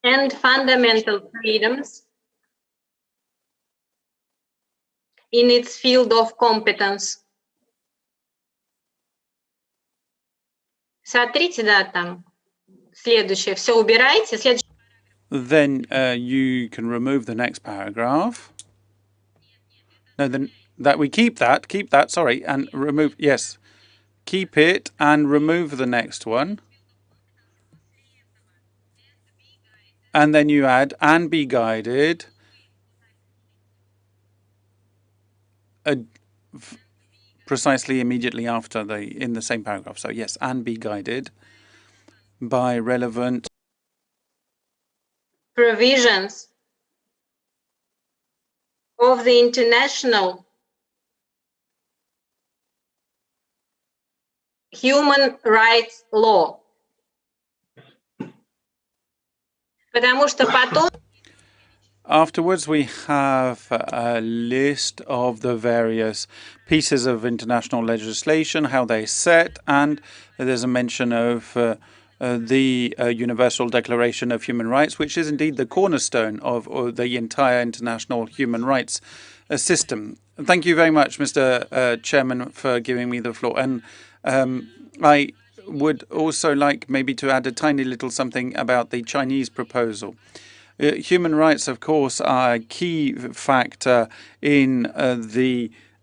and fundamental freedoms in its field of competence. Сотрите, да, там. Следующее. Все убирайте. Следующее. Then you can remove the next paragraph. No, then that we keep that, sorry, and remove, yes. Keep it and remove the next one. And then you add, and be guided precisely immediately after in the same paragraph. So yes, and be guided by relevant provisions of the international human rights law. Потому что потом Afterwards, we have a list of the various pieces of international legislation, how they set, and there's a mention of the Universal Declaration of Human Rights, which is indeed the cornerstone of the entire international human rights system. Thank you very much, Mr. Chairman, for giving me the floor. And I would also like maybe to add a tiny little something about the Chinese proposal. Human rights, of course, are a key factor in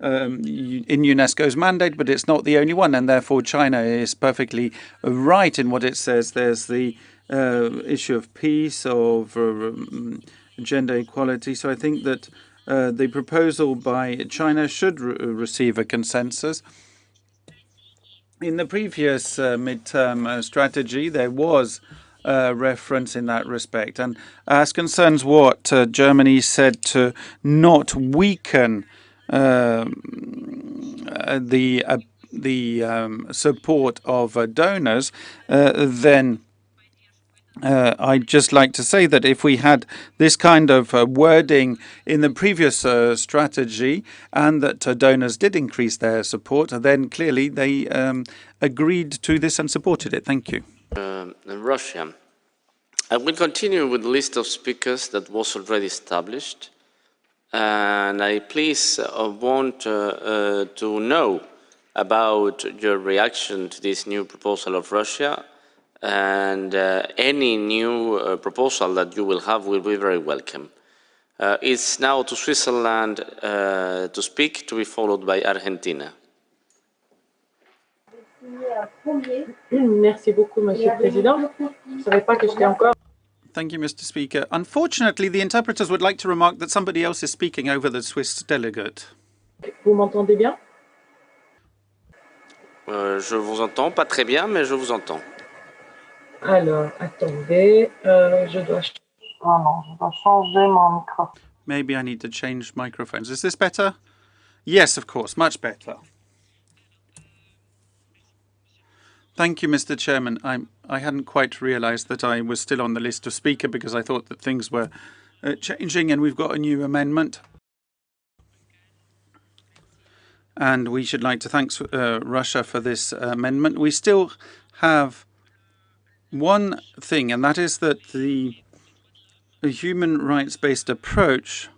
UNESCO's mandate, but it's not the only one, and therefore China is perfectly right in what it says. There's the issue of peace, of gender equality. So I think that the proposal by China should receive a consensus. In the previous midterm strategy, there was reference in that respect. And as concerns what Germany said to not weaken the support of donors, then I'd just like to say that if we had this kind of wording in the previous strategy and that donors did increase their support, then clearly they agreed to this and supported it. Thank you. Russia. I will continue with the list of speakers that was already established, and I please want to know about your reaction to this new proposal of Russia, and any new proposal that you will have will be very welcome. It's now to Switzerland to speak, to be followed by Argentina. Merci beaucoup, Monsieur le Président. Je savais pas que j'étais encore. Thank you, Mr. Speaker. Unfortunately, the interpreters would like to remark that somebody else is speaking over the Swiss delegate. Vous m'entendez bien? Je vous entends, pas très bien, mais je vous entends. Alors, attendez, je dois changer mon micro. Maybe I need to change microphones. Is this better? Yes, of course, much better. Thank you, Mr. Chairman. I hadn't quite realized that I was still on the list of speaker because I thought that things were changing and we've got a new amendment. And we should like to thank Russia for this amendment. We still have one thing, and that is that the human rights-based approach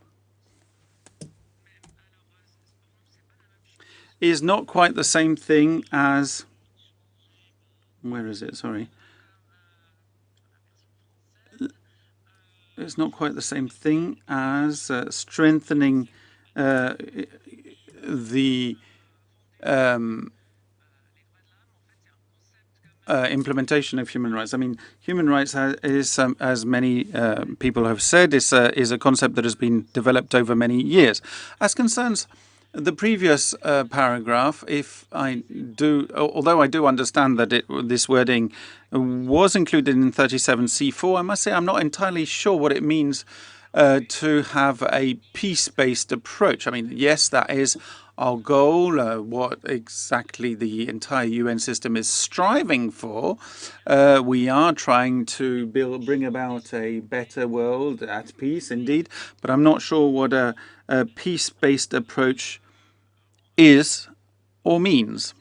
is not quite the same thing as... Where is it? Sorry. It's not quite the same thing as strengthening the implementation of human rights. I mean, human rights is, as many people have said, is a concept that has been developed over many years. As concerns the previous paragraph, although I do understand that this wording was included in 37C4, I must say I'm not entirely sure what it means to have a peace-based approach. I mean, yes, that is our goal, what exactly the entire UN system is striving for. We are trying to bring about a better world at peace, indeed, but I'm not sure what peace-based approach is or means.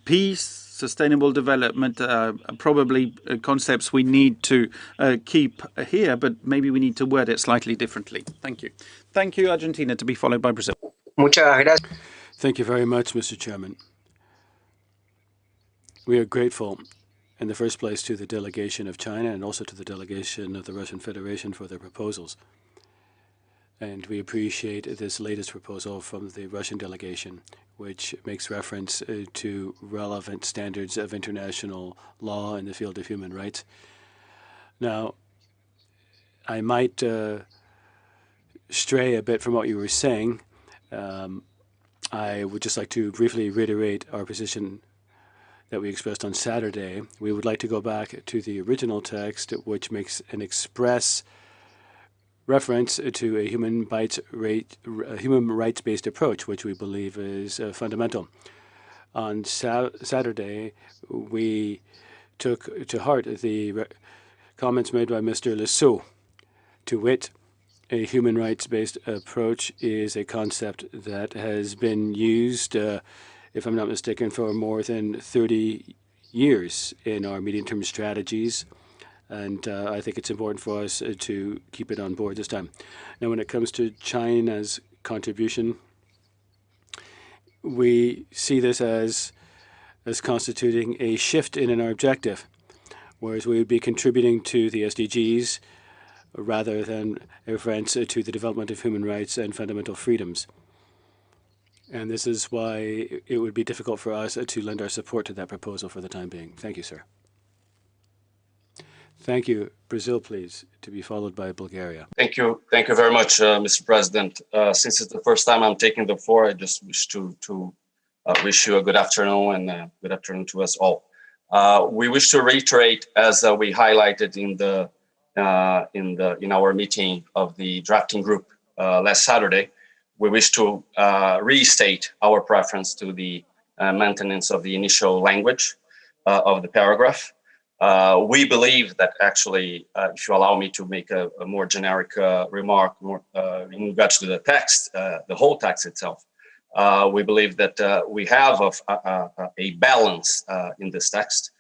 Peace, sustainable development, probably concepts we need to keep here, but maybe we need to word it slightly differently. Thank you. Thank you, Argentina, to be followed by Brazil. Thank you very much, Mr. Chairman. We are grateful, in the first place, to the delegation of China and also to the delegation of the Russian Federation for their proposals. And we appreciate this latest proposal from the Russian delegation, which makes reference to relevant standards of international law in the field of human rights. Now, I might stray a bit from what you were saying. I would just like to briefly reiterate our position that we expressed on Saturday. We would like to go back to the original text, which makes an express reference to a human rights-based approach, which we believe is fundamental. On Saturday, we took to heart the comments made by Mr. Lesseau, to wit, a human rights-based approach is a concept that has been used, if I'm not mistaken, for more than 30 years in our medium-term strategies. And I think it's important for us to keep it on board this time. Now, when it comes to China's contribution, we see this as constituting a shift in our objective, whereas we would be contributing to the SDGs rather than a reference to the development of human rights and fundamental freedoms. And this is why it would be difficult for us to lend our support to that proposal for the time being. Thank you, sir. Thank you. Brazil, please, to be followed by Bulgaria. Thank you. Thank you very much, Mr. President. Since it's the first time I'm taking the floor, I just wish to wish you a good afternoon and good afternoon to us all. We wish to reiterate, as we highlighted in our meeting of the drafting group last Saturday, we wish to restate our preference to the maintenance of the initial language of the paragraph. We believe that actually, if you allow me to make a more generic remark in regards to the text, the whole text itself, we believe that we have a balance in this text.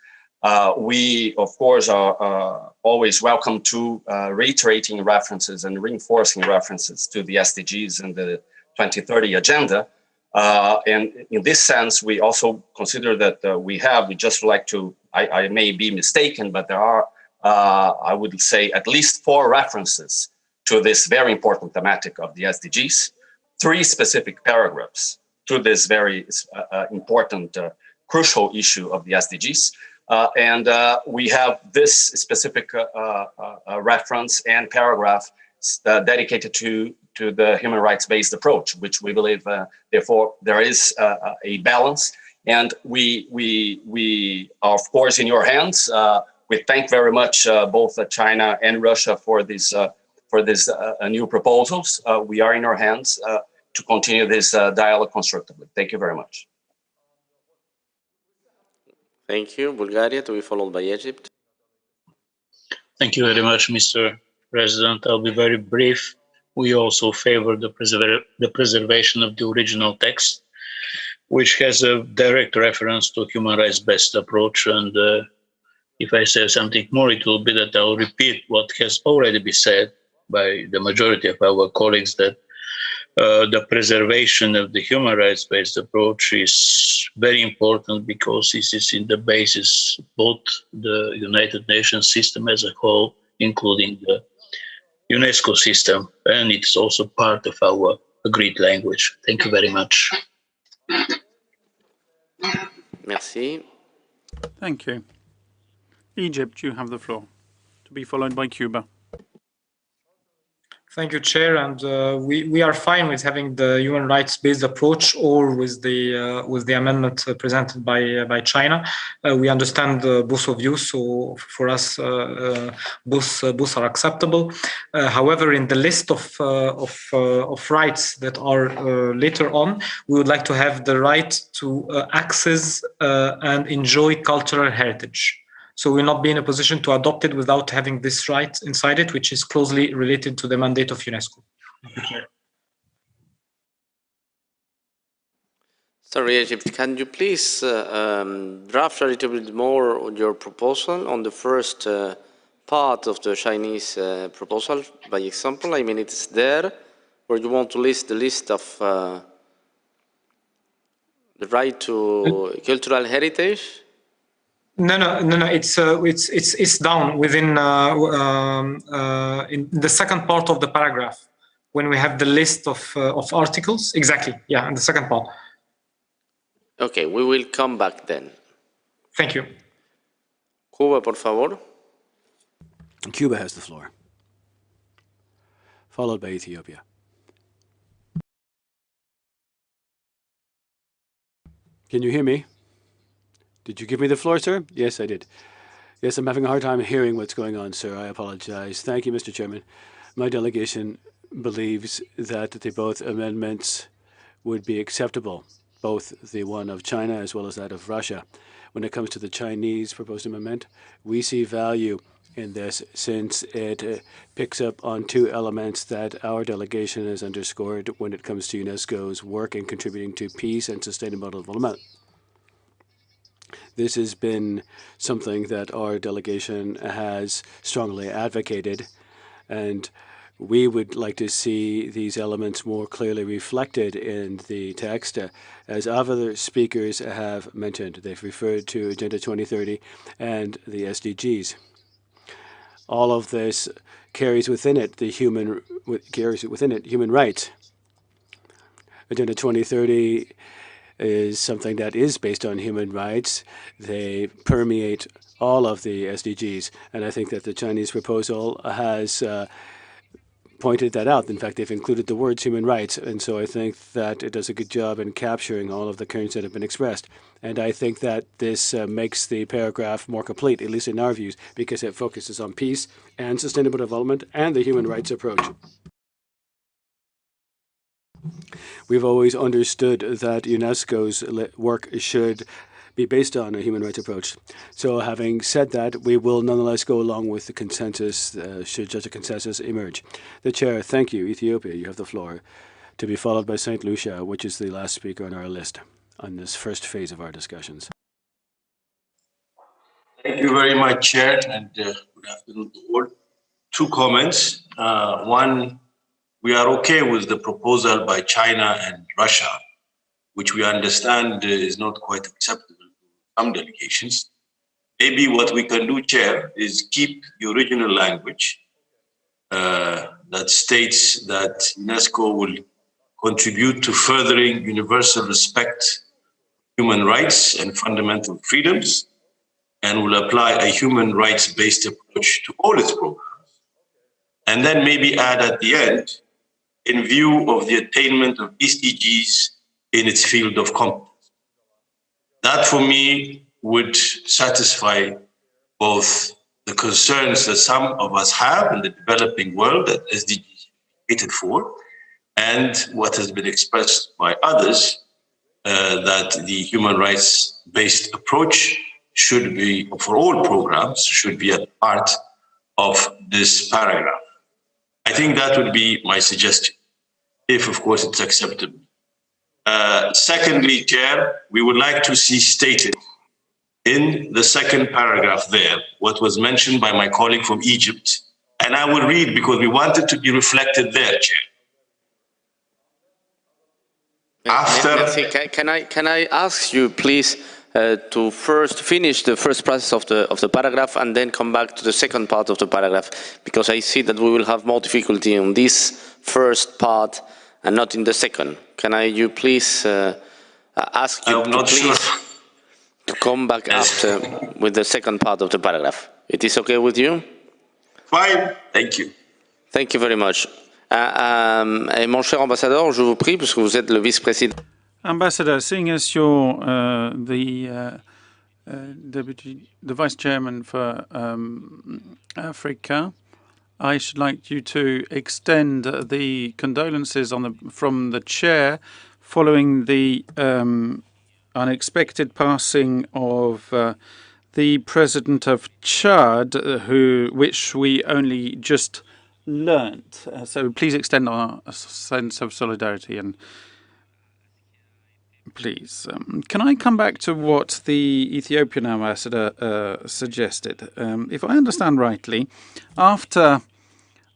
We, of course, are always welcome to reiterating references and reinforcing references to the SDGs and the 2030 agenda. And in this sense, we also consider that we just like to, I may be mistaken, but there are, I would say, at least 4 references to this very important thematic of the SDGs, 3 specific paragraphs to this very important, crucial issue of the SDGs. And we have this specific reference and paragraph dedicated to the human rights-based approach, which we believe, therefore, there is a balance. And we are, of course, in your hands. We thank very much both China and Russia for these new proposals. We are in your hands to continue this dialogue constructively. Thank you very much. Thank you. Bulgaria, to be followed by Egypt. Thank you very much, Mr. President. I'll be very brief. We also favor the preservation of the original text, which has a direct reference to human rights-based approach. And if I say something more, it will be that I'll repeat what has already been said by the majority of our colleagues, that the preservation of the human rights-based approach is very important because this is in the basis both the United Nations system as a whole, including the UNESCO system, and it's also part of our agreed language. Thank you very much. Merci. Thank you. Egypt, you have the floor, to be followed by Cuba. Thank you, Chair. And we are fine with having the human rights-based approach or with the amendment presented by China. We understand both of you, so for us, both are acceptable. However, in the list of rights that are later on, we would like to have the right to access and enjoy cultural heritage. So we'll not be in a position to adopt it without having this right inside it, which is closely related to the mandate of UNESCO. Sorry, Egypt, can you please draft a little bit more on your proposal on the first part of the Chinese proposal, by example? I mean, it's there, where you want to list the list of the right to cultural heritage? No. It's down within in the second part of the paragraph when we have the list of articles. Exactly. Yeah, in the second part. Okay, we will come back then. Thank you. Cuba, por favor. Cuba has the floor, followed by Ethiopia. Can you hear me? Did you give me the floor, sir? Yes, I did. Yes, I'm having a hard time hearing what's going on, sir. I apologize. Thank you, Mr. Chairman. My delegation believes that the both amendments would be acceptable, both the one of China as well as that of Russia. When it comes to the Chinese proposed amendment, we see value in this since it picks up on two elements that our delegation has underscored when it comes to UNESCO's work in contributing to peace and sustainable development. This has been something that our delegation has strongly advocated, and we would like to see these elements more clearly reflected in the text. As other speakers have mentioned, they've referred to Agenda 2030 and the SDGs. All of this carries within it human rights. Agenda 2030 is something that is based on human rights. They permeate all of the SDGs, and I think that the Chinese proposal has pointed that out. In fact, they've included the words human rights, and so I think that it does a good job in capturing all of the currents that have been expressed. And I think that this makes the paragraph more complete, at least in our views, because it focuses on peace and sustainable development and the human rights approach. We've always understood that UNESCO's work should be based on a human rights approach. So having said that, we will nonetheless go along with the consensus, should such a consensus emerge. The chair, thank you. Ethiopia, you have the floor, to be followed by St. Lucia, which is the last speaker on our list on this first phase of our discussions. Thank you very much, Chair, and good afternoon to all. Two comments. One, we are okay with the proposal by China and Russia, which we understand is not quite acceptable to some delegations. Maybe what we can do, Chair, is keep the original language that states that UNESCO will contribute to furthering universal respect, human rights and fundamental freedoms, and will apply a human rights-based approach to all its programs. And then maybe add at the end, in view of the attainment of SDGs in its field of competence. That, for me, would satisfy both the concerns that some of us have in the developing world that SDGs are created for, and what has been expressed by others, that the human rights-based approach should be, for all programs, should be a part of this paragraph. I think that would be my suggestion, if of course it's acceptable. Secondly, Chair, we would like to see stated in the second paragraph there what was mentioned by my colleague from Egypt, and I will read because we want it to be reflected there, Chair. Can I ask you, please, to first finish the first process of the paragraph and then come back to the second part of the paragraph, because I see that we will have more difficulty on this first part and not in the second. Can you please ask you to come back after with the second part of the paragraph? It is okay with you? Fine, thank you. Thank you very much. Et mon cher ambassadeur, je vous prie, puisque vous êtes le vice-président. Ambassador, seeing as you're the vice chairman for Africa, I should like you to extend the condolences from the chair following the unexpected passing of the president of Chad, which we only just learnt. So please extend our sense of solidarity and please. Can I come back to what the Ethiopian ambassador suggested? If I understand rightly, after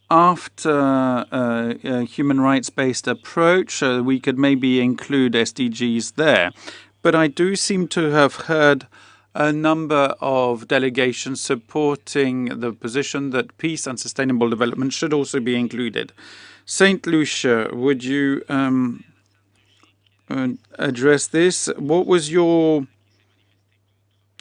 a human rights-based approach, we could maybe include SDGs there. But I do seem to have heard a number of delegations supporting the position that peace and sustainable development should also be included. Saint Lucia, would you address this? What was your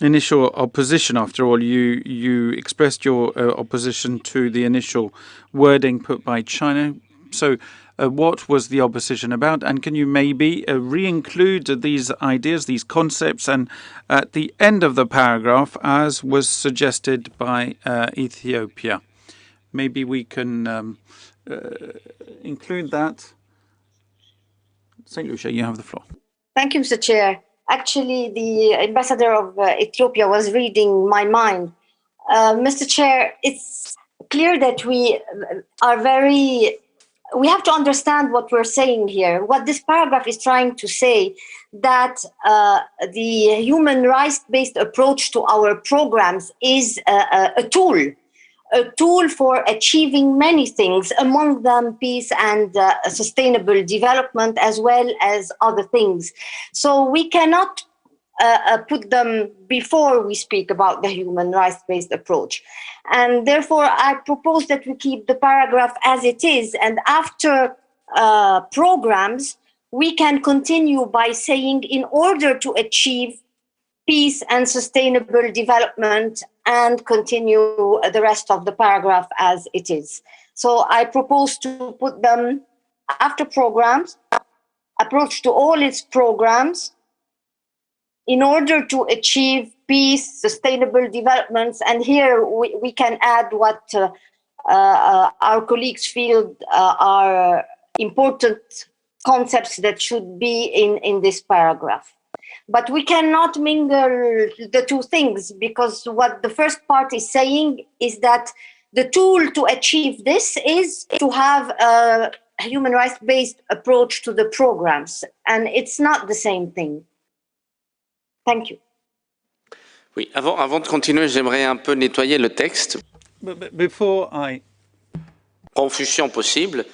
initial opposition? After all, you expressed your opposition to the initial wording put by China. So what was the opposition about? And can you maybe re-include these ideas, these concepts, and at the end of the paragraph, as was suggested by Ethiopia? Maybe we can include that. Saint Lucia, you have the floor. Thank you, Mr. Chair. Actually, the ambassador of Ethiopia was reading my mind. Mr. Chair, it's clear that we have to understand what we're saying here. What this paragraph is trying to say, that the human rights-based approach to our programs is a tool for achieving many things, among them peace and sustainable development, as well as other things. So we cannot put them before we speak about the human rights-based approach. And therefore, I propose that we keep the paragraph as it is, and after programs, we can continue by saying, in order to achieve peace and sustainable development, and continue the rest of the paragraph as it is. So I propose to put them after programs, approach to all its programs, in order to achieve peace, sustainable developments, and here we can add what our colleagues feel are important concepts that should be in this paragraph. But we cannot mingle the two things, because what the first part is saying is that the tool to achieve this is to have a human rights-based approach to the programs, and it's not the same thing. Thank you. Oui, avant de continuer, j'aimerais un peu nettoyer le texte. Before I... Confusion possible.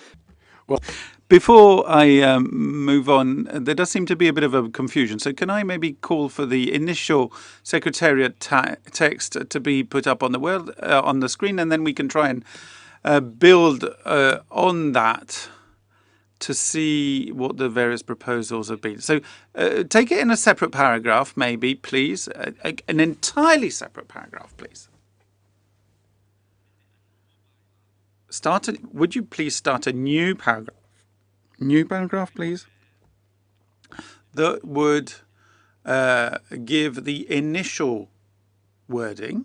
Before I move on, there does seem to be a bit of a confusion. So can I maybe call for the initial Secretariat text to be put up on the screen, and then we can try and build on that to see what the various proposals have been. So take it in a separate paragraph, maybe, please. An entirely separate paragraph, please. Would you please start a new paragraph? New paragraph, please. That would give the initial wording.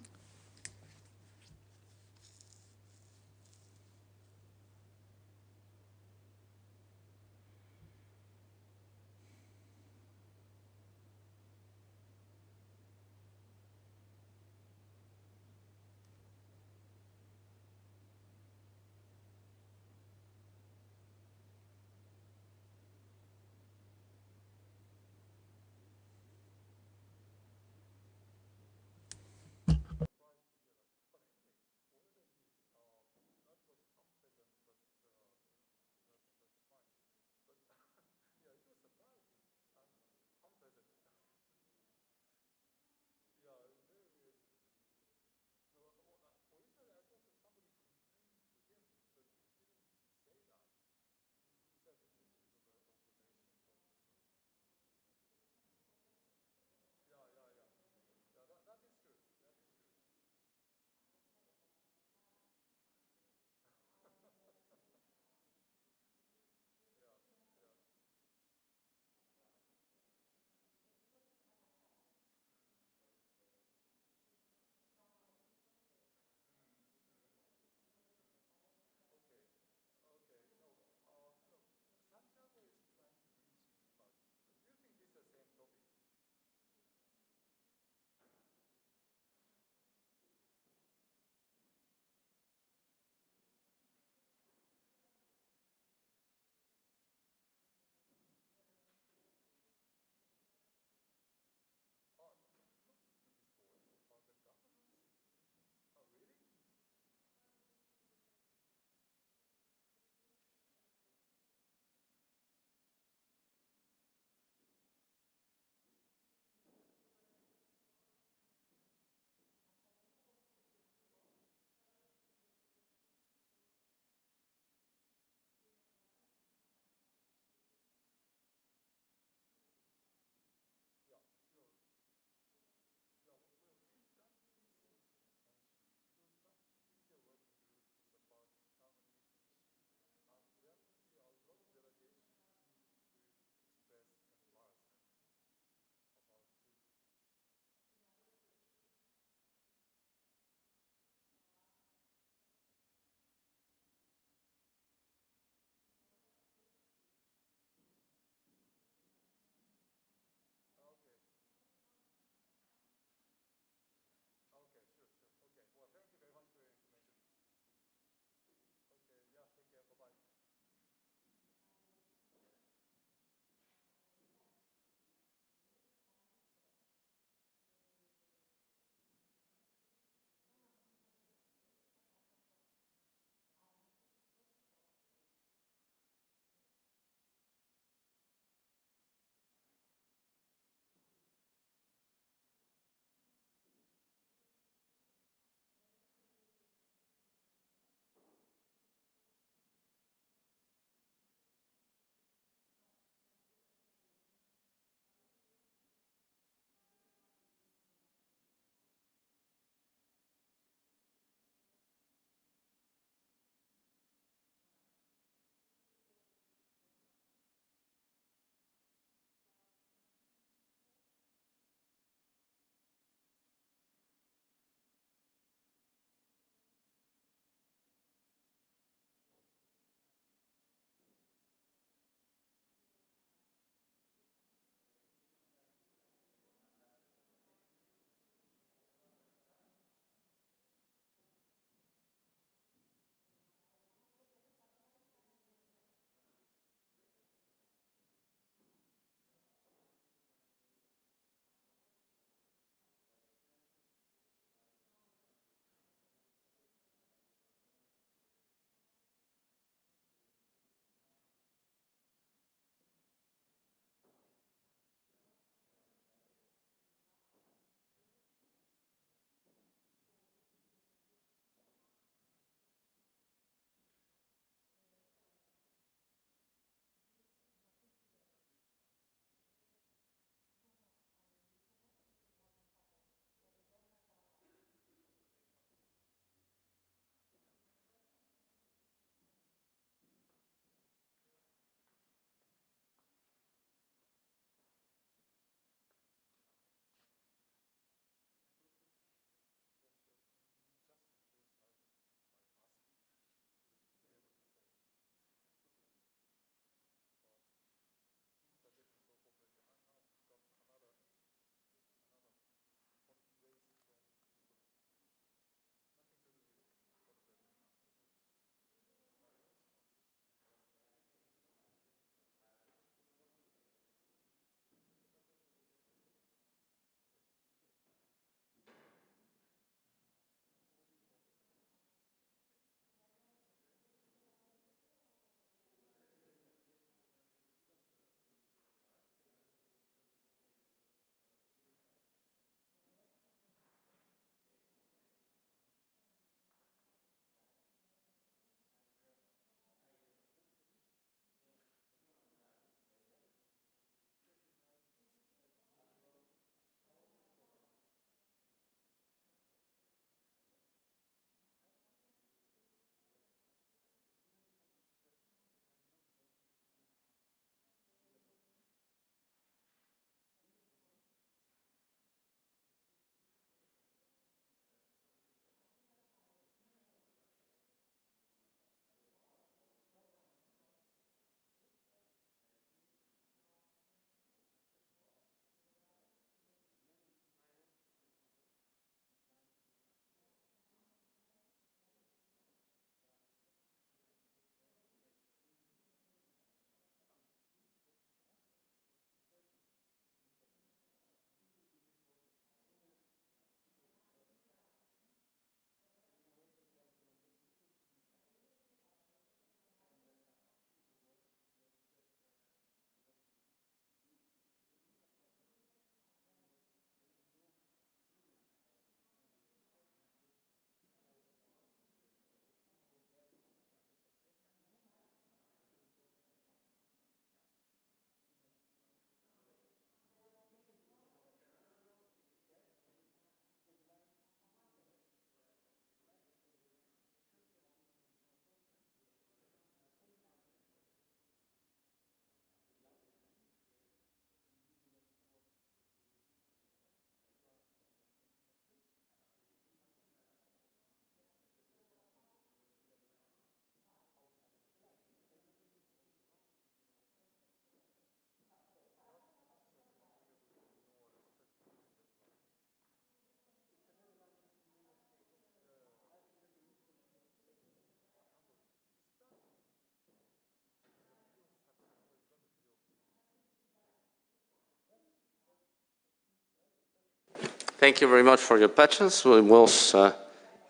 Thank you very much for your patience. We was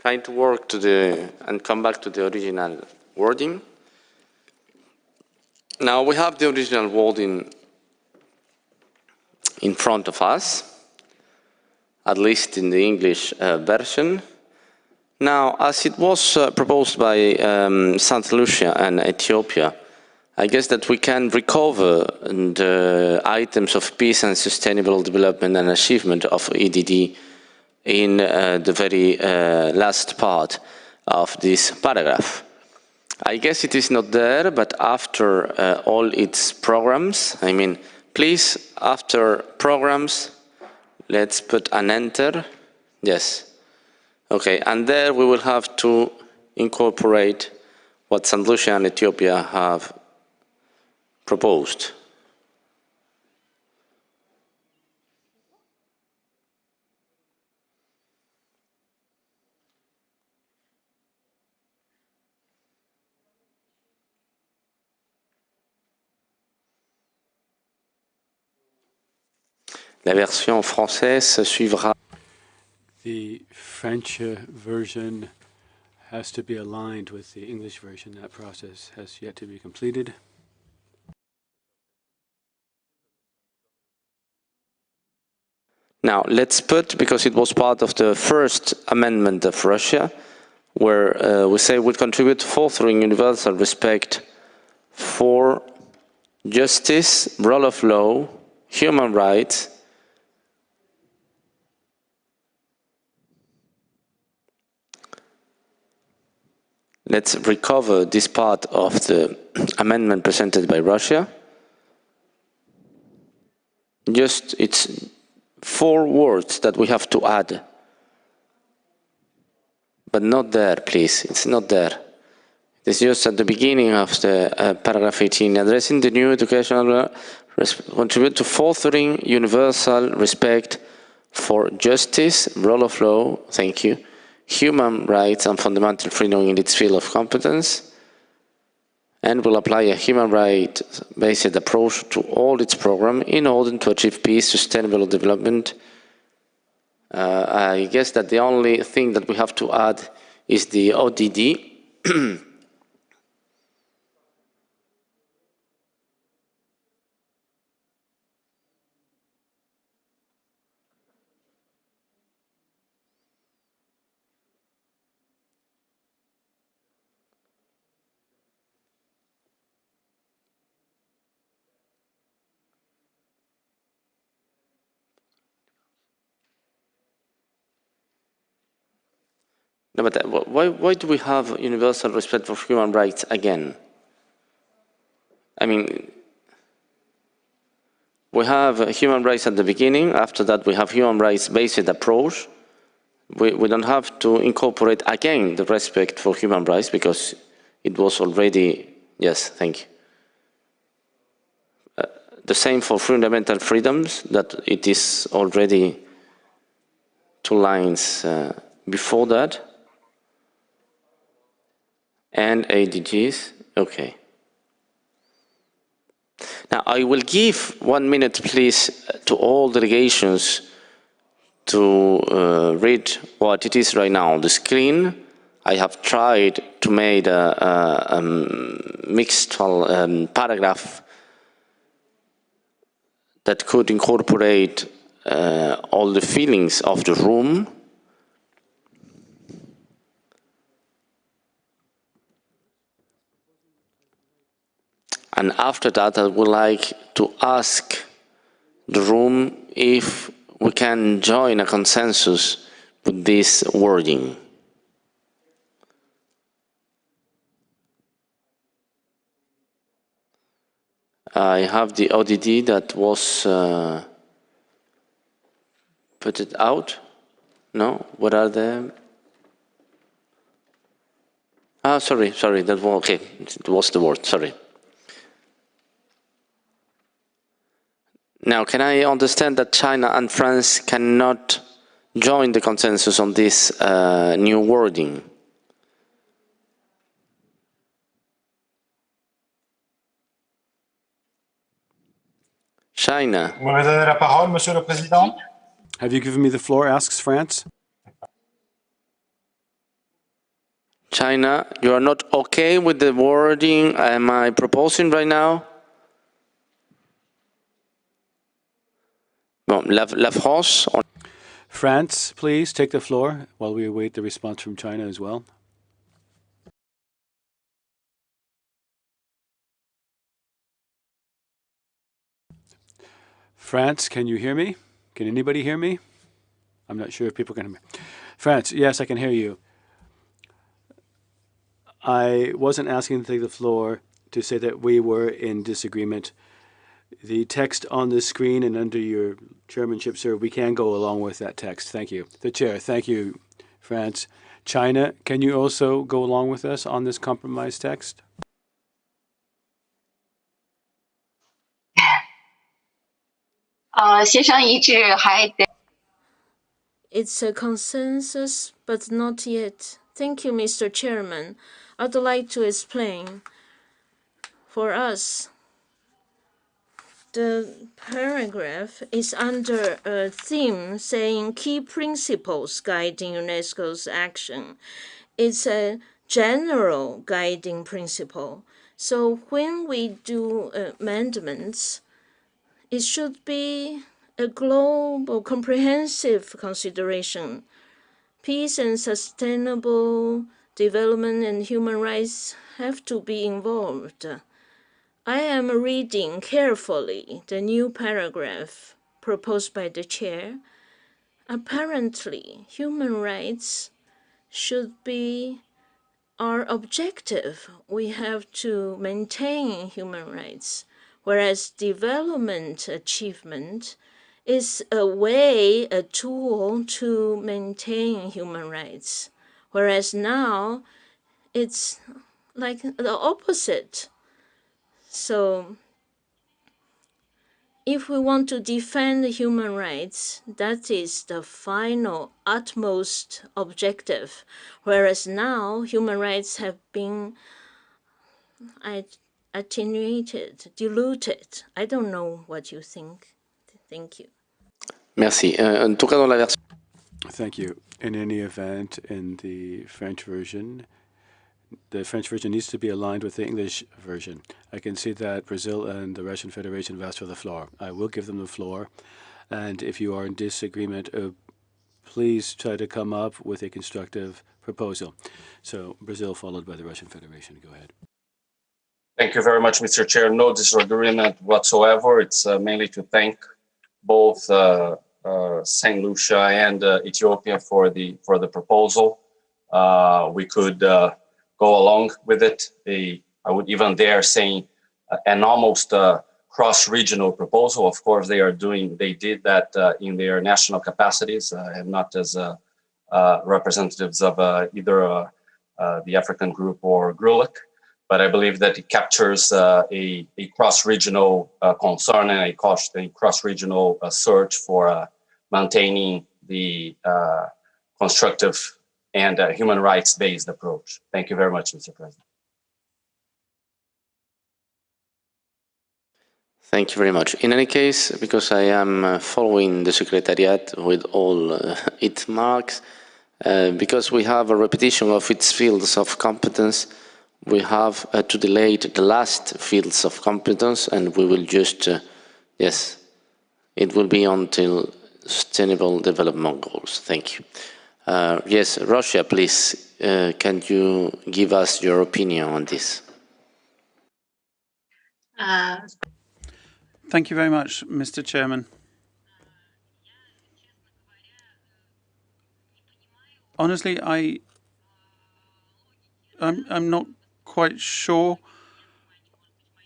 trying to work and come back to the original wording. Now we have the original wording in front of us, at least in the English version. Now, as it was proposed by St. Lucia and Ethiopia, I guess that we can recover the items of peace and sustainable development and achievement of EDD in the very last part of this paragraph. I guess it is not there, but after all its programs, I mean, please, after programs, let's put an enter. Yes. Okay, and there we will have to incorporate what St. Lucia and Ethiopia have proposed. La version française suivra. The French version has to be aligned with the English version. That process has yet to be completed. Now, let's put, because it was part of the first amendment of Russia, where we say we contribute to fostering universal respect for justice, rule of law, human rights, let's recover this part of the amendment presented by Russia. Just, it's 4 words that we have to add. But not there, please. It's not there. It's just at the beginning of the paragraph 18, addressing the new educational contribute to fostering universal respect for justice, rule of law, thank you, human rights and fundamental freedom in its field of competence, and will apply a human rights-based approach to all its programs in order to achieve peace, sustainable development. I guess that the only thing that we have to add is the ODD. No, but why do we have universal respect for human rights again? I mean, we have human rights at the beginning, after that we have human rights-based approach. We don't have to incorporate again the respect for human rights because it was already, yes, thank you. The same for fundamental freedoms, that it is already 2 lines before that. And ADGs, okay. Now I will give 1 minute, please, to all delegations to read what it is right now on the screen. I have tried to make a mixed paragraph that could incorporate all the feelings of the room. And after that, I would like to ask the room if we can join a consensus with this wording. I have the ODD that was put it out. No? What are the... Ah, sorry, that was, okay, it was the word, sorry. Now, can I understand that China and France cannot join the consensus on this new wording? China. Vous me donnez la parole, Monsieur le Président? Have you given me the floor, asks France. China, you are not okay with the wording am I proposing right now? Bon, la France. France, please take the floor while we await the response from China as well. France, can you hear me? Can anybody hear me? I'm not sure if people can hear me. France, yes, I can hear you. I wasn't asking to take the floor to say that we were in disagreement. The text on the screen and under your chairmanship, sir, we can go along with that text. Thank you. The chair, thank you, France. China, can you also go along with us on this compromise text? It's a consensus, but not yet. Thank you, Mr. Chairman. I'd like to explain. For us, the paragraph is under a theme saying key principles guiding UNESCO's action. It's a general guiding principle. So when we do amendments, it should be a global, comprehensive consideration. Peace and sustainable development and human rights have to be involved. I am reading carefully the new paragraph proposed by the chair. Apparently, human rights should be our objective. We have to maintain human rights, whereas development achievement is a way, a tool to maintain human rights. Whereas now, it's like the opposite. So, if we want to defend human rights, that is the final, utmost objective. Whereas now, human rights have been attenuated, diluted. I don't know what you think. Thank you. Merci. En tout cas, dans la version. Thank you. In any event, in the French version needs to be aligned with the English version. I can see that Brazil and the Russian Federation have asked for the floor. I will give them the floor. And if you are in disagreement, please try to come up with a constructive proposal. So Brazil followed by the Russian Federation. Go ahead. Thank you very much, Mr. Chair. No disagreement whatsoever. It's mainly to thank both St. Lucia and Ethiopia for the proposal. We could go along with it. I would even dare say an almost cross-regional proposal. Of course, they did that in their national capacities and not as representatives of either the African group or GRULIC. But I believe that it captures a cross-regional concern and a cross-regional search for maintaining the constructive and human rights-based approach. Thank you very much, Mr. President. Thank you very much. In any case, because I am following the Secretariat with all its marks, because we have a repetition of its fields of competence, we have to delay the last fields of competence, and we will just, yes, it will be until Sustainable Development Goals. Thank you. Yes, Russia, please, can you give us your opinion on this? Thank you very much, Mr. Chairman. Honestly, I'm not quite sure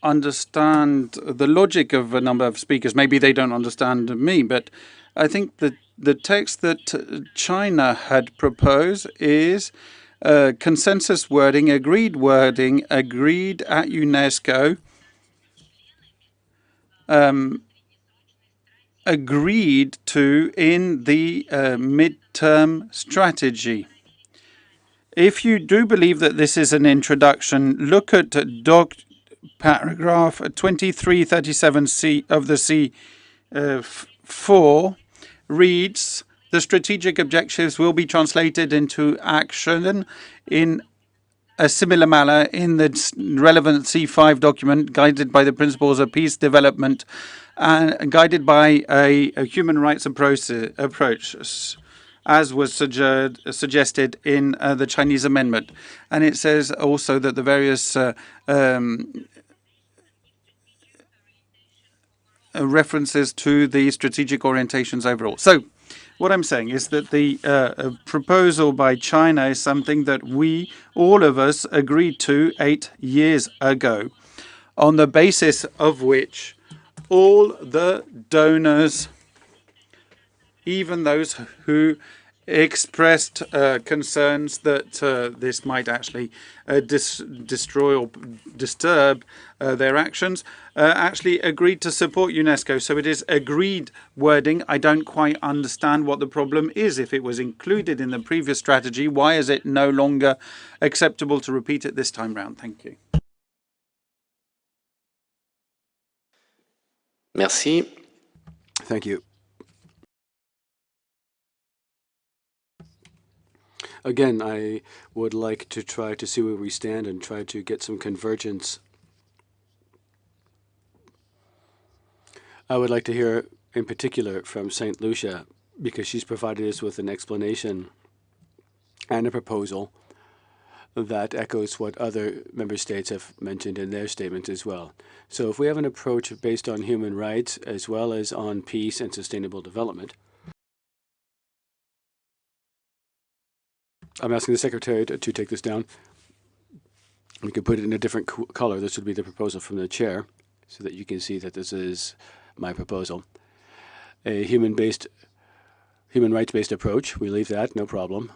understand the logic of a number of speakers. Maybe they don't understand me, but I think that the text that China had proposed is consensus wording, agreed at UNESCO, agreed to in the midterm strategy. If you do believe that this is an introduction, look at paragraph 2337C of the C4, reads, the strategic objectives will be translated into action in a similar manner in the relevant C5 document, guided by the principles of peace, development, and guided by a human rights approach, as was suggested in the Chinese amendment. And it says also that the various references to the strategic orientations overall. So what I'm saying is that the proposal by China is something that we, all of us, agreed to 8 years ago, on the basis of which all the donors, even those who expressed concerns that this might actually destroy or disturb their actions, actually agreed to support UNESCO. So it is agreed wording. I don't quite understand what the problem is. If it was included in the previous strategy, why is it no longer acceptable to repeat it this time round? Thank you. Merci. Thank you. Again, I would like to try to see where we stand and try to get some convergence. I would like to hear in particular from St. Lucia, because she's provided us with an explanation and a proposal that echoes what other member states have mentioned in their statements as well. So if we have an approach based on human rights as well as on peace and sustainable development, I'm asking the Secretary to take this down. We could put it in a different color. This would be the proposal from the chair, so that you can see that this is my proposal. A human rights-based approach, we leave that, no problem.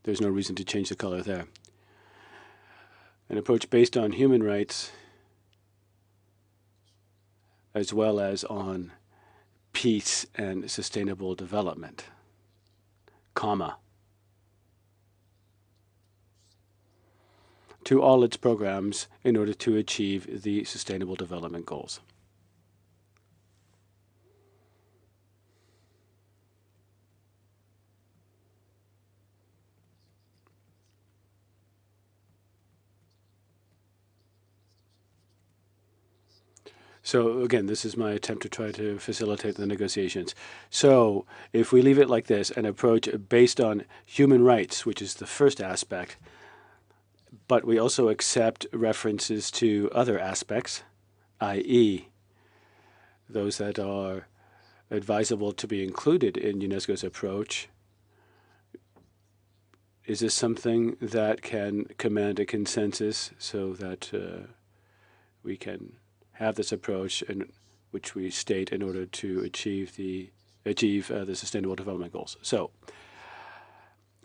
There's no reason to change the color there. An approach based on human rights as well as on peace and sustainable development, comma, to all its programs in order to achieve the Sustainable Development Goals. So again, this is my attempt to try to facilitate the negotiations. So if we leave it like this, an approach based on human rights, which is the first aspect, but we also accept references to other aspects, i.e. those that are advisable to be included in UNESCO's approach, is this something that can command a consensus so that we can have this approach in which we state in order to achieve the Sustainable Development Goals? So,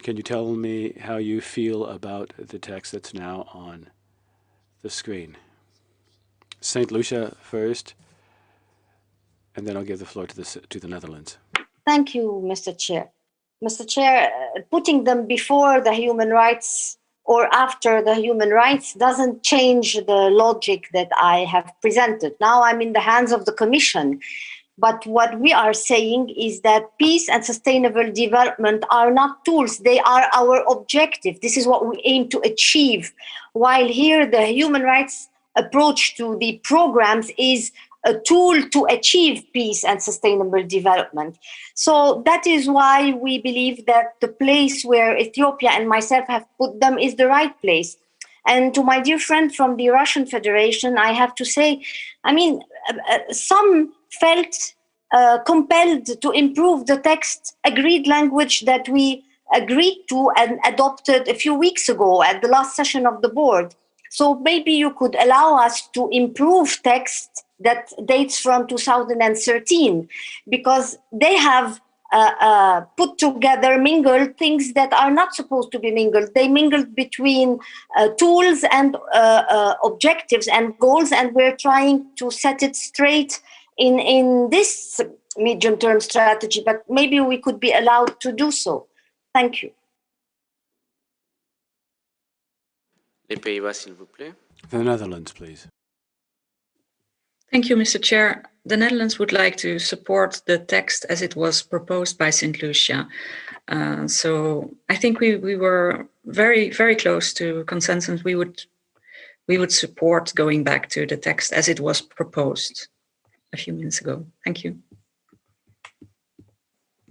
can you tell me how you feel about the text that's now on the screen? St. Lucia first, and then I'll give the floor to the Netherlands. Thank you, Mr. Chair. Mr. Chair, putting them before the human rights or after the human rights doesn't change the logic that I have presented. Now I'm in the hands of the Commission. But what we are saying is that peace and sustainable development are not tools, they are our objective. This is what we aim to achieve. While here the human rights approach to the programs is a tool to achieve peace and sustainable development. So that is why we believe that the place where Ethiopia and myself have put them is the right place. And to my dear friend from the Russian Federation, I have to say, I mean, some felt compelled to improve the text agreed language that we agreed to and adopted a few weeks ago at the last session of the board. So maybe you could allow us to improve text that dates from 2013, because they have put together, mingled things that are not supposed to be mingled. They mingled between tools and objectives and goals, and we're trying to set it straight in this medium-term strategy, but maybe we could be allowed to do so. Thank you. Les Pays-Bas, s'il vous plaît. The Netherlands, please. Thank you, Mr. Chair. The Netherlands would like to support the text as it was proposed by St. Lucia. So I think we were very, very close to consensus. We would support going back to the text as it was proposed a few minutes ago. Thank you.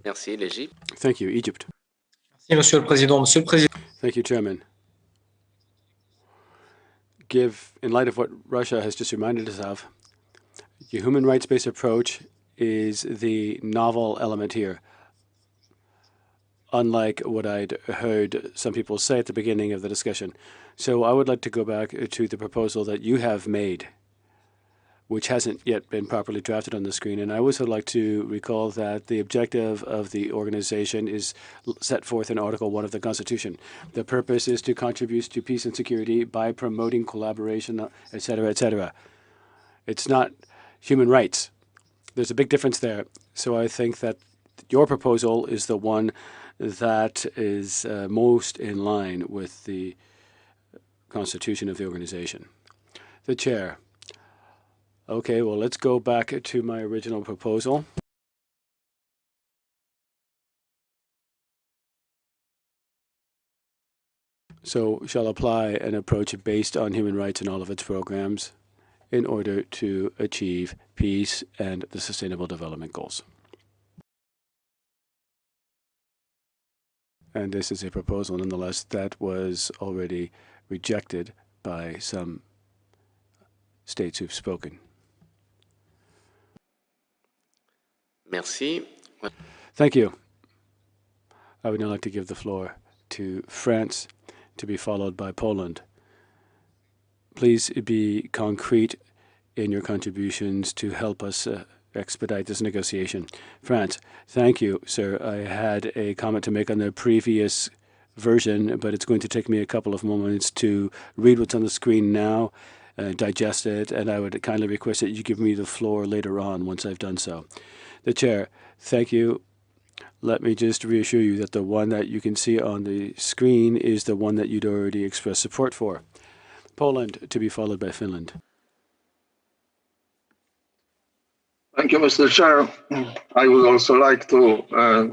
Merci, l'Égypte. Thank you, Egypt. Merci, Monsieur le Président. Monsieur le Président. Thank you, Chairman. In light of what Russia has just reminded us of, the human rights-based approach is the novel element here, unlike what I'd heard some people say at the beginning of the discussion. So I would like to go back to the proposal that you have made, which hasn't yet been properly drafted on the screen. And I also like to recall that the objective of the organization is set forth in Article 1 of the Constitution. The purpose is to contribute to peace and security by promoting collaboration, etc., etc. It's not human rights. There's a big difference there. So I think that your proposal is the one that is most in line with the Constitution of the organization. The Chair. Okay, well, let's go back to my original proposal. So shall apply an approach based on human rights in all of its programs in order to achieve peace and the Sustainable Development Goals. And this is a proposal, nonetheless, that was already rejected by some states who've spoken. Merci. Thank you. I would now like to give the floor to France, to be followed by Poland. Please be concrete in your contributions to help us expedite this negotiation. France, thank you, sir. I had a comment to make on the previous version, but it's going to take me a couple of moments to read what's on the screen now, digest it, and I would kindly request that you give me the floor later on once I've done so. The Chair, thank you. Let me just reassure you that the one that you can see on the screen is the one that you'd already expressed support for. Poland, to be followed by Finland. Thank you, Mr. Chair. I would also like to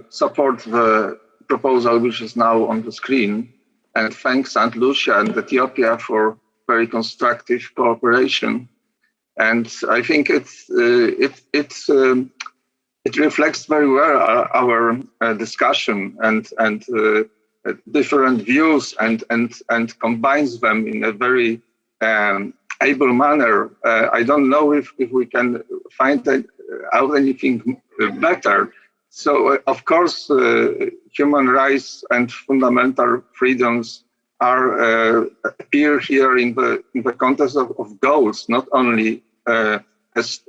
support the proposal which is now on the screen and thank St. Lucia and Ethiopia for very constructive cooperation. And I think it reflects very well our discussion and different views and combines them in a very able manner. I don't know if we can find out anything better. So, of course, human rights and fundamental freedoms appear here in the context of goals, not only as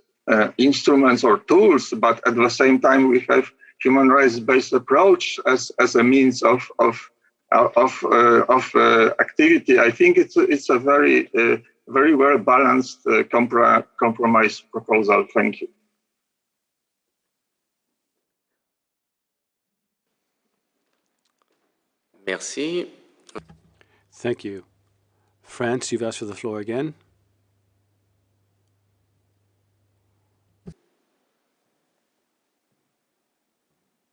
instruments or tools, but at the same time we have human rights-based approach as a means of activity. I think it's a very well balanced compromise proposal. Thank you. Merci. Thank you. France, you've asked for the floor again.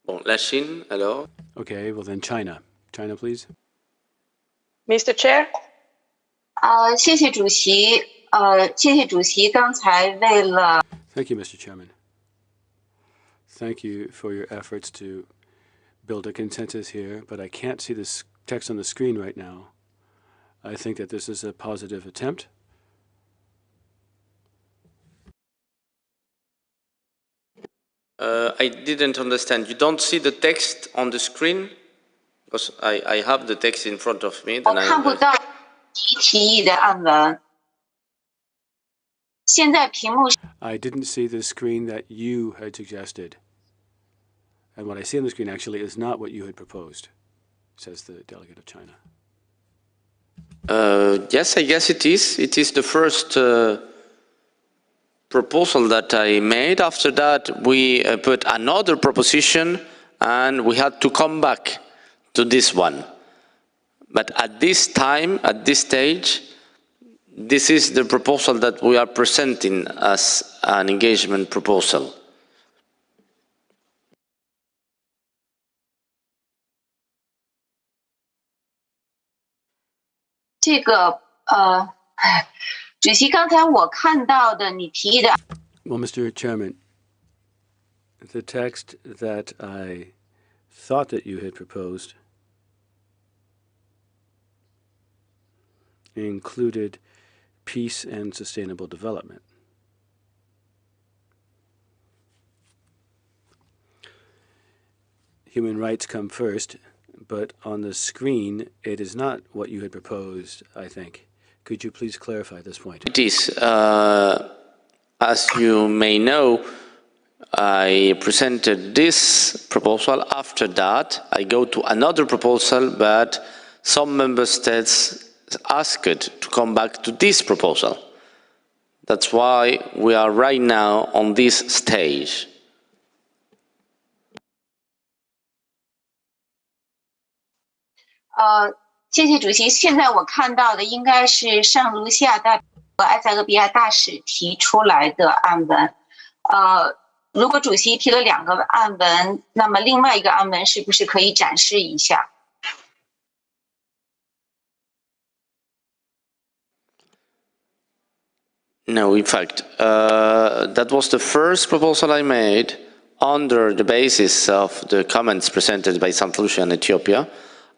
Bon, la Chine, alors. Okay, well then China. China, please. Mr. Chair. 谢谢主席。谢谢主席，刚才为了 Thank you, Mr. Chairman. Thank you for your efforts to build a consensus here, but I can't see this text on the screen right now. I think that this is a positive attempt. I didn't understand. You don't see the text on the screen? Because I have the text in front of me. 我看不到提议的案文。现在屏幕 I didn't see the screen that you had suggested. And what I see on the screen actually is not what you had proposed, says the delegate of China. Yes, I guess it is. It is the first proposal that I made. After that, we put another proposition and we had to come back to this one. But at this time, at this stage, This is the proposal that we are presenting as an engagement proposal. Well, Mr. Chairman, the text that I thought that you had proposed included peace and sustainable development. Human rights come first, but on the screen, it is not what you had proposed, I think. Could you please clarify this point? It is. As you may know, I presented this proposal. After that, I go to another proposal, but some member states asked to come back to this proposal. That's why we are right now on this stage. Uh, 谢谢主席。现在我看到的应该是上卢西亚代表和埃塞俄比亚大使提出来的案文。如果主席提了2个案文，那么另外一个案文是不是可以展示一下？ No, in fact, that was the first proposal I made under the basis of the comments presented by St. Lucia and Ethiopia.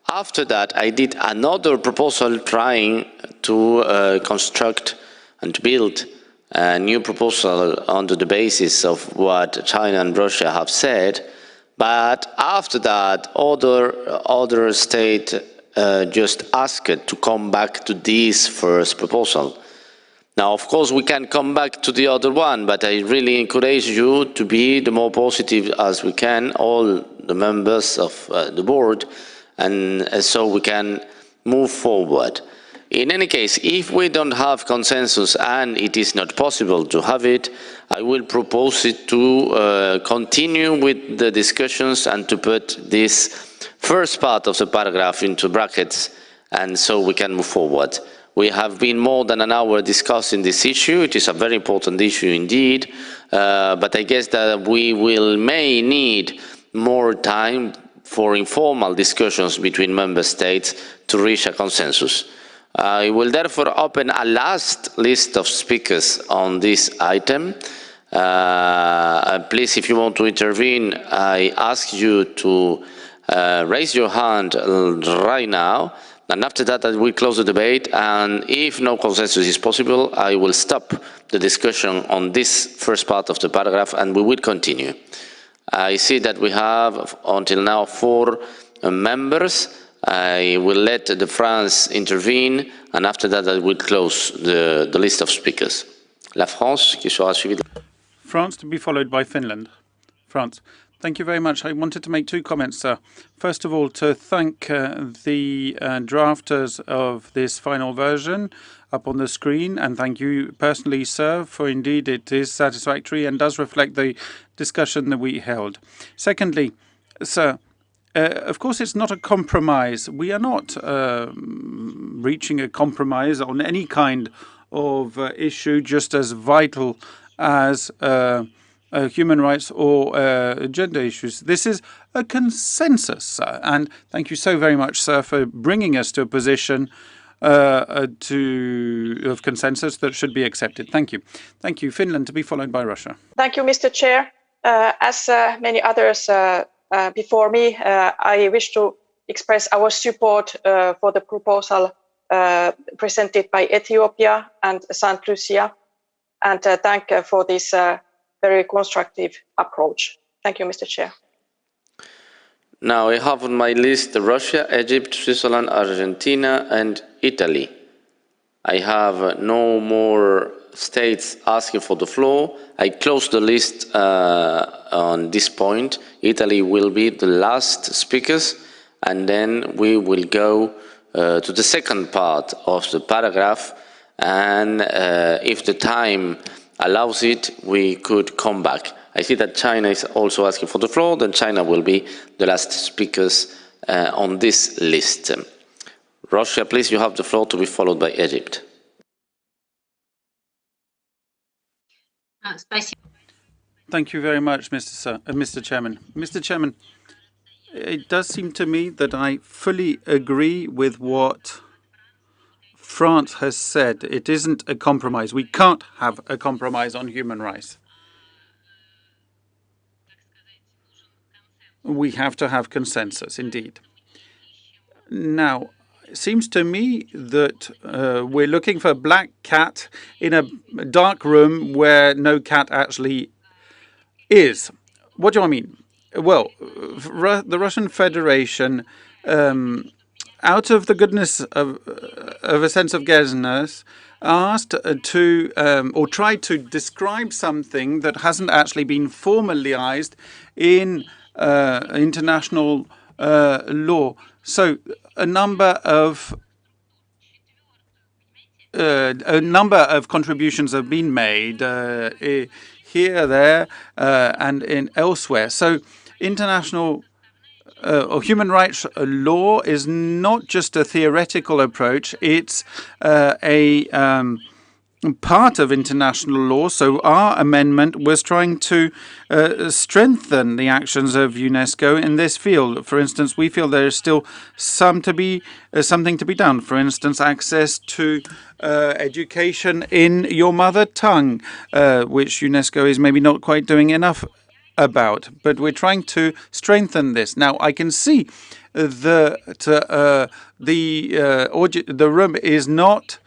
After that, I did another proposal trying to construct and build a new proposal under the basis of what China and Russia have said. But after that, other states just asked to come back to this first proposal. Now, of course, we can come back to the other one, but I really encourage you to be the more positive as we can, all the members of the board, and so we can move forward. In any case, if we don't have consensus and it is not possible to have it, I will propose it to continue with the discussions and to put this first part of the paragraph into brackets, and so we can move forward. We have been more than an hour discussing this issue. It is a very important issue indeed, but I guess that we may need more time for informal discussions between member states to reach a consensus. I will therefore open a last list of speakers on this item. Please, if you want to intervene, I ask you to raise your hand right now. And after that, I will close the debate, and if no consensus is possible, I will stop the discussion on this first part of the paragraph, and we will continue. I see that we have, until now, 4 members. I will let the France intervene, and after that, I will close the list of speakers. La France, qui sera suivie de... France to be followed by Finland. France. Thank you very much. I wanted to make 2 comments, sir. First of all, to thank the drafters of this final version up on the screen, and thank you personally, sir, for indeed it is satisfactory and does reflect the discussion that we held. Secondly, sir, of course it's not a compromise. We are not reaching a compromise on any kind of issue just as vital as human rights or gender issues. This is a consensus, sir, and thank you so very much, sir, for bringing us to a position of consensus that should be accepted. Thank you. Thank you. Finland to be followed by Russia. Thank you, Mr. Chair. As many others before me, I wish to express our support for the proposal presented by Ethiopia and St. Lucia, and thank for this very constructive approach. Thank you, Mr. Chair. Now I have on my list Russia, Egypt, Switzerland, Argentina, and Italy. I have no more states asking for the floor. I close the list on this point. Italy will be the last speakers, and then we will go to the second part of the paragraph, and if the time allows it, we could come back. I see that China is also asking for the floor, then China will be the last speakers on this list. Russia, please, you have the floor to be followed by Egypt. Thank you very much, Mr. Chairman. Mr. Chairman, it does seem to me that I fully agree with what France has said. It isn't a compromise. We can't have a compromise on human rights. We have to have consensus, indeed. Now, it seems to me that we're looking for a black cat in a dark room where no cat actually is. What do I mean? Well, the Russian Federation, out of the goodness of a sense of guessness, asked to or tried to describe something that hasn't actually been formalized in international law. So a number of contributions have been made here, there, and in elsewhere. So international or human rights law is not just a theoretical approach; it's a part of international law. So our amendment was trying to strengthen the actions of UNESCO in this field. For instance, we feel there is still something to be done. For instance, access to education in your mother tongue, which UNESCO is maybe not quite doing enough about. But we're trying to strengthen this. Now, I can see the room is not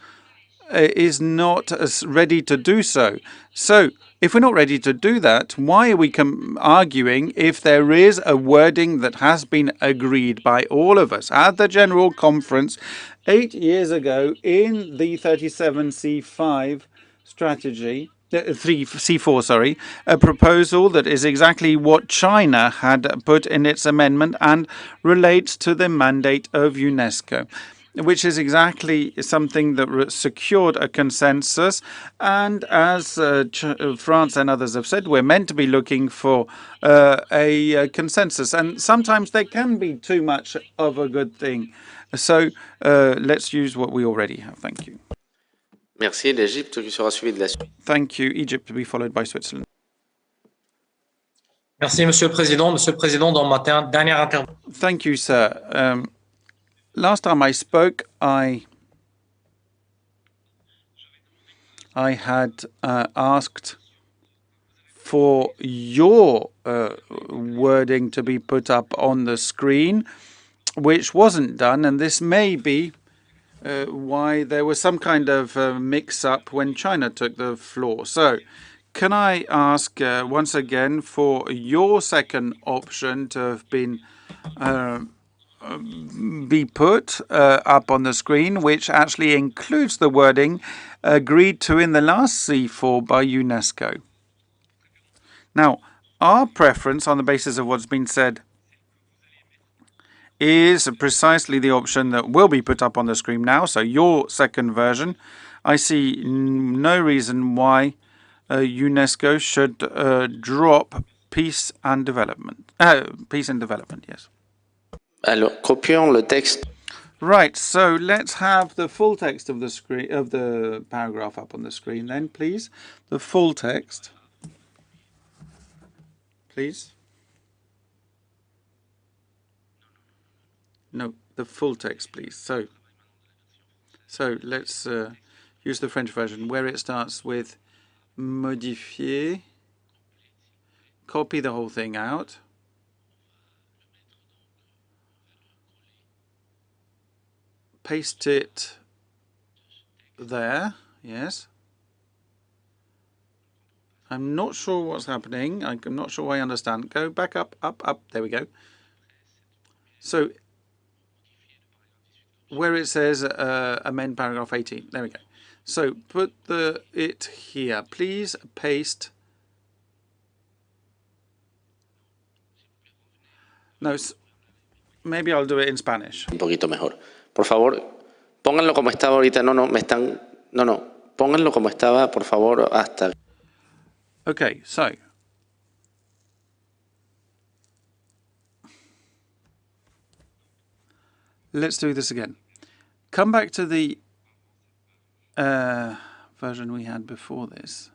ready to do so. So if we're not ready to do that, why are we arguing if there is a wording that has been agreed by all of us at the General Conference 8 years ago in the 37C5 strategy? C4, sorry, a proposal that is exactly what China had put in its amendment and relates to the mandate of UNESCO, which is exactly something that secured a consensus. And as France and others have said, we're meant to be looking for a consensus. And sometimes there can be too much of a good thing. So let's use what we already have. Thank you. Merci. L'Égypte qui sera suivie de la Suisse. Thank you. Egypt to be followed by Switzerland. Merci, Monsieur le Président. Monsieur le Président, dans ma dernière intervention. Thank you, sir. Last time I spoke, I had asked for your wording to be put up on the screen, which wasn't done, and this may be why there was some kind of mix-up when China took the floor. So, can I ask once again for your second option to have been be put up on the screen, which actually includes the wording agreed to in the last C4 by UNESCO. Now, our preference on the basis of what's been said is precisely the option that will be put up on the screen now. So your second version, I see no reason why UNESCO should drop peace and development. Peace and development, yes. Alors, copions le texte. Right, so let's have the full text of the screen of the paragraph up on the screen then, please. The full text. Please. No, the full text, please. So let's use the French version where it starts with modifier. Copy the whole thing out. Paste it there, yes. I'm not sure what's happening. I'm not sure I understand. Go back up, up, up. There we go. So where it says amend paragraph 18. There we go. So put it here. Please paste. No, maybe I'll do it in Spanish. Un poquito mejor. Por favor, pónganlo como estaba ahorita. No, pónganlo como estaba, por favor, hasta. Okay, so let's do this again. Come back to the version we had before this.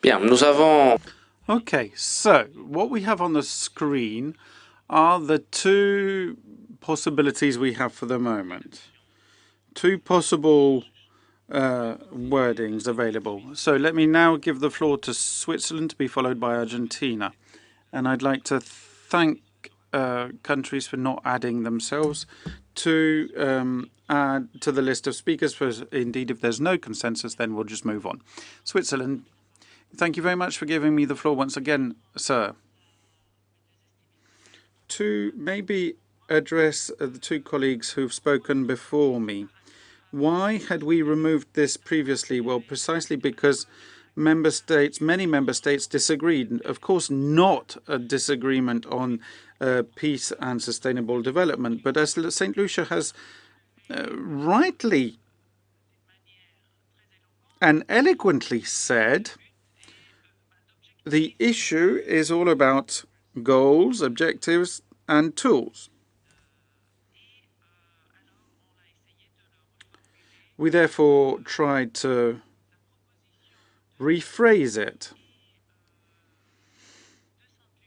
Bien, nous avons... Okay, so what we have on the screen are the two possibilities we have for the moment. Two possible wordings available. So let me now give the floor to Switzerland to be followed by Argentina. And I'd like to thank countries for not adding themselves to add to the list of speakers. For indeed, if there's no consensus, then we'll just move on. Switzerland, thank you very much for giving me the floor once again, sir. To maybe address the two colleagues who've spoken before me. Why had we removed this previously? Well, precisely because many member states disagreed. Of course, not a disagreement on peace and sustainable development, but as St. Lucia has rightly and eloquently said, the issue is all about goals, objectives, and tools. We therefore tried to rephrase it.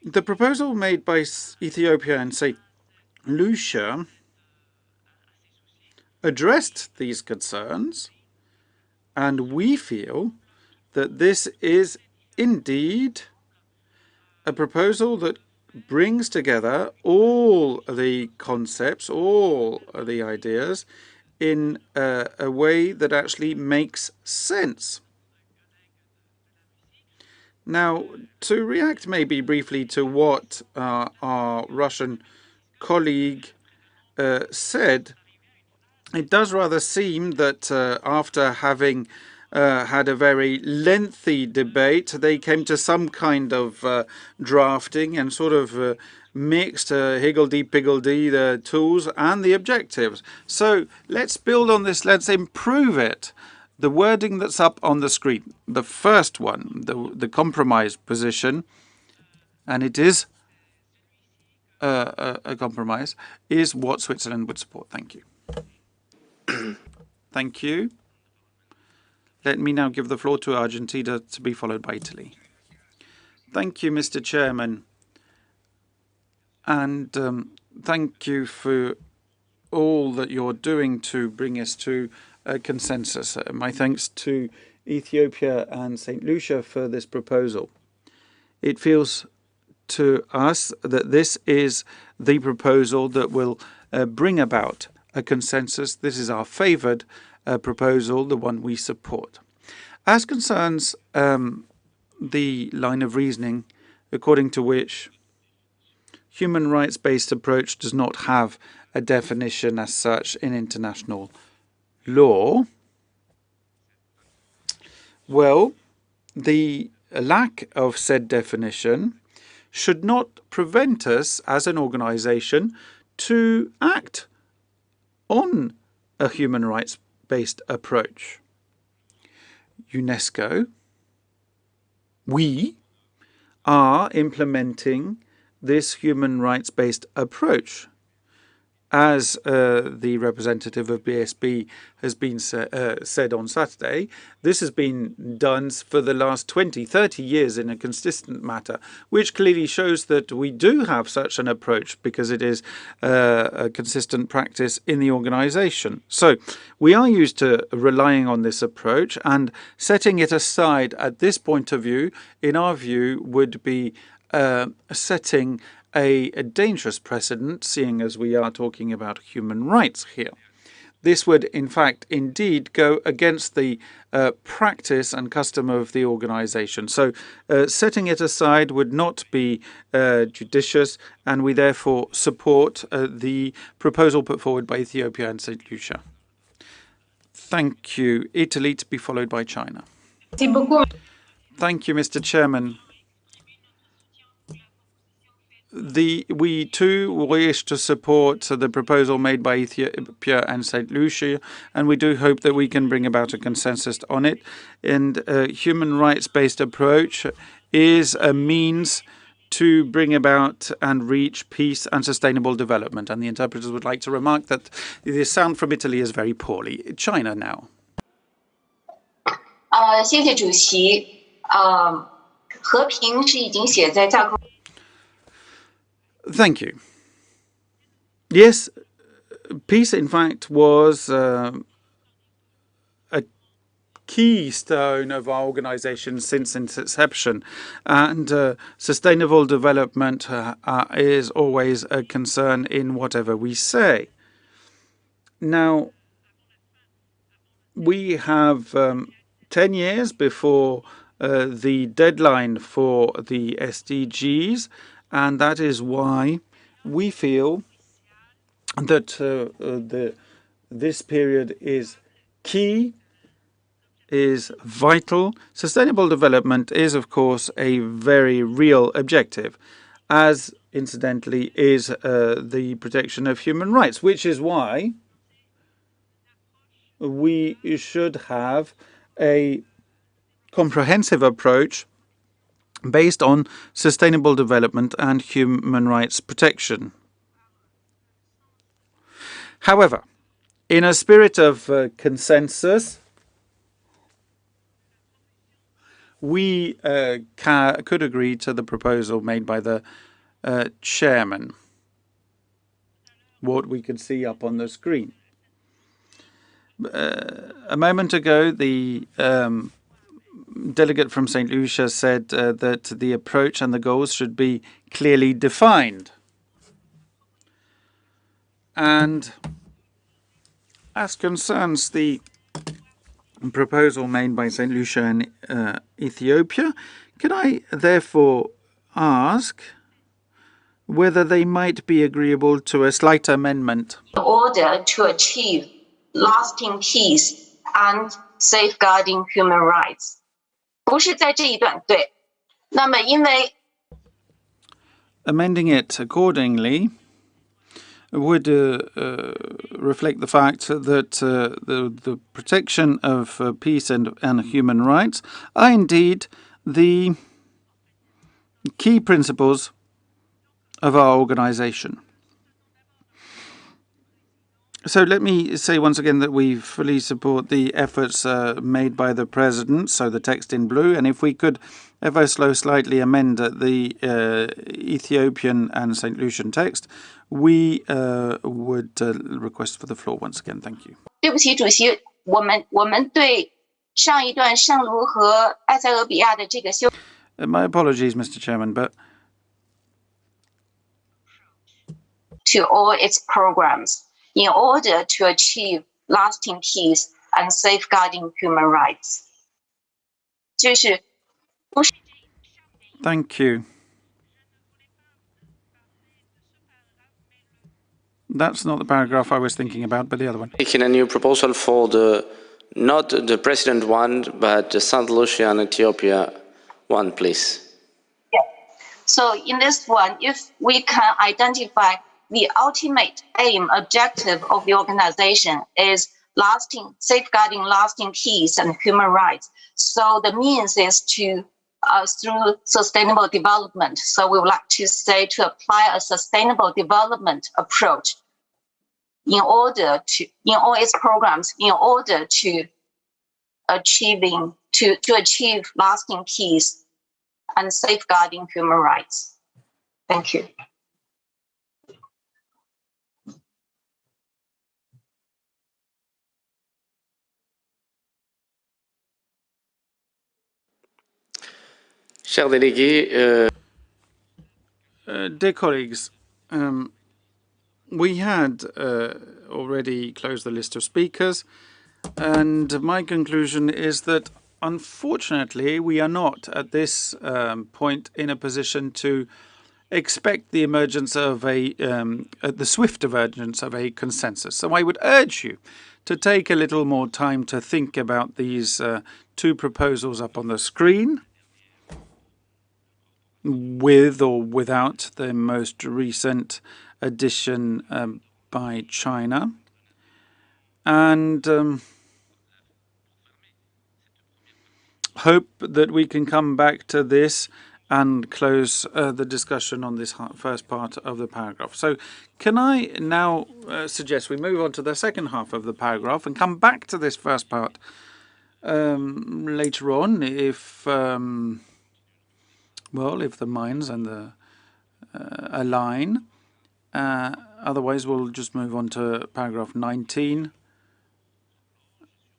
The proposal made by Ethiopia and St. Lucia addressed these concerns, and we feel that this is indeed a proposal that brings together all the concepts, all the ideas, in a way that actually makes sense. Now, to react maybe briefly to what our Russian colleague said, it does rather seem that after having had a very lengthy debate, they came to some kind of drafting and sort of mixed higgledy-piggledy the tools and the objectives. So let's build on this, let's improve it. The wording that's up on the screen, the first one, the compromise position, and it is a compromise, is what Switzerland would support. Thank you. Thank you. Let me now give the floor to Argentina to be followed by Italy. Thank you, Mr. Chairman. And thank you for all that you're doing to bring us to a consensus. My thanks to Ethiopia and St. Lucia for this proposal. It feels to us that this is the proposal that will bring about a consensus. This is our favoured proposal, the one we support. As concerns the line of reasoning according to which human rights-based approach does not have a definition as such in international law, well, the lack of said definition should not prevent us as an organization to act on a human rights-based approach. UNESCO, we are implementing this human rights-based approach. As the representative of BSB has been said on Saturday, this has been done for the last 20, 30 years in a consistent matter, which clearly shows that we do have such an approach because it is a consistent practice in the organization. So we are used to relying on this approach, and setting it aside at this point of view, in our view, would be setting a dangerous precedent, seeing as we are talking about human rights here. This would, in fact, indeed go against the practice and custom of the organization. So setting it aside would not be judicious, and we therefore support the proposal put forward by Ethiopia and St. Lucia. Thank you. Italy to be followed by China. Thank you, Mr. Chairman. We too wish to support the proposal made by Ethiopia and St. Lucia, and we do hope that we can bring about a consensus on it. And a human rights-based approach is a means to bring about and reach peace and sustainable development. And the interpreters would like to remark that the sound from Italy is very poorly. China now. 谢谢主席。和平是已经写在架构。Thank you. Yes, peace, in fact, was a keystone of our organization since its inception, and sustainable development is always a concern in whatever we say. Now, we have 10 years before the deadline for the SDGs, and that is why we feel that this period is key, is vital. Sustainable development is, of course, a very real objective, as incidentally is the protection of human rights, which is why we should have a comprehensive approach based on sustainable development and human rights protection. However, in a spirit of consensus, we could agree to the proposal made by the chairman, what we can see up on the screen. A moment ago, the delegate from St. Lucia said that the approach and the goals should be clearly defined. And as concerns the proposal made by St. Lucia and Ethiopia, can I therefore ask whether they might be agreeable to a slight amendment? In order to achieve lasting peace and safeguarding human rights. 不是在这一段，对。那么因为 amending it accordingly would reflect the fact that the protection of peace and human rights are indeed the key principles of our organization. So let me say once again that we fully support the efforts made by the President, so the text in blue, and if we could ever so slightly amend the Ethiopian and St. Lucian text, we would request for the floor once again. Thank you. 对不起，主席，我们对上一段圣卢和埃塞俄比亚的这个修。My apologies, Mr. Chairman, but to all its programs in order to achieve lasting peace and safeguarding human rights. 就是不是 Thank you. That's not the paragraph I was thinking about, but the other one. Making a new proposal for not the President one, but the St. Lucia and Ethiopia one, please. Yeah. So in this one, if we can identify the ultimate aim, objective of the organization is safeguarding lasting peace and human rights. So the means is to through sustainable development. So we would like to say to apply a sustainable development approach in order to, in all its programs, in order to achieve lasting peace and safeguarding human rights. Thank you. Chers délégués, dear colleagues, we had already closed the list of speakers, and my conclusion is that unfortunately we are not at this point in a position to expect the emergence of the swift emergence of a consensus. So I would urge you to take a little more time to think about these two proposals up on the screen, with or without the most recent addition by China, and hope that we can come back to this and close the discussion on this first part of the paragraph. So can I now suggest we move on to the second half of the paragraph and come back to this first part later on if, well, if the minds and the align. Otherwise, we'll just move on to paragraph 19.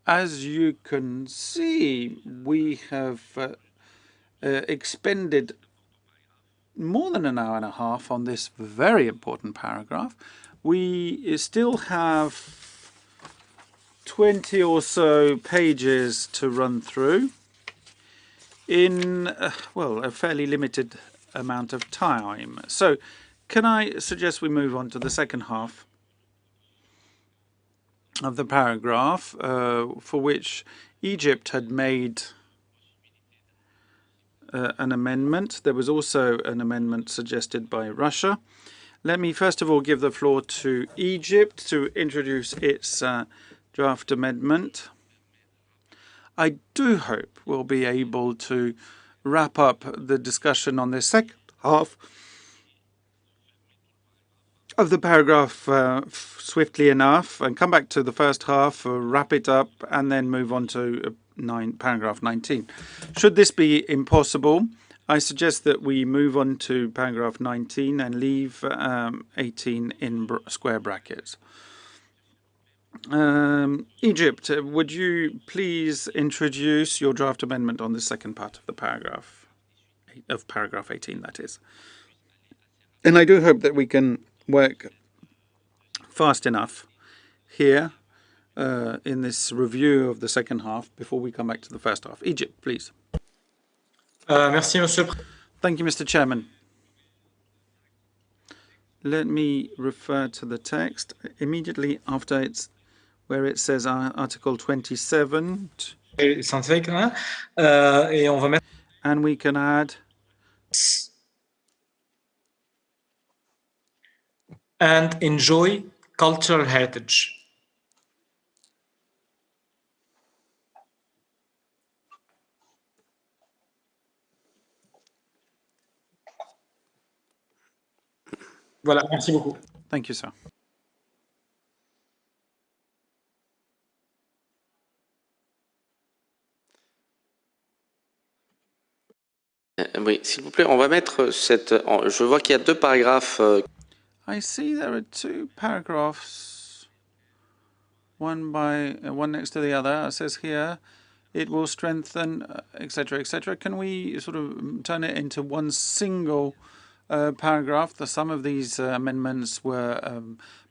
As you can see, we have expended more than an hour and a half on this very important paragraph. We still have 20 or so pages to run through in, well, a fairly limited amount of time. So can I suggest we move on to the second half of the paragraph, for which Egypt had made an amendment. There was also an amendment suggested by Russia. Let me first of all give the floor to Egypt to introduce its draft amendment. I do hope we'll be able to wrap up the discussion on the second half of the paragraph swiftly enough and come back to the first half, wrap it up, and then move on to paragraph 19. Should this be impossible, I suggest that we move on to paragraph 19 and leave 18 in square brackets. Egypt, would you please introduce your draft amendment on the second part of the paragraph, paragraph 18, that is. And I do hope that we can work fast enough here in this review of the second half before we come back to the first half. Egypt, please. Merci, Monsieur. Thank you, Mr. Chairman. Let me refer to the text immediately after it's where it says Article 27. And we can add and enjoy cultural heritage. Voilà, merci beaucoup. Thank you, sir. Oui, s'il vous plaît, on va mettre cette. Je vois qu'il y a deux paragraphes. I see there are two paragraphs, one next to the other. It says here, it will strengthen, etc., etc. Can we sort of turn it into one single paragraph? Some of these amendments were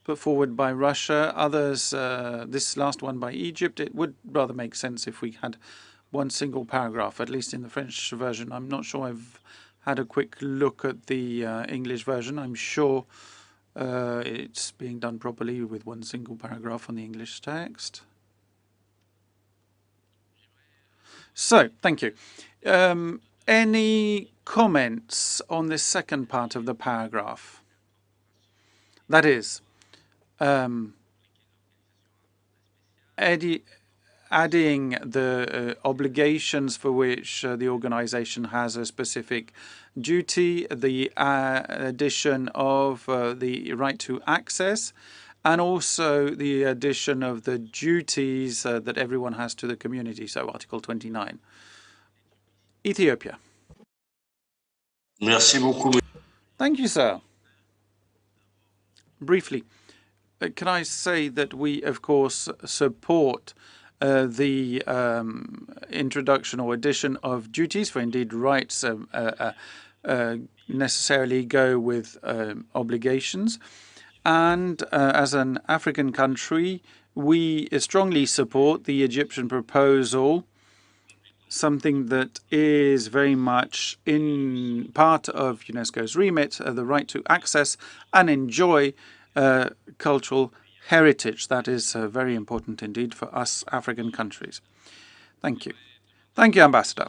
put forward by Russia, others, this last one by Egypt. It would rather make sense if we had one single paragraph, at least in the French version. I'm not sure I've had a quick look at the English version. I'm sure it's being done properly with one single paragraph on the English text. So, thank you. Any comments on this second part of the paragraph? That is, adding the obligations for which the organization has a specific duty, the addition of the right to access, and also the addition of the duties that everyone has to the community, so Article 29. Ethiopia. Merci beaucoup. Thank you, sir. Briefly, can I say that we, of course, support the introduction or addition of duties, for indeed rights necessarily go with obligations. And as an African country, we strongly support the Egyptian proposal, something that is very much in part of UNESCO's remit, the right to access and enjoy cultural heritage. That is very important indeed for us African countries. Thank you. Thank you, Ambassador.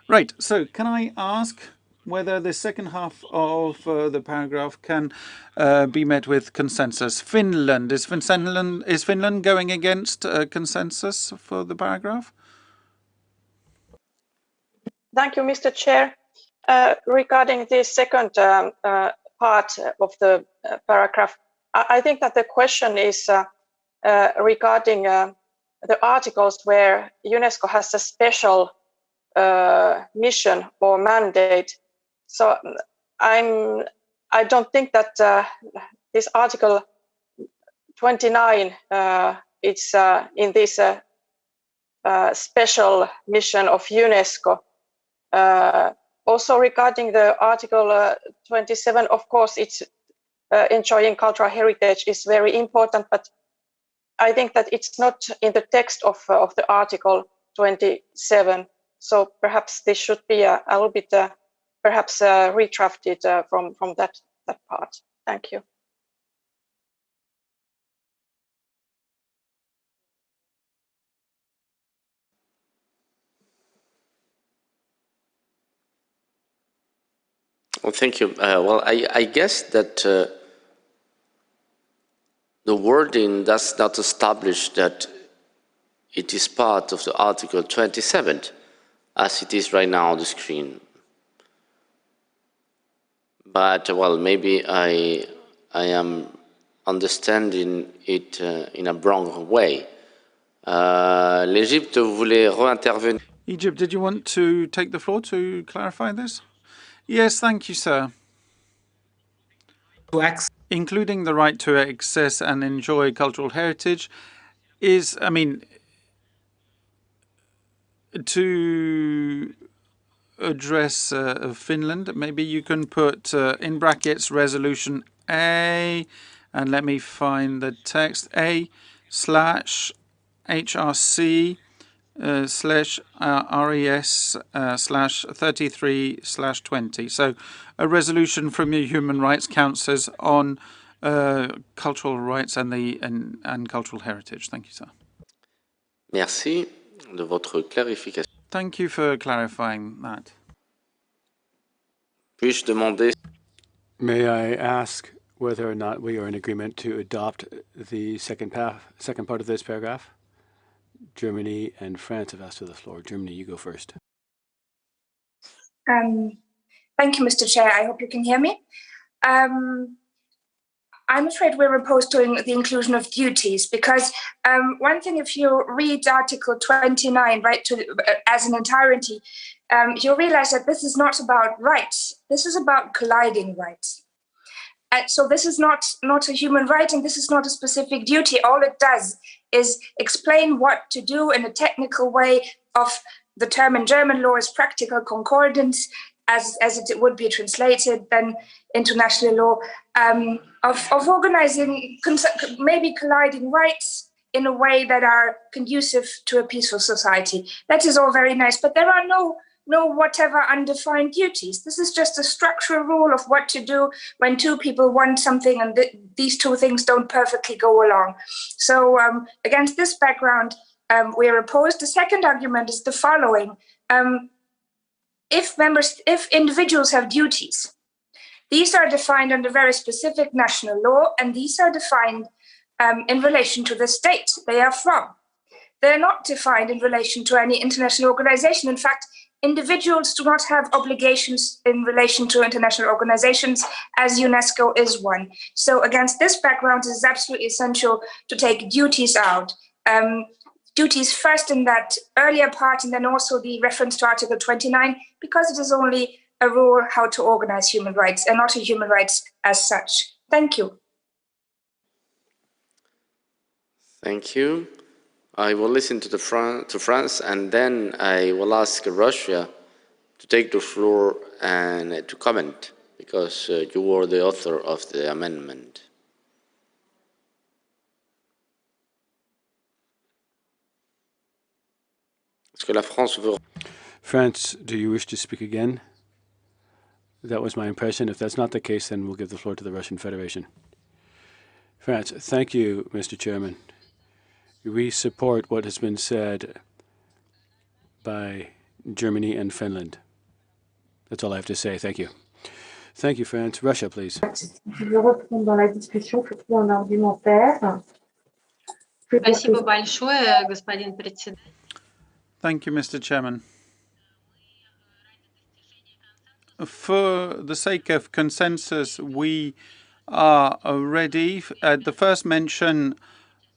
Right, so can I ask whether the second half of the paragraph can be met with consensus? Finland. Is Finland going against consensus for the paragraph? Thank you, Mr. Chair. Regarding the second part of the paragraph, I think that the question is regarding the articles where UNESCO has a special mission or mandate. So I don't think that this Article 29 it's in this special mission of UNESCO. Also regarding the Article 27, of course, it's enjoying cultural heritage is very important, but I think that it's not in the text of the Article 27. So perhaps this should be a little bit perhaps redrafted from that part. Thank you. Well, thank you. Well, I guess that the wording does not establish that it is part of the Article 27, as it is right now on the screen. But, well, maybe I am understanding it in a wrong way. L'Égypte voulait réintervenir. Egypt, did you want to take the floor to clarify this? Yes, thank you, sir. Including the right to access and enjoy cultural heritage is, I mean, to address Finland, maybe you can put in brackets resolution A, and let me find the text, A/HRC /RES/33/20. So a resolution from the Human Rights Council on cultural rights and cultural heritage. Thank you, sir. Merci de votre clarification. Thank you for clarifying that. Puis-je demander? May I ask whether or not we are in agreement to adopt the second part of this paragraph? Germany and France have asked for the floor. Germany, you go first. Thank you, Mr. Chair. I hope you can hear me. I'm afraid we're opposed to the inclusion of duties because one thing, if you read Article 29 right as an entirety, you'll realize that this is not about rights. This is about colliding rights. So this is not a human right, and this is not a specific duty. All it does is explain what to do in a technical way of the term in German law is practical concordance, as it would be translated then into national law, of organizing maybe colliding rights in a way that are conducive to a peaceful society. That is all very nice, but there are no whatever undefined duties. This is just a structural rule of what to do when two people want something and these two things don't perfectly go along. So against this background, we are opposed. The second argument is the following. If individuals have duties, these are defined under very specific national law, and these are defined in relation to the state they are from. They're not defined in relation to any international organization. In fact, individuals do not have obligations in relation to international organizations, as UNESCO is one. So against this background, it is absolutely essential to take duties out. Duties first in that earlier part, and then also the reference to Article 29, because it is only a rule how to organize human rights and not a human rights as such. Thank you. Thank you. I will listen to France, and then I will ask Russia to take the floor and to comment, because you were the author of the amendment. France, do you wish to speak again? That was my impression. If that's not the case, then we'll give the floor to the Russian Federation. France, thank you, Mr. Chairman. We support what has been said by Germany and Finland. That's all I have to say. Thank you. Thank you, France. Russia, please. Thank you, Mr. Chairman. For the sake of consensus, we are ready. At the first mention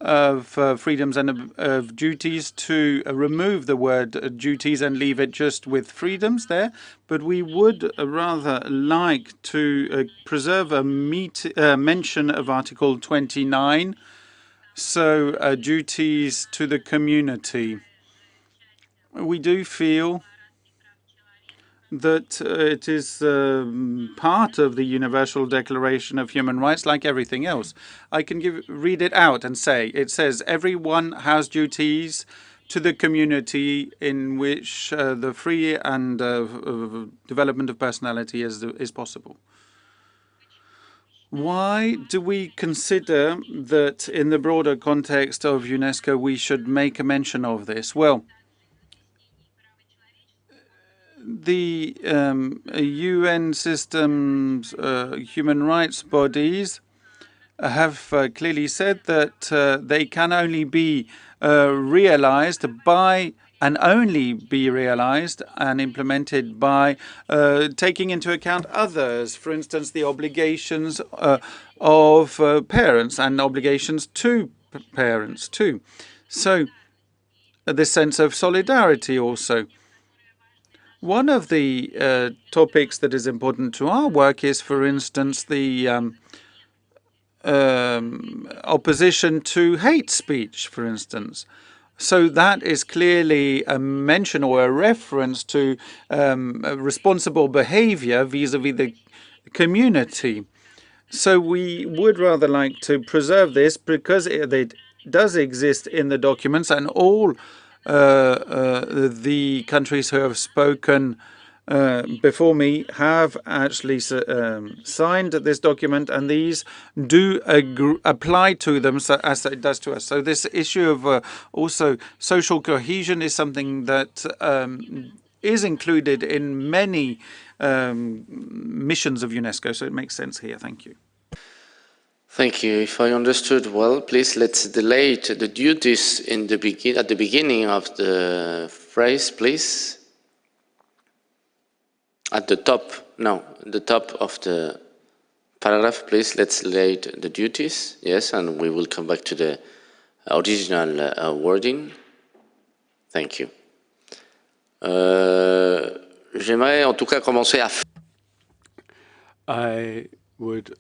of freedoms and of duties to remove the word duties and leave it just with freedoms there. But we would rather like to preserve a mention of Article 29, so duties to the community. We do feel that it is part of the Universal Declaration of Human Rights, like everything else. I can read it out and say, it says, everyone has duties to the community in which the free and development of personality is possible. Why do we consider that in the broader context of UNESCO we should make a mention of this? Well, the UN systems, human rights bodies have clearly said that they can only be realized by and only be realized and implemented by taking into account others, for instance, the obligations of parents and obligations to parents too. So this sense of solidarity also. One of the topics that is important to our work is, for instance, the opposition to hate speech, for instance. So that is clearly a mention or a reference to responsible behavior vis-à-vis the community. So we would rather like to preserve this because it does exist in the documents, and all the countries who have spoken before me have actually signed this document, and these do apply to them as it does to us. So this issue of also social cohesion is something that is included in many missions of UNESCO, so it makes sense here. Thank you. Thank you. If I understood well, please let's delete the duties in the at the beginning of the phrase, please. At the top, no, the top of the paragraph, please. Let's delete the duties. Yes, and we will come back to the original wording. Thank you. J'aimerais en tout cas commencer à. I would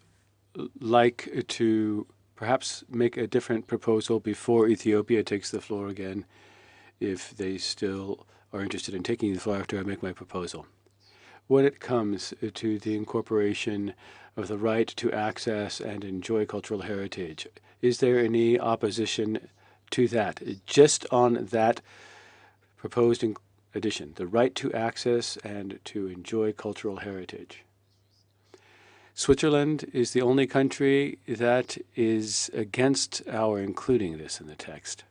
like to perhaps make a different proposal before Ethiopia takes the floor again, if they still are interested in taking the floor after I make my proposal. When it comes to the incorporation of the right to access and enjoy cultural heritage, is there any opposition to that? Just on that proposed addition, the right to access and to enjoy cultural heritage. Switzerland is the only country that is against our including this in the text.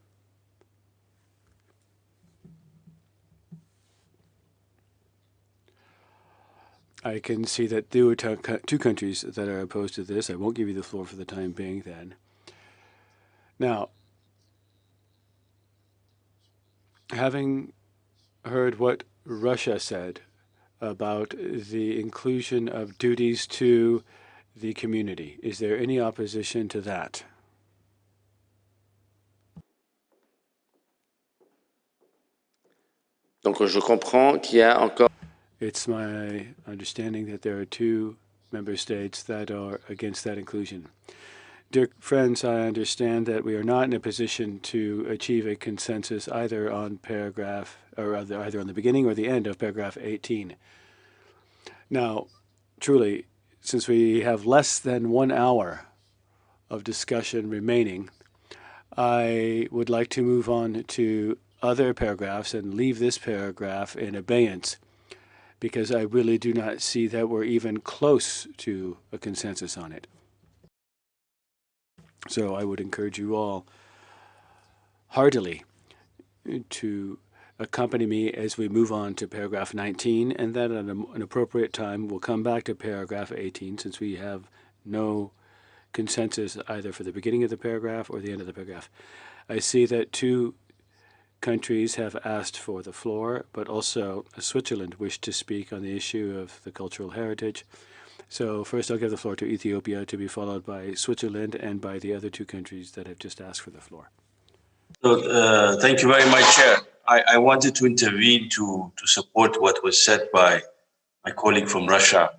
I can see that there are two countries that are opposed to this. I won't give you the floor for the time being then. Now, having heard what Russia said about the inclusion of duties to the community, is there any opposition to that? Donc je comprends qu'il y a encore. It's my understanding that there are two member states that are against that inclusion. Dear friends, I understand that we are not in a position to achieve a consensus either on paragraph, or either on the beginning or the end of paragraph 18. Now, truly, since we have less than 1 hour of discussion remaining, I would like to move on to other paragraphs and leave this paragraph in abeyance, because I really do not see that we're even close to a consensus on it. So I would encourage you all heartily to accompany me as we move on to paragraph 19, and then at an appropriate time we'll come back to paragraph 18, since we have no consensus either for the beginning of the paragraph or the end of the paragraph. I see that two countries have asked for the floor, but also Switzerland wished to speak on the issue of the cultural heritage. So first I'll give the floor to Ethiopia, to be followed by Switzerland and by the other two countries that have just asked for the floor. So, thank you very much, Chair. I wanted to intervene to support what was said by my colleague from Russia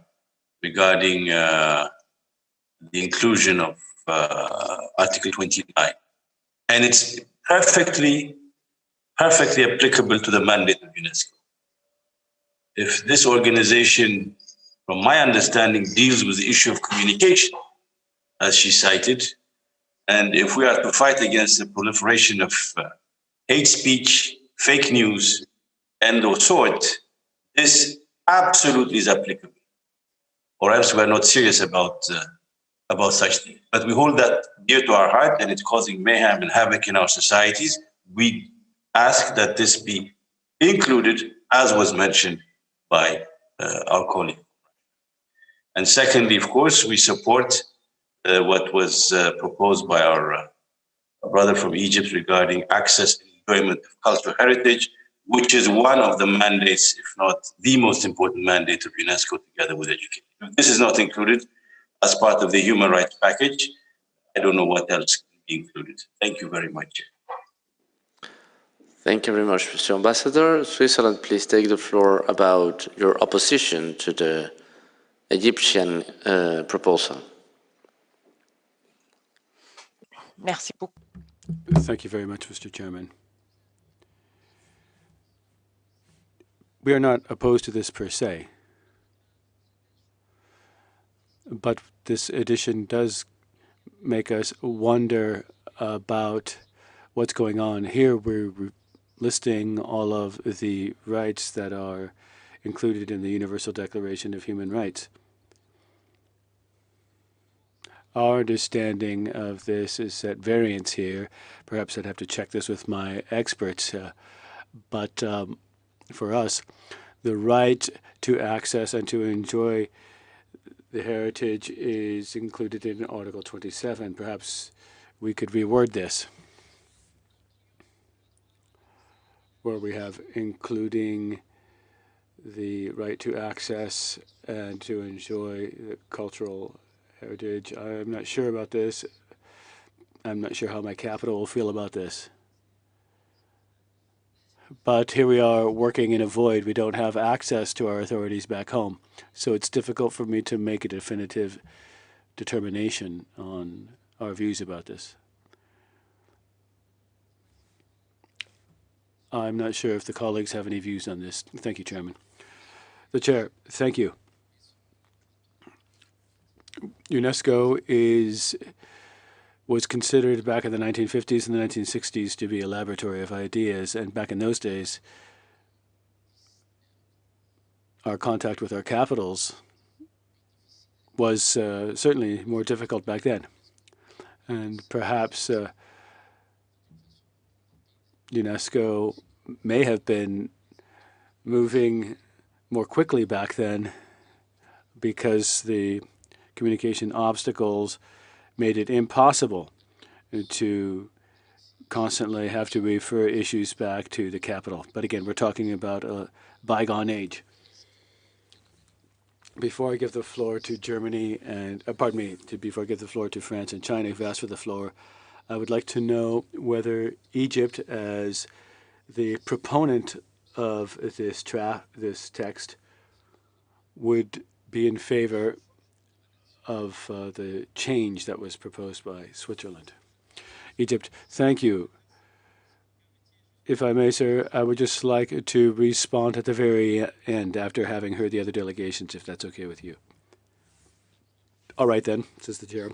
regarding the inclusion of Article 29. And it's perfectly applicable to the mandate of UNESCO. If this organization, from my understanding, deals with the issue of communication, as she cited, and if we are to fight against the proliferation of hate speech, fake news, and or sort, this absolutely is applicable. Or else we are not serious about such things. But we hold that dear to our heart, and it's causing mayhem and havoc in our societies. We ask that this be included, as was mentioned by our colleague. And secondly, of course, we support what was proposed by our brother from Egypt regarding access and enjoyment of cultural heritage, which is one of the mandates, if not the most important mandate of UNESCO, together with education. If this is not included as part of the human rights package, I don't know what else can be included. Thank you very much. Thank you very much, Mr. Ambassador. Switzerland, please take the floor about your opposition to the Egyptian proposal. Merci beaucoup. Thank you very much, Mr. Chairman. We are not opposed to this per se, but this addition does make us wonder about what's going on. Here we're listing all of the rights that are included in the Universal Declaration of Human Rights. Our understanding of this is at variance here. Perhaps I'd have to check this with my experts, but for us, the right to access and to enjoy the heritage is included in Article 27. Perhaps we could reword this, where we have including the right to access and to enjoy the cultural heritage. I'm not sure about this. I'm not sure how my capital will feel about this. But here we are working in a void. We don't have access to our authorities back home. So it's difficult for me to make a definitive determination on our views about this. I'm not sure if the colleagues have any views on this. Thank you, Chairman. The Chair, thank you. UNESCO was considered back in the 1950s and the 1960s to be a laboratory of ideas, and back in those days, our contact with our capitals was certainly more difficult back then. And perhaps UNESCO may have been moving more quickly back then because the communication obstacles made it impossible to constantly have to refer issues back to the capital. But again, we're talking about a bygone age. Before I give the floor to Germany and, before I give the floor to France and China who've asked for the floor, I would like to know whether Egypt, as the proponent of this text, would be in favor of the change that was proposed by Switzerland. Egypt, thank you. If I may, sir, I would just like to respond at the very end after having heard the other delegations, if that's okay with you. All right then, says the chair.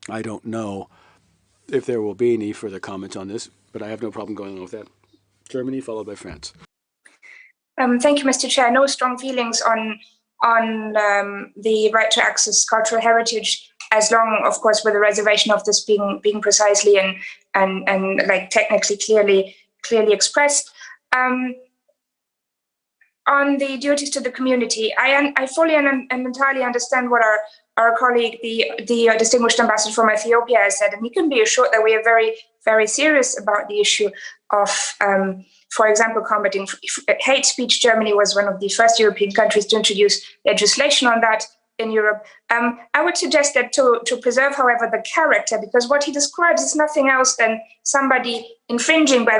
I don't know if there will be any further comments on this, but I have no problem going on with that. Germany, followed by France. Thank you, Mr. Chair. No strong feelings on the right to access cultural heritage, as long, of course, with the reservation of this being precisely and like technically clearly expressed. On the duties to the community, I fully and entirely understand what our colleague, the distinguished ambassador from Ethiopia, has said, and he can be assured that we are very, very serious about the issue of, for example, combating hate speech. Germany was one of the first European countries to introduce legislation on that. in Europe. I would suggest that to preserve, however, the character, because what he describes is nothing else than somebody infringing by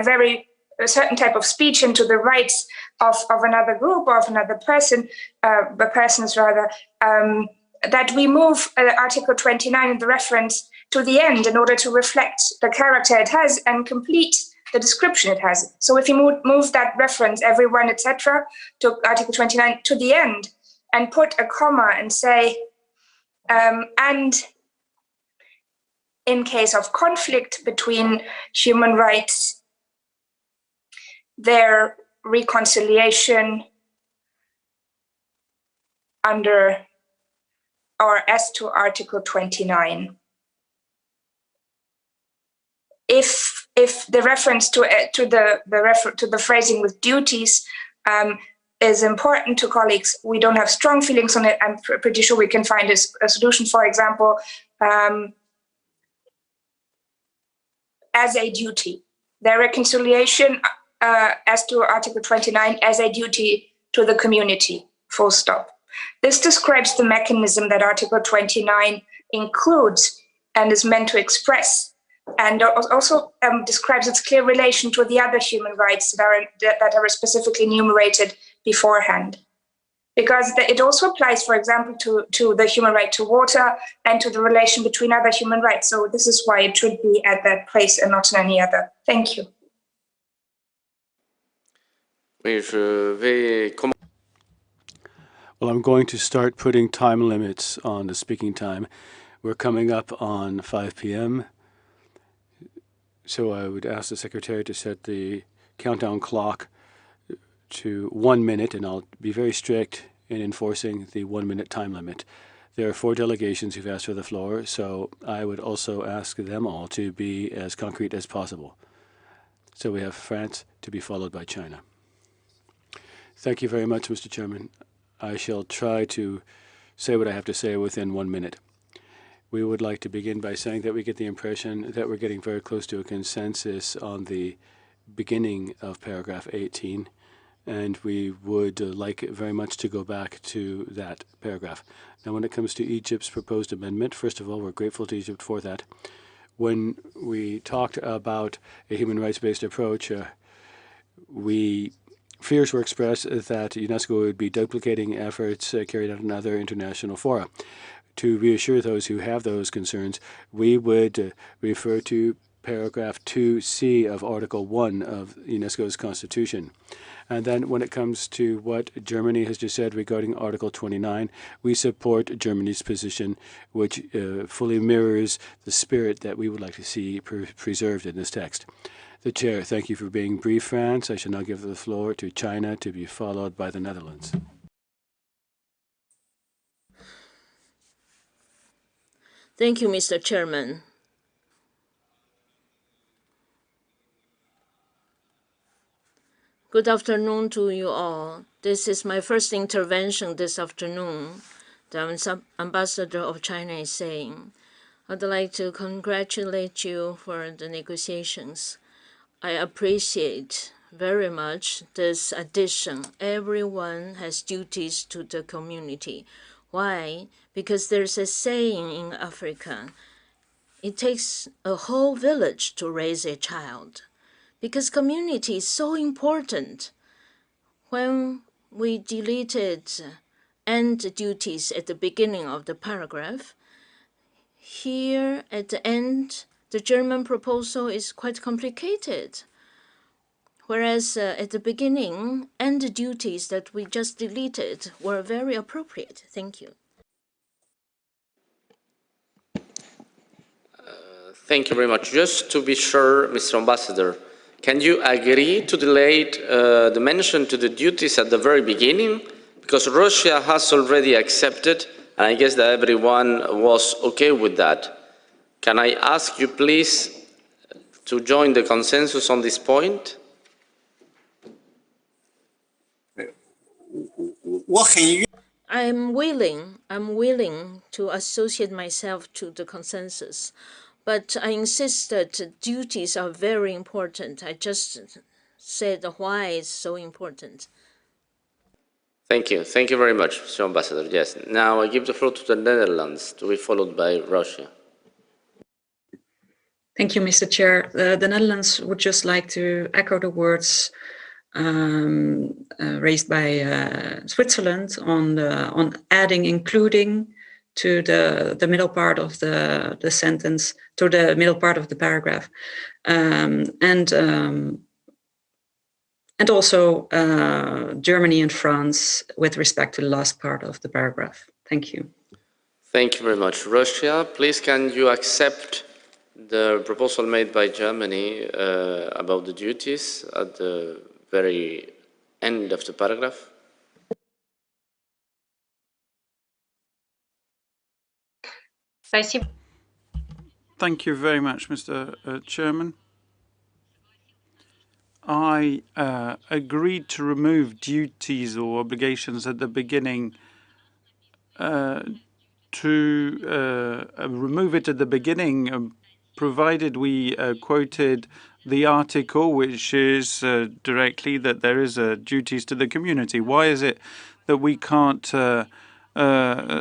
a certain type of speech into the rights of another group or of another person, the persons rather, that we move Article 29 in the reference to the end in order to reflect the character it has and complete the description it has. So if you move that reference, everyone, etc., to Article 29 to the end and put a comma and say, and in case of conflict between human rights, their reconciliation under or as to Article 29. If the reference to the phrasing with duties is important to colleagues, we don't have strong feelings on it. I'm pretty sure we can find a solution. For example, as a duty, their reconciliation as to Article 29 as a duty to the community, full stop. This describes the mechanism that Article 29 includes and is meant to express, and also describes its clear relation to the other human rights that are specifically enumerated beforehand. Because it also applies, for example, to the human right to water and to the relation between other human rights. So this is why it should be at that place and not in any other. Thank you. Well, I'm going to start putting time limits on the speaking time. We're coming up on 5 p.m. So I would ask the secretary to set the countdown clock to 1 minute, and I'll be very strict in enforcing the 1 minute time limit. There are 4 delegations who've asked for the floor, so I would also ask them all to be as concrete as possible. So we have France to be followed by China. Thank you very much, Mr. Chairman. I shall try to say what I have to say within 1 minute. We would like to begin by saying that we get the impression that we're getting very close to a consensus on the beginning of paragraph 18, and we would like very much to go back to that paragraph. Now, when it comes to Egypt's proposed amendment, first of all, we're grateful to Egypt for that. When we talked about a human rights-based approach, fears were expressed that UNESCO would be duplicating efforts carried out in other international fora. To reassure those who have those concerns, we would refer to paragraph 2C of Article 1 of UNESCO's Constitution. And then when it comes to what Germany has just said regarding Article 29, we support Germany's position, which fully mirrors the spirit that we would like to see preserved in this text. The Chair, thank you for being brief, France. I shall now give the floor to China, to be followed by the Netherlands. Thank you, Mr. Chairman. Good afternoon to you all. This is my first intervention this afternoon. The Ambassador of China is saying, I'd like to congratulate you for the negotiations. I appreciate very much this addition. Everyone has duties to the community. Why? Because there's a saying in Africa, it takes a whole village to raise a child. Because community is so important. When we deleted end duties at the beginning of the paragraph, here at the end, the German proposal is quite complicated. Whereas at the beginning, end duties that we just deleted were very appropriate. Thank you. Thank you very much. Just to be sure, Mr. Ambassador, can you agree to delete the mention to the duties at the very beginning? Because Russia has already accepted, and I guess that everyone was okay with that. Can I ask you, please, to join the consensus on this point? I'm willing to associate myself to the consensus. But I insist that duties are very important. I just said why it's so important. Thank you. Thank you very much, Mr. Ambassador. Yes. Now I give the floor to the Netherlands, to be followed by Russia. Thank you, Mr. Chair. The Netherlands would just like to echo the words raised by Switzerland on adding including to the middle part of the sentence, to the middle part of the paragraph, and also Germany and France with respect to the last part of the paragraph. Thank you. Thank you very much. Russia, please can you accept the proposal made by Germany about the duties at the very end of the paragraph? Thank you very much, Mr. Chairman. I agreed to remove duties or obligations at the beginning, remove it at the beginning, provided we quoted the article, which is directly that there is duties to the community. Why is it that we can't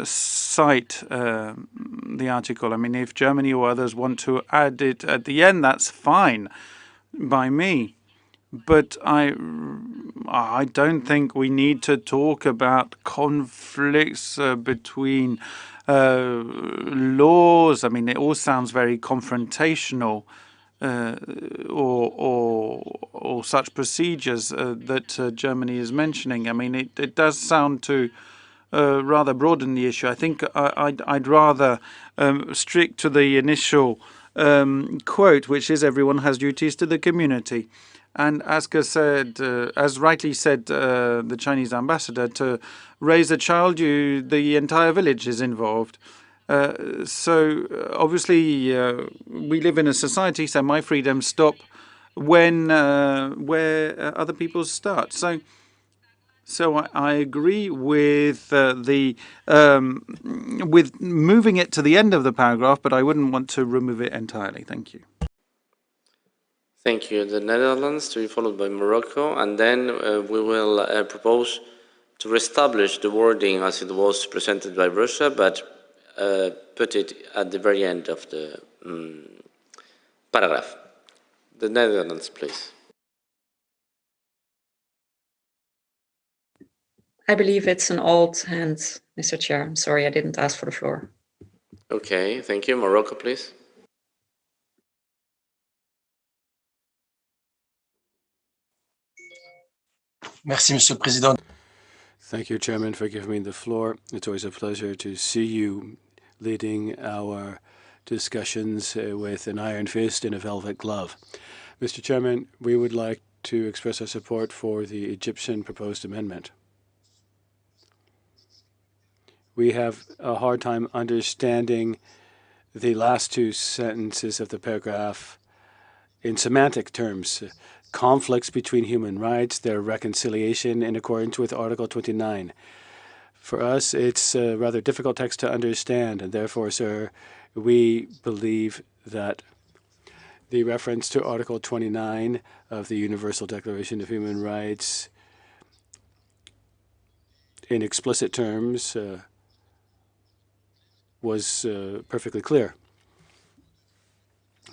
cite the article? I mean, if Germany or others want to add it at the end, that's fine by me. But I don't think we need to talk about conflicts between laws. I mean, it all sounds very confrontational, or such procedures that Germany is mentioning. I mean, it does sound to rather broaden the issue. I think I'd rather stick to the initial quote, which is everyone has duties to the community. And as rightly said, the Chinese ambassador, to raise a child, the entire village is involved. So obviously, we live in a society, so my freedoms stop when where other people's start. So I agree with with moving it to the end of the paragraph, but I wouldn't want to remove it entirely. Thank you. Thank you. The Netherlands to be followed by Morocco, and then we will propose to reestablish the wording as it was presented by Russia, but put it at the very end of the paragraph. The Netherlands, please. I believe it's an old hand, Mr. Chair. I'm sorry, I didn't ask for the floor. Okay, thank you. Morocco, please. Merci, Monsieur le Président. Thank you, Chairman, for giving me the floor. It's always a pleasure to see you leading our discussions with an iron fist and a velvet glove. Mr. Chairman, we would like to express our support for the Egyptian proposed amendment. We have a hard time understanding the last two sentences of the paragraph in semantic terms. Conflicts between human rights, their reconciliation in accordance with Article 29. For us, it's a rather difficult text to understand, and therefore, sir, we believe that the reference to Article 29 of the Universal Declaration of Human Rights in explicit terms was perfectly clear.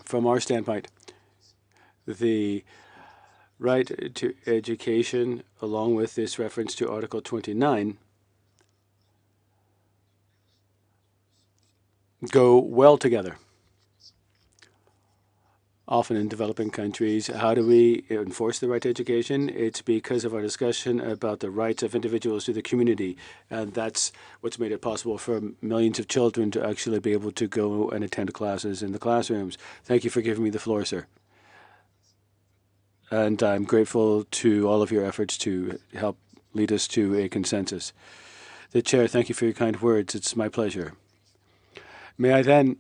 From our standpoint, the right to education, along with this reference to Article 29, go well together. Often in developing countries, how do we enforce the right to education? It's because of our discussion about the rights of individuals to the community, and that's what's made it possible for millions of children to actually be able to go and attend classes in the classrooms. Thank you for giving me the floor, sir. And I'm grateful to all of your efforts to help lead us to a consensus. The Chair, thank you for your kind words. It's my pleasure. May I then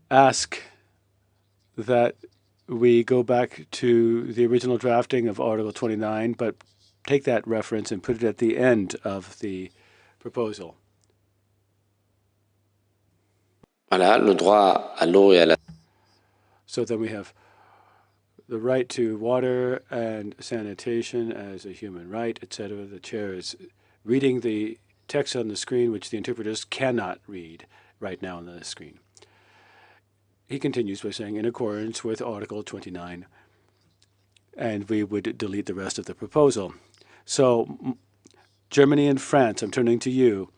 ask that we go back to the original drafting of Article 29, but take that reference and put it at the end of the proposal. Voilà, le droit à l'eau et à la... So then we have the right to water and sanitation as a human right, etc. The chair is reading the text on the screen, which the interpreters cannot read right now on the screen. He continues by saying, in accordance with Article 29, and we would delete the rest of the proposal. So, Germany and France, I'm turning to you.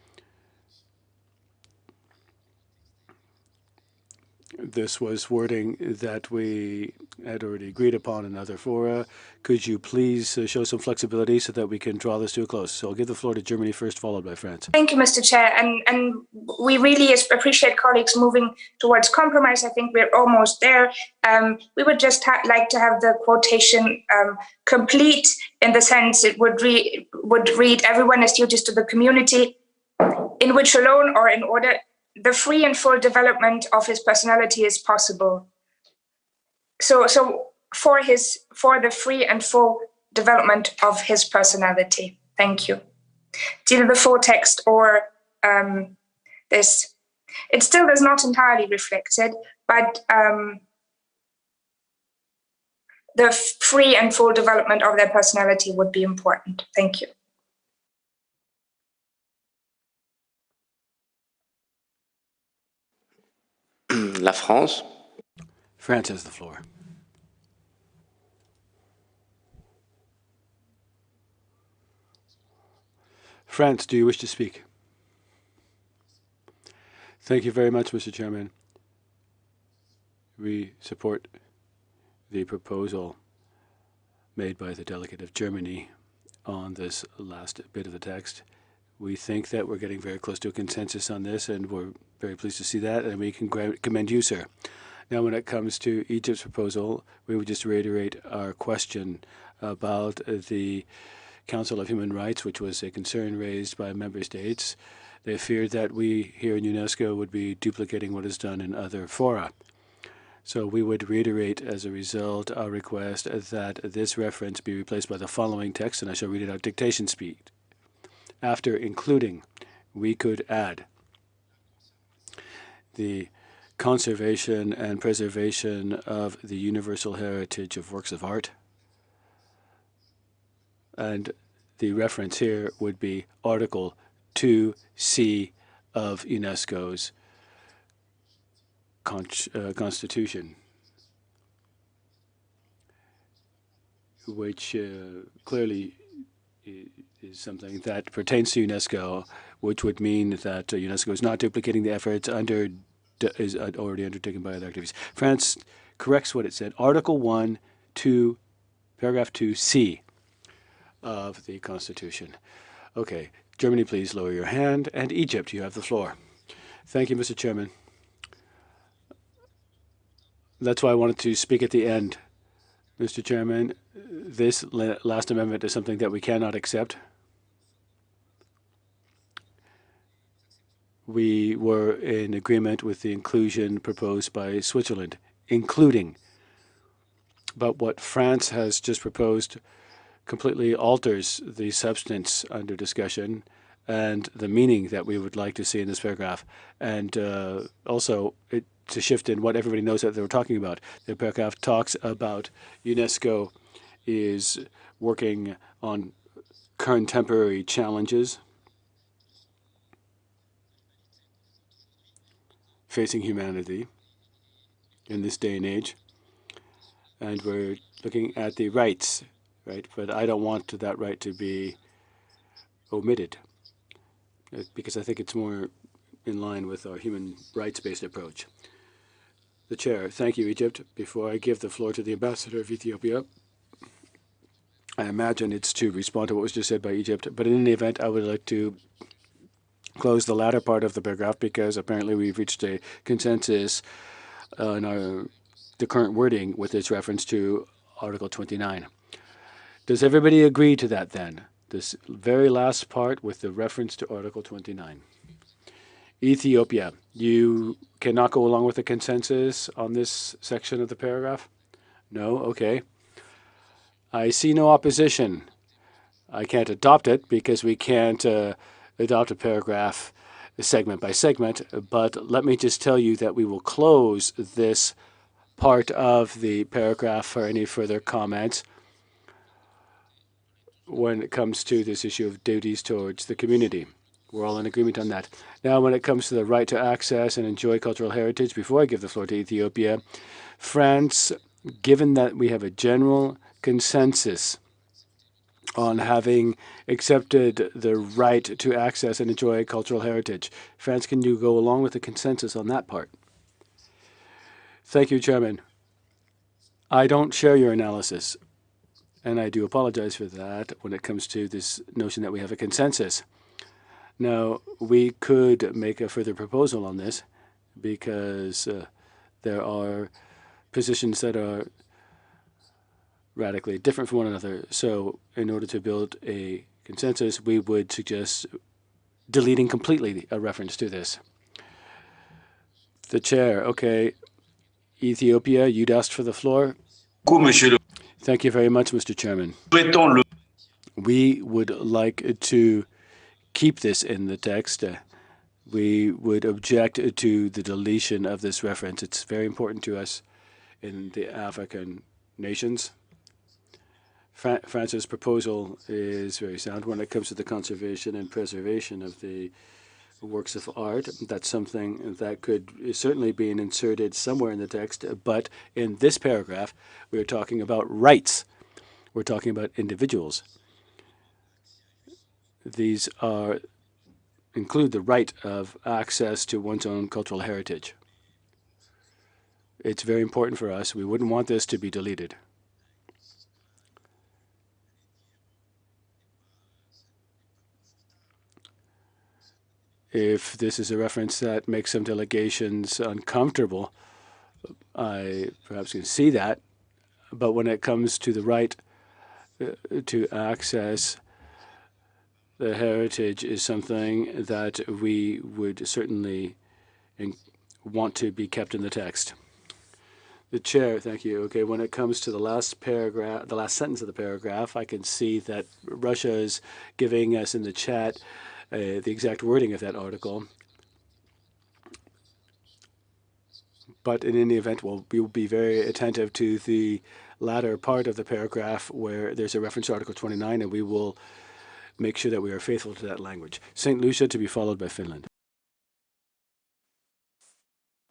This was wording that we had already agreed upon in other fora. Could you please show some flexibility so that we can draw this to a close? So I'll give the floor to Germany first, followed by France. Thank you, Mr. Chair. And we really appreciate colleagues moving towards compromise. I think we're almost there. We would just like to have the quotation complete, in the sense it would read, everyone is duties to the community, in which alone or in order the free and full development of his personality is possible. So for the free and full development of his personality. Thank you. It's either the full text or this. It still is not entirely reflected, but the free and full development of their personality would be important. Thank you. La France. France has the floor. France, do you wish to speak? Thank you very much, Mr. Chairman. We support the proposal made by the delegate of Germany on this last bit of the text. We think that we're getting very close to a consensus on this, and we're very pleased to see that, and we can commend you, sir. Now, when it comes to Egypt's proposal, we would just reiterate our question about the Council of Human Rights, which was a concern raised by member states. They feared that we here in UNESCO would be duplicating what is done in other fora. So we would reiterate as a result our request that this reference be replaced by the following text, and I shall read it out dictation speed. After including, we could add the conservation and preservation of the universal heritage of works of art. And the reference here would be Article 2C of UNESCO's Constitution, which clearly is something that pertains to UNESCO, which would mean that UNESCO is not duplicating the efforts is already undertaken by other activities. France corrects what it said. Article 1, 2, paragraph 2C of the Constitution. Okay, Germany, please lower your hand. And Egypt, you have the floor. Thank you, Mr. Chairman. That's why I wanted to speak at the end. Mr. Chairman, this last amendment is something that we cannot accept. We were in agreement with the inclusion proposed by Switzerland, including. But what France has just proposed completely alters the substance under discussion and the meaning that we would like to see in this paragraph. And also, to shift in what everybody knows that they were talking about. The paragraph talks about UNESCO is working on contemporary challenges facing humanity in this day and age. And we're looking at the rights, right? But I don't want that right to be omitted because I think it's more in line with our human rights-based approach. The Chair, thank you, Egypt. Before I give the floor to the Ambassador of Ethiopia, I imagine it's to respond to what was just said by Egypt. But in any event, I would like to close the latter part of the paragraph because apparently we've reached a consensus in the current wording with its reference to Article 29. Does everybody agree to that then? This very last part with the reference to Article 29. Ethiopia, you cannot go along with the consensus on this section of the paragraph? No? Okay. I see no opposition. I can't adopt it because we can't adopt a paragraph segment by segment, but let me just tell you that we will close this part of the paragraph for any further comments when it comes to this issue of duties towards the community. We're all in agreement on that. Now, when it comes to the right to access and enjoy cultural heritage, before I give the floor to Ethiopia, France, given that we have a general consensus on having accepted the right to access and enjoy cultural heritage, France, can you go along with the consensus on that part? Thank you, Chairman. I don't share your analysis, and I do apologize for that when it comes to this notion that we have a consensus. Now, we could make a further proposal on this because there are positions that are radically different from one another. So in order to build a consensus, we would suggest deleting completely a reference to this. The chair, okay. Ethiopia, you'd asked for the floor. Thank you very much, Mr. Chairman. We would like to keep this in the text. We would object to the deletion of this reference. It's very important to us in the African nations. France's proposal is very sound when it comes to the conservation and preservation of the works of art. That's something that could certainly be inserted somewhere in the text, but in this paragraph, we're talking about rights. We're talking about individuals. These include the right of access to one's own cultural heritage. It's very important for us. We wouldn't want this to be deleted. If this is a reference that makes some delegations uncomfortable, I perhaps can see that. But when it comes to the right to access the heritage is something that we would certainly want to be kept in the text. The chair, thank you. Okay, when it comes to the last paragraph, the last sentence of the paragraph, I can see that Russia is giving us in the chat the exact wording of that article. But in any event, we will be very attentive to the latter part of the paragraph where there's a reference to Article 29, and we will make sure that we are faithful to that language. St. Lucia, to be followed by Finland.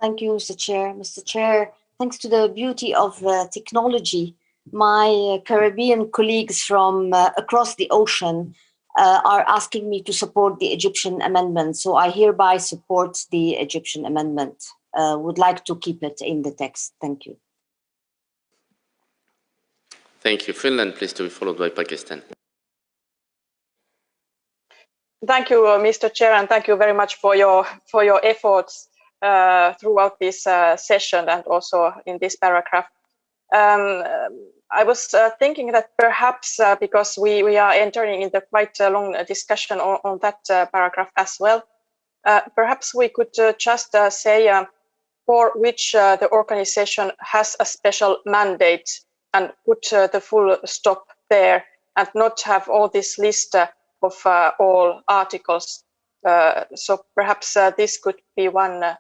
Thank you, Mr. Chair. Mr. Chair, thanks to the beauty of technology, my Caribbean colleagues from across the ocean are asking me to support the Egyptian amendment. So I hereby support the Egyptian amendment. Would like to keep it in the text. Thank you. Thank you. Finland, please, to be followed by Pakistan. Thank you, Mr. Chair, and thank you very much for your efforts throughout this session and also in this paragraph. I was thinking that perhaps because we are entering into quite a long discussion on that paragraph as well, perhaps we could just say for which the organization has a special mandate and put the full stop there and not have all this list of all articles. So perhaps this could be one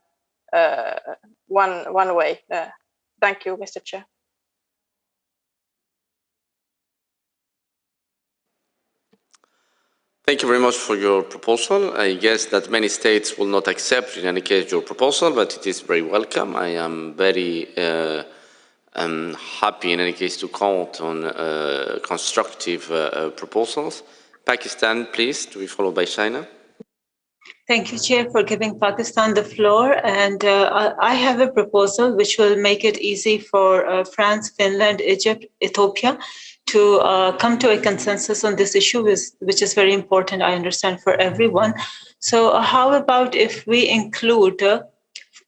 way. Thank you, Mr. Chair. Thank you very much for your proposal. I guess that many states will not accept, in any case, your proposal, but it is very welcome. I am very happy, in any case, to count on constructive proposals. Pakistan, please, to be followed by China. Thank you, Chair, for giving Pakistan the floor. And I have a proposal which will make it easy for France, Finland, Egypt, Ethiopia to come to a consensus on this issue, which is very important, I understand, for everyone. So how about if we include,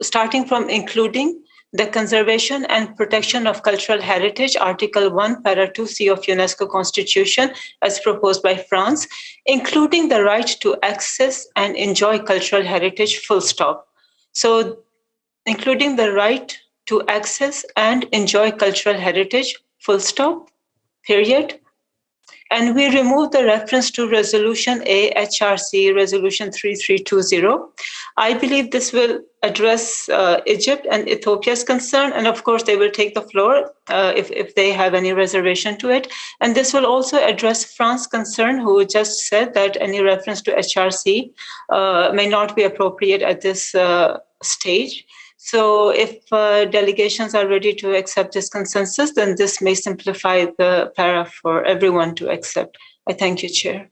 starting from including the conservation and protection of cultural heritage, Article 1, Para 2C of UNESCO Constitution, as proposed by France, including the right to access and enjoy cultural heritage, full stop. So including the right to access and enjoy cultural heritage, full stop, period. And we remove the reference to Resolution AHRC, Resolution 3320. I believe this will address Egypt and Ethiopia's concern, and of course they will take the floor if they have any reservation to it. And this will also address France's concern, who just said that any reference to HRC may not be appropriate at this stage. So if delegations are ready to accept this consensus, then this may simplify the para for everyone to accept. I thank you, Chair.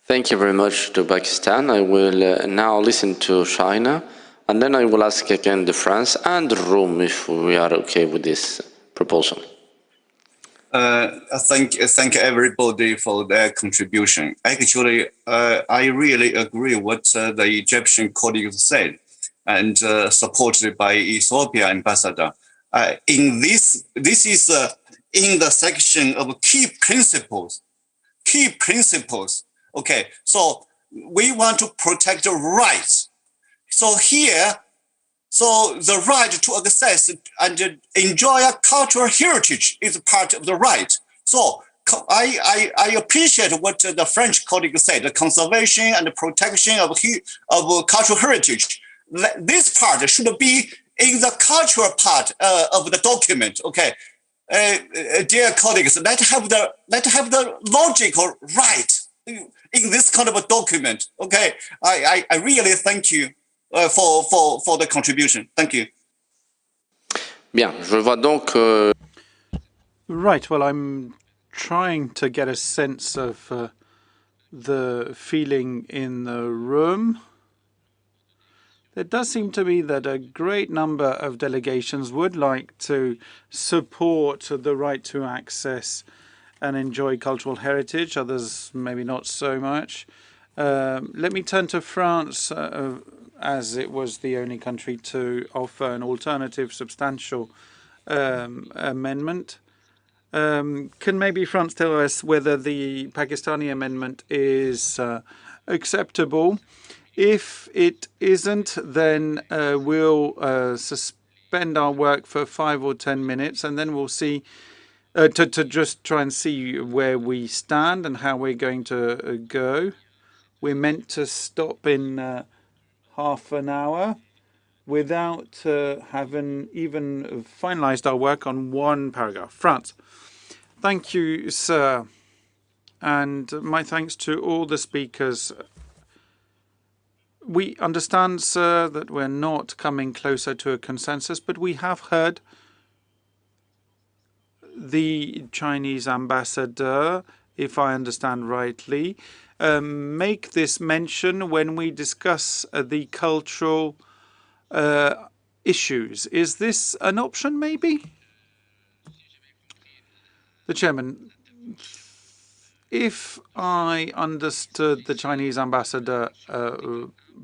Thank you very much to Pakistan. I will now listen to China, and then I will ask again the France and the room if we are okay with this proposal. Thank everybody for their contribution. Actually, I really agree what the Egyptian colleagues said, and supported by Ethiopia ambassador. In this is in the section of key principles. Okay, so we want to protect the rights. So here, the right to access and enjoy a cultural heritage is part of the right. So I appreciate what the French colleague said, the conservation and the protection of cultural heritage. This part should be in the cultural part of the document. Okay, dear colleagues, let's have the logical right in this kind of a document. Okay, I really thank you for the contribution. Thank you. Bien, je vois donc. Right. Well, I'm trying to get a sense of the feeling in the room. There does seem to be that a great number of delegations would like to support the right to access and enjoy cultural heritage. Others maybe not so much. Let me turn to France, as it was the only country to offer an alternative substantial amendment. Can maybe France tell us whether the Pakistani amendment is acceptable? If it isn't, then we'll suspend our work for 5 or 10 minutes, and then we'll see, to just try and see where we stand and how we're going to go. We're meant to stop in half an hour without having even finalized our work on one paragraph. France. Thank you, sir. And my thanks to all the speakers. We understand, sir, that we're not coming closer to a consensus, but we have heard the Chinese ambassador, if I understand rightly, make this mention when we discuss the cultural issues. Is this an option, maybe? The chairman. If I understood the Chinese ambassador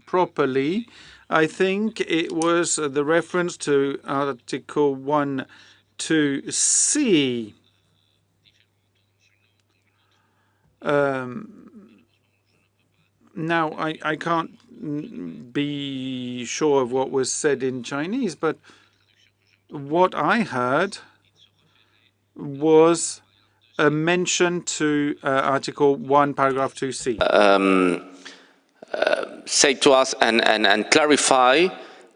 properly, I think it was the reference to Article 1(2)(c). Now, I can't be sure of what was said in Chinese, but what I heard was a mention to Article 1, Paragraph 2(c). Say to us and clarify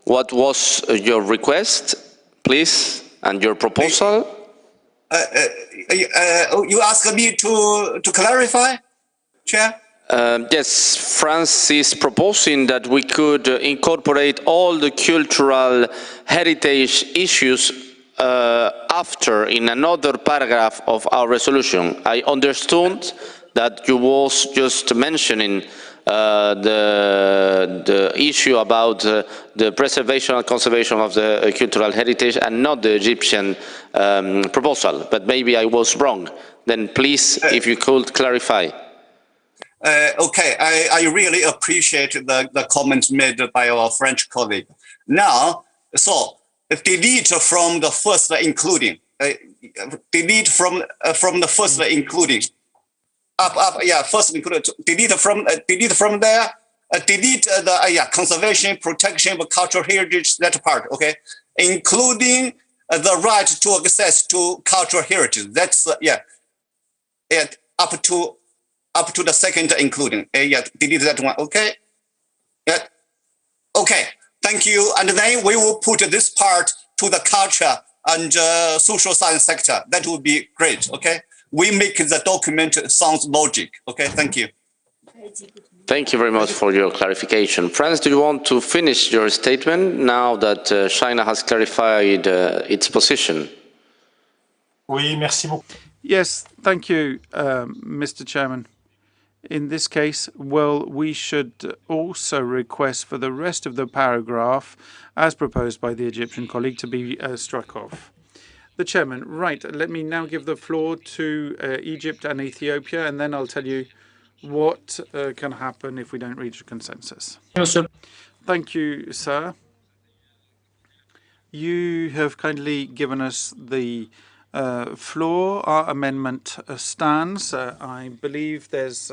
what was your request, please, and your proposal. You asked me to clarify, Chair? Yes, France is proposing that we could incorporate all the cultural heritage issues after in another paragraph of our resolution. I understood that you was just mentioning the issue about the preservation and conservation of the cultural heritage and not the Egyptian proposal, but maybe I was wrong. Then please, if you could clarify. Okay, I really appreciate the comments made by our French colleague. Now, so delete from the first including, delete from the first including, yeah, first included, delete from there, delete the conservation, protection of cultural heritage, that part, okay, including the right to access to cultural heritage. That's yeah, up to the second including. Yeah, delete that one. Okay. Yeah, Okay, thank you. And then we will put this part to the culture and social science sector. That would be great. Okay, we make the document sounds logic. Okay, thank you. Thank you very much for your clarification. France, do you want to finish your statement now that China has clarified its position? Oui, merci beaucoup. Yes, thank you, Mr. Chairman. In this case, well, we should also request for the rest of the paragraph, as proposed by the Egyptian colleague, to be struck off. The Chairman, right, let me now give the floor to Egypt and Ethiopia, and then I'll tell you what can happen if we don't reach a consensus. Thank you, sir. You have kindly given us the floor. Our amendment stands. I believe there's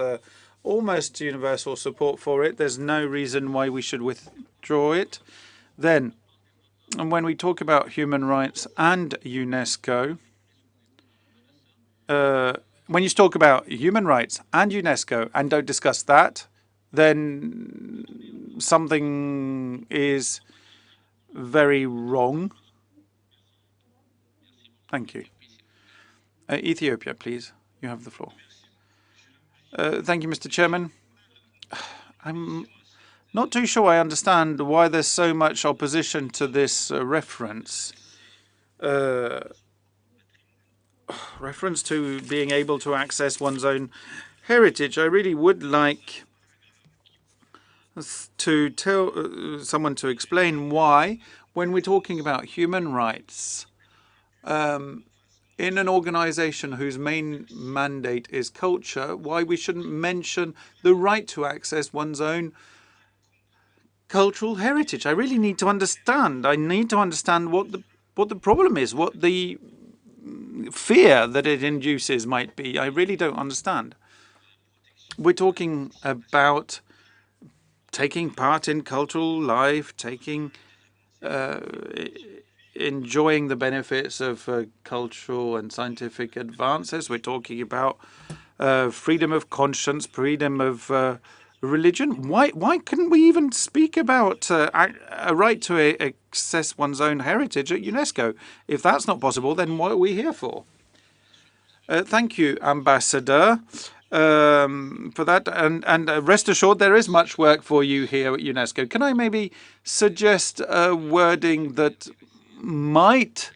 almost universal support for it. There's no reason why we should withdraw it. Then, and when we talk about human rights and UNESCO, when you talk about human rights and UNESCO and don't discuss that, then something is very wrong. Thank you. Ethiopia, please. You have the floor. Thank you, Mr. Chairman. I'm not too sure I understand why there's so much opposition to this reference. Reference to being able to access one's own heritage. I really would like to tell someone to explain why, when we're talking about human rights, in an organization whose main mandate is culture, why we shouldn't mention the right to access one's own cultural heritage. I really need to understand. I need to understand what the problem is, what the fear that it induces might be. I really don't understand. We're talking about taking part in cultural life, enjoying the benefits of cultural and scientific advances. We're talking about freedom of conscience, freedom of religion. Why couldn't we even speak about a right to access one's own heritage at UNESCO? If that's not possible, then what are we here for? Thank you, Ambassador, for that. And rest assured, there is much work for you here at UNESCO. Can I maybe suggest a wording that might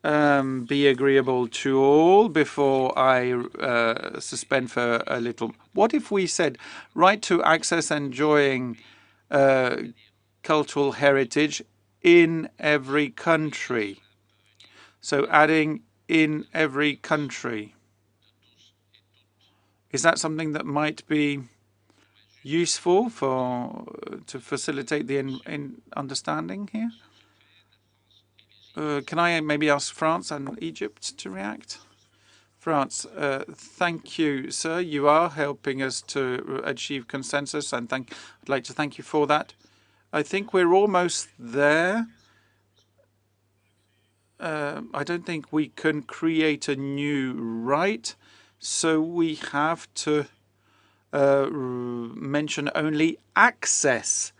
be agreeable to all before I suspend for a little? What if we said right to access enjoying cultural heritage in every country? So adding in every country. Is that something that might be useful to facilitate the understanding here? Can I maybe ask France and Egypt to react? France, thank you, sir. You are helping us to achieve consensus, and I'd like to thank you for that. I think we're almost there. I don't think we can create a new right, so we have to mention only access.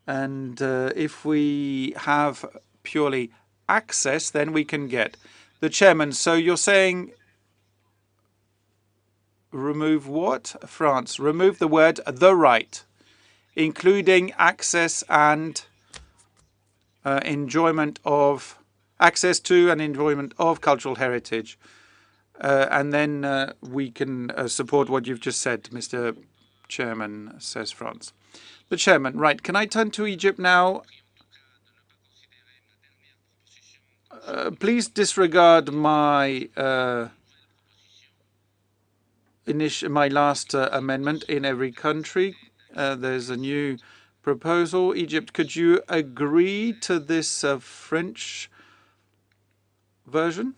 And if we have purely access, then we can get. The Chairman, so you're saying remove what? France, remove the word the right, including access and enjoyment of access to and enjoyment of cultural heritage. And then we can support what you've just said, Mr. Chairman, says France. The Chairman, right, can I turn to Egypt now? Please disregard my my last amendment in every country. There's a new proposal. Egypt, could you agree to this French version?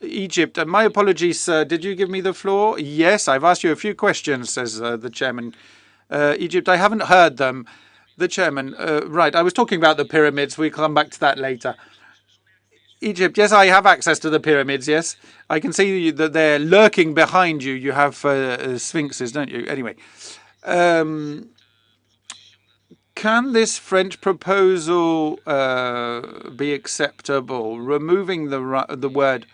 Egypt, my apologies, sir. Did you give me the floor? Yes, I've asked you a few questions, says the Chairman. Egypt, I haven't heard them. The Chairman, right, I was talking about the pyramids. We'll come back to that later. Egypt, yes, I have access to the pyramids, yes. I can see that they're lurking behind you. You have sphinxes, don't you? Anyway, Can this French proposal be acceptable, removing the word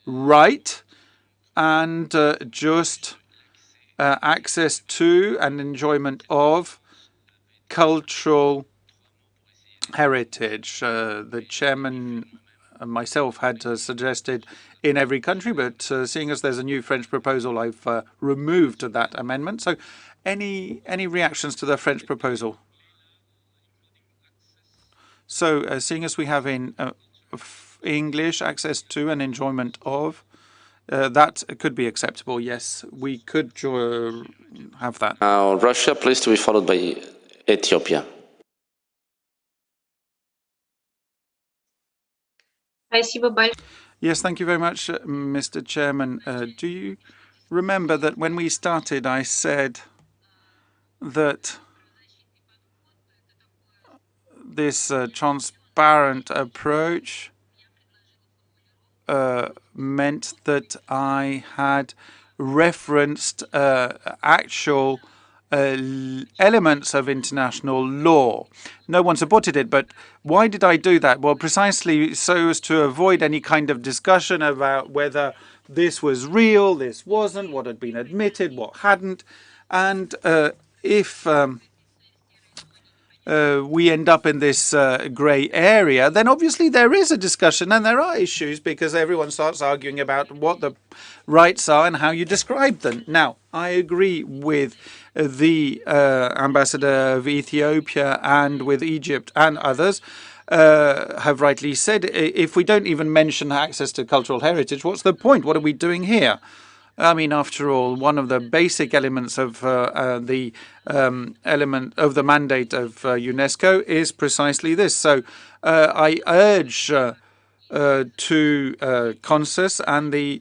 right and just access to and enjoyment of cultural heritage? The chairman and myself had suggested in every country, but seeing as there's a new French proposal, I've removed that amendment. So any reactions to the French proposal? So seeing as we have in English access to and enjoyment of, that could be acceptable. Yes, we could have that. Now, Russia, please, to be followed by Ethiopia. Yes, thank you very much, Mr. Chairman. Do you remember that when we started, I said that this transparent approach meant that I had referenced actual elements of international law. No one supported it, but why did I do that? Well, precisely so as to avoid any kind of discussion about whether this was real, this wasn't, what had been admitted, what hadn't. And if we end up in this grey area, then obviously there is a discussion and there are issues because everyone starts arguing about what the rights are and how you describe them. Now, I agree with the ambassador of Ethiopia and with Egypt and others have rightly said, if we don't even mention access to cultural heritage, what's the point? What are we doing here? I mean, after all, one of the basic elements of the mandate of UNESCO is precisely this. So I urge to consensus and the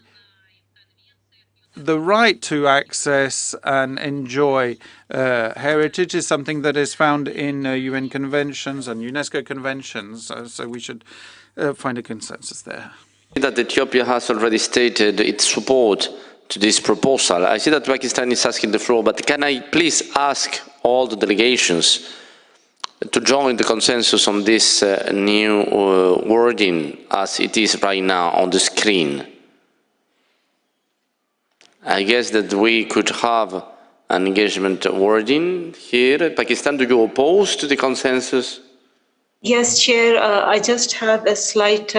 right to access and enjoy heritage is something that is found in UN conventions and UNESCO conventions. So we should find a consensus there. That Ethiopia has already stated its support to this proposal. I see that Pakistan is asking the floor, but can I please ask all the delegations to join the consensus on this new wording as it is right now on the screen? I guess that we could have an engagement wording here. Pakistan, do you oppose to the consensus? Yes, Chair. I just have a slight.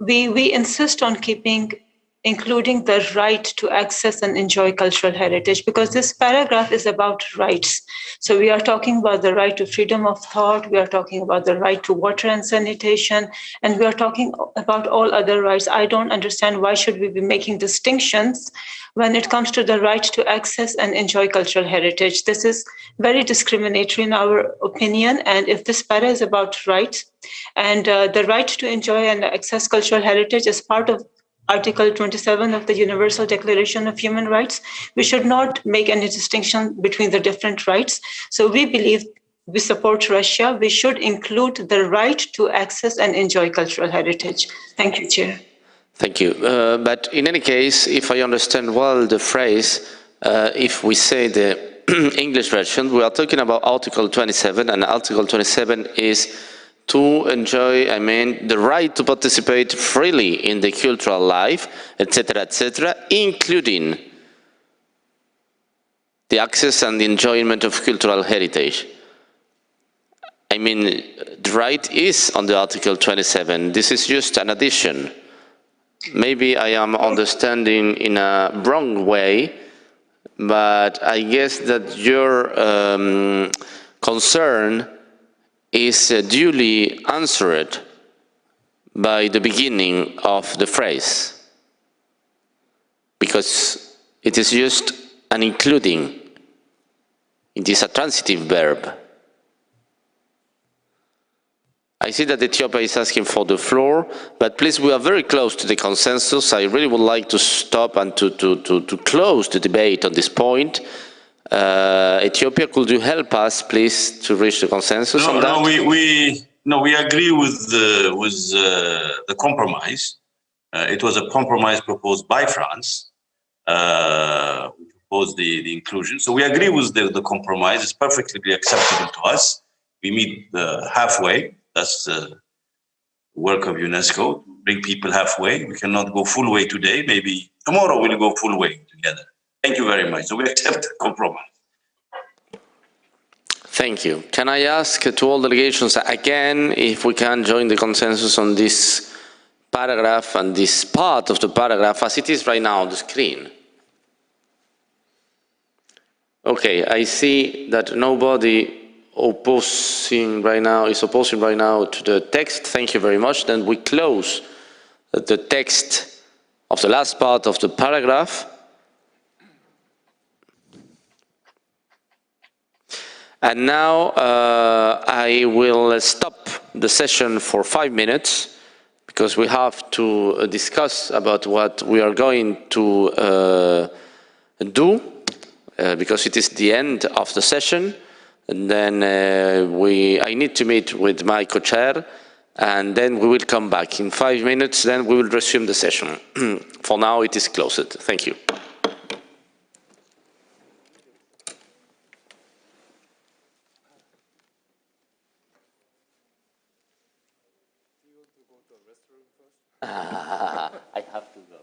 We insist on including the right to access and enjoy cultural heritage, because this paragraph is about rights. So we are talking about the right to freedom of thought, we are talking about the right to water and sanitation, and we are talking about all other rights. I don't understand why should we be making distinctions when it comes to the right to access and enjoy cultural heritage. This is very discriminatory in our opinion, and if this para is about rights, and the right to enjoy and access cultural heritage is part of Article 27 of the Universal Declaration of Human Rights, we should not make any distinction between the different rights. So we believe we support Russia. We should include the right to access and enjoy cultural heritage. Thank you, Chair. Thank you. But in any case, if I understand well the phrase, if we say the English version, we are talking about Article 27, and Article 27 is to enjoy, the right to participate freely in the cultural life, etc., including the access and the enjoyment of cultural heritage. The right is on the Article 27. This is just an addition. Maybe I am understanding in a wrong way, but I guess that your concern is duly answered by the beginning of the phrase, because it is just an including. It is a transitive verb. I see that Ethiopia is asking for the floor, but please, we are very close to the consensus. I really would like to stop and to close the debate on this point. Ethiopia, could you help us, please, to reach the consensus on that? We agree with the compromise. It was a compromise proposed by France, propose the inclusion. So we agree with the compromise. It's perfectly acceptable to us. We meet halfway. That's the work of UNESCO. Bring people halfway. We cannot go full way today. Maybe tomorrow we'll go full way together. Thank you very much. So we accept the compromise. Thank you. Can I ask to all delegations again if we can join the consensus on this paragraph and this part of the paragraph as it is right now on the screen? Okay, I see that nobody is opposing right now to the text. Thank you very much. Then we close the text of the last part of the paragraph. And now I will stop the session for 5 minutes because we have to discuss about what we are going to do because it is the end of the session. And then I need to meet with my co-chair and then we will come back in 5 minutes. Then we will resume the session. For now, it is closed. Thank you. I have to go.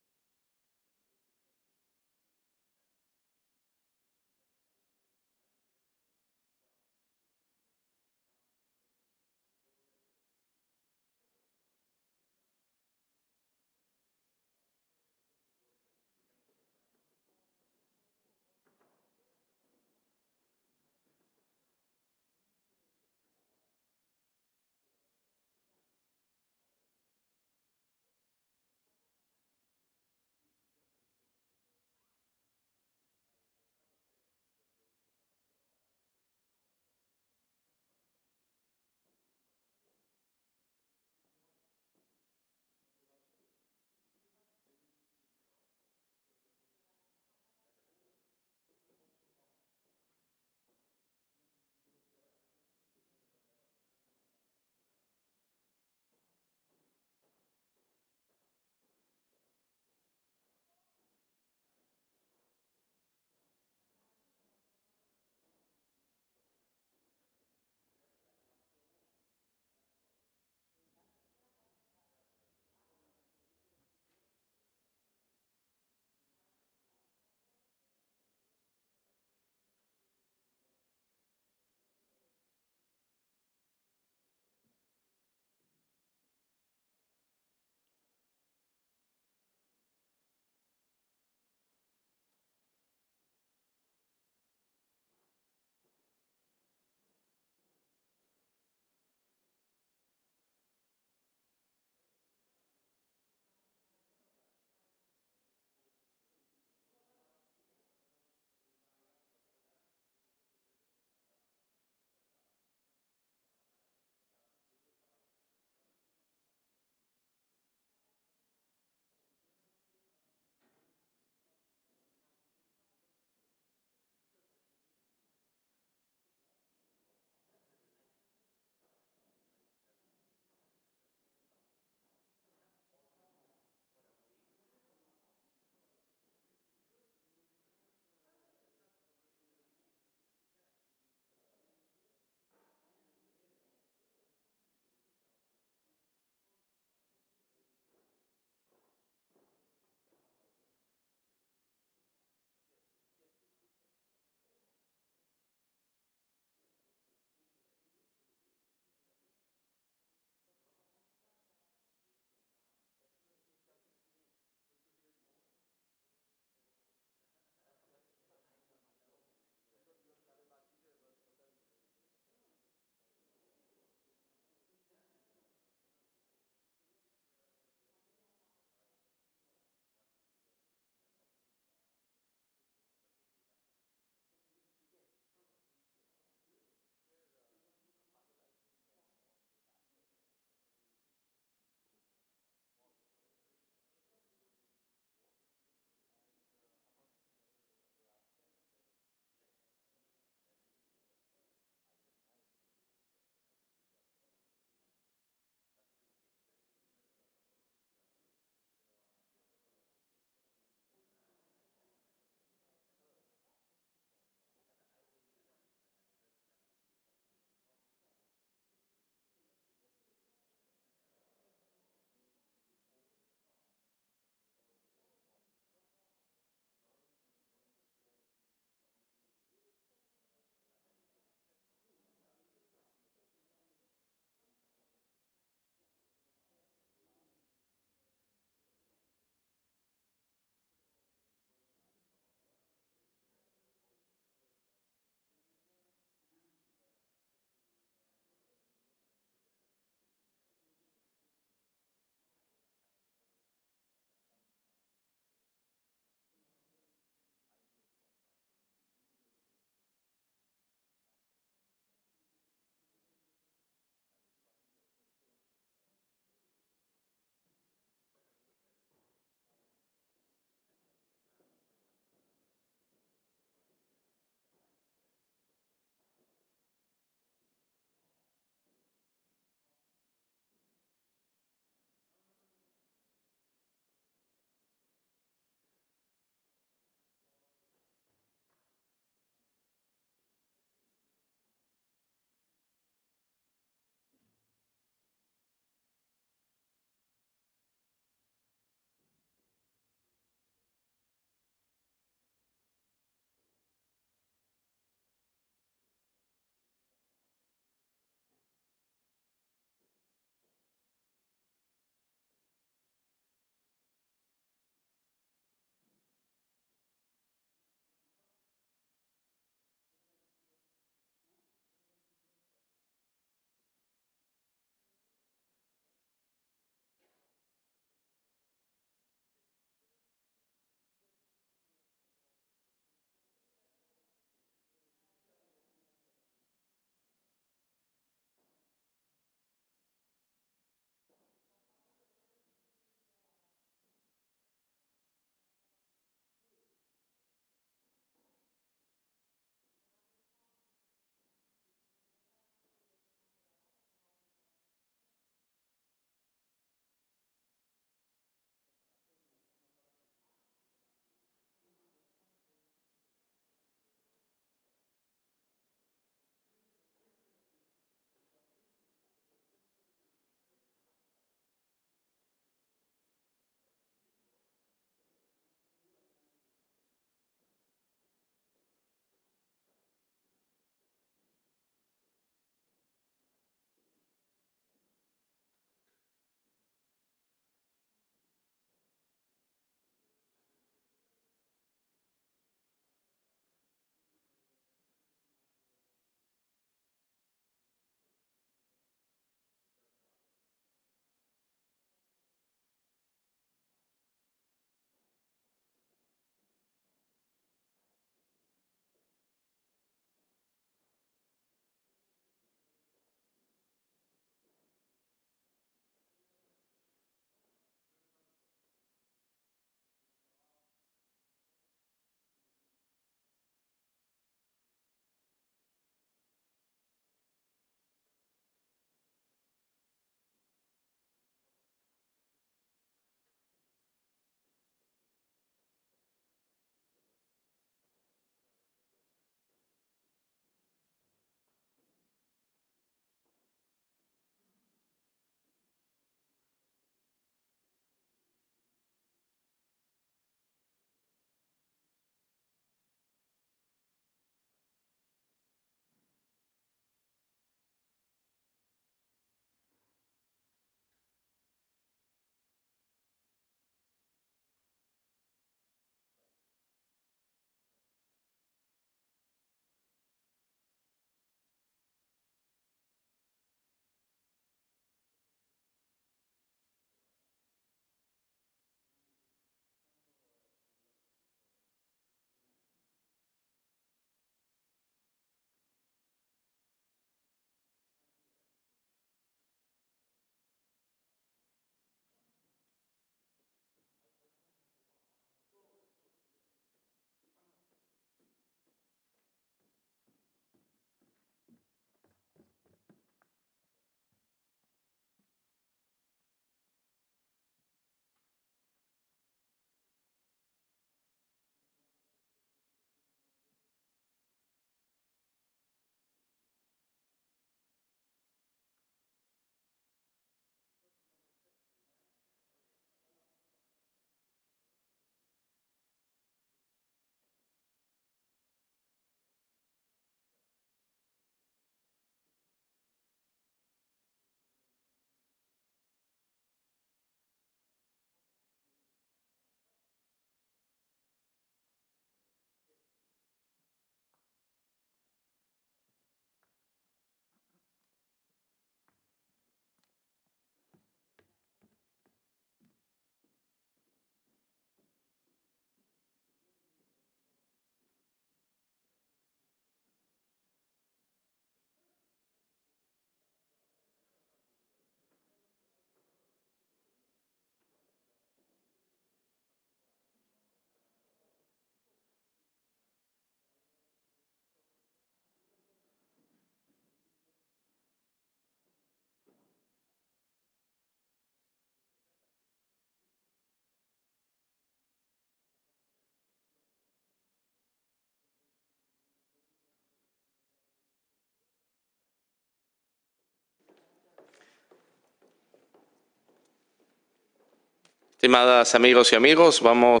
Estimadas amigos y amigos, vamos.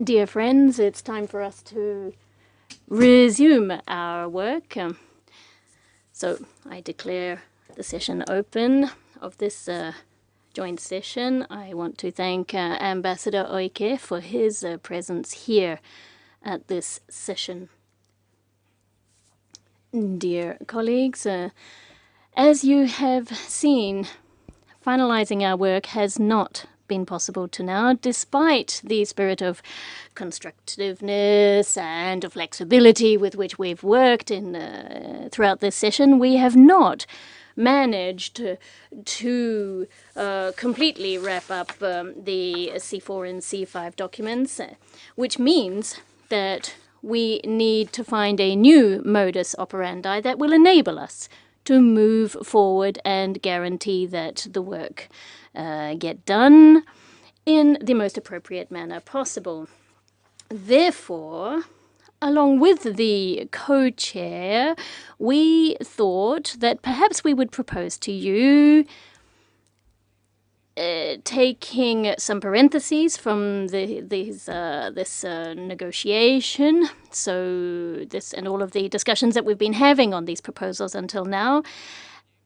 Dear friends, it's time for us to resume our work. So I declare the session open of this joint session. I want to thank Ambassador Oike for his presence here at this session. Dear colleagues, as you have seen, finalizing our work has not been possible to now, despite the spirit of constructiveness and of flexibility with which we've worked in throughout this session. We have not managed to completely wrap up the C4 and C5 documents, which means that we need to find a new modus operandi that will enable us to move forward and guarantee that the work get done in the most appropriate manner possible. Therefore, along with the co-chair, we thought that perhaps we would propose to you taking some parentheses from this negotiation, so this and all of the discussions that we've been having on these proposals until now,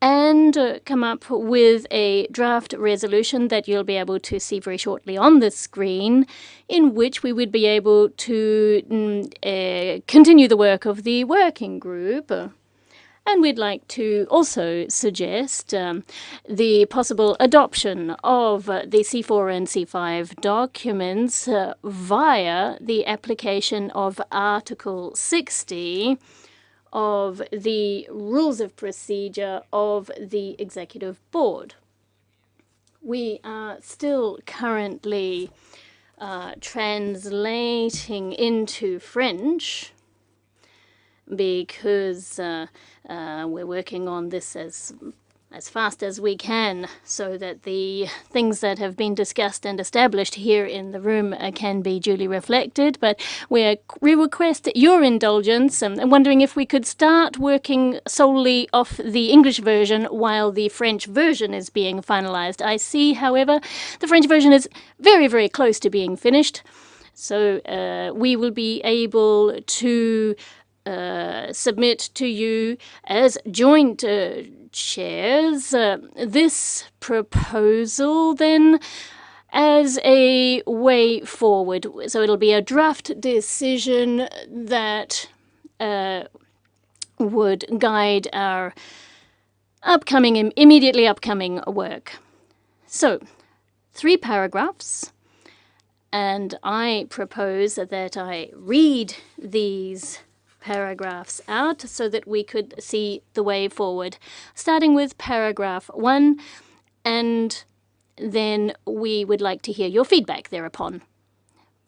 and come up with a draft resolution that you'll be able to see very shortly on the screen, in which we would be able to continue the work of the working group. And we'd like to also suggest the possible adoption of the C4 and C5 documents via the application of Article 60 of the Rules of Procedure of the Executive Board. We are still currently translating into French because we're working on this as fast as we can, so that the things that have been discussed and established here in the room can be duly reflected. But we request your indulgence, and wondering if we could start working solely off the English version while the French version is being finalized. I see, however, the French version is very, very close to being finished, so we will be able to submit to you as joint chairs this proposal then as a way forward. So it'll be a draft decision that would guide our immediately upcoming work. So 3 paragraphs, and I propose that I read these paragraphs out so that we could see the way forward, starting with paragraph 1, and then we would like to hear your feedback thereupon.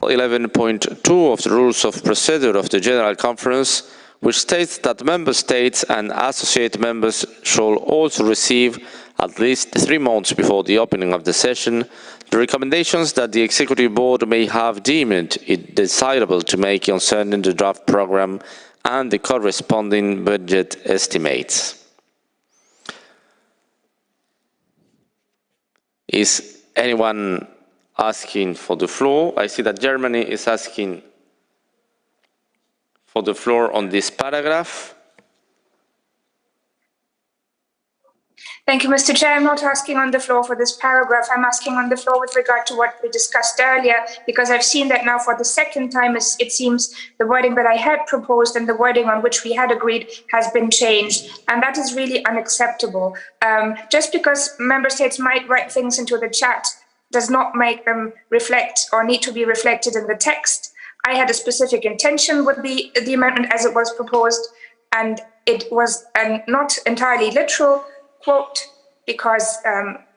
11.2 of the Rules of Procedure of the General Conference, which states that member states and associate members shall also receive, at least 3 months before the opening of the session, the recommendations that the Executive Board may have deemed it desirable to make concerning the draft program and the corresponding budget estimates. Is anyone asking for the floor? I see that Germany is asking for the floor on this paragraph. Thank you, Mr. Chair. I'm not asking on the floor for this paragraph. I'm asking on the floor with regard to what we discussed earlier, because I've seen that now for the second time, it seems the wording that I had proposed and the wording on which we had agreed has been changed. And that is really unacceptable. Just because member states might write things into the chat does not make them reflect or need to be reflected in the text. I had a specific intention with the amendment as it was proposed, and it was not entirely literal quote, because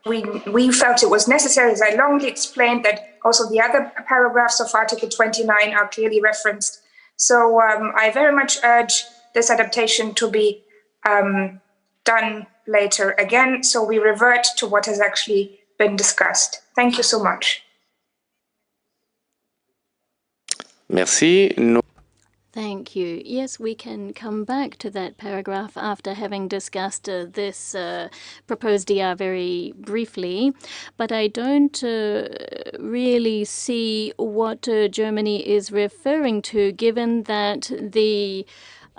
we felt it was necessary, as I longly explained, that also the other paragraphs of Article 29 are clearly referenced. So I very much urge this adaptation to be done later again, so we revert to what has actually been discussed. Thank you so much. Merci. Thank Thank you. Yes, we can come back to that paragraph after having discussed this proposed DR very briefly, but I don't really see what Germany is referring to, given that the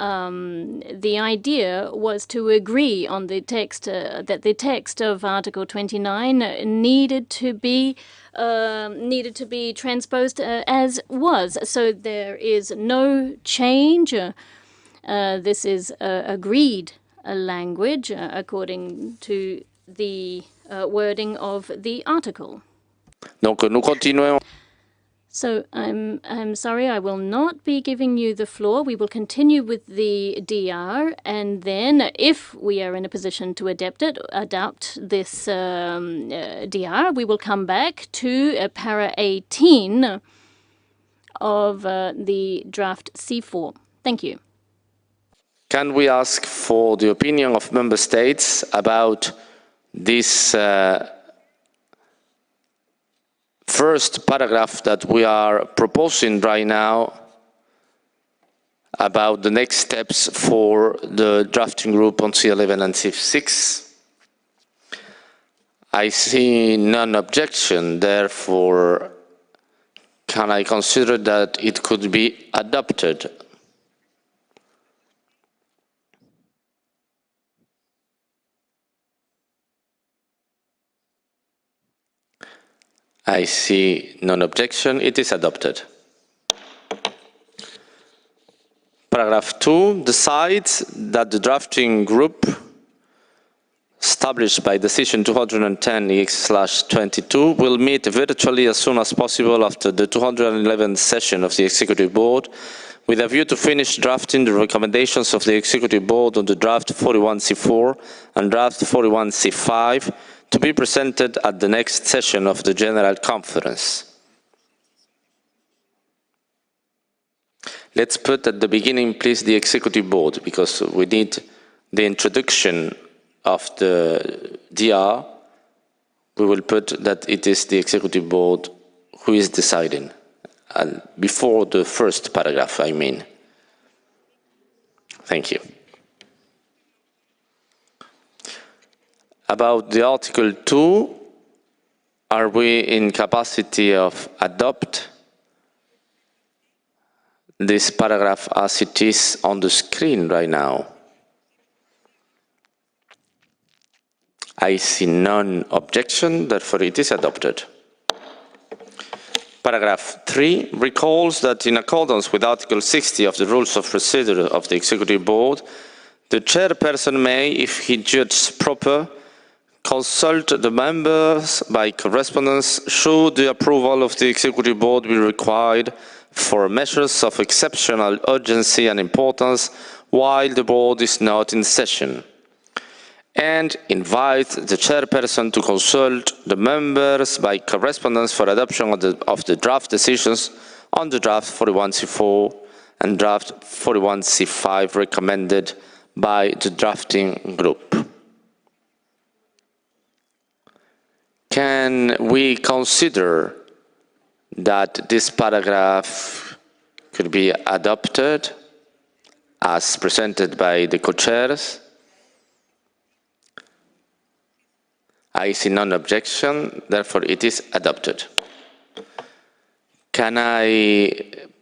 idea was to agree on the text, that the text of Article 29 needed to be transposed as was. So there is no change. This is agreed language according to the wording of the article. Donc, nous continuons. So I'm sorry, I will not be giving you the floor. We will continue with the DR, and then if we are in a position to adopt this DR, we will come back to para 18 of the draft C4. Thank you. Can we ask for the opinion of member states about this first paragraph that we are proposing right now about the next steps for the drafting group on C11 and C6? I see none objection, therefore can I consider that it could be adopted? I see none objection. It is adopted. Paragraph 2 decides that the drafting group established by decision 210/22 will meet virtually as soon as possible after the 211th session of the Executive Board with a view to finish drafting the recommendations of the Executive Board on the draft 41C4 and draft 41C5 to be presented at the next session of the General Conference. Let's put at the beginning, please, the Executive Board, because we need the introduction of the DR. We will put that it is the Executive Board who is deciding, before the first paragraph, I mean. Thank you. About the Article 2, are we in capacity of adopt this paragraph as it is on the screen right now? I see none objection, therefore it is adopted. Paragraph 3 recalls that in accordance with Article 60 of the Rules of Procedure of the Executive Board, the chairperson may, if he judges proper, consult the members by correspondence should the approval of the Executive Board be required for measures of exceptional urgency and importance while the Board is not in session, and invite the chairperson to consult the members by correspondence for adoption of the draft decisions on the draft 41C4 and draft 41C5 recommended by the drafting group. Can we consider that this paragraph could be adopted as presented by the co-chairs? I see none objection, therefore it is adopted. Can I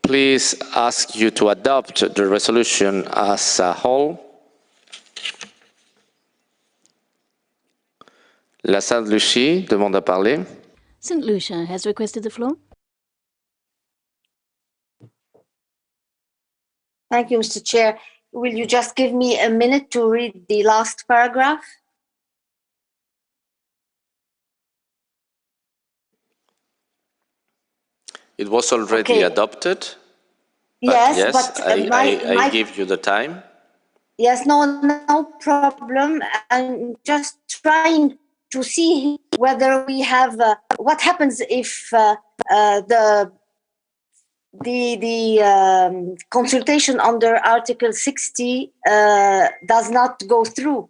please ask you to adopt the resolution as a whole? La Sainte-Lucie demande à parler. St. Lucia has requested the floor. Thank you, Mr. Chair. Will you just give me a minute to read the last paragraph? It was already adopted. Yes, but I give you the time. Yes, no problem. I'm just trying to see whether we have what happens if the consultation under Article 60 does not go through.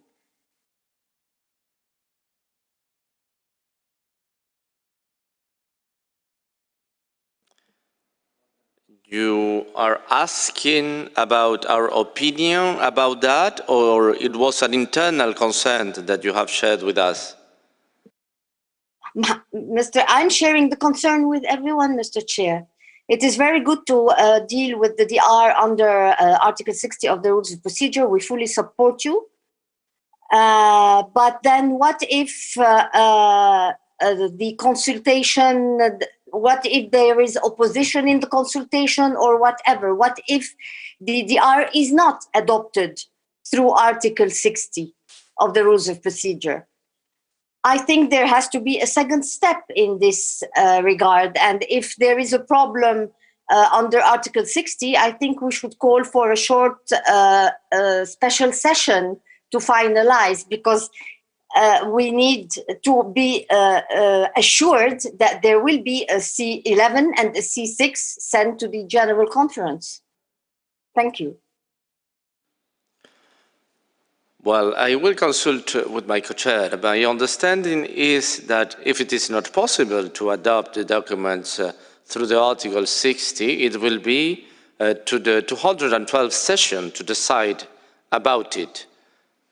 You are asking about our opinion about that, or it was an internal consent that you have shared with us? I'm sharing the concern with everyone, Mr. Chair. It is very good to deal with the DR under Article 60 of the Rules of Procedure. We fully support you. But then what if the consultation, what if there is opposition in the consultation or whatever? What if the DR is not adopted through Article 60 of the Rules of Procedure? I think there has to be a second step in this regard. And if there is a problem under Article 60, I think we should call for a short special session to finalize, because we need to be assured that there will be a C11 and a C6 sent to the General Conference. Thank you. Well, I will consult with my co-chair. My understanding is that if it is not possible to adopt the documents through the Article 60, it will be to the 212th session to decide about it,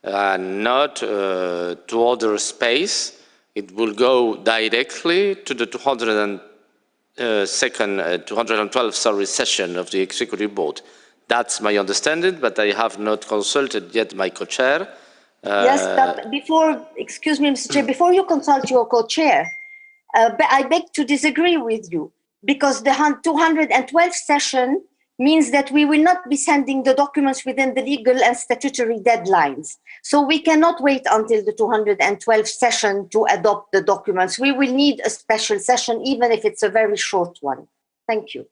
not to other space. It will go directly to the 212th session of the Executive Board. That's my understanding, but I have not consulted yet my co-chair. Yes, but before, excuse me, Mr. Chair, before you consult your co-chair, I beg to disagree with you, because the 212th session means that we will not be sending the documents within the legal and statutory deadlines. So we cannot wait until the 212th session to adopt the documents. We will need a special session, even if it's a very short one. Thank you.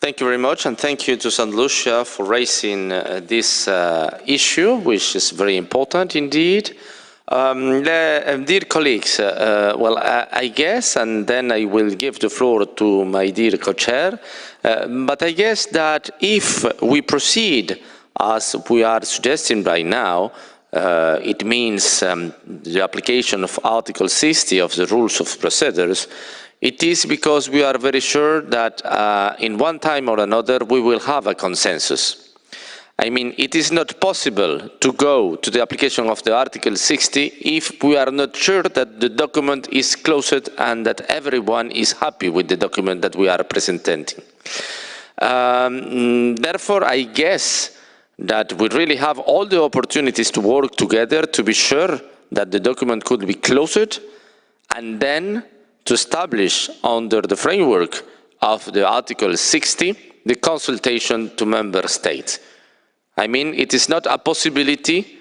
Thank you very much, and thank you to St. Lucia for raising this issue, which is very important indeed. Dear colleagues, well, I guess, and then I will give the floor to my dear co-chair, but I guess that if we proceed as we are suggesting right now, it means the application of Article 60 of the Rules of Procedures. It is because we are very sure that in one time or another we will have a consensus. I mean, it is not possible to go to the application of the Article 60 if we are not sure that the document is closed and that everyone is happy with the document that we are presenting. Therefore, I guess that we really have all the opportunities to work together to be sure that the document could be closed, and then to establish under the framework of the Article 60 the consultation to member states. I mean, it is not a possibility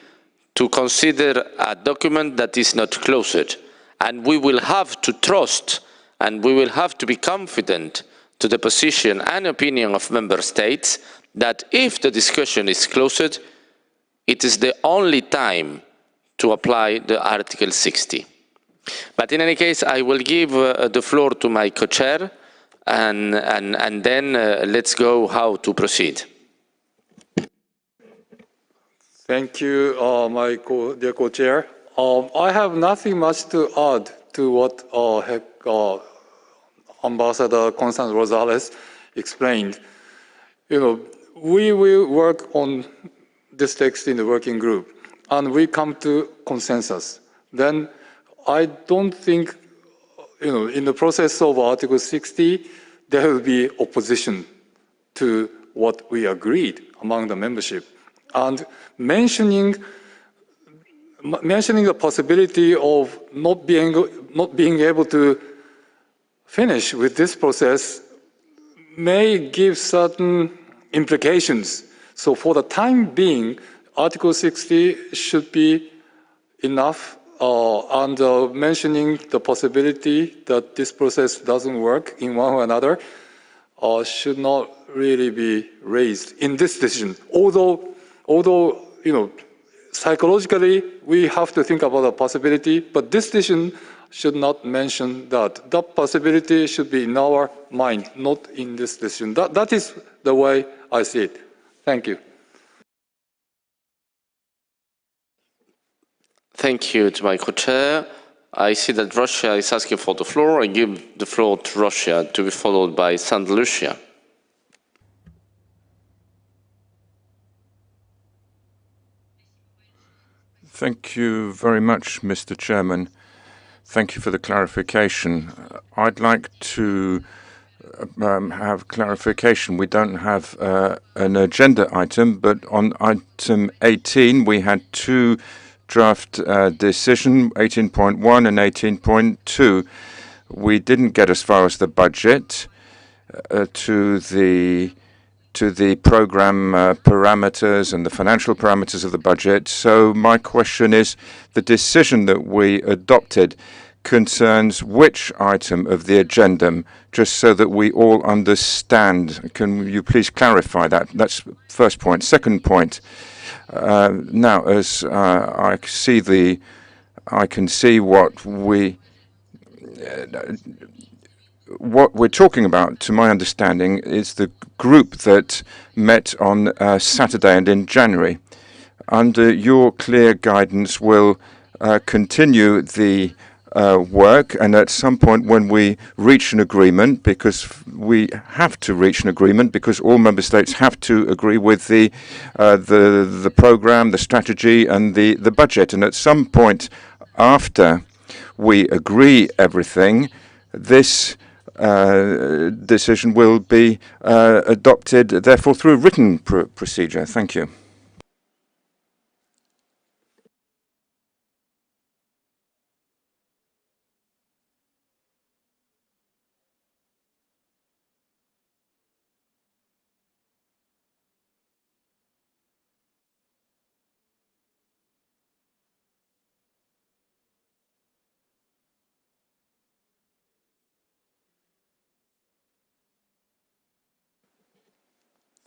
to consider a document that is not closed, and we will have to trust and we will have to be confident to the position and opinion of member states that if the discussion is closed, it is the only time to apply the Article 60. But in any case, I will give the floor to my co-chair, and then let's go how to proceed. Thank you, dear co-chair. I have nothing much to add to what Ambassador Constance Rosales explained. We will work on this text in the working group, and we come to consensus. Then I don't think, in the process of Article 60, there will be opposition to what we agreed among the membership. And mentioning the possibility of not being able to finish with this process may give certain implications. So for the time being, Article 60 should be enough, and mentioning the possibility that this process doesn't work in one or another should not really be raised in this decision. Although psychologically we have to think about the possibility, but this decision should not mention that. That possibility should be in our mind, not in this decision. That is the way I see it. Thank you. Thank you to my co-chair. I see that Russia is asking for the floor. I give the floor to Russia, to be followed by St. Lucia. Thank you very much, Mr. Chairman. Thank you for the clarification. I'd like to have clarification. We don't have an agenda item, but on item 18, we had two draft decision, 18.1 and 18.2. We didn't get as far as the budget to the program parameters and the financial parameters of the budget. So my question is, the decision that we adopted concerns which item of the agenda, just so that we all understand. Can you please clarify that? That's first point. Second point, now as I can see what we're talking about, to my understanding, is the group that met on Saturday and in January. Under your clear guidance, will continue the work, and at some point when we reach an agreement, because we have to reach an agreement, because all member states have to agree with the program, the strategy, and the budget, and at some point after we agree everything, this decision will be adopted, therefore, through a written procedure. Thank you.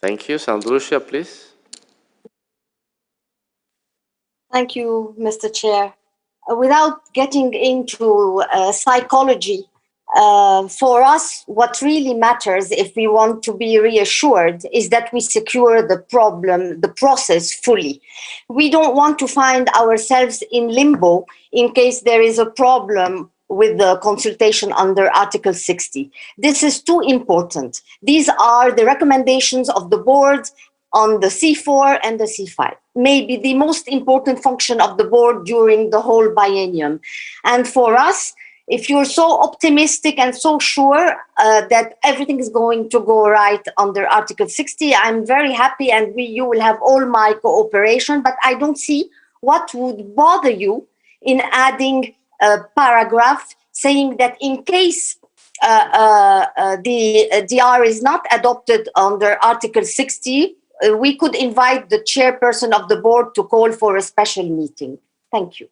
Thank you. St. Lucia, please. Thank you, Mr. Chair. Without getting into psychology, for us, what really matters if we want to be reassured is that we secure the process fully. We don't want to find ourselves in limbo in case there is a problem with the consultation under Article 60. This is too important. These are the recommendations of the board on the C4 and the C5, maybe the most important function of the board during the whole biennium. And for us, if you're so optimistic and so sure that everything is going to go right under Article 60, I'm very happy, and you will have all my cooperation, but I don't see what would bother you in adding a paragraph saying that in case the DR is not adopted under Article 60, we could invite the chairperson of the board to call for a special meeting. Thank you.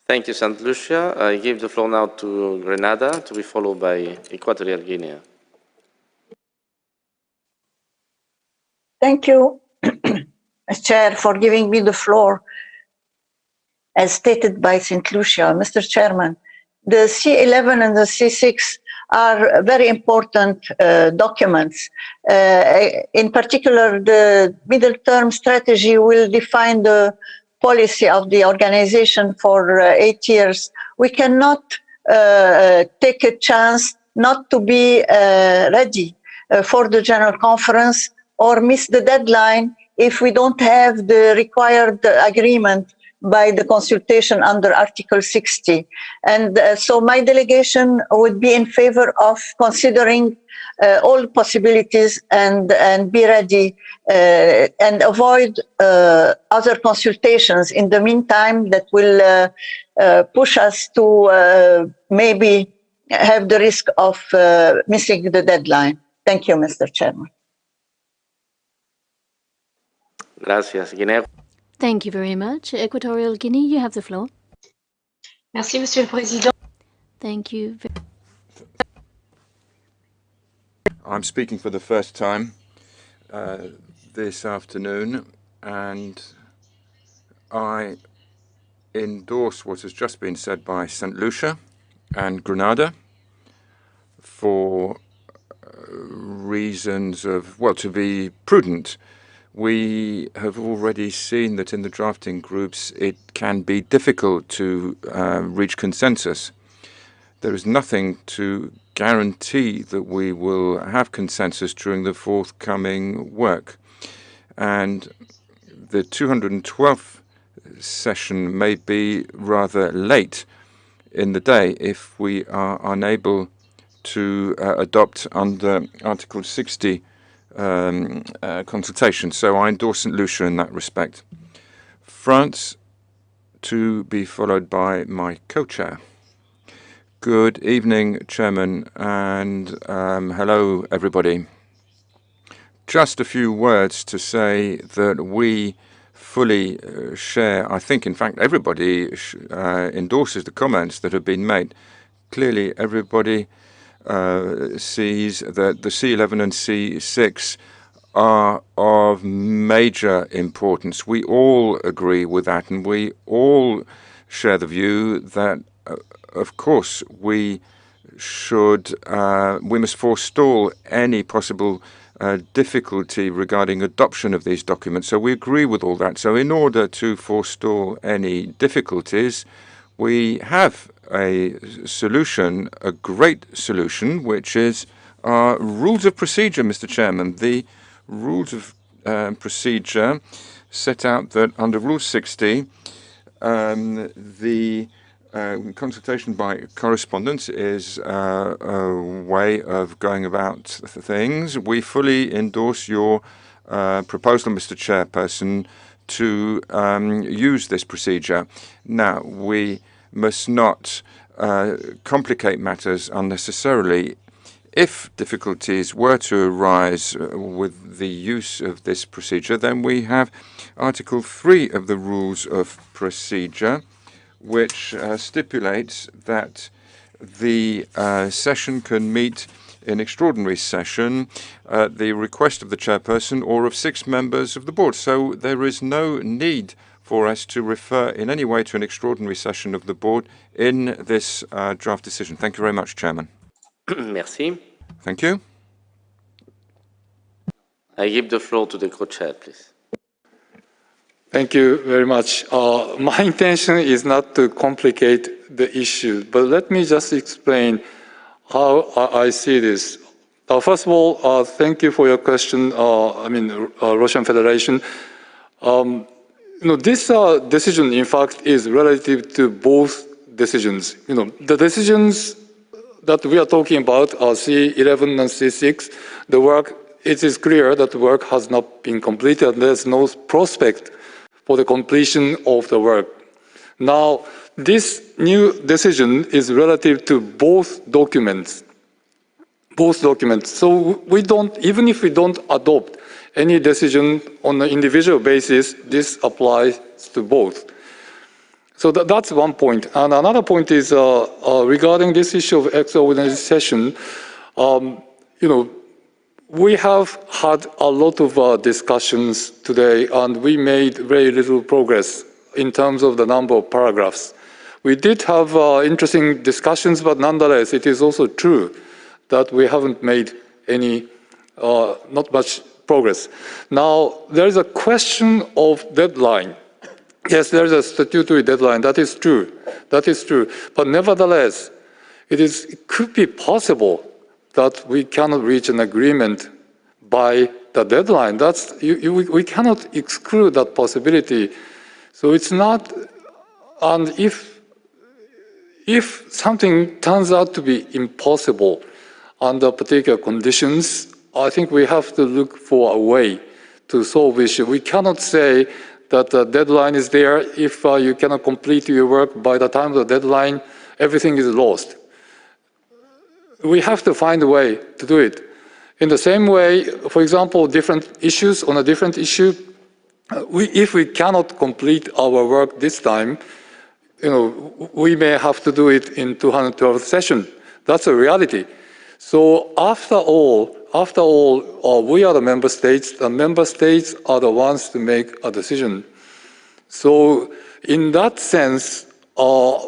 Thank you, St. Lucia. I give the floor now to Grenada, to be followed by Equatorial Guinea. Thank you, Chair, for giving me the floor. As stated by St. Lucia, Mr. Chairman, the C11 and the C6 are very important documents. In particular, the middle-term strategy will define the policy of the organization for 8 years. We cannot take a chance not to be ready for the General Conference or miss the deadline if we don't have the required agreement by the consultation under Article 60. And so my delegation would be in favor of considering all possibilities and be ready and avoid other consultations in the meantime that will push us to maybe have the risk of missing the deadline. Thank you, Mr. Chairman. Gracias, Guinea. Thank you very much. Equatorial Guinea, you have the floor. Merci, Monsieur le Président. Thank you. I'm speaking for the first time this afternoon, and I endorse what has just been said by St. Lucia and Grenada for reasons of, well, to be prudent. We have already seen that in the drafting groups it can be difficult to reach consensus. There is nothing to guarantee that we will have consensus during the forthcoming work. And the 212th session may be rather late in the day if we are unable to adopt under Article 60 consultation. So I endorse St. Lucia in that respect. France, to be followed by my co-chair. Good evening, Chairman, and hello, everybody. Just a few words to say that we fully share, I think, in fact, everybody endorses the comments that have been made. Clearly, everybody sees that the C11 and C6 are of major importance. We all agree with that, and we all share the view that, of course, we must forestall any possible difficulty regarding adoption of these documents. So we agree with all that. So in order to forestall any difficulties, we have a solution, a great solution, which is our rules of procedure, Mr. Chairman. The rules of procedure set out that under Rule 60, the consultation by correspondence is a way of going about things. We fully endorse your proposal, Mr. Chairperson, to use this procedure. Now, we must not complicate matters unnecessarily. If difficulties were to arise with the use of this procedure, then we have Article 3 of the Rules of Procedure, which stipulates that the session can meet in extraordinary session at the request of the chairperson or of 6 members of the board. So there is no need for us to refer in any way to an extraordinary session of the board in this draft decision. Thank you very much, Chairman. Merci. Thank you. I give the floor to the co-chair, please. Thank you very much. My intention is not to complicate the issue, but let me just explain how I see this. First of all, thank you for your question. Russian Federation. This decision, in fact, is relative to both decisions. The decisions that we are talking about are C11 and C6. The work, it is clear that the work has not been completed, and there's no prospect for the completion of the work. Now, this new decision is relative to both documents. So we don't, even if we don't adopt any decision on an individual basis, this applies to both. So that's one point. And another point is regarding this issue of extraordinary session. We have had a lot of discussions today, and we made very little progress in terms of the number of paragraphs. We did have interesting discussions, but nonetheless, it is also true that we haven't made any, not much progress. Now, there is a question of deadline. Yes, there is a statutory deadline. That is true. That is true. But nevertheless, it could be possible that we cannot reach an agreement by the deadline. We cannot exclude that possibility. So it's not, and if something turns out to be impossible under particular conditions, I think we have to look for a way to solve the issue. We cannot say that the deadline is there. If you cannot complete your work by the time of the deadline, everything is lost. We have to find a way to do it. In the same way, for example, different issues on a different issue, if we cannot complete our work this time, we may have to do it in 212th session. That's a reality. So after all, we are the member states. The member states are the ones to make a decision. So in that sense,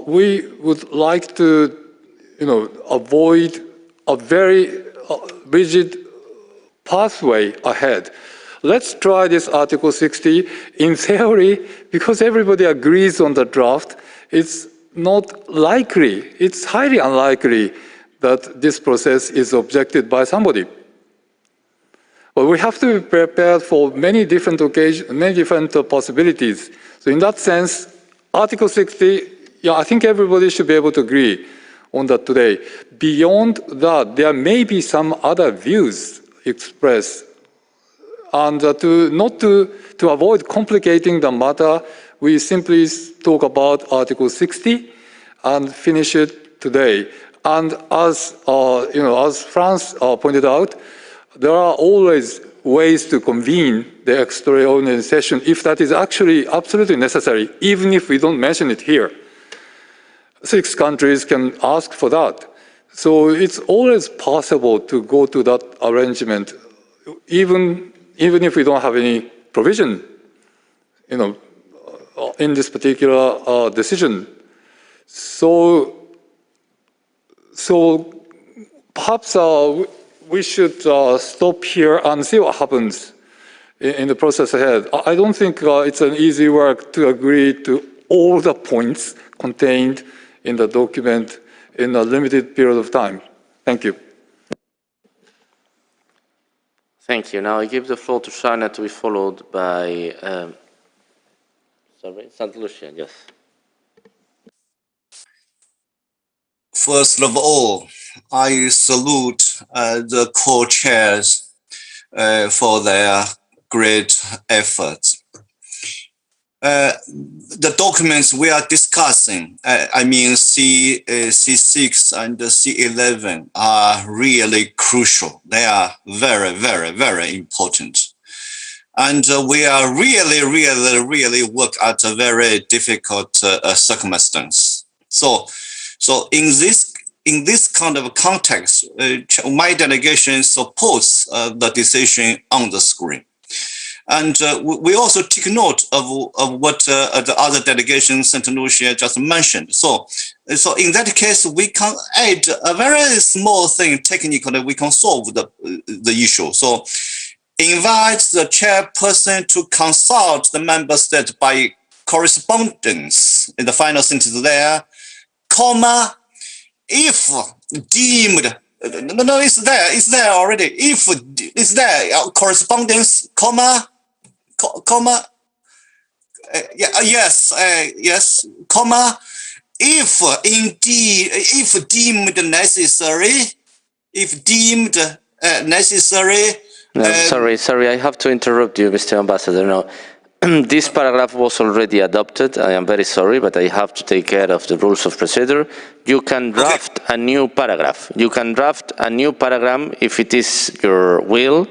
we would like to, avoid a very rigid pathway ahead. Let's try this Article 60. In theory, because everybody agrees on the draft, it's not likely, it's highly unlikely that this process is objected by somebody. But we have to be prepared for many different occasions, many different possibilities. So in that sense, Article 60, I think everybody should be able to agree on that today. Beyond that, there may be some other views expressed. And to avoid complicating the matter, we simply talk about Article 60 and finish it today. And as Franz pointed out, there are always ways to convene the extraordinary session if that is actually absolutely necessary, even if we don't mention it here. 6 countries can ask for that. So it's always possible to go to that arrangement, even if we don't have any provision, in this particular decision. So perhaps we should stop here and see what happens in the process ahead. I don't think it's an easy work to agree to all the points contained in the document in a limited period of time. Thank you. Thank you. Now I give the floor to China to be followed by, St. Lucia, yes. First of all, I salute the co-chairs for their great efforts. The documents we are discussing, C6 and C11 are really crucial. They are very, very, very important. And we are really work at a very difficult circumstance. So in this kind of context, my delegation supports the decision on the screen. And we also take note of what the other delegation, St. Lucia, just mentioned. So in that case, we can add a very small thing technically, we can solve the issue. So invite the chairperson to consult the member state by correspondence in the final sentence there, comma, if deemed, no, it's there already. If it's there, correspondence, comma, yes, comma, if deemed necessary. Sorry, I have to interrupt you, Mr. Ambassador. No, this paragraph was already adopted. I am very sorry, but I have to take care of the rules of procedure. You can draft a new paragraph. You can draft a new paragraph if it is your will.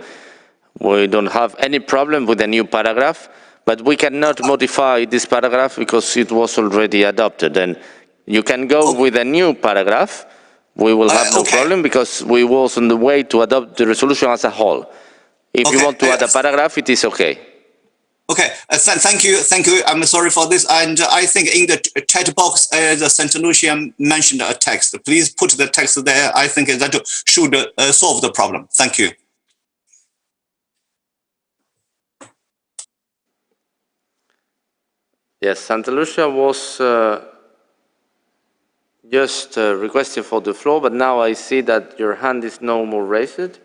We don't have any problem with a new paragraph, but we cannot modify this paragraph because it was already adopted. And you can go with a new paragraph. We will have no problem because we was on the way to adopt the resolution as a whole. If you want to add a paragraph, it is okay. Okay, thank you. I'm sorry for this. And I think in the chat box, the St. Lucia mentioned a text. Please put the text there. I think that should solve the problem. Thank you. Yes, Santa Lucia was just requesting for the floor, but now I see that your hand is no more raised.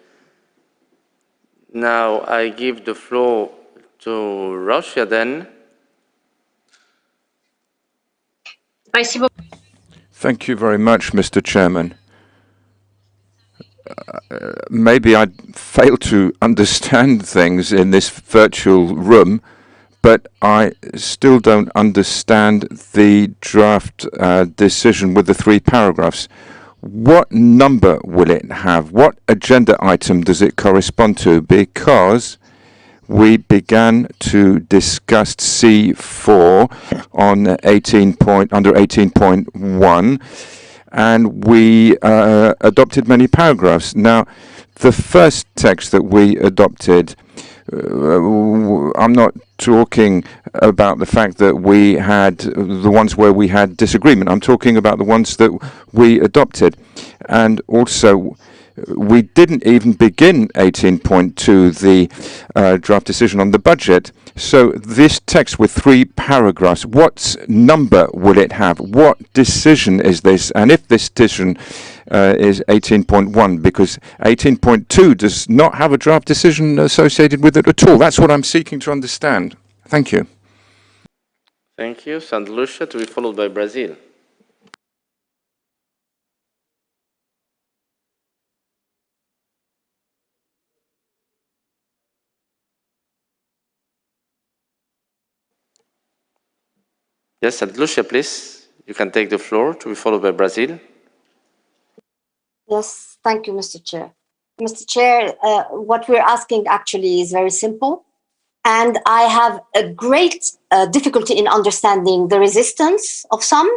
Now I give the floor to Russia then. Thank you very much, Mr. Chairman. Maybe I failed to understand things in this virtual room, but I still don't understand the draft decision with the 3 paragraphs. What number will it have? What agenda item does it correspond to? Because we began to discuss C4 on under 18.1, and we adopted many paragraphs. Now, the first text that we adopted, I'm not talking about the fact that we had the ones where we had disagreement. I'm talking about the ones that we adopted. And also, we didn't even begin 18.2, the draft decision on the budget. So this text with 3 paragraphs, what number will it have? What decision is this? And if this decision is 18.1, because 18.2 does not have a draft decision associated with it at all. That's what I'm seeking to understand. Thank you. Thank you. Santa Lucia, to be followed by Brazil. Yes, Santa Lucia, please. You can take the floor, to be followed by Brazil. Yes, thank you, Mr. Chair. Mr. Chair, what we're asking actually is very simple. And I have a great difficulty in understanding the resistance of some,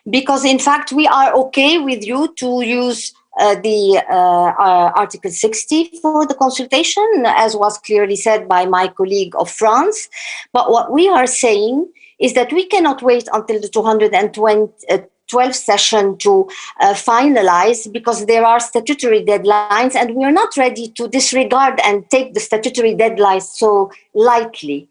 because in fact, we are okay with you to use the Article 60 for the consultation, as was clearly said by my colleague of France. But what we are saying is that we cannot wait until the 212th session to finalize, because there are statutory deadlines and we are not ready to disregard and take the statutory deadlines so lightly.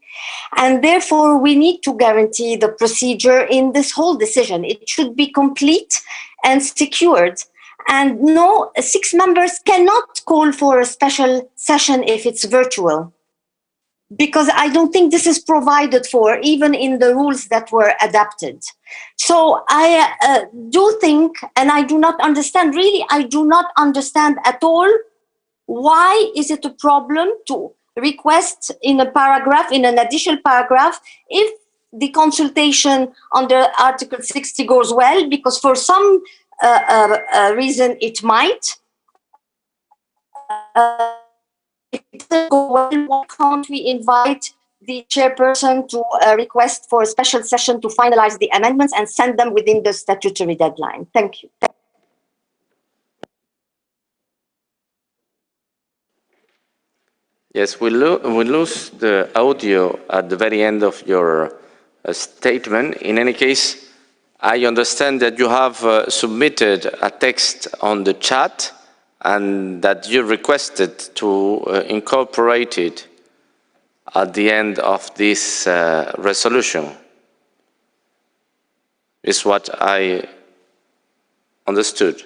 And therefore, we need to guarantee the procedure in this whole decision. It should be complete and secured. And no, 6 members cannot call for a special session if it's virtual, because I don't think this is provided for, even in the rules that were adapted. So I do think, and I do not understand, really, I do not understand at all, why is it a problem to request in a paragraph, in an additional paragraph, if the consultation under Article 60 goes well, because for some reason it might. If it doesn't go well, why can't we invite the chairperson to request for a special session to finalize the amendments and send them within the statutory deadline? Thank you. Yes, we lose the audio at the very end of your statement. In any case, I understand that you have submitted a text on the chat and that you requested to incorporate it at the end of this resolution, is what I understood.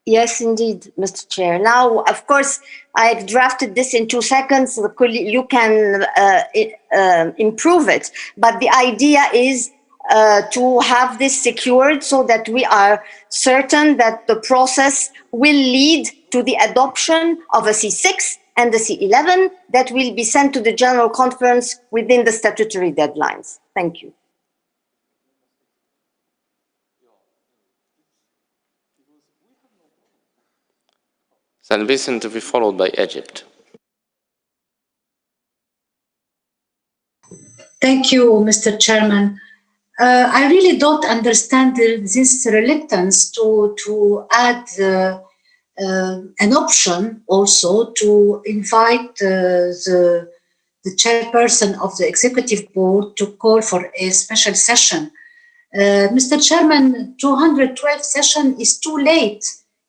Yes, indeed, Mr. Chair. Now, of course, I've drafted this in 2 seconds. You can improve it. But the idea is to have this secured so that we are certain that the process will lead to the adoption of a C6 and a C11 that will be sent to the General Conference within the statutory deadlines. Thank you. St. Vincent to be followed by Egypt. Thank you, Mr. Chairman. I really don't understand this reluctance to add an option also to invite the chairperson of the executive board to call for a special session. Mr. Chairman, 212 session is too late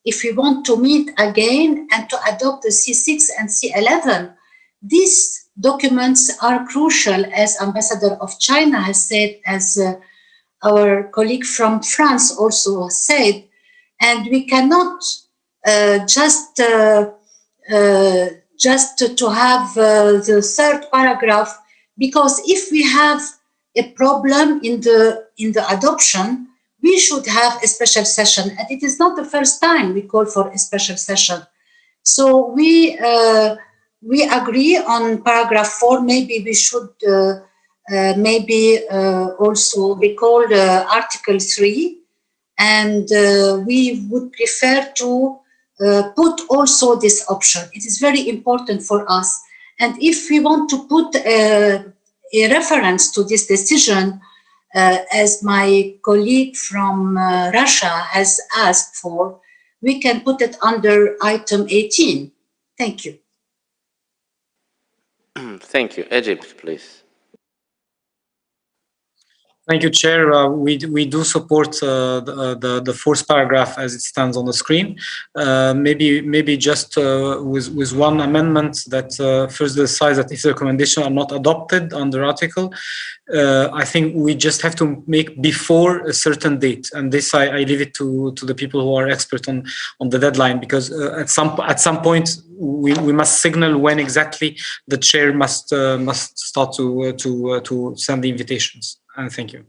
if we want to meet again and to adopt the C6 and C11. These documents are crucial, as Ambassador of China has said, as our colleague from France also said, and we cannot just to have the third paragraph, because if we have a problem in the adoption, we should have a special session, and it is not the first time we call for a special session. So we agree on paragraph 4. Maybe we should also recall Article 3, and we would prefer to put also this option. It is very important for us, and if we want to put a reference to this decision, as my colleague from Russia has asked for, we can put it under item 18. Thank you. Thank you. Egypt, please. Thank you, Chair. We do support the fourth paragraph as it stands on the screen. Maybe just with one amendment that first decides that if the recommendations are not adopted under article, I think we just have to make before a certain date, and this I leave it to the people who are expert on the deadline, because at some point we must signal when exactly the chair must start to send the invitations. And thank you.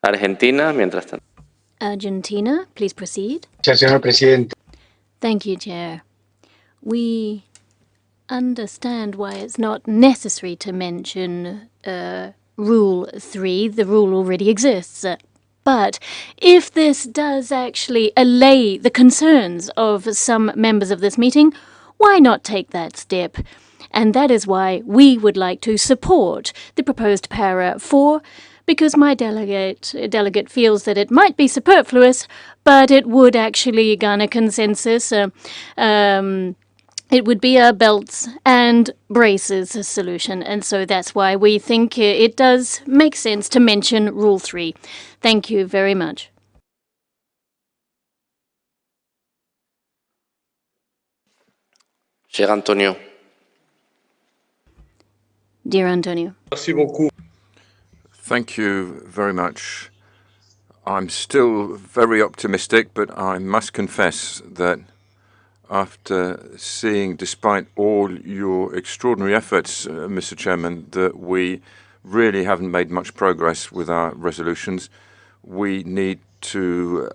Argentina, mientras tanto. Argentina, please proceed. Señor Presidente. Thank you, Chair. We understand why it's not necessary to mention Rule 3. The rule already exists. But if this does actually allay the concerns of some members of this meeting, why not take that step? And that is why we would like to support the proposed para 4, because my delegate feels that it might be superfluous, but it would actually garner consensus. It would be a belts and braces solution, and so that's why we think it does make sense to mention Rule 3. Thank you very much. Cher Antonio. Dear Antonio. Merci beaucoup. Thank you very much. I'm still very optimistic, but I must confess that after seeing, despite all your extraordinary efforts, Mr. Chairman, that we really haven't made much progress with our resolutions. We need to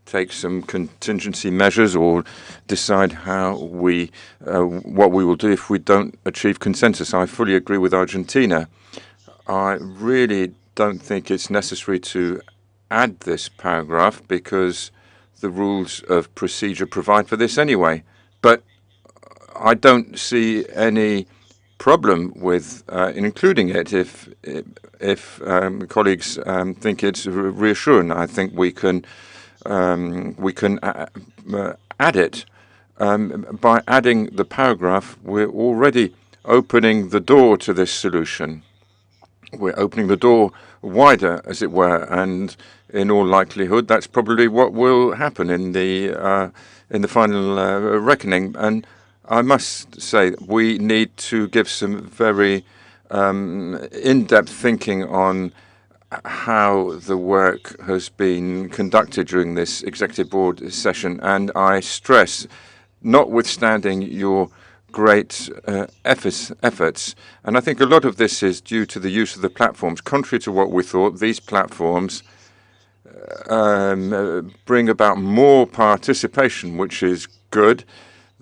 take some contingency measures or decide how what we will do if we don't achieve consensus. I fully agree with Argentina. I really don't think it's necessary to add this paragraph because the rules of procedure provide for this anyway. But I don't see any problem with including it if colleagues think it's reassuring. I think we can add it. By adding the paragraph, we're already opening the door to this solution. we're opening the door wider, as it were, and in all likelihood, that's probably what will happen in the final reckoning. And I must say, we need to give some very in-depth thinking on how the work has been conducted during this executive board session. And I stress, notwithstanding your great efforts, and I think a lot of this is due to the use of the platforms. Contrary to what we thought, these platforms bring about more participation, which is good.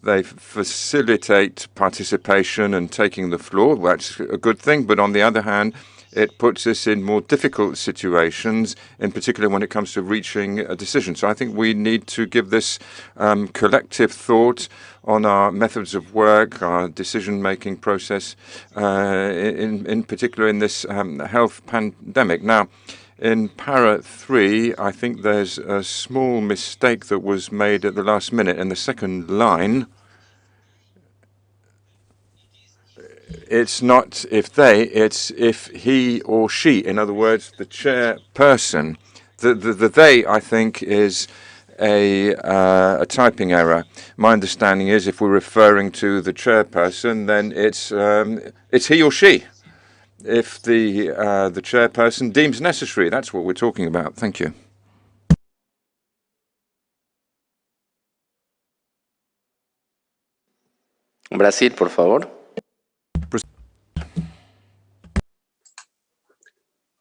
They facilitate participation and taking the floor. That's a good thing. But on the other hand, it puts us in more difficult situations, in particular when it comes to reaching a decision. So I think we need to give this collective thought on our methods of work, our decision-making process, in particular in this health pandemic. Now, in para 3, I think there's a small mistake that was made at the last minute in the second line. It's not if they, it's if he or she. In other words, the chairperson. The they, I think, is a typing error. My understanding is if we're referring to the chairperson, then it's he or she. If the chairperson deems necessary, that's what we're talking about. Thank you. Brasil, por favor.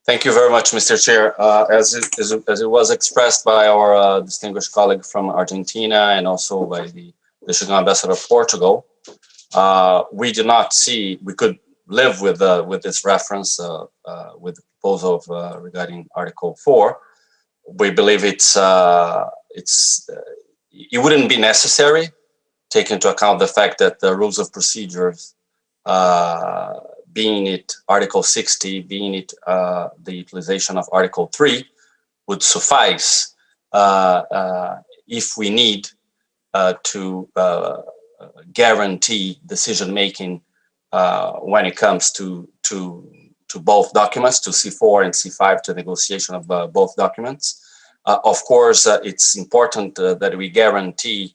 Thank you very much, Mr. Chair. As it was expressed by our distinguished colleague from Argentina and also by the National Ambassador of Portugal, we do not see, we could live with this reference with the proposal of, regarding Article 4. We believe it wouldn't be necessary, taking into account the fact that the rules of procedures, being it Article 60, being it the utilization of Article 3, would suffice if we need to guarantee decision-making when it comes to both documents, to C4 and C5, to negotiation of both documents. Of course, it's important that we guarantee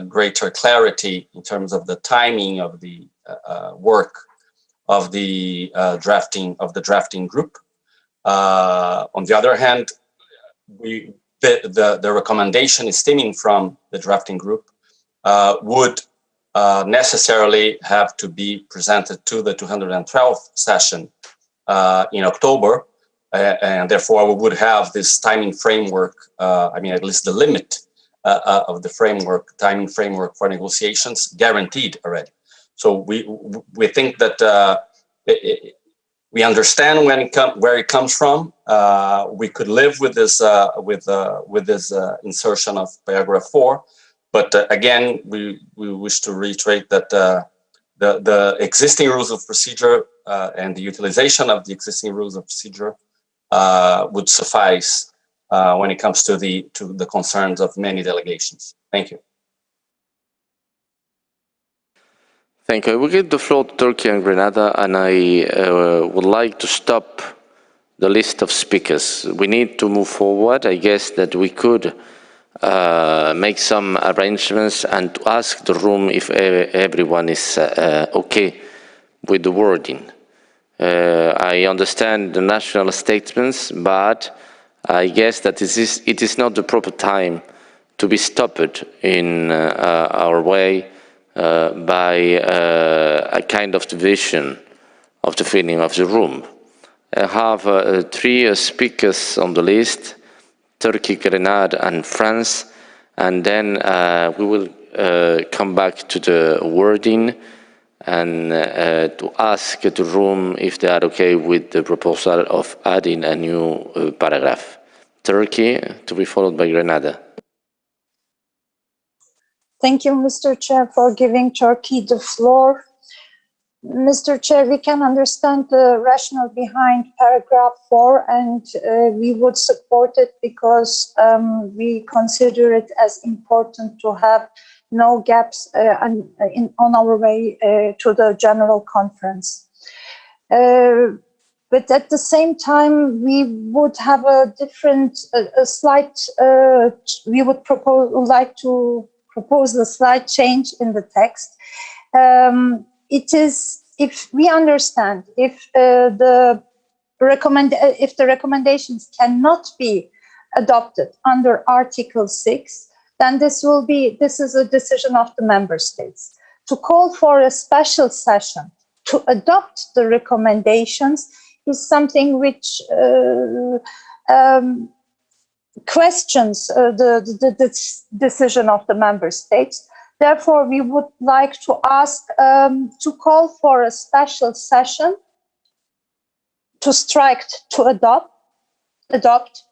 greater clarity in terms of the timing of the work of the drafting group. On the other hand, the recommendation stemming from the drafting group would necessarily have to be presented to the 212th session in October, and therefore we would have this timing framework, I mean, at least the limit of the timing framework for negotiations guaranteed already. So we think that we understand where it comes from. We could live with this insertion of paragraph 4, but again, we wish to reiterate that the existing rules of procedure and the utilization of the existing rules of procedure would suffice when it comes to the concerns of many delegations. Thank you. Thank you. I will give the floor to Turkey and Grenada, and I would like to stop the list of speakers. We need to move forward. I guess that we could make some arrangements and to ask the room if everyone is okay with the wording. I understand the national statements, but I guess that it is not the proper time to be stopped in our way by a kind of division of the feeling of the room. I have 3 speakers on the list: Turkey, Grenada, and France, and then we will come back to the wording and to ask the room if they are okay with the proposal of adding a new paragraph. Turkey, to be followed by Grenada. Thank you, Mr. Chair, for giving Turkey the floor. Mr. Chair, we can understand the rationale behind paragraph 4, and we would support it because we consider it as important to have no gaps on our way to the General Conference. But at the same time, we would have a different, a slight, we would like to propose a slight change in the text. It is, if we understand, if the recommendations cannot be adopted under Article 6, then this is a decision of the member states. To call for a special session to adopt the recommendations is something which questions the decision of the member states. Therefore, we would like to ask to call for a special session to adopt,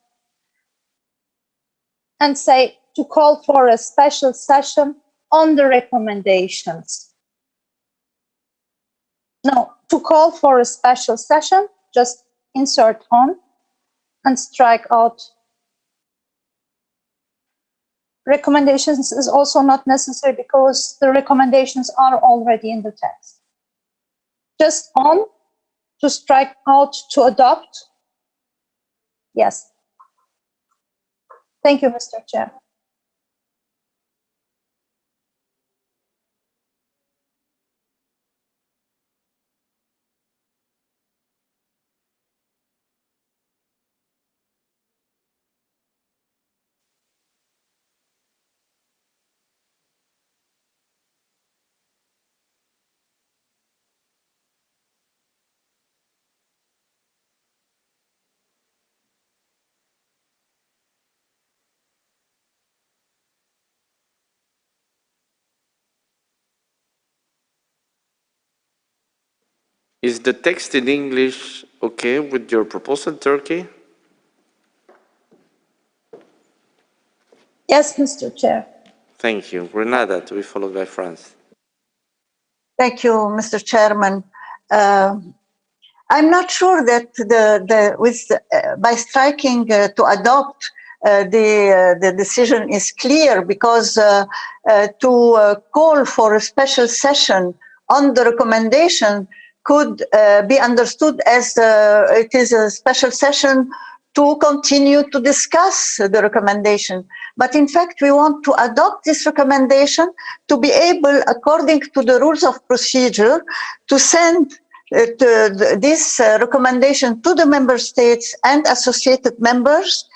and say to call for a special session on the recommendations. No, to call for a special session, just insert on and strike out. Recommendations is also not necessary because the recommendations are already in the text. Just on, to strike out, to adopt. Yes. Thank you, Mr. Chair. Is the text in English okay with your proposal, Turkey? Yes, Mr. Chair. Thank you. Renata, to be followed by France. Thank you, Mr. Chairman. I'm not sure that by striking to adopt the decision is clear, because to call for a special session on the recommendation could be understood as it is a special session to continue to discuss the recommendation. But in fact, we want to adopt this recommendation to be able, according to the rules of procedure, to send this recommendation to the member states and associated members,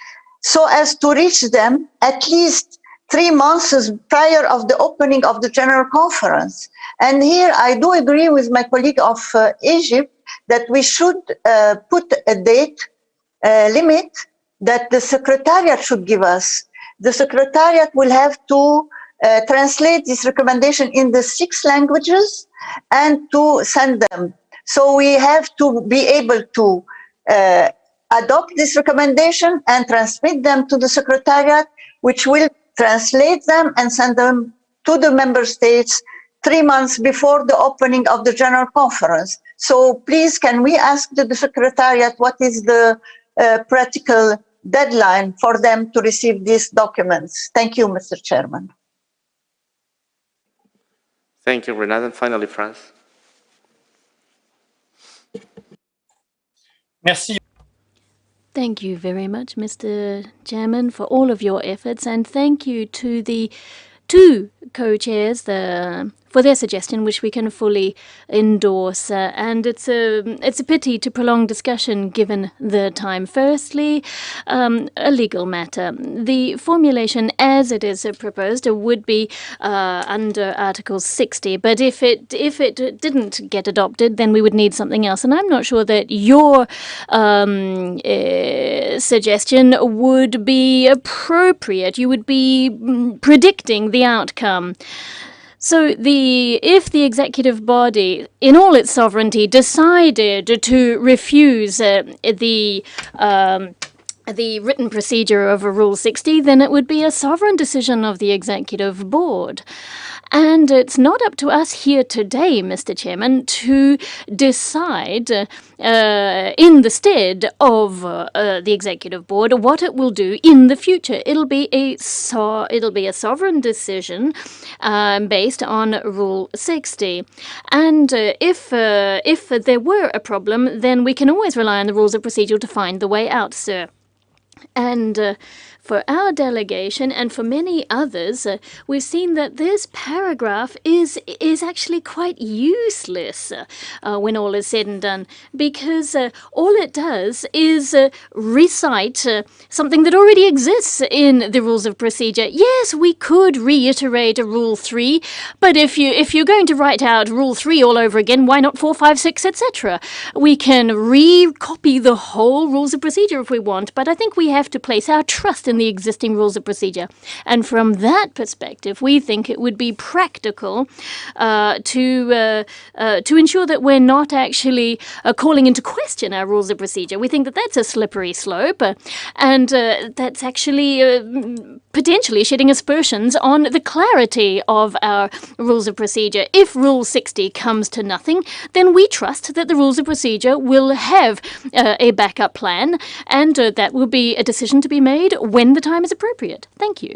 so as to reach them at least 3 months prior of the opening of the General Conference. And here I do agree with my colleague of Egypt that we should put a date limit that the Secretariat should give us. The Secretariat will have to translate this recommendation in the 6 languages and to send them. So we have to be able to adopt this recommendation and transmit them to the Secretariat, which will translate them and send them to the member states 3 months before the opening of the General Conference. So please, can we ask the Secretariat what is the practical deadline for them to receive these documents? Thank you, Mr. Chairman. Thank you, Renata. And finally, France. Merci. Thank you very much, Mr. Chairman, for all of your efforts, and thank you to the 2 co-chairs for their suggestion, which we can fully endorse. And it's a pity to prolong discussion given the time. Firstly, a legal matter. The formulation as it is proposed would be under Article 60, but if it didn't get adopted, then we would need something else. And I'm not sure that your suggestion would be appropriate. You would be predicting the outcome. So if the executive body, in all its sovereignty, decided to refuse the the written procedure of a Rule 60, then it would be a sovereign decision of the Executive Board. And it's not up to us here today, Mr. Chairman, to decide in the stead of the Executive Board what it will do in the future. It'll be a sovereign decision based on Rule 60. And if there were a problem, then we can always rely on the rules of procedure to find the way out, sir. And for our delegation and for many others, we've seen that this paragraph is actually quite useless when all is said and done, because all it does is recite something that already exists in the rules of procedure. Yes, we could reiterate a Rule 3, but if you're going to write out Rule 3 all over again, why not 4, 5, 6, etc.? We can recopy the whole rules of procedure if we want, but I think we have to place our trust in the existing rules of procedure. And from that perspective, we think it would be practical to ensure that we're not actually calling into question our rules of procedure. We think that that's a slippery slope, and that's actually potentially shedding aspersions on the clarity of our rules of procedure. If Rule 60 comes to nothing, then we trust that the rules of procedure will have a backup plan, and that will be a decision to be made when the time is appropriate. Thank you.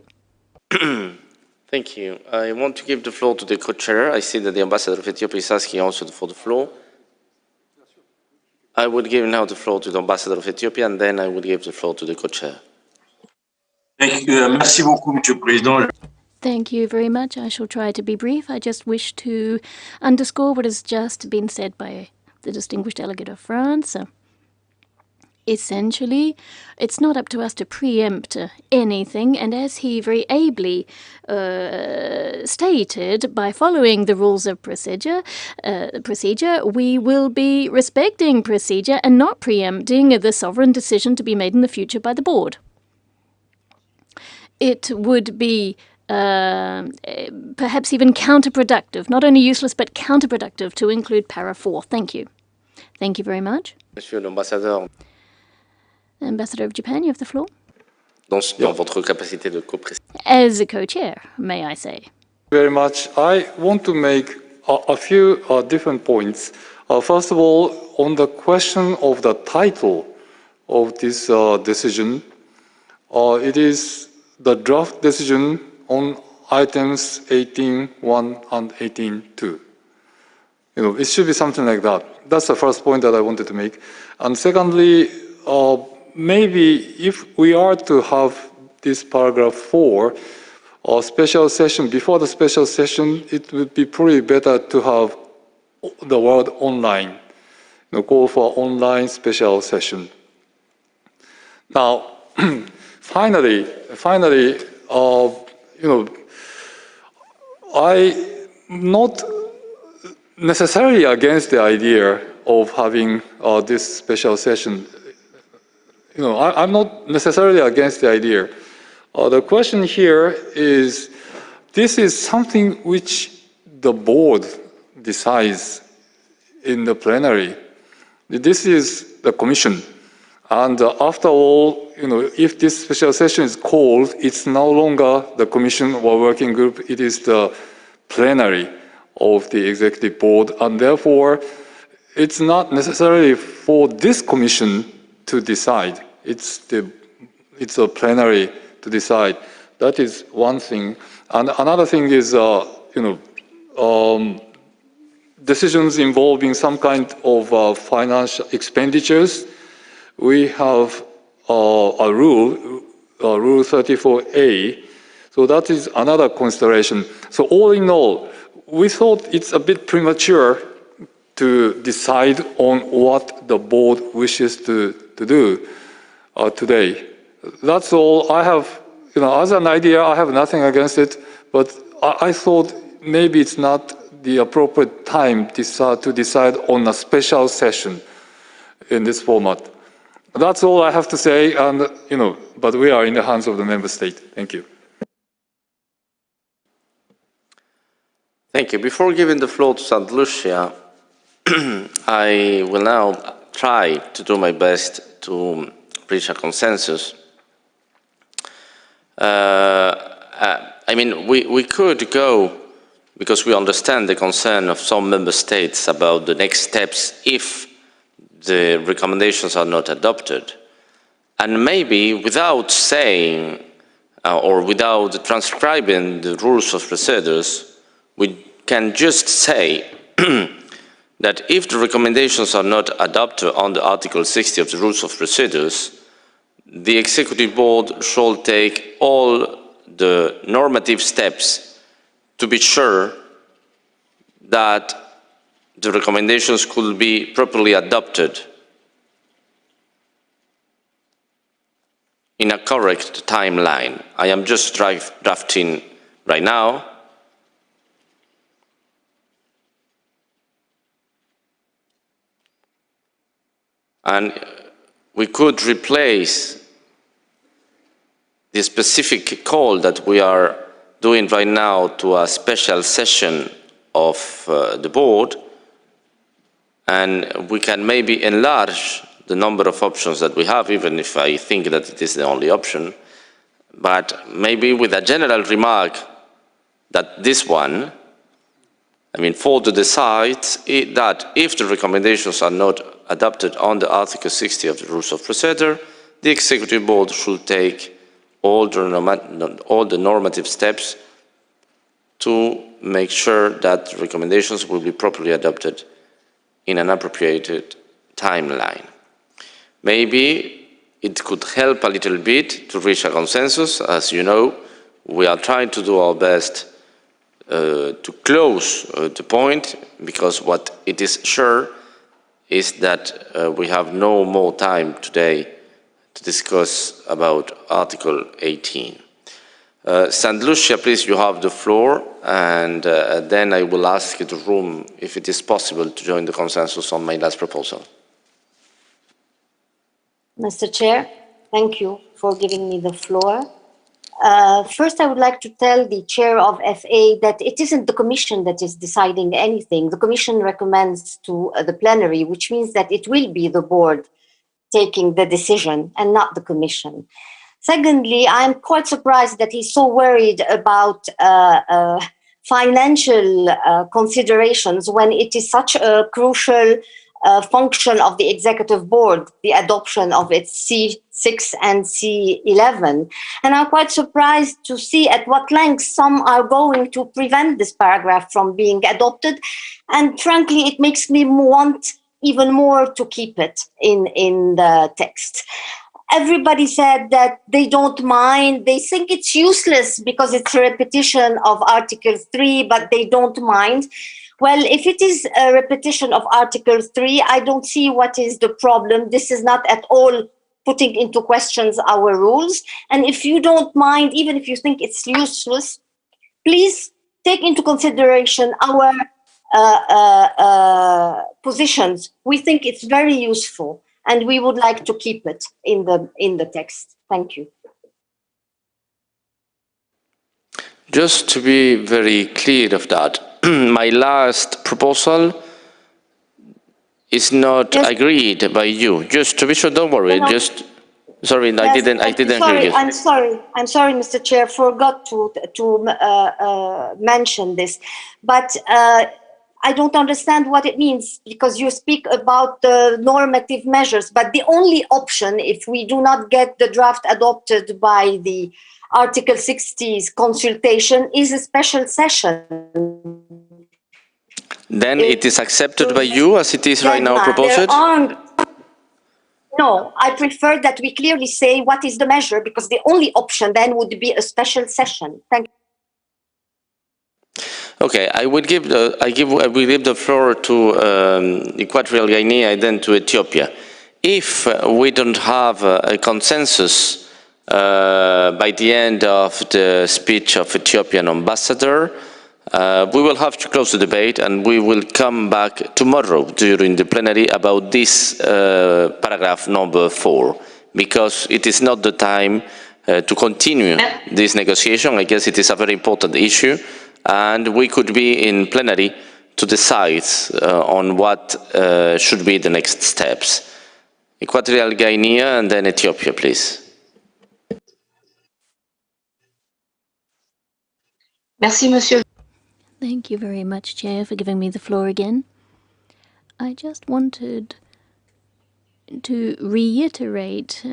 Thank you. I want to give the floor to the co-chair. I see that the ambassador of Ethiopia is asking also for the floor. I would give now the floor to the ambassador of Ethiopia, and then I would give the floor to the co-chair. Thank you. Merci beaucoup, Monsieur le Président. Thank you very much. I shall try to be brief. I just wish to underscore what has just been said by the distinguished delegate of France. Essentially, it's not up to us to preempt anything, and as he very ably stated, by following the rules of procedure, we will be respecting procedure and not preempting the sovereign decision to be made in the future by the board. It would be perhaps even counterproductive, not only useless but counterproductive, to include para 4. Thank you. Thank you very much. Monsieur l'ambassadeur. Ambassador of Japan, you have the floor. Dans votre capacité de co-président. As a co-chair, may I say. Very much. I want to make a few different points. First of all, on the question of the title of this decision, it is the draft decision on items 18.1 and 18.2. It should be something like that. That's the first point that I wanted to make. And secondly, maybe if we are to have this paragraph 4, or special session, before the special session, it would be probably better to have the word online, call for online special session. Now, finally, I'm not necessarily against the idea of having this special session. I'm not necessarily against the idea. The question here is, this is something which the board decides in the plenary. This is the commission. And after all, if this special session is called, it's no longer the commission or working group, it is the plenary of the executive board. And therefore, it's not necessarily for this commission to decide. It's a plenary to decide. That is one thing. And another thing is, decisions involving some kind of financial expenditures. We have a rule, Rule 34A. So that is another consideration. So all in all, we thought it's a bit premature to decide on what the board wishes to do today. That's all. I have, as an idea, I have nothing against it, but I thought maybe it's not the appropriate time to decide on a special session in this format. That's all I have to say, and but we are in the hands of the member state. Thank you. Thank you. Before giving the floor to St. Lucia, I will now try to do my best to reach a consensus. I mean, we could go, because we understand the concern of some member states about the next steps if the recommendations are not adopted. And maybe without saying or without transcribing the rules of procedures, we can just say that if the recommendations are not adopted under Article 60 of the rules of procedures, the Executive Board shall take all the normative steps to be sure that the recommendations could be properly adopted in a correct timeline. I am just drafting right now. And we could replace the specific call that we are doing right now to a special session of the board, and we can maybe enlarge the number of options that we have, even if I think that it is the only option, but maybe with a general remark that this one, I mean, for to decide that if the recommendations are not adopted under Article 60 of the Rules of Procedure, the Executive Board should take all the normative steps to make sure that the recommendations will be properly adopted in an appropriate timeline. Maybe it could help a little bit to reach a consensus. As you know, we are trying to do our best to close the point, because what it is sure is that we have no more time today to discuss about Article 18. St. Lucia, please, you have the floor, and then I will ask the room if it is possible to join the consensus on my last proposal. Mr. Chair, thank you for giving me the floor. First, I would like to tell the chair of FA that it isn't the Commission that is deciding anything. The Commission recommends to the plenary, which means that it will be the board taking the decision and not the Commission. Secondly, I'm quite surprised that he's so worried about financial considerations when it is such a crucial function of the Executive Board, the adoption of its C6 and C11. And I'm quite surprised to see at what length some are going to prevent this paragraph from being adopted. And frankly, it makes me want even more to keep it in the text. Everybody said that they don't mind, they think it's useless because it's a repetition of Article 3, but they don't mind. Well, if it is a repetition of Article 3, I don't see what is the problem. This is not at all putting into questions our rules. And if you don't mind, even if you think it's useless, please take into consideration our positions. We think it's very useful, and we would like to keep it in the text. Thank you. Just to be very clear of that, my last proposal is not agreed by you. Just to be sure, don't worry. No. Just sorry, yes, I didn't hear you. I'm sorry, Mr. Chair. Forgot to mention this, but I don't understand what it means, because you speak about the normative measures, but the only option, if we do not get the draft adopted by the Article 60's consultation, is a special session. Then it is accepted by you as it is right now proposed? No, I prefer that we clearly say what is the measure, because the only option then would be a special session. Thank you. Okay, I will give the floor to Equatorial Guinea and then to Ethiopia. If we don't have a consensus by the end of the speech of Ethiopian ambassador, we will have to close the debate, and we will come back tomorrow during the plenary about this paragraph number 4, because it is not the time to continue this negotiation. I guess it is a very important issue, and we could be in plenary to decide on what should be the next steps. Equatorial Guinea, and then Ethiopia, please. Merci, Monsieur. Thank you very much, Chair, for giving me the floor again. I just wanted to reiterate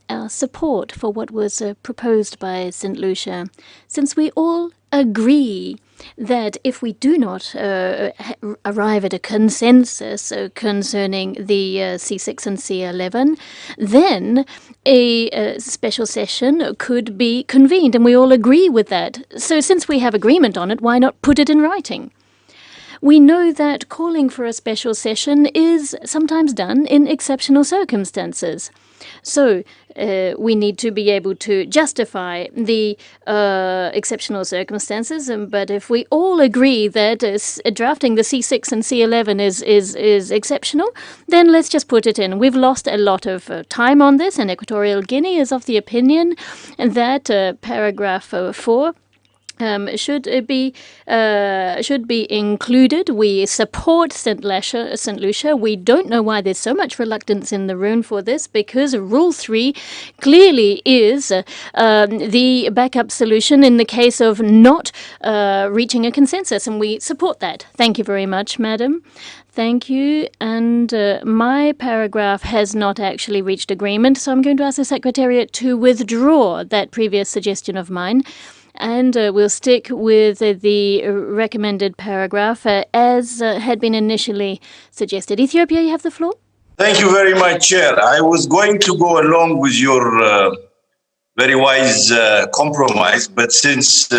our support for what was proposed by St. Lucia, since we all agree that if we do not arrive at a consensus concerning the C6 and C11, then a special session could be convened, and we all agree with that. So since we have agreement on it, why not put it in writing? We know that calling for a special session is sometimes done in exceptional circumstances. So we need to be able to justify the exceptional circumstances. But if we all agree that drafting the C6 and C11 is exceptional, then let's just put it in. We've lost a lot of time on this, and Equatorial Guinea is of the opinion that paragraph 4 should be included. We support St. Lucia. We don't know why there's so much reluctance in the room for this, because Rule 3 clearly is the backup solution in the case of not reaching a consensus, and we support that. Thank you very much, Madam. Thank you. And my paragraph has not actually reached agreement, so I'm going to ask the Secretariat to withdraw that previous suggestion of mine. And we'll stick with the recommended paragraph as had been initially suggested. Ethiopia, you have the floor. Thank you very much, Chair. I was going to go along with your very wise compromise, but since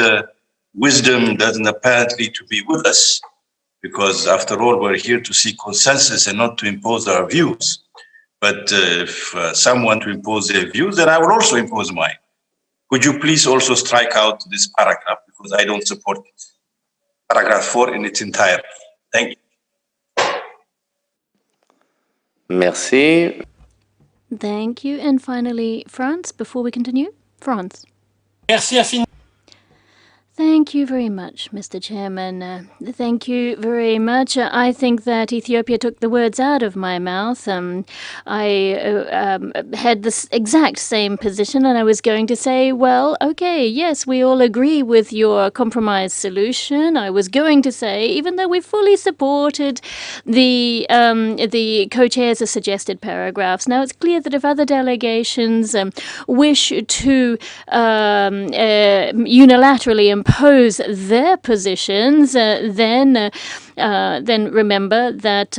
wisdom doesn't apparently to be with us, because after all, we're here to seek consensus and not to impose our views. But if some want to impose their views, then I will also impose mine. Could you please also strike out this paragraph, because I don't support it. Paragraph 4 in its entirety. Thank you. Merci. Thank you. And finally, France, before we continue. France. Merci infiniment. Thank you very much, Mr. Chairman. Thank you very much. I think that Ethiopia took the words out of my mouth. I had this exact same position, and I was going to say, well, okay, yes, we all agree with your compromise solution. I was going to say, even though we fully supported the co-chairs' suggested paragraphs, now it's clear that if other delegations wish to unilaterally impose their positions, then remember that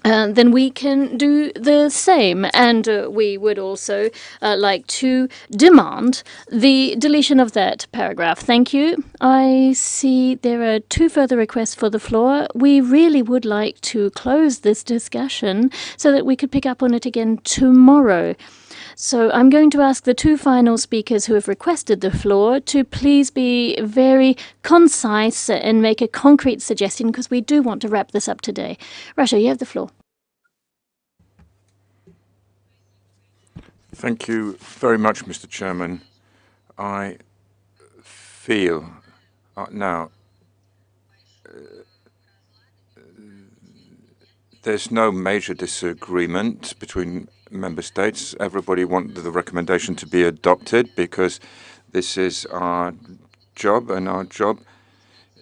then we can do the same. And we would also like to demand the deletion of that paragraph. Thank you. I see there are 2 further requests for the floor. We really would like to close this discussion so that we could pick up on it again tomorrow. So I'm going to ask the 2 final speakers who have requested the floor to please be very concise and make a concrete suggestion, because we do want to wrap this up today. Russia, you have the floor. Thank you very much, Mr. Chairman. I feel now there's no major disagreement between member states. Everybody wanted the recommendation to be adopted because this is our job, and our job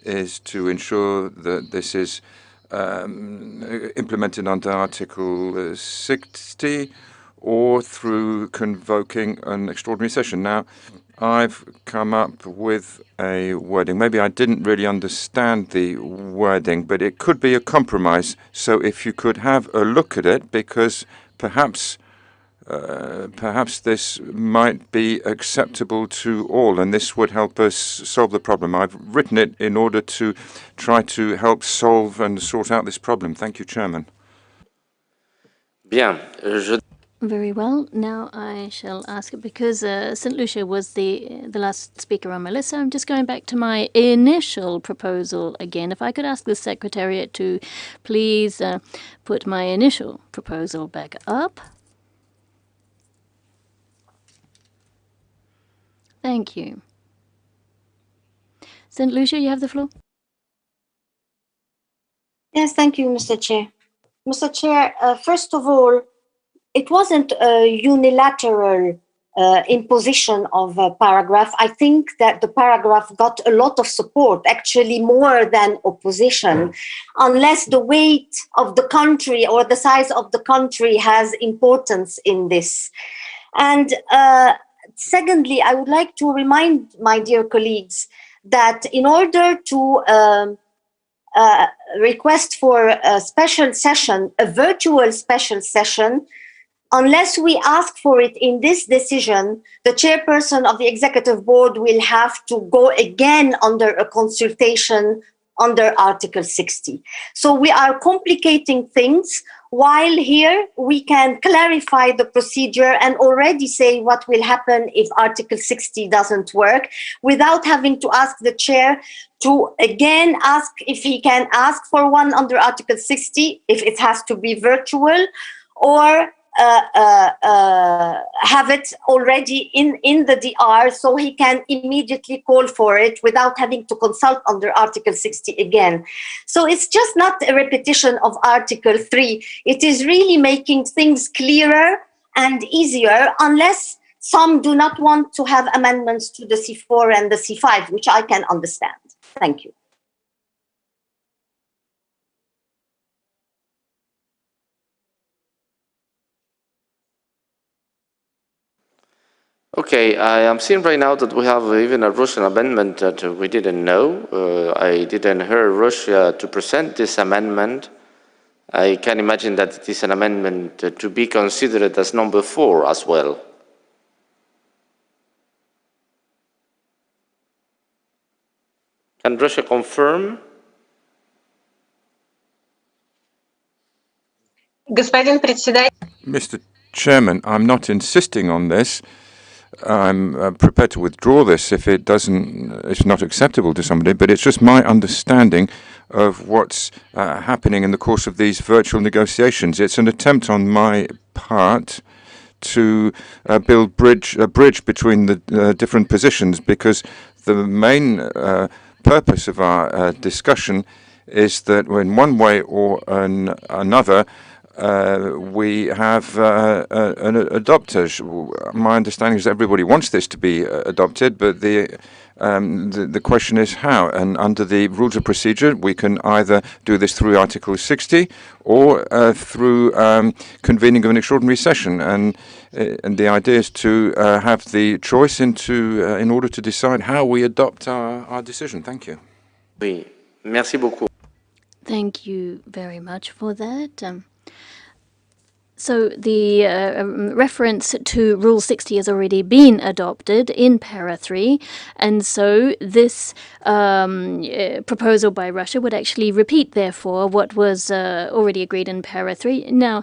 is to ensure that this is implemented under Article 60 or through convoking an extraordinary session. Now, I've come up with a wording. Maybe I didn't really understand the wording, but it could be a compromise. So if you could have a look at it, because perhaps this might be acceptable to all, and this would help us solve the problem. I've written it in order to try to help solve and sort out this problem. Thank you, Chairman. Bien. Very well. Now I shall ask, because St. Lucia was the last speaker on my list, so I'm just going back to my initial proposal again. If I could ask the Secretariat to please put my initial proposal back up. Thank you. St. Lucia, you have the floor. Yes, thank you, Mr. Chair. Mr. Chair, first of all, it wasn't a unilateral imposition of a paragraph. I think that the paragraph got a lot of support, actually more than opposition, unless the weight of the country or the size of the country has importance in this. And secondly, I would like to remind my dear colleagues that in order to request for a special session, a virtual special session, unless we ask for it in this decision, the chairperson of the executive board will have to go again under a consultation under Article 60. So we are complicating things, while here we can clarify the procedure and already say what will happen if Article 60 doesn't work, without having to ask the chair to again ask if he can ask for one under Article 60, if it has to be virtual, or have it already in the DR so he can immediately call for it without having to consult under Article 60 again. So it's just not a repetition of Article 3. It is really making things clearer and easier, unless some do not want to have amendments to the C4 and the C5, which I can understand. Thank you. Okay, I am seeing right now that we have even a Russian amendment that we didn't know. I didn't hear Russia to present this amendment. I can imagine that it is an amendment to be considered as number 4 as well. Can Russia confirm? Mr. Chairman, I'm not insisting on this. I'm prepared to withdraw this if it's not acceptable to somebody, but it's just my understanding of what's happening in the course of these virtual negotiations. It's an attempt on my part to build a bridge between the different positions, because the main purpose of our discussion is that in one way or another, we have an adoptage. My understanding is that everybody wants this to be adopted, but the question is how. And under the rules of procedure, we can either do this through Article 60 or through convening of an extraordinary session. And the idea is to have the choice in order to decide how we adopt our decision. Thank you. Oui, merci beaucoup. Thank you very much for that. So the reference to Rule 60 has already been adopted in Para 3, and so this proposal by Russia would actually repeat, therefore, what was already agreed in Para 3. Now,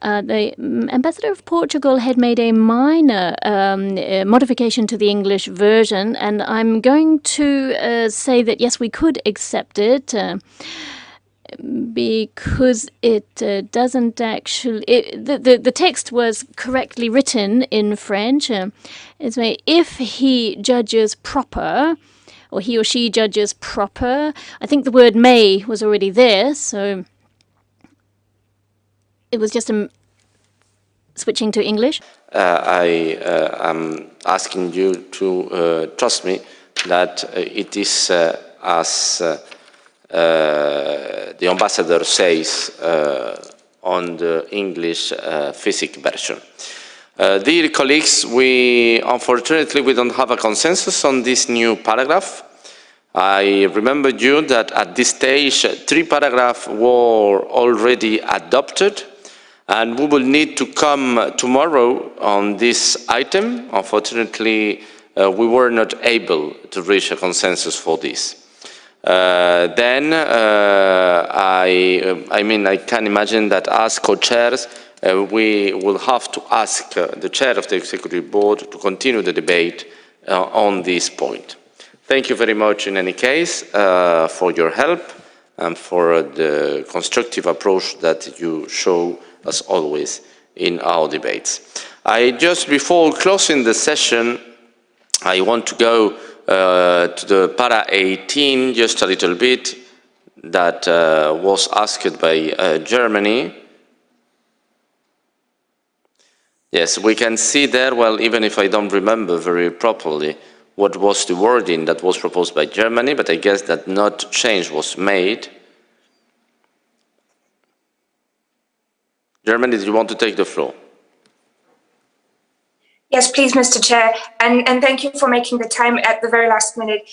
the ambassador of Portugal had made a minor modification to the English version, and I'm going to say that, yes, we could accept it, because it doesn't actually... the text was correctly written in French. It's if he judges proper, or he or she judges proper. I think the word may was already there, so it was just switching to English. I am asking you to trust me that it is as the ambassador says on the English physics version. Dear colleagues, unfortunately we don't have a consensus on this new paragraph. I remember you that at this stage 3 paragraphs were already adopted, and we will need to come tomorrow on this item. Unfortunately, we were not able to reach a consensus for this. Then I can imagine that as co-chairs, we will have to ask the chair of the executive board to continue the debate on this point. Thank you very much in any case for your help and for the constructive approach that you show as always in our debates. Before closing the session, I want to go to the Para 18, just a little bit, that was asked by Germany. Yes, we can see there, well, even if I don't remember very properly what was the wording that was proposed by Germany, but I guess that not change was made. Germany, do you want to take the floor? Yes, please, Mr. Chair, and thank you for making the time at the very last minute.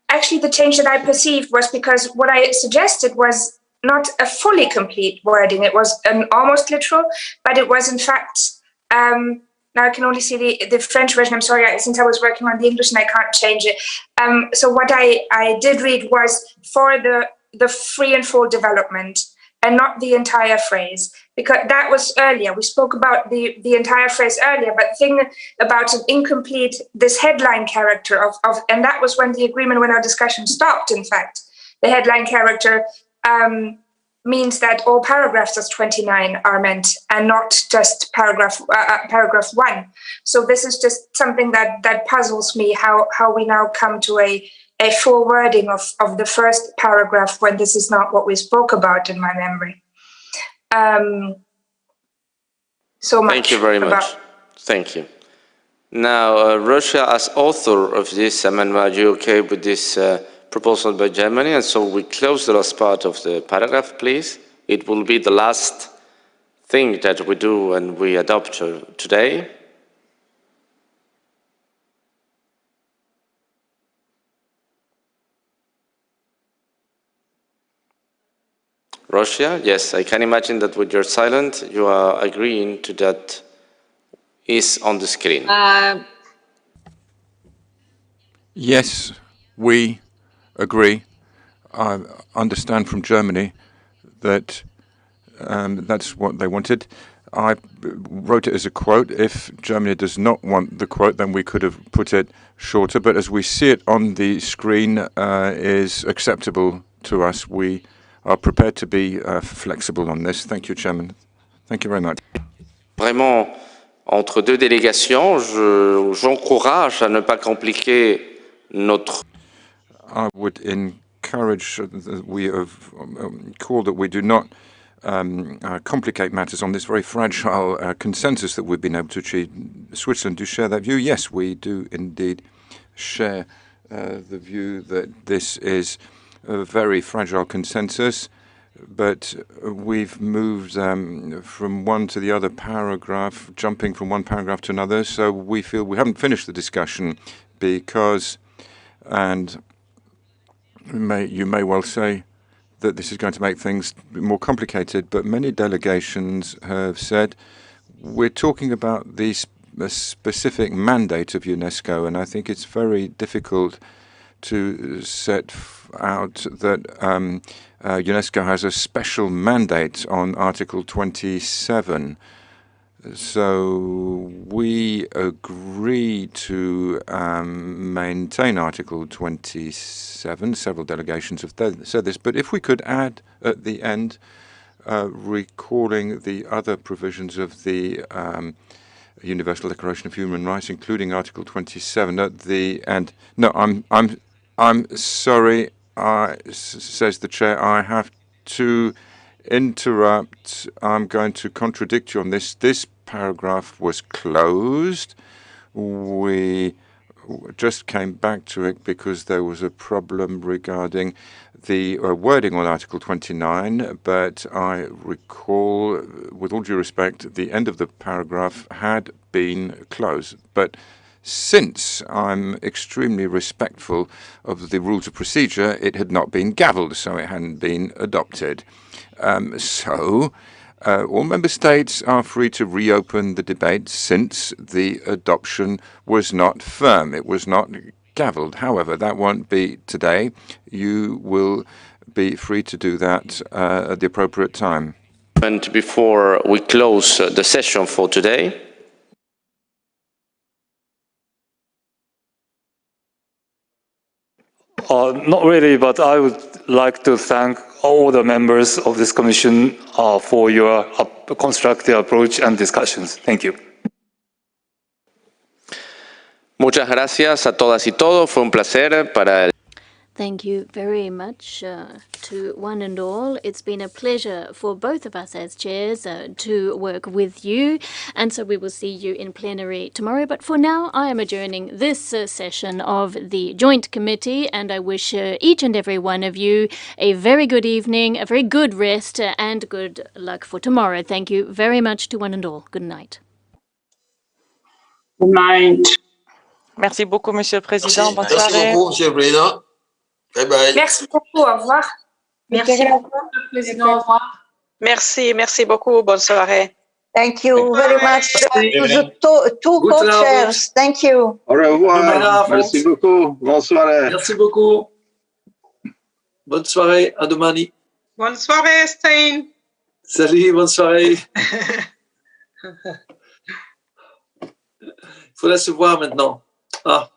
Actually, the change that I perceived was because what I suggested was not a fully complete wording. It was an almost literal, but it was in fact, now I can only see the French version. I'm sorry, since I was working on the English and I can't change it. So what I did read was for the free and full development and not the entire phrase, because that was earlier. We spoke about the entire phrase earlier, but the thing about an incomplete, this headline character of, and that was when the agreement, when our discussion stopped, in fact. The headline character means that all paragraphs of 29 are meant and not just paragraph 1. So this is just something that puzzles me, how we now come to a full wording of the first paragraph when this is not what we spoke about in my memory. So much. Thank you very much. Thank you. Now, Russia, as author of this amendment, are you okay with this proposal by Germany? And so we close the last part of the paragraph, please. It will be the last thing that we do and we adopt today. Russia, yes, I can imagine that with your silent, you are agreeing to that is on the screen. Yes, we agree. I understand from Germany that that's what they wanted. I wrote it as a quote. If Germany does not want the quote, then we could have put it shorter. But as we see it on the screen, is acceptable to us. We are prepared to be flexible on this. Thank you, Chairman. Thank you very much. Vraiment, entre deux délégations, j'encourage à ne pas compliquer notre... I would encourage we have called that we do not complicate matters on this very fragile consensus that we've been able to achieve. Switzerland, do you share that view? Yes, we do indeed share the view that this is a very fragile consensus, but we've moved from one to the other paragraph, jumping from one paragraph to another, so we feel we haven't finished the discussion because, and you may well say that this is going to make things more complicated, but many delegations have said we're talking about the specific mandate of UNESCO, and I think it's very difficult to set out that UNESCO has a special mandate on Article 27. So we agree to maintain Article 27. Several delegations have said this, but if we could add at the end, recalling the other provisions of the Universal Declaration of Human Rights, including Article 27 at the end. No, I'm sorry, says the chair. I have to interrupt. I'm going to contradict you on this. This paragraph was closed. We just came back to it because there was a problem regarding the wording on Article 29, but I recall, with all due respect, the end of the paragraph had been closed. But since I'm extremely respectful of the rules of procedure, it had not been gavelled, so it hadn't been adopted. All member states are free to reopen the debate since the adoption was not firm. It was not gavelled. However, that won't be today. You will be free to do that at the appropriate time. And before we close the session for today, not really, but I would like to thank all the members of this commission for your constructive approach and discussions. Thank you. Muchas gracias a todas y todos. Fue un placer para el Thank you very much to one and all. It's been a pleasure for both of us as chairs to work with you. And so we will see you in plenary tomorrow. But for now, I am adjourning this session of the Joint Committee. And I wish each and every one of you a very good evening, a very good rest, and good luck for tomorrow. Thank you very much to one and all. Good night. Good night. Merci beaucoup, Monsieur le Président. Bonne Merci soirée. beaucoup, Monsieur le Président. Bye bye. Merci beaucoup, au revoir. Merci beaucoup, Président. Au revoir. Merci beaucoup. Bonne soirée. Thank you very much to the two co-chairs. Thank you. Au revoir. Merci beaucoup. Bonsoir. Merci beaucoup. Bonne soirée. À demain. Bonne soirée, Stein. Salut, bonne soirée. Il faut la se voir maintenant. Ah.